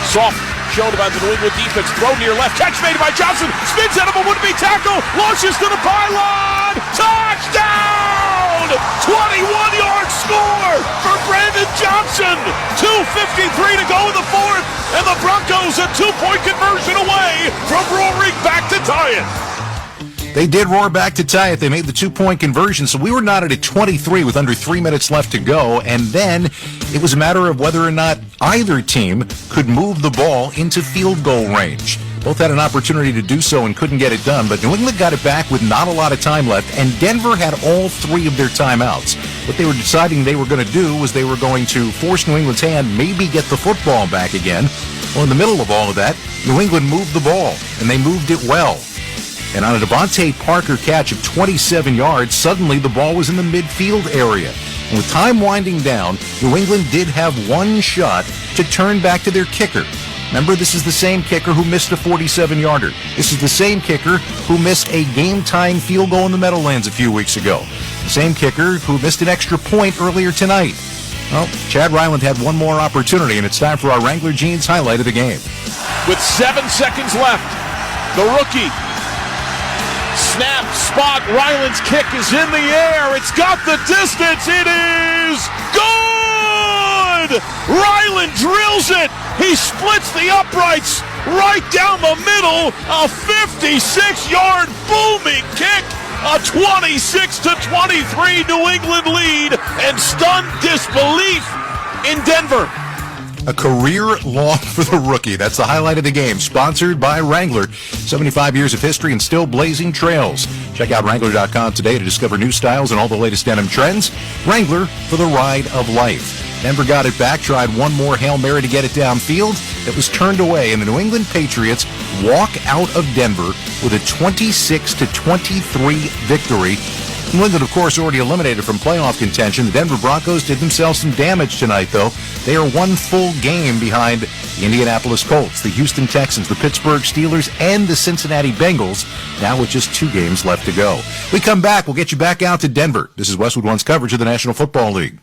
Soft shown by the New England defense. Throw near left. Catch made by Johnson. Spins out of a would-be tackle. Launches to the pylon. Touchdown! 21-yard score for Brandon Johnson. 2:53 to go in the fourth. And the Broncos a 2-point conversion away from roaring back to tie it. They did roar back to tie it. They made the 2-point conversion, so we were knotted at 23 with under 3 minutes left to go, and then it was a matter of whether or not either team could move the ball into field goal range. Both had an opportunity to do so and couldn't get it done, but New England got it back with not a lot of time left, and Denver had all 3 of their timeouts. What they were deciding they were going to do was they were going to force New England's hand, maybe get the football back again. Well, in the middle of all of that, New England moved the ball, and they moved it well. And on a Devontae Parker catch of 27 yards, suddenly the ball was in the midfield area. And with time winding down, New England did have 1 shot to turn back to their kicker. Remember, this is the same kicker who missed a 47-yarder. This is the same kicker who missed a game-tying field goal in the Meadowlands a few weeks ago. The same kicker who missed an extra point earlier tonight. Well, Chad Ryland had 1 more opportunity, and it's time for our Wrangler Jeans highlight of the game. With 7 seconds left, the rookie snap, spot, Ryland's kick is in the air. It's got the distance. It is good! Ryland drills it. He splits the uprights right down the middle. A 56-yard booming kick. A 26-23 New England lead, and stunned disbelief in Denver. A career long for the rookie. That's the highlight of the game. Sponsored by Wrangler. 75 years of history and still blazing trails. Check out Wrangler.com today to discover new styles and all the latest denim trends. Wrangler for the ride of life. Denver got it back, tried one more Hail Mary to get it downfield. It was turned away, and the New England Patriots walk out of Denver with a 26-23 victory. New England, of course, already eliminated from playoff contention. The Denver Broncos did themselves some damage tonight, though. They are one full game behind the Indianapolis Colts, the Houston Texans, the Pittsburgh Steelers, and the Cincinnati Bengals, now with just 2 games left to go. We come back, we'll get you back out to Denver. This is Westwood One's coverage of the National Football League.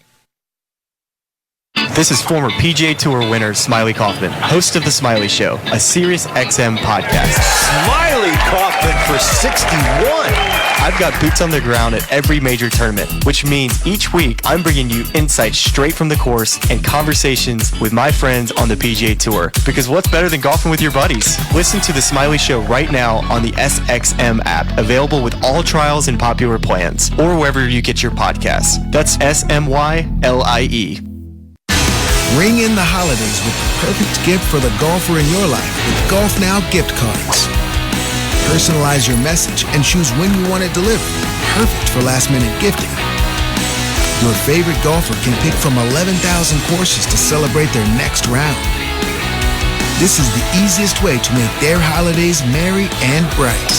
This is former PGA Tour winner Smiley Kaufman, host of The Smiley Show, a Sirius XM podcast. Smiley Kaufman for 61. I've got boots on the ground at every major tournament, which means each week I'm bringing you insights straight from the course and conversations with my friends on the PGA Tour. Because what's better than golfing with your buddies? Listen to The Smiley Show right now on the SXM app, available with all trials and popular plans, or wherever you get your podcasts. That's SMYLIE. Ring in the holidays with the perfect gift for the golfer in your life with Golf Now gift cards. Personalize your message and choose when you want it delivered. Perfect for last-minute gifting. Your favorite golfer can pick from 11,000 courses to celebrate their next round. This is the easiest way to make their holidays merry and bright.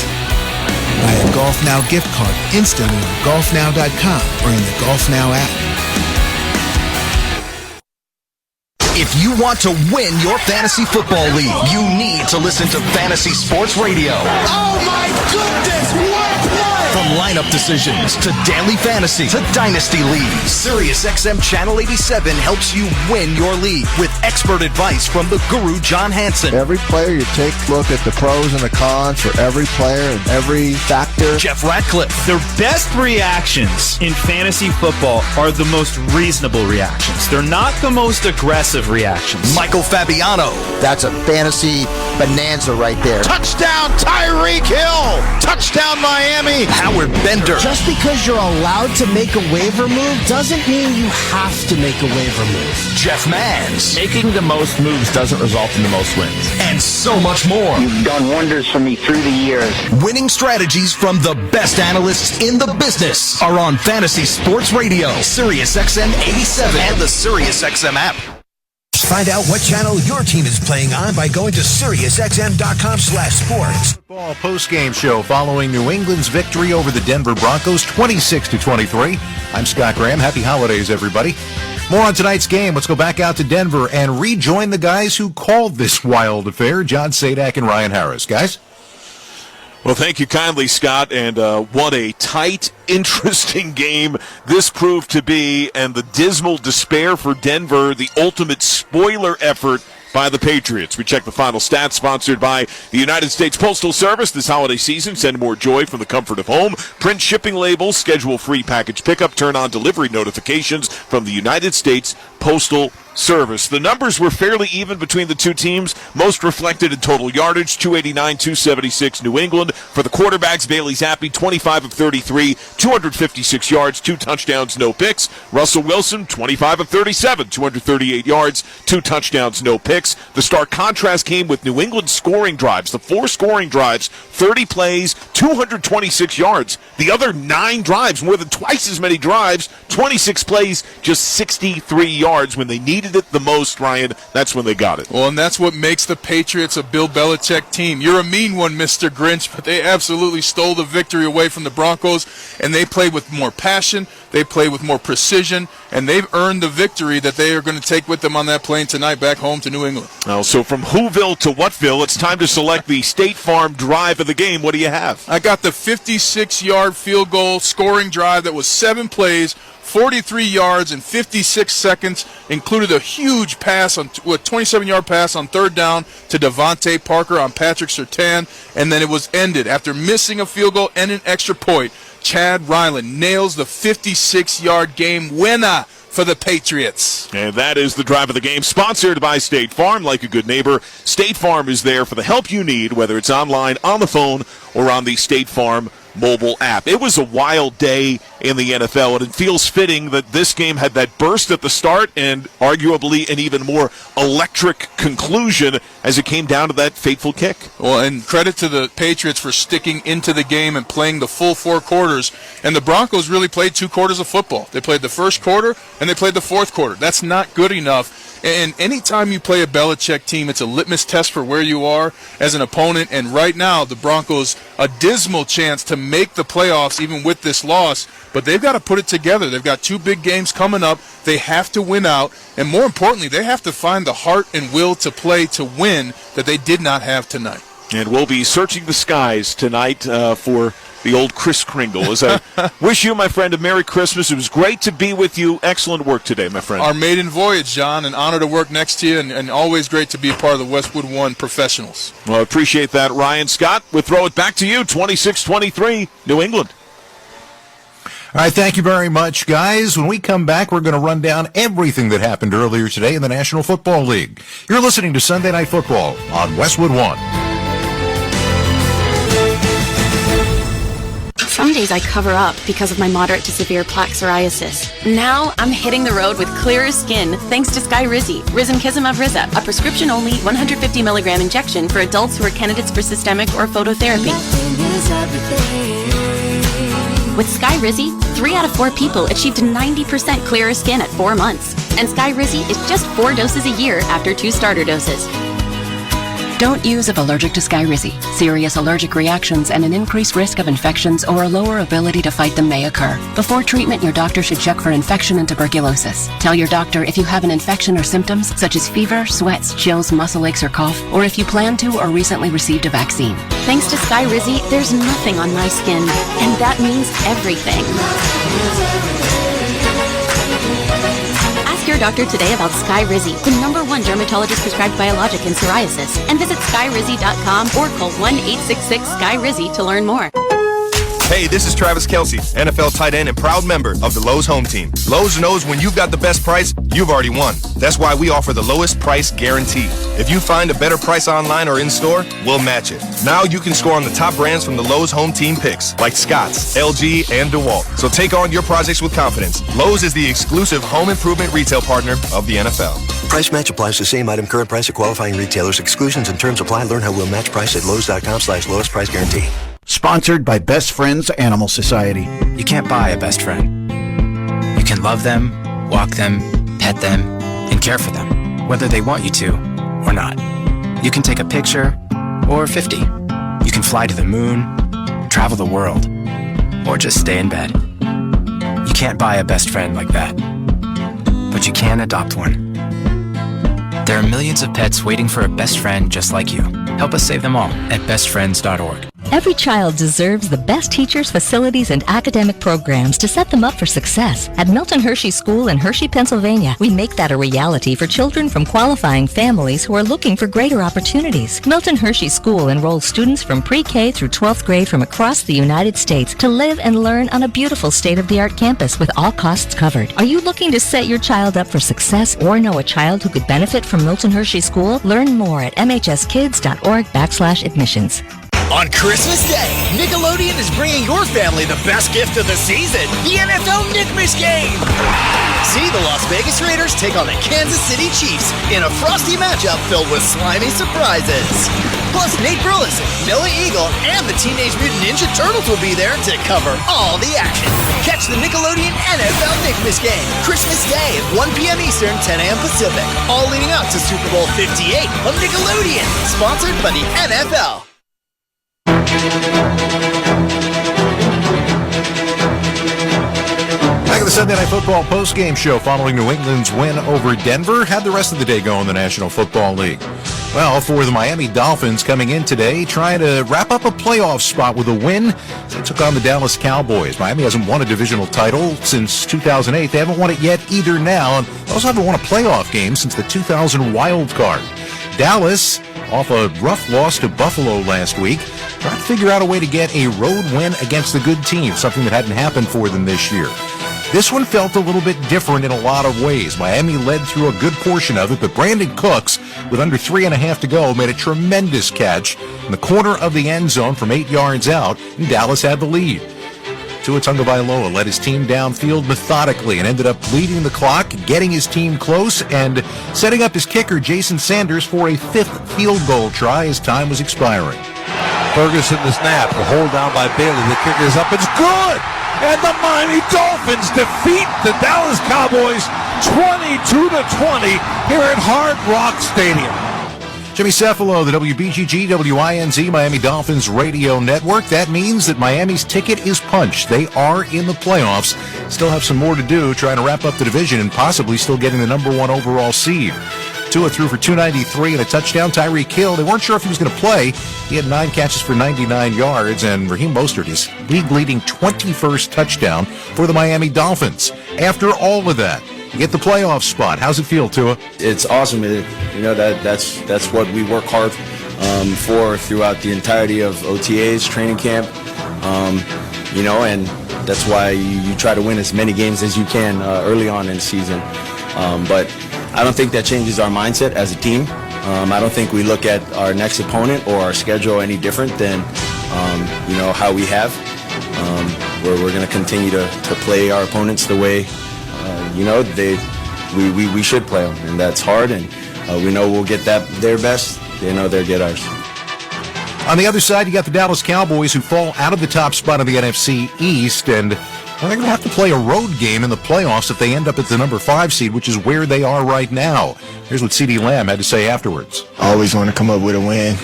Buy a Golf Now gift card instantly on golfnow.com or in the Golf Now app. If you want to win your fantasy football league, you need to listen to Fantasy Sports Radio. Oh my goodness, what a play! From lineup decisions to daily fantasy to dynasty leagues, SiriusXM Channel 87 helps you win your league with expert advice from the guru John Hansen. Every player, you take a look at the pros and the cons for every player and every factor. Jeff Ratcliffe. The best reactions in fantasy football are the most reasonable reactions. They're not the most aggressive reactions. Michael Fabiano. That's a fantasy bonanza right there. Touchdown Tyreek Hill! Touchdown Miami! Howard Bender. Just because you're allowed to make a waiver move doesn't mean you have to make a waiver move. Jeff Mans. Making the most moves doesn't result in the most wins. And so much more. You've done wonders for me through the years. Winning strategies from the best analysts in the business are on Fantasy Sports Radio, SiriusXM 87, and the SiriusXM app. Find out what channel your team is playing on by going to SiriusXM.com/sports. Football postgame show following New England's victory over the Denver Broncos 26-23. I'm Scott Graham. Happy holidays, everybody. More on tonight's game. Let's go back out to Denver and rejoin the guys who called this wild affair, John Sadak and Ryan Harris. Guys? Well, thank you kindly, Scott, and what a tight, interesting game this proved to be, and the dismal despair for Denver, the ultimate spoiler effort by the Patriots. We check the final stats, sponsored by the United States Postal Service. This holiday season, send more joy from the comfort of home. Print shipping labels, schedule free package pickup, turn on delivery notifications from the United States Postal Service. The numbers were fairly even between the two teams, most reflected in total yardage, 289, 276 New England. For the quarterbacks, Bailey Zappi, 25 of 33, 256 yards, 2 touchdowns, no picks. Russell Wilson, 25 of 37, 238 yards, 2 touchdowns, no picks. The stark contrast came with New England's scoring drives, the 4 scoring drives, 30 plays, 226 yards. The other 9 drives, more than twice as many drives, 26 plays, just 63 yards. When they needed it the most, Ryan, that's when they got it. Well, and that's what makes the Patriots a Bill Belichick team. You're a mean one, Mr. Grinch, but they absolutely stole the victory away from the Broncos, and they played with more passion, they played with more precision, and they've earned the victory that they are going to take with them on that plane tonight back home to New England. So from Whoville to Whatville, it's time to select the State Farm drive of the game. What do you have? I got the 56-yard field goal scoring drive that was 7 plays, 43 yards in 56 seconds, included a huge pass, a 27-yard pass on 3rd down to Devontae Parker on Patrick Surtain, and then it was ended after missing a field goal and an extra point. Chad Ryland nails the 56-yard game winner for the Patriots. And that is the drive of the game, sponsored by State Farm. Like a good neighbor, State Farm is there for the help you need, whether it's online, on the phone, or on the State Farm mobile app. It was a wild day in the NFL, and it feels fitting that this game had that burst at the start and arguably an even more electric conclusion as it came down to that fateful kick. Well, and credit to the Patriots for sticking into the game and playing the full 4 quarters. And the Broncos really played 2 quarters of football. They played the first quarter and they played the fourth quarter. That's not good enough. And anytime you play a Belichick team, it's a litmus test for where you are as an opponent. And right now, the Broncos, a dismal chance to make the playoffs even with this loss. But they've got to put it together. They've got 2 big games coming up. They have to win out. And more importantly, they have to find the heart and will to play to win that they did not have tonight. And we'll be searching the skies tonight for the old Kris Kringle. As I wish you, my friend, a Merry Christmas. It was great to be with you. Excellent work today, my friend. Our maiden voyage, John. An honor to work next to you, and always great to be a part of the Westwood One professionals. Well, I appreciate that, Ryan. Scott, we'll throw it back to you. 26-23, New England. All right, thank you very much, guys. When we come back, we're going to run down everything that happened earlier today in the National Football League. You're listening to Sunday Night Football on Westwood One. Some days I cover up because of my moderate to severe plaque psoriasis. Now I'm hitting the road with clearer skin thanks to Skyrizi, Risankizumab Riza, a prescription-only 150 milligram injection for adults who are candidates for systemic or phototherapy. With Skyrizi, 3 out of 4 people achieved 90% clearer skin at 4 months. And Skyrizi is just 4 doses a year after 2 starter doses. Don't use if allergic to Skyrizi. Serious allergic reactions and an increased risk of infections or a lower ability to fight them may occur. Before treatment, your doctor should check for infection and tuberculosis. Tell your doctor if you have an infection or symptoms such as fever, sweats, chills, muscle aches, or cough, or if you plan to or recently received a vaccine. Thanks to Skyrizi, there's nothing on my skin, and that means everything. Ask your doctor today about Skyrizi, the #1 dermatologist-prescribed biologic in psoriasis, and visit skyrizi.com or call 1-866-SKY-RIZZI to learn more. Hey, this is Travis Kelce, NFL tight end and proud member of the Lowe's home team. Lowe's knows when you've got the best price, you've already won. That's why we offer the lowest price guarantee. If you find a better price online or in-store, we'll match it. Now you can score on the top brands from the Lowe's home team picks, like Scotts, LG, and DeWalt. So take on your projects with confidence. Lowe's is the exclusive home improvement retail partner of the NFL. Price match applies to same item, current price of qualifying retailers. Exclusions and terms apply. Learn how we'll match price at lowes.com/lowest price guarantee. Sponsored by Best Friends Animal Society. You can't buy a best friend. You can love them, walk them, pet them, and care for them, whether they want you to or not. You can take a picture or 50. You can fly to the moon, travel the world, or just stay in bed. You can't buy a best friend like that, but you can adopt one. There are millions of pets waiting for a best friend just like you. Help us save them all at bestfriends.org. Every child deserves the best teachers, facilities, and academic programs to set them up for success. At Milton Hershey School in Hershey, Pennsylvania, we make that a reality for children from qualifying families who are looking for greater opportunities. Milton Hershey School enrolls students from pre-K through 12th grade from across the United States to live and learn on a beautiful state-of-the-art campus with all costs covered. Are you looking to set your child up for success or know a child who could benefit from Milton Hershey School? Learn more at mhskids.org/admissions. On Christmas Day, Nickelodeon is bringing your family the best gift of the season, the NFL Nickmas game. See the Las Vegas Raiders take on the Kansas City Chiefs in a frosty matchup filled with slimy surprises. Plus, Nate Burleson, Noah Eagle, and the Teenage Mutant Ninja Turtles will be there to cover all the action. Catch the Nickelodeon NFL Nickmas game, Christmas Day at 1 p.m. Eastern, 10 a.m. Pacific, all leading up to Super Bowl 58 on Nickelodeon, sponsored by the NFL. Back at the Sunday Night Football postgame show following New England's win over Denver. How'd the rest of the day go in the National Football League? Well, for the Miami Dolphins coming in today, trying to wrap up a playoff spot with a win. They took on the Dallas Cowboys. Miami hasn't won a divisional title since 2008. They haven't won it yet either now. And they also haven't won a playoff game since the 2000 wild card. Dallas, off a rough loss to Buffalo last week, trying to figure out a way to get a road win against a good team, something that hadn't happened for them this year. This one felt a little bit different in a lot of ways. Miami led through a good portion of it, but Brandon Cooks, with under 3.5 to go, made a tremendous catch in the corner of the end zone from 8 yards out, and Dallas had the lead. Tua Tagovailoa led his team downfield methodically and ended up leading the clock, getting his team close, and setting up his kicker, Jason Sanders, for a 5th field goal try as time was expiring. Ferguson the snap, the hold down by Bailey. The kick is up. It's good! And the Miami Dolphins defeat the Dallas Cowboys 22-20 here at Hard Rock Stadium. Jimmy Cefalo, the WBGG, WINZ, Miami Dolphins Radio Network. That means that Miami's ticket is punched. They are in the playoffs. Still have some more to do, trying to wrap up the division and possibly still getting the number 1 overall seed. Tua threw for 293 and a touchdown. Tyreek Hill, they weren't sure if he was going to play. He had 9 catches for 99 yards, and Raheem Mostert, his league-leading 21st touchdown for the Miami Dolphins. After all of that, you get the playoff spot. How's it feel, Tua? It's awesome. That's what we work hard for throughout the entirety of OTAs, training camp. And that's why you try to win as many games as you can early on in the season. But I don't think that changes our mindset as a team. I don't think we look at our next opponent or our schedule any different than how we have. We're going to continue to play our opponents the way we should play them, and that's hard, and we know we'll get their best. They know they'll get ours. On the other side, you got the Dallas Cowboys, who fall out of the top spot of the NFC East, and they're going to have to play a road game in the playoffs if they end up at the number 5 seed, which is where they are right now. Here's what CeeDee Lamb had to say afterwards. I always want to come up with a win.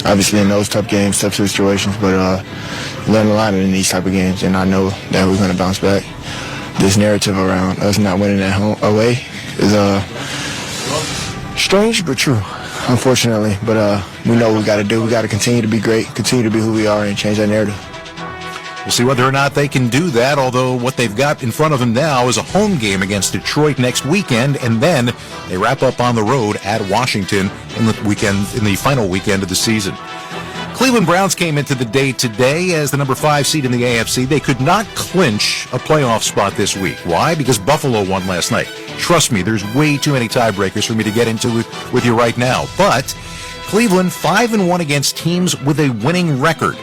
Obviously in those tough games, tough situations, but learn a lot in these type of games, and I know that we're going to bounce back. This narrative around us not winning at home away is strange but true, unfortunately. But we know what we got to do. We got to continue to be great, continue to be who we are, and change that narrative. We'll see whether or not they can do that, although what they've got in front of them now is a home game against Detroit next weekend, and then they wrap up on the road at Washington in the final weekend of the season. Cleveland Browns came into the day today as the number 5 seed in the AFC. They could not clinch a playoff spot this week. Why? Because Buffalo won last night. Trust me, there's way too many tiebreakers for me to get into with you right now. But Cleveland 5-1 against teams with a winning record.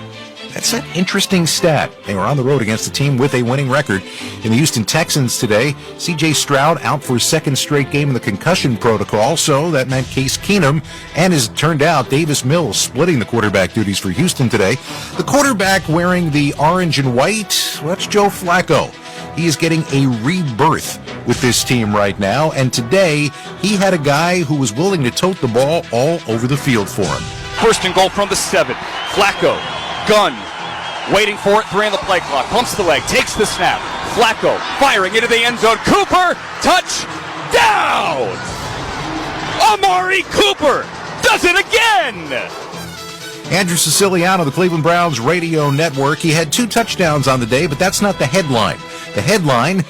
That's an interesting stat. They were on the road against a team with a winning record. In the Houston Texans today, C.J. Stroud out for his 2nd straight game in the concussion protocol, so that meant Case Keenum and, as it turned out, Davis Mills splitting the quarterback duties for Houston today. The quarterback wearing the orange and white, well, that's Joe Flacco. He is getting a rebirth with this team right now, and today he had a guy who was willing to tote the ball all over the field for him. 1st and goal from the 7. Flacco. Gun, waiting for it, 3 on the play clock, pumps the leg, takes the snap. Flacco firing into the end zone. Cooper, touchdown! Amari Cooper does it again! Andrew Siciliano, the Cleveland Browns Radio Network. He had 2 touchdowns on the day, but that's not the headline. The headline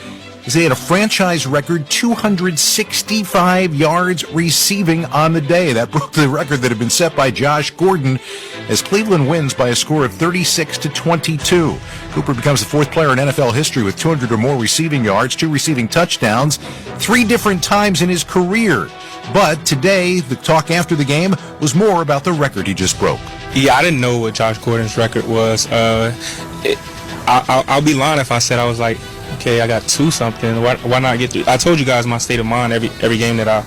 is they had a franchise record 265 yards receiving on the day. That broke the record that had been set by Josh Gordon as Cleveland wins by a score of 36-22. Cooper becomes the 4th player in NFL history with 200 or more receiving yards, 2 receiving touchdowns, 3 different times in his career. But today, the talk after the game was more about the record he just broke. Yeah, I didn't know what Josh Gordon's record was. I'll be lying if I said I was like, okay, I got 2 something. Why not get through? I told you guys my state of mind. Every game that I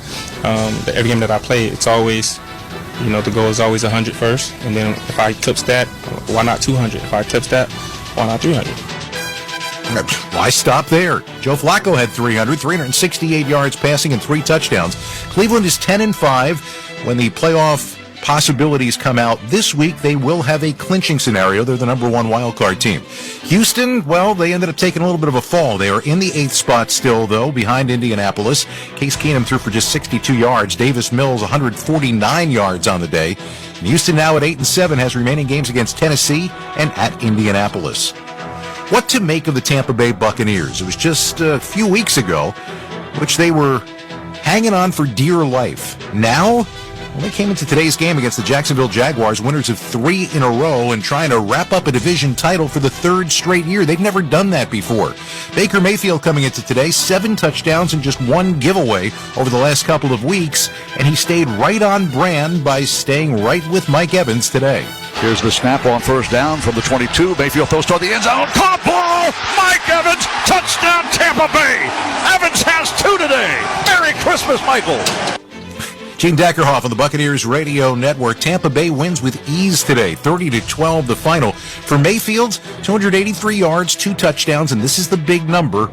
play, it's always, the goal is always 100 first, and then if I tips that, why not 200? If I tips that, why not 300? Why stop there? Joe Flacco had 368 yards passing and 3 touchdowns. Cleveland is 10-5. When the playoff possibilities come out this week, they will have a clinching scenario. They're the number 1 wildcard team. Houston, well, they ended up taking a little bit of a fall. They are in the 8th spot still, though, behind Indianapolis. Case Keenum threw for just 62 yards. Davis Mills, 149 yards on the day. And Houston, now at 8-7, has remaining games against Tennessee and at Indianapolis. What to make of the Tampa Bay Buccaneers? It was just a few weeks ago, which they were hanging on for dear life. Now, Well, they came into today's game against the Jacksonville Jaguars, winners of 3 in a row, and trying to wrap up a division title for the 3rd straight year. They've never done that before. Baker Mayfield coming into today, 7 touchdowns and just 1 giveaway over the last couple of weeks, and he stayed right on brand by staying right with Mike Evans today. Here's the snap on first down from the 22. Mayfield throws toward the end zone. Caught ball! Mike Evans! Touchdown Tampa Bay! Evans has 2 today! Merry Christmas, Michael! Gene Deckerhoff on the Buccaneers Radio Network. Tampa Bay wins with ease today, 30-12 the final. For Mayfield, 283 yards, 2 touchdowns, and this is the big number,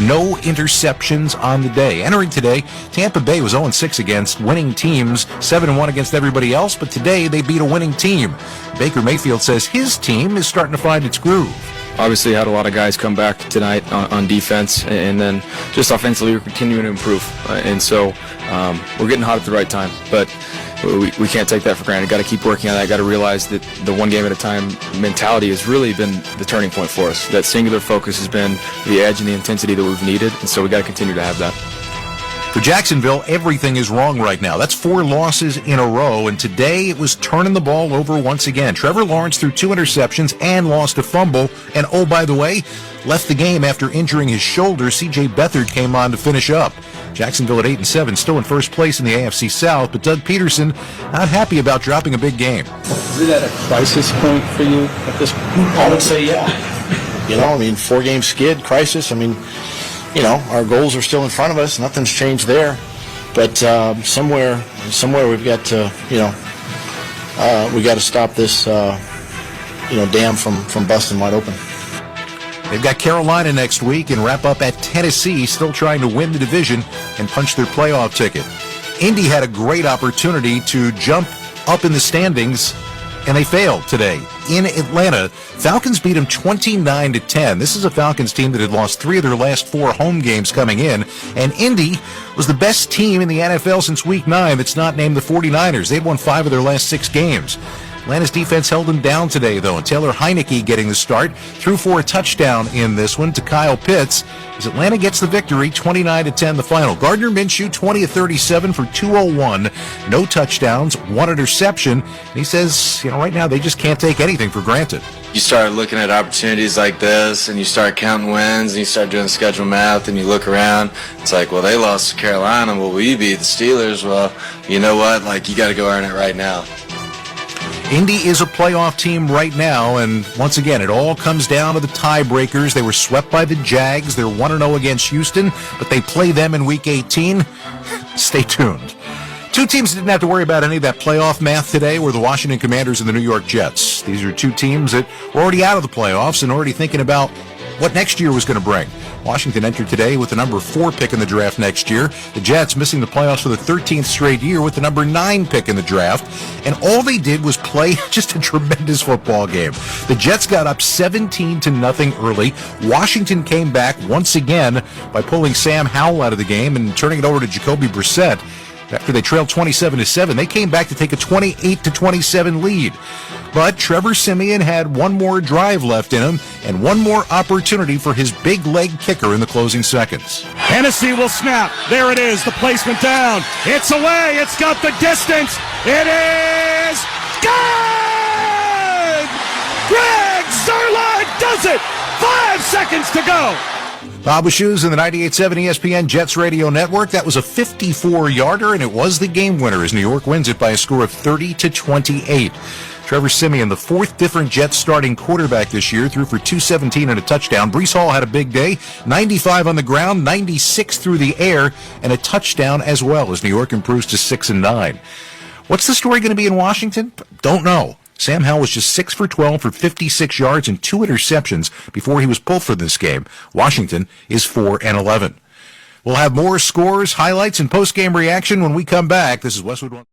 no interceptions on the day. Entering today, Tampa Bay was 0-6 against winning teams, 7-1 against everybody else, but today they beat a winning team. Baker Mayfield says his team is starting to find its groove. Obviously had a lot of guys come back tonight on defense, and then just offensively we're continuing to improve, and so we're getting hot at the right time, but we can't take that for granted. Got to keep working on that. Got to realize that the one game at a time mentality has really been the turning point for us. That singular focus has been the edge and the intensity that we've needed, and so we got to continue to have that. For Jacksonville, everything is wrong right now. That's 4 losses in a row, and today it was turning the ball over once again. Trevor Lawrence threw 2 interceptions and lost a fumble, and oh, by the way, left the game after injuring his shoulder. C.J. Beathard came on to finish up. Jacksonville at 8-7, still in first place in the AFC South, but Doug Peterson not happy about dropping a big game. Is it at a crisis point for you at this point? I would say, yeah. You know, I mean, 4-game skid, crisis. I mean, you know, our goals are still in front of us. Nothing's changed there. But somewhere we've got to, you know, we got to stop this, dam from busting wide open. They've got Carolina next week and wrap up at Tennessee, still trying to win the division and punch their playoff ticket. Indy had a great opportunity to jump up in the standings, and they failed today in Atlanta. Falcons beat them 29-10. This is a Falcons team that had lost 3 of their last 4 home games coming in, and Indy was the best team in the NFL since Week 9 that's not named the 49ers. They'd won 5 of their last 6 games. Atlanta's defense held them down today, though, and Taylor Heineke getting the start, threw for a touchdown in this one to Kyle Pitts, as Atlanta gets the victory, 29-10 the final. Gardner Minshew, 20-37 for 201, no touchdowns, 1 interception. He says, right now they just can't take anything for granted. You start looking at opportunities like this, and you start counting wins, and you start doing schedule math, and you look around. It's like, well, they lost to Carolina. Well, we beat the Steelers. Well, you know what? Like, you got to go earn it right now. Indy is a playoff team right now, and once again, it all comes down to the tiebreakers. They were swept by the Jags. They're 1-0 against Houston, but they play them in Week 18. Stay tuned. 2 teams didn't have to worry about any of that playoff math today were the Washington Commanders and the New York Jets. These are 2 teams that were already out of the playoffs and already thinking about what next year was going to bring. Washington entered today with the number 4 pick in the draft next year. The Jets missing the playoffs for the 13th straight year with the number 9 pick in the draft. And all they did was play just a tremendous football game. The Jets got up 17-0 early. Washington came back once again by pulling Sam Howell out of the game and turning it over to Jacoby Brissett. After they trailed 27-7, they came back to take a 28-27 lead. But Trevor Siemian had one more drive left in him and one more opportunity for his big leg kicker in the closing seconds. Hennessy will snap. There it is. The placement down. It's away. It's got the distance. It is good! Greg Zuerlein does it. 5 seconds to go. Bob Wishoes in the 98.7 ESPN Jets Radio Network. That was a 54-yarder, and it was the game winner as New York wins it by a score of 30-28. Trevor Siemian, the 4th different Jets starting quarterback this year, threw for 217 and a touchdown. Breece Hall had a big day, 95 on the ground, 96 through the air, and a touchdown as well as New York improves to 6-9. What's the story going to be in Washington? Don't know. Sam Howell was just 6 for 12 for 56 yards and 2 interceptions before he was pulled for this game. Washington is 4-11. We'll have more scores, highlights, and post-game reaction when we come back. This is Westwood 1.